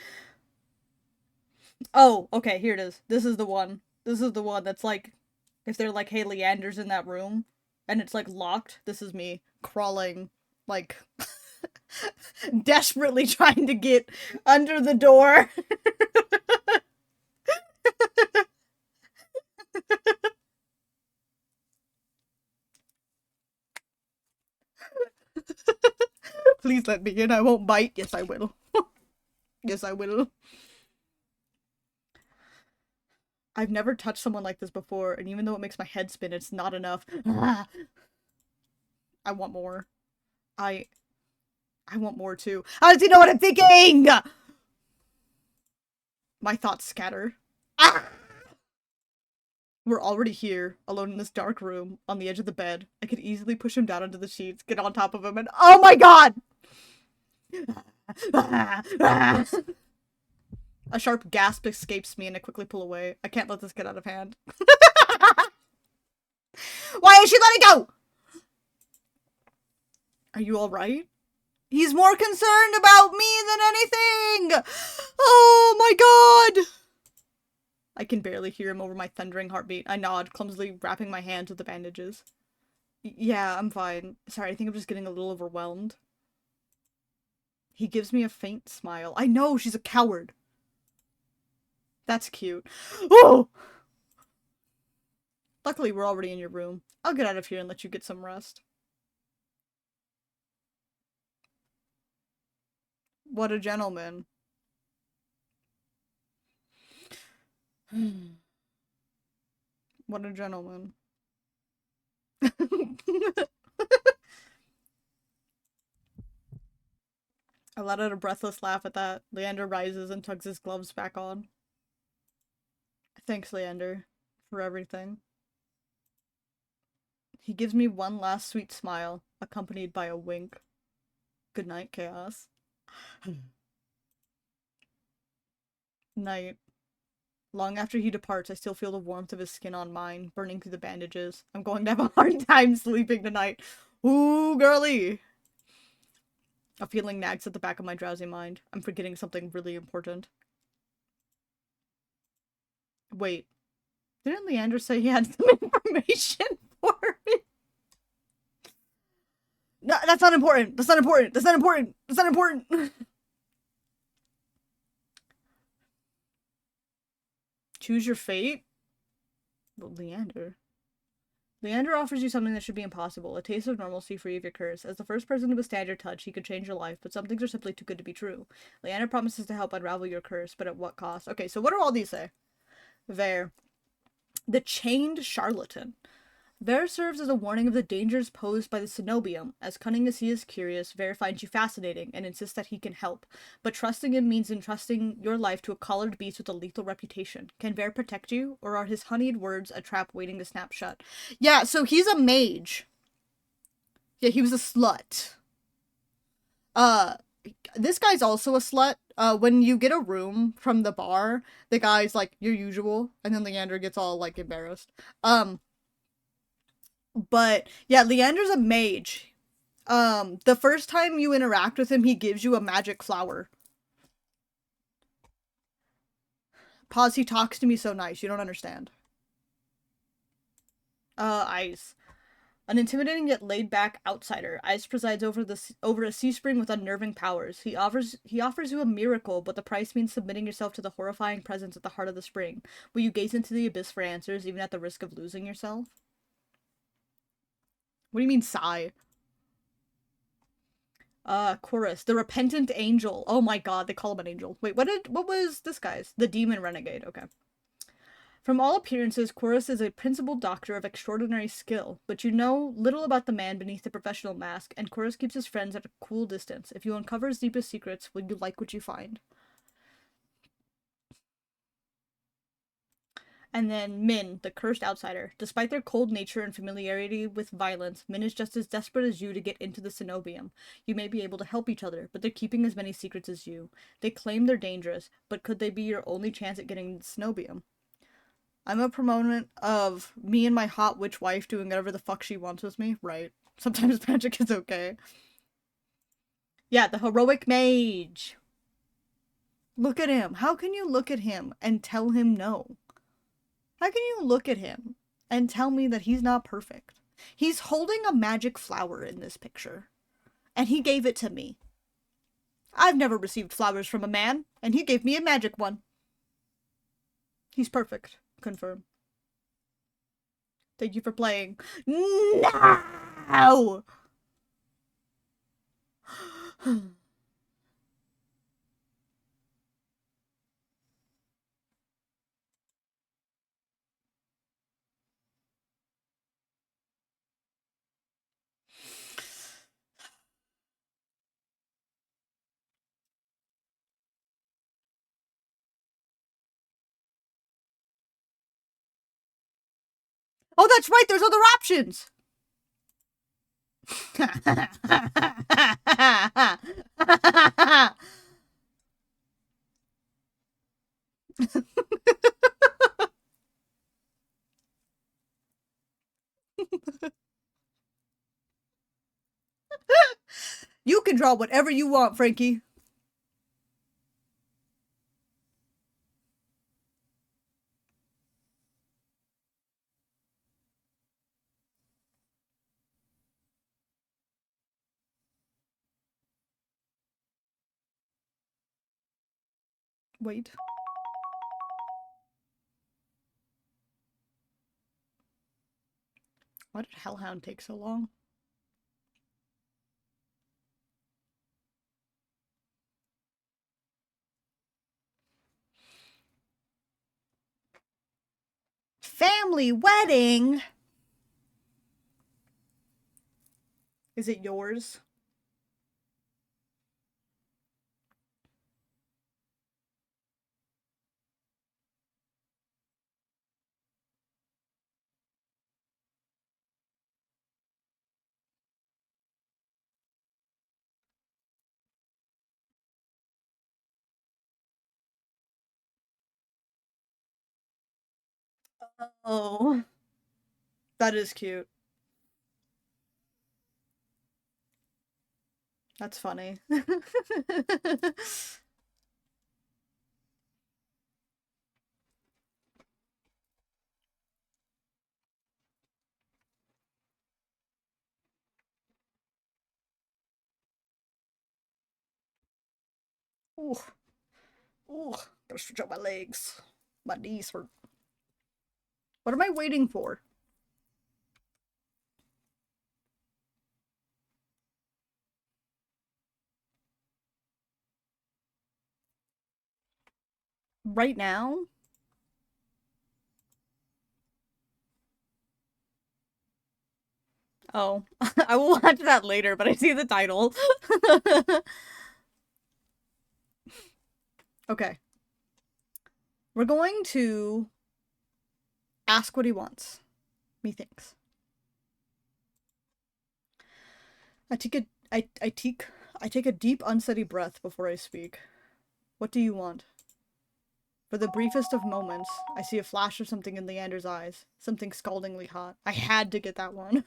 Oh, okay, here it is. This is the one. This is the one that's like... If they're like, hey, Leander's in that room, and it's like locked, this is me crawling, like... desperately trying to get under the door. Please let me in. I won't bite. Yes, I will. Yes, I will. I've never touched someone like this before, and even though it makes my head spin, it's not enough. I want more. I want more too. How does he know what I'm thinking? My thoughts scatter. Ah! We're already here, alone in this dark room, on the edge of the bed. I could easily push him down into the sheets, get on top of him, and oh my god! A sharp gasp escapes me and I quickly pull away. I can't let this get out of hand. Why is she letting go? Are you alright? He's more concerned about me than anything! Oh my god! I can barely hear him over my thundering heartbeat. I nod, clumsily wrapping my hands with the bandages. Yeah, I'm fine. Sorry, I think I'm just getting a little overwhelmed. He gives me a faint smile. I know, she's a coward. That's cute. Oh! Luckily, we're already in your room. I'll get out of here and let you get some rest. What a gentleman. What a gentleman. I let out a breathless laugh at that. Leander rises and tugs his gloves back on. Thanks, Leander, for everything. He gives me one last sweet smile, accompanied by a wink. Good night, Chaos. Night. Long after he departs, I still feel the warmth of his skin on mine, burning through the bandages. I'm going to have a hard time sleeping tonight. Ooh, girly! A feeling nags at the back of my drowsy mind. I'm forgetting something really important. Wait. Didn't Leander say he had some information for me? No, that's not important. That's not important. That's not important. That's not important. Choose your fate? Well, Leander. Leander offers you something that should be impossible, a taste of normalcy free of your curse. As the first person to withstand your touch, he could change your life, but some things are simply too good to be true. Leander promises to help unravel your curse, but at what cost? Okay, so what do all these say? There. The Chained Charlatan. Ver serves as a warning of the dangers posed by the cenobium. As cunning as he is curious, Ver finds you fascinating and insists that he can help. But trusting him means entrusting your life to a collared beast with a lethal reputation. Can Ver protect you, or are his honeyed words a trap waiting to snap shut? Yeah, so he's a mage. Yeah, he was a slut. This guy's also a slut. When you get a room from the bar, the guy's like, your usual, and then Leander gets all, like, embarrassed. But yeah, Leander's a mage. The first time you interact with him, he gives you a magic flower. Pause, he talks to me so nice, you don't understand. Ice. An intimidating yet laid-back outsider, Ice presides over a sea spring with unnerving powers. He offers you a miracle, but the price means submitting yourself to the horrifying presence at the heart of the spring. Will you gaze into the abyss for answers, even at the risk of losing yourself? What do you mean, sigh? Chorus, the repentant angel. Oh my god, they call him an angel. Wait, what was this guy's? The demon renegade, okay. From all appearances, Chorus is a principled doctor of extraordinary skill, but you know little about the man beneath the professional mask, and Chorus keeps his friends at a cool distance. If you uncover his deepest secrets, will you like what you find? And then Min, the cursed outsider. Despite their cold nature and familiarity with violence, Min is just as desperate as you to get into the cenobium. You may be able to help each other, but they're keeping as many secrets as you. They claim they're dangerous, but could they be your only chance at getting into the cenobium? I'm a proponent of me and my hot witch wife doing whatever the fuck she wants with me. Right. Sometimes magic is okay. Yeah, the heroic mage. Look at him. How can you look at him and tell him no? How can you look at him and tell me that he's not perfect? He's holding a magic flower in this picture, and he gave it to me. I've never received flowers from a man, and he gave me a magic one. He's perfect. Confirm. Thank you for playing. No! Oh, that's right, there's other options! You can draw whatever you want, Frankie. Wait. Why did Hellhound take so long? Family wedding? Is it yours? Oh, that is cute. That's funny. Ooh, ooh, gotta stretch out my legs. My knees hurt. What am I waiting for? Right now? Oh, I will watch that later, but I see the title. Okay. We're going to ask what he wants. Methinks. I take a deep, unsteady breath before I speak. What do you want? For the briefest of moments, I see a flash of something in Leander's eyes. Something scaldingly hot. I had to get that one.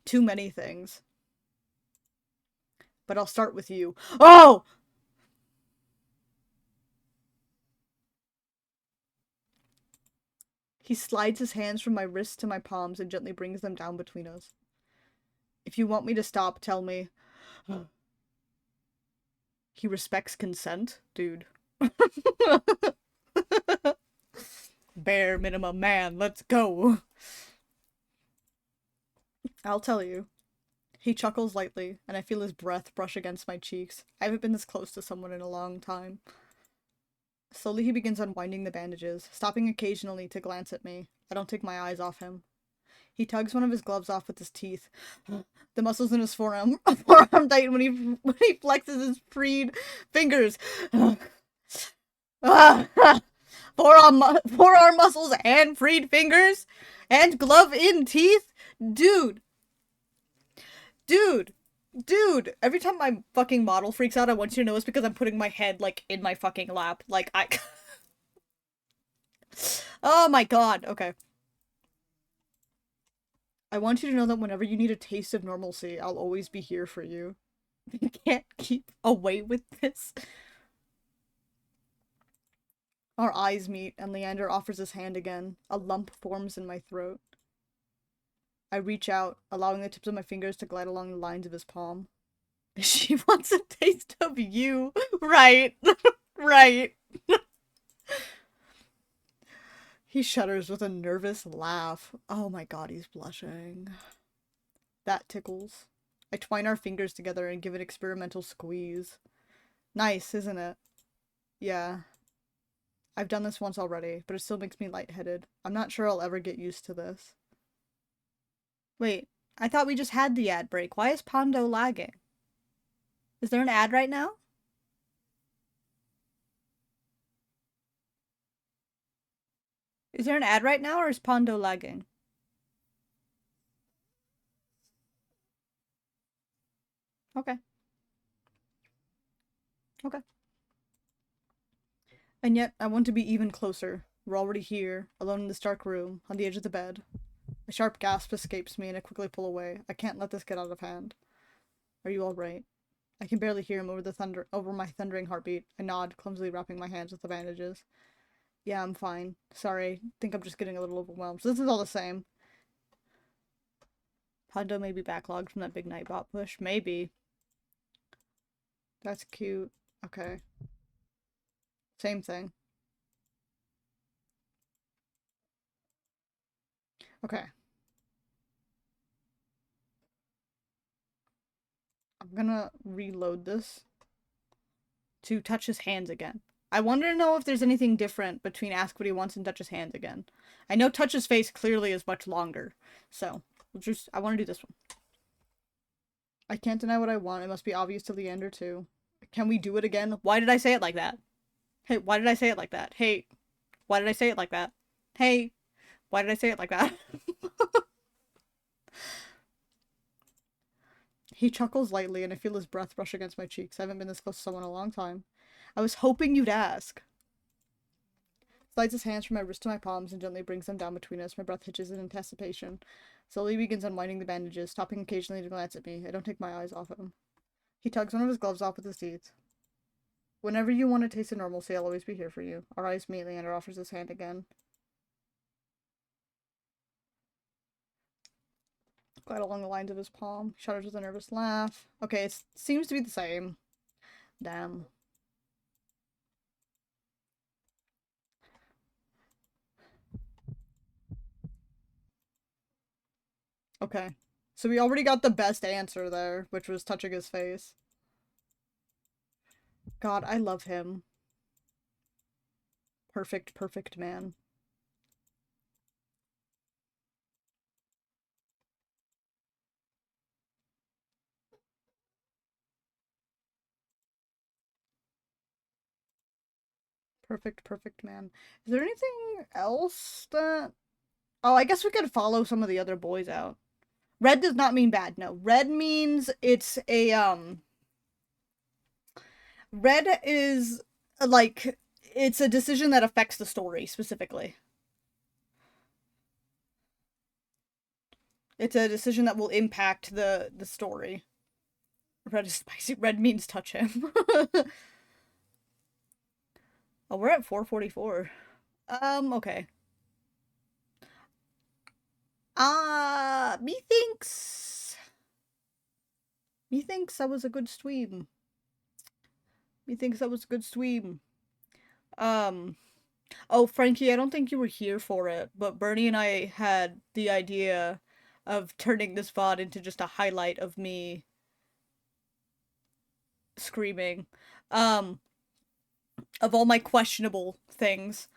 Too many things. But I'll start with you. Oh! He slides his hands from my wrists to my palms and gently brings them down between us. If you want me to stop, tell me. He respects consent? Dude. Bare minimum man, let's go. I'll tell you. He chuckles lightly, and I feel his breath brush against my cheeks. I haven't been this close to someone in a long time. Slowly he begins unwinding the bandages, stopping occasionally to glance at me. I don't take my eyes off him. He tugs one of his gloves off with his teeth. The muscles in his forearm tighten when he flexes his freed fingers. Forearm muscles and freed fingers and glove in teeth? Dude. Dude. Dude, every time my fucking model freaks out, I want you to know it's because I'm putting my head, like, in my fucking lap. Like, I... Oh my god, okay. I want you to know that whenever you need a taste of normalcy, I'll always be here for you. You can't keep away with this. Our eyes meet, and Leander offers his hand again. A lump forms in my throat. I reach out, allowing the tips of my fingers to glide along the lines of his palm. She wants a taste of you. Right. Right. He shudders with a nervous laugh. Oh my god, he's blushing. That tickles. I twine our fingers together and give an experimental squeeze. Nice, isn't it? Yeah. I've done this once already, but it still makes me lightheaded. I'm not sure I'll ever get used to this. Wait, I thought we just had the ad break. Why is Pondo lagging? Is there an ad right now? Is there an ad right now, or is Pondo lagging? Okay. Okay. And yet, I want to be even closer. We're already here, alone in this dark room, on the edge of the bed. A sharp gasp escapes me and I quickly pull away. I can't let this get out of hand. Are you alright? I can barely hear him over my thundering heartbeat. I nod, clumsily wrapping my hands with the bandages. Yeah, I'm fine. Sorry, think I'm just getting a little overwhelmed. So this is all the same. Hondo may be backlogged from that big Nightbot push. Maybe. That's cute. Okay. Same thing. Okay. I'm gonna reload this to touch his hands again. I want to know if there's anything different between ask what he wants and touch his hands again. I know touch his face clearly is much longer. So, I want to do this one. I can't deny what I want. It must be obvious to Leander too. Can we do it again? Why did I say it like that? Hey, why did I say it like that? Hey, why did I say it like that? Hey, why did I say it like that? He chuckles lightly and I feel his breath brush against my cheeks. I haven't been this close to someone in a long time. I was hoping you'd ask. Slides his hands from my wrist to my palms and gently brings them down between us. My breath hitches in anticipation. Slowly begins unwinding the bandages, stopping occasionally to glance at me. I don't take my eyes off him. He tugs one of his gloves off with his teeth. Whenever you want a taste of normalcy, I'll always be here for you. Our eyes meet. Leander offers his hand again. Glide along the lines of his palm. He shudders with a nervous laugh. Okay, it seems to be the same. Damn. Okay. So we already got the best answer there, which was touching his face. God, I love him. Perfect, perfect man. Perfect, perfect man. Is there anything else that... Oh, I guess we could follow some of the other boys out. Red does not mean bad, no. Red means it's a, Red is, like, it's a decision that affects the story, specifically. It's a decision that will impact the story. Red is spicy. Red means touch him. Oh, we're at 4:44. Okay. Methinks... Methinks that was a good stream. Methinks that was a good stream. Oh, Frankie, I don't think you were here for it, but Bernie and I had the idea of turning this VOD into just a highlight of me screaming. Um, of all my questionable things.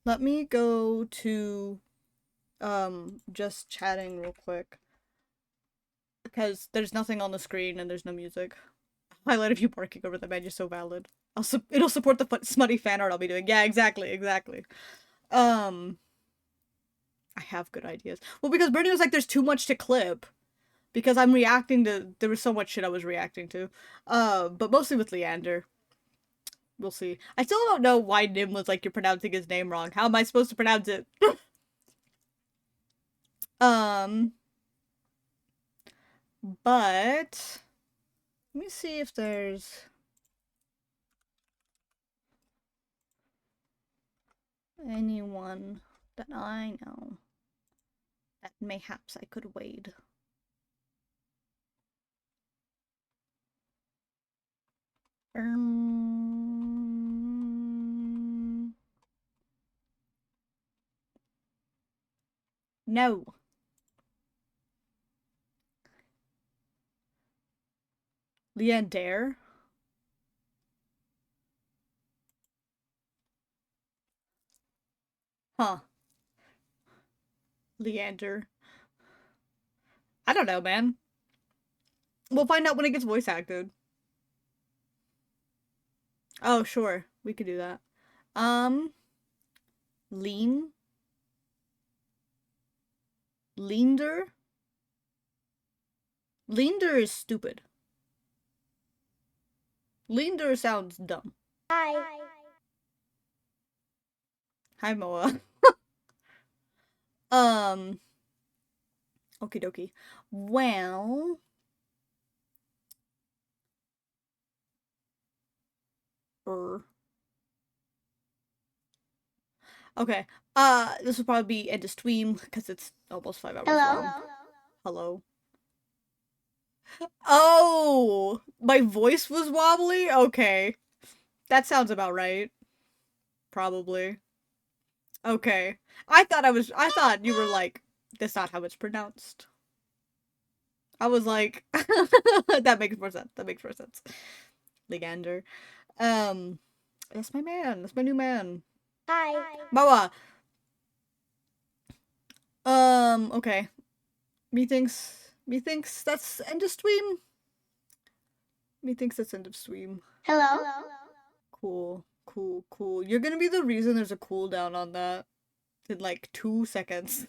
Let me go to, just chatting real quick. Because there's nothing on the screen and there's no music. Highlight of you barking over the bed is so valid. It'll support the smutty fan art I'll be doing. Yeah, exactly, exactly. I have good ideas. Well, because Bernie was like, there's too much to clip. Because I'm reacting to... There was so much shit I was reacting to. But mostly with Leander. We'll see. I still don't know why Nim was like, you're pronouncing his name wrong. How am I supposed to pronounce it? But... Let me see if there's... anyone that I know that mayhaps I could wade. No. Leander? Huh. Leander. I don't know, man. We'll find out when it gets voice acted. Oh, sure. We could do that. Lean? Leander? Leander is stupid. Leander sounds dumb. Hi. Hi, Moa. Okie dokie. Well, okay. This will probably be end of stream because it's almost 5 hours Hello. long. Hello. Oh, my voice was wobbly? Okay. That sounds about right. Probably. Okay. I thought you were like, that's not how it's pronounced. I was like, that makes more sense. That makes more sense. Legander. Um, that's my man. That's my new man. Hi. Moa. Okay. Methinks that's end of stream. Methinks that's end of stream. Hello. Cool. Cool. Cool. You're gonna be the reason there's a cooldown on that in like 2 seconds.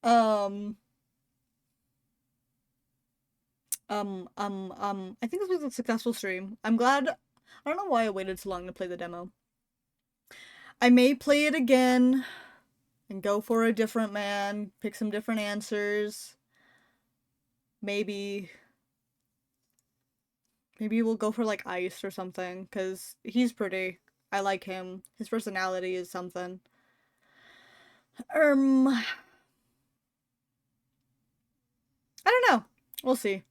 um. I think this was a successful stream. I'm glad. I don't know why I waited so long to play the demo. I may play it again and go for a different man, pick some different answers. Maybe we'll go for like Ice or something, because he's pretty. I like him. His personality is something. I don't know. We'll see.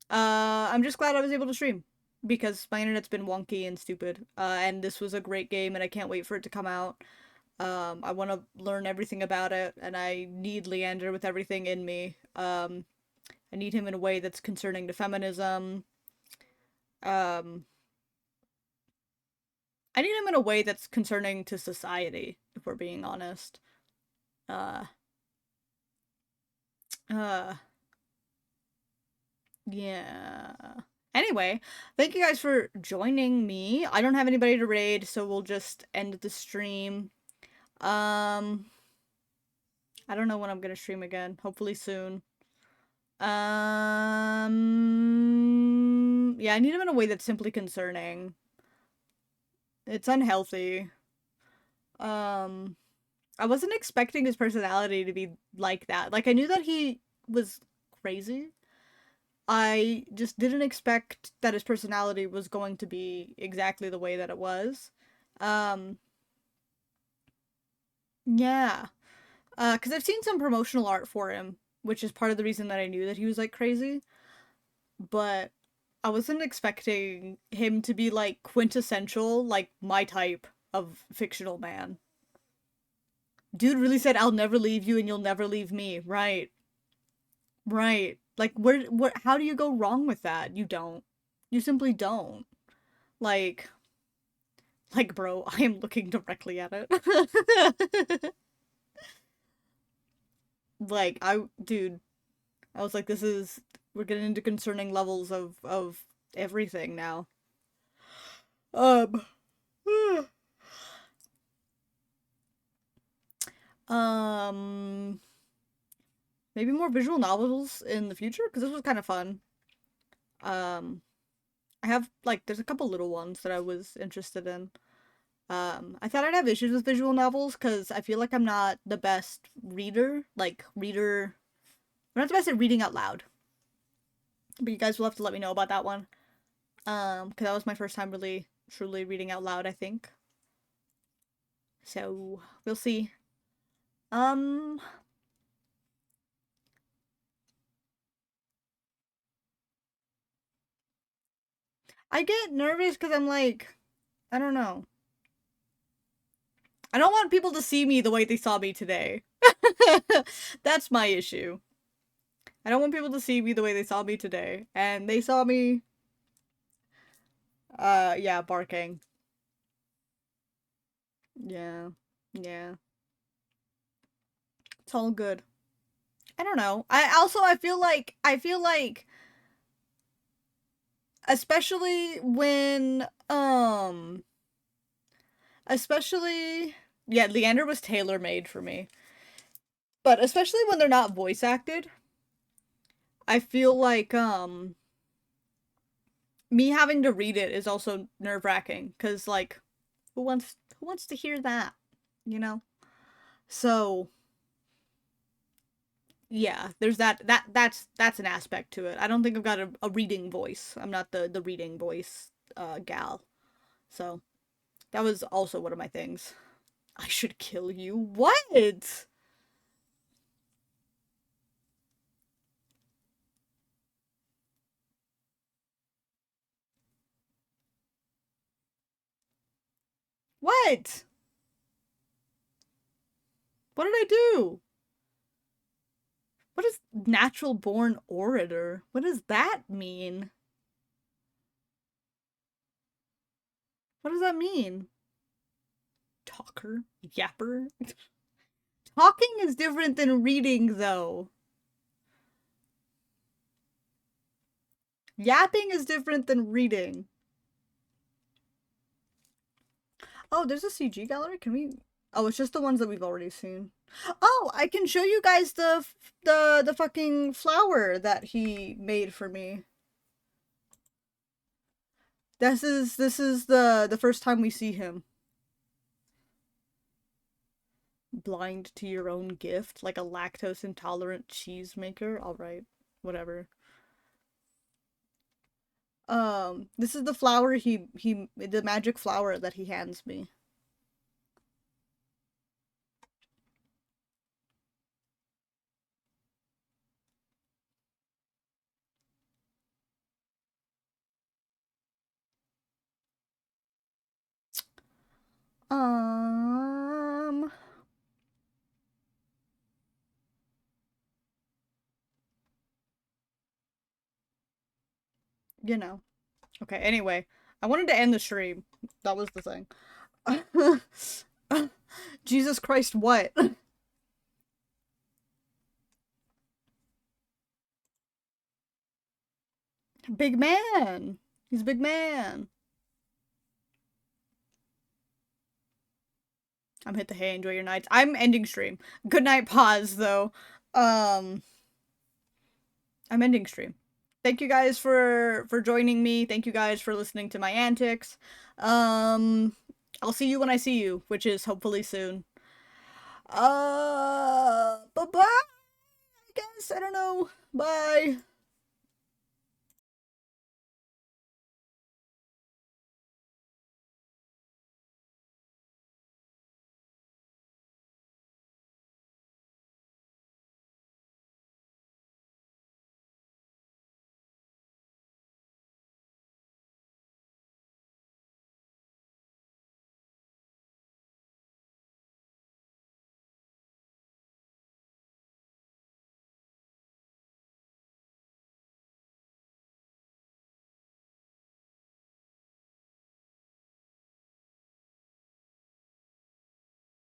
I'm just glad I was able to stream because my internet's been wonky and stupid. And this was a great game, and I can't wait for it to come out. I want to learn everything about it, and I need Leander with everything in me. I need him in a way that's concerning to feminism. Um, I need him in a way that's concerning to society, if we're being honest. Uh, uh, yeah. Anyway, thank you guys for joining me. I don't have anybody to raid, so we'll just end the stream. I don't know when I'm gonna stream again. Hopefully soon. Yeah, I need him in a way that's simply concerning. It's unhealthy. I wasn't expecting his personality to be like that. Like, I knew that he was crazy. I just didn't expect that his personality was going to be exactly the way that it was. Um, yeah. Because I've seen some promotional art for him, which is part of the reason that I knew that he was, like, crazy. But I wasn't expecting him to be, like, quintessential, like, my type of fictional man. Dude really said, I'll never leave you and you'll never leave me. Right. Right. Like, how do you go wrong with that? You don't. You simply don't. Like, bro, I am looking directly at it. Dude, I was like, we're getting into concerning levels of everything now. Um, um, maybe more visual novels in the future, because this was kind of fun. Um, I have, like, there's a couple little ones that I was interested in. I thought I'd have issues with visual novels because I feel like I'm not the best reader. I'm not the best at reading out loud. But you guys will have to let me know about that one. Because that was my first time really, truly reading out loud, I think. So, we'll see. Um, I get nervous because I'm like, I don't know. I don't want people to see me the way they saw me today. That's my issue. I don't want people to see me the way they saw me today. And they saw me, yeah, barking. Yeah. Yeah. It's all good. I don't know. I feel like especially when especially yeah, Leander was tailor-made for me. But especially when they're not voice acted, I feel like me having to read it is also nerve-wracking cuz like who wants to hear that, you know? So, yeah, there's that's an aspect to it. I don't think I've got a reading voice. I'm not the reading voice gal. So, that was also one of my things. I should kill you. What? What? What did I do? What is natural born orator? What does that mean? What does that mean? Talker? Yapper? Talking is different than reading, though. Yapping is different than reading. Oh, there's a CG gallery? Can we... Oh, it's just the ones that we've already seen. Oh, I can show you guys the fucking flower that he made for me. This is the first time we see him. Blind to your own gift, like a lactose intolerant cheesemaker. All right, whatever. This is the flower the magic flower that he hands me. Um, you know. Okay, anyway, I wanted to end the stream. That was the thing. Jesus Christ, what? Big man. He's a big man. I'm hit the hay, enjoy your nights. I'm ending stream. Good night, pause, though. Um, I'm ending stream. Thank you guys for joining me. Thank you guys for listening to my antics. I'll see you when I see you, which is hopefully soon. Bye-bye, I guess. I don't know. Bye.